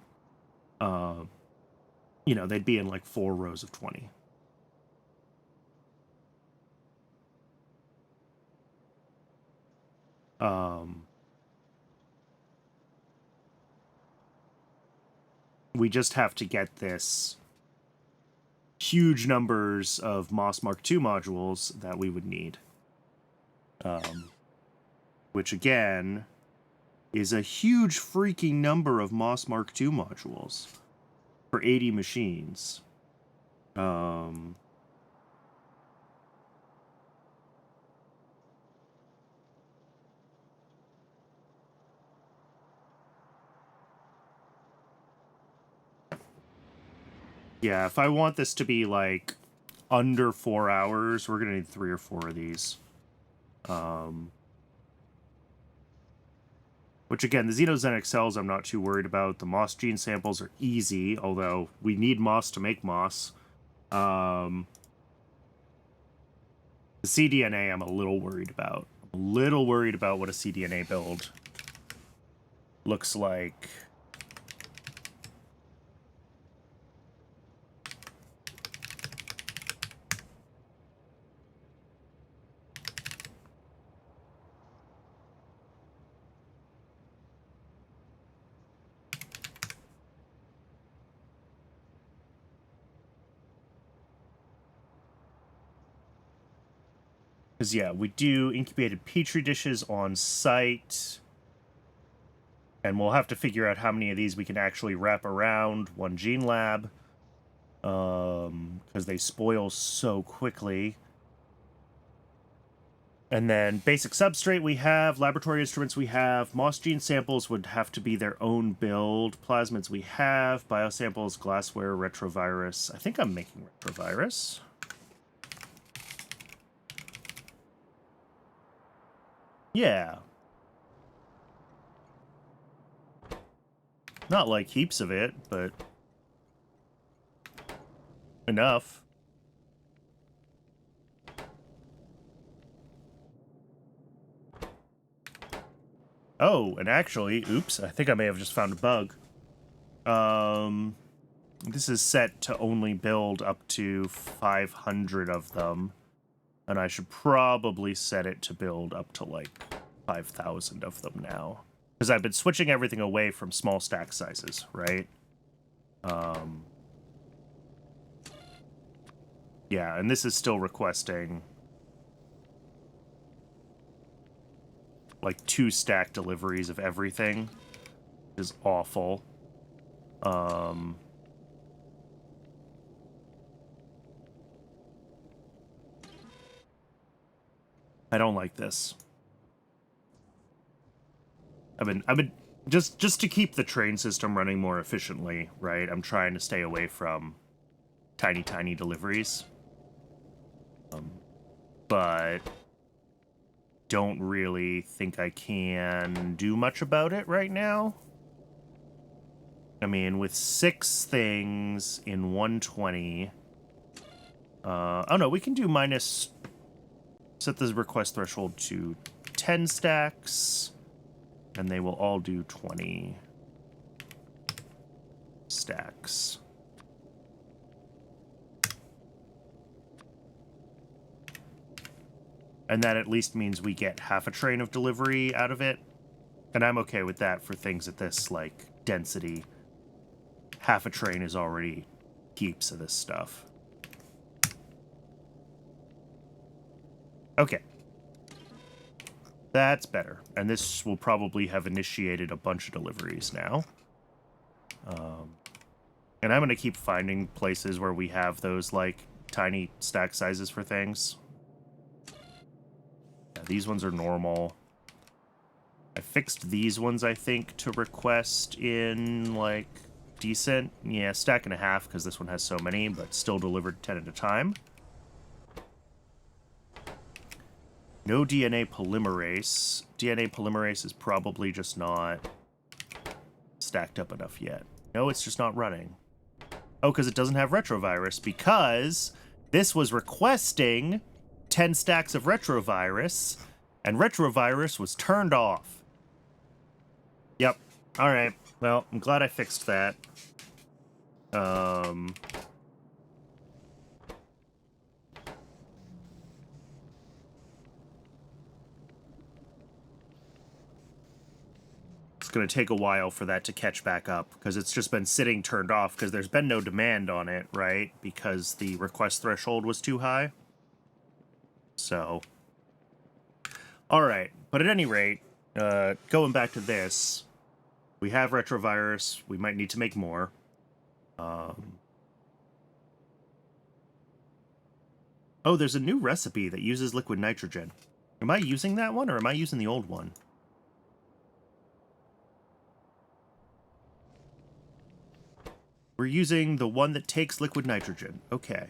You know, they'd be in like 4 rows of 20. We just have to get this huge numbers of Moss Mark II modules that we would need. Which, again, is a huge freaking number of Moss Mark II modules for 80 machines. Yeah, if I want this to be, like, under 4 hours, we're gonna need 3 or 4 of these. Which, again, the xenogenic cells I'm not too worried about. The moss gene samples are easy, although we need moss to make moss. The cDNA I'm a little worried about. I'm a little worried about what a cDNA build looks like. Because, yeah, we do incubated petri dishes on site. And we'll have to figure out how many of these we can actually wrap around one gene lab. Because they spoil so quickly. And then basic substrate we have, laboratory instruments we have, moss gene samples would have to be their own build, plasmids we have, biosamples, glassware, retrovirus. I think I'm making retrovirus. Yeah. Not like heaps of it, but enough. Oh, and actually, oops, I think I may have just found a bug. This is set to only build up to 500 of them. And I should probably set it to build up to like 5,000 of them now. Because I've been switching everything away from small stack sizes, right? Yeah, and this is still requesting like 2 stack deliveries of everything. Which is awful. I don't like this. I've been just to keep the train system running more efficiently, right? I'm trying to stay away from tiny deliveries. But don't really think I can do much about it right now. I mean, with 6 things in 120... oh no, we can do minus... Set the request threshold to 10 stacks, and they will all do 20 stacks. And that at least means we get half a train of delivery out of it. And I'm okay with that for things at this, like, density. Half a train is already heaps of this stuff. Okay. That's better. And this will probably have initiated a bunch of deliveries now. And I'm going to keep finding places where we have those, like, tiny stack sizes for things. Yeah, these ones are normal. I fixed these ones, I think, to request in, like, decent. Yeah, stack and a half, because this one has so many, but still delivered 10 at a time. No DNA polymerase. DNA polymerase is probably just not stacked up enough yet. No, it's just not running. Oh, because it doesn't have retrovirus, because this was requesting 10 stacks of retrovirus, and retrovirus was turned off. Yep. All right. Well, I'm glad I fixed that. It's going to take a while for that to catch back up, because it's just been sitting turned off, because there's been no demand on it, right? Because the request threshold was too high. So. Alright, but at any rate, going back to this, we have retrovirus, we might need to make more. Oh, there's a new recipe that uses liquid nitrogen. Am I using that one, or am I using the old one? We're using the one that takes liquid nitrogen. Okay.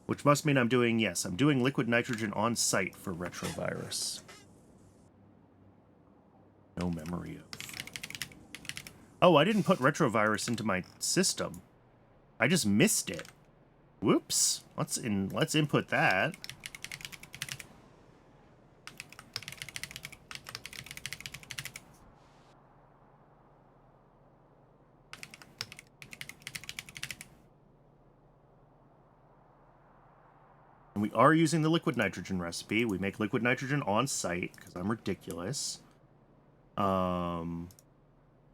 Which must mean I'm doing, yes, I'm doing liquid nitrogen on site for retrovirus. No memory of. Oh, I didn't put retrovirus into my system. I just missed it. Whoops. Let's input that. And we are using the liquid nitrogen recipe. We make liquid nitrogen on site, because I'm ridiculous.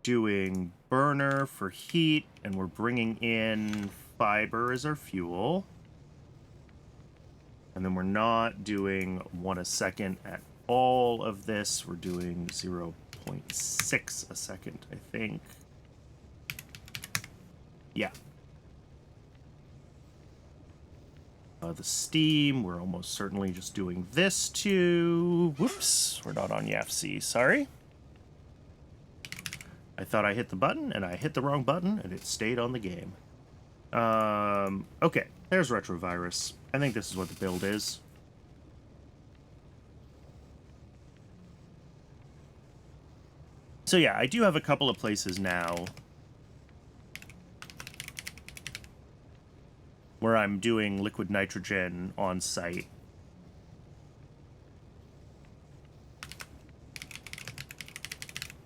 Doing burner for heat, and we're bringing in fiber as our fuel. And then we're not doing 1 a second at all of this. We're doing 0.6 a second, I think. Yeah. The steam, we're almost certainly just doing this too. Whoops, we're not on YAFC, sorry. I thought I hit the button, and I hit the wrong button, and it stayed on the game. Okay, there's retrovirus. I think this is what the build is. So yeah, I do have a couple of places now where I'm doing liquid nitrogen on site.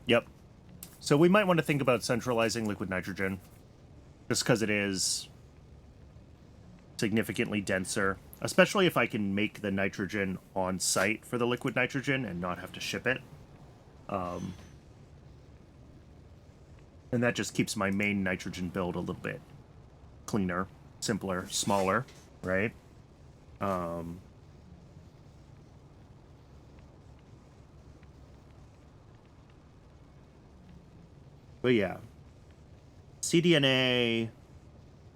Yep. So we might want to think about centralizing liquid nitrogen, just because it is significantly denser, especially if I can make the nitrogen on site for the liquid nitrogen and not have to ship it. And that just keeps my main nitrogen build a little bit cleaner, simpler, smaller, right? But yeah, cDNA,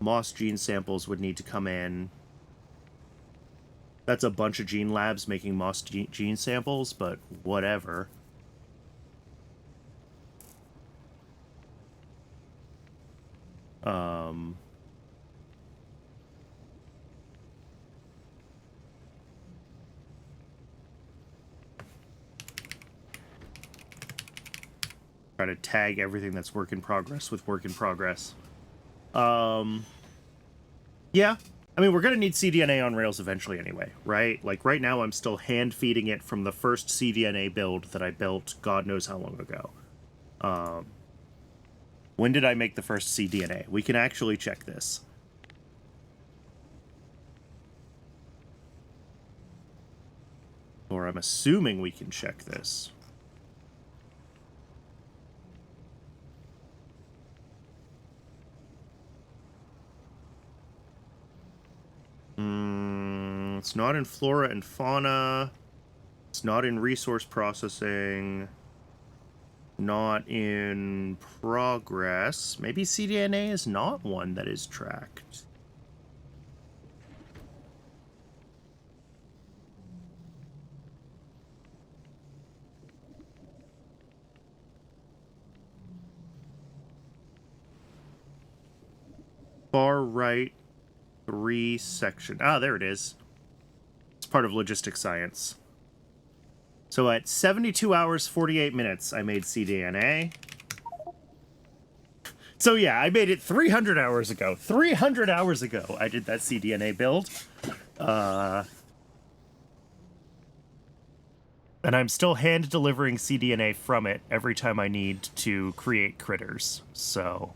moss gene samples would need to come in. That's a bunch of gene labs making moss gene samples, but whatever. Try to tag everything that's work in progress with work in progress. Yeah. I mean, we're going to need cDNA on Rails eventually anyway, right? Like, right now I'm still hand-feeding it from the first cDNA build that I built God knows how long ago. When did I make the first cDNA? We can actually check this. Or I'm assuming we can check this. It's not in flora and fauna. It's not in resource processing. Not in progress. Maybe cDNA is not one that is tracked. Far right 3 section. Ah, there it is. It's part of logistic science. So at 72 hours, 48 minutes, I made cDNA. So yeah, I made it 300 hours ago. 300 hours ago, I did that cDNA build. And I'm still hand delivering cDNA from it every time I need to create critters. So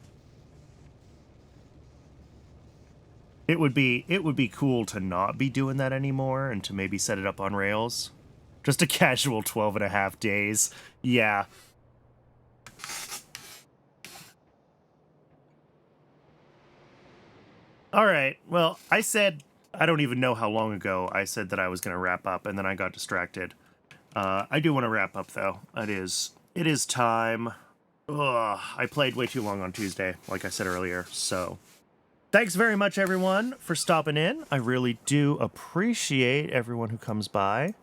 it would be cool to not be doing that anymore and to maybe set it up on Rails. Just a casual 12.5 days. Yeah. All right. Well, I said, I don't even know how long ago I said that I was going to wrap up, and then I got distracted. I do want to wrap up, though. It is time. Ugh, I played way too long on Tuesday, like I said earlier, so... Thanks very much, everyone, for stopping in. I really do appreciate everyone who comes by.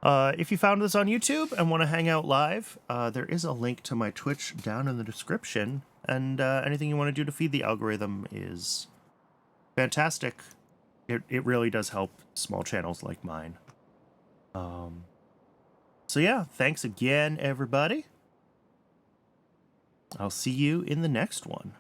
If you found this on YouTube and want to hang out live, there is a link to my Twitch down in the description, and anything you want to do to feed the algorithm is fantastic. It really does help small channels like mine. So yeah, thanks again, everybody. I'll see you in the next one.